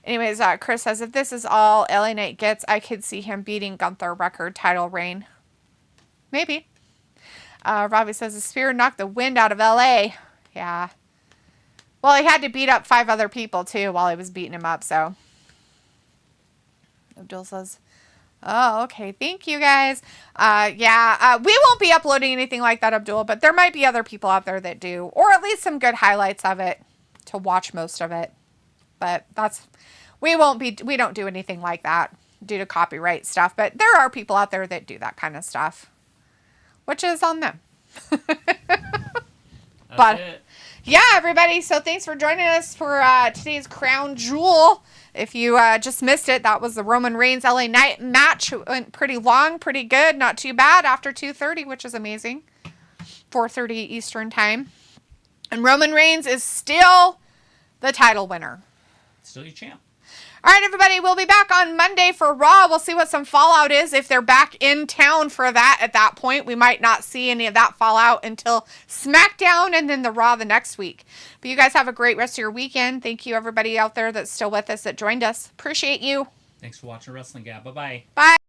Speaker 2: Anyways, Chris says, if this is all LA Knight gets, I could see him beating Gunther record title reign. Maybe. Robbie says the spear knocked the wind out of LA. Yeah. Well, he had to beat up 5 other people, too, while he was beating him up, so. Abdul says, oh, okay. Thank you, guys. We won't be uploading anything like that, Abdul, but there might be other people out there that do, or at least some good highlights of it to watch most of it. But we don't do anything like that due to copyright stuff, but there are people out there that do that kind of stuff, which is on them. But yeah, everybody. So thanks for joining us for today's Crown Jewel. If you just missed it, that was the Roman Reigns LA Knight match. It went pretty long, pretty good, not too bad after 2:30, which is amazing. 4:30 Eastern time. And Roman Reigns is still the title winner.
Speaker 1: Still your champ.
Speaker 2: All right, everybody, we'll be back on Monday for Raw. We'll see what some fallout is. If they're back in town for that at that point, we might not see any of that fallout until SmackDown and then the Raw the next week. But you guys have a great rest of your weekend. Thank you, everybody out there that's still with us that joined us. Appreciate you.
Speaker 1: Thanks for watching Wrestling Gab. Bye-bye.
Speaker 2: Bye.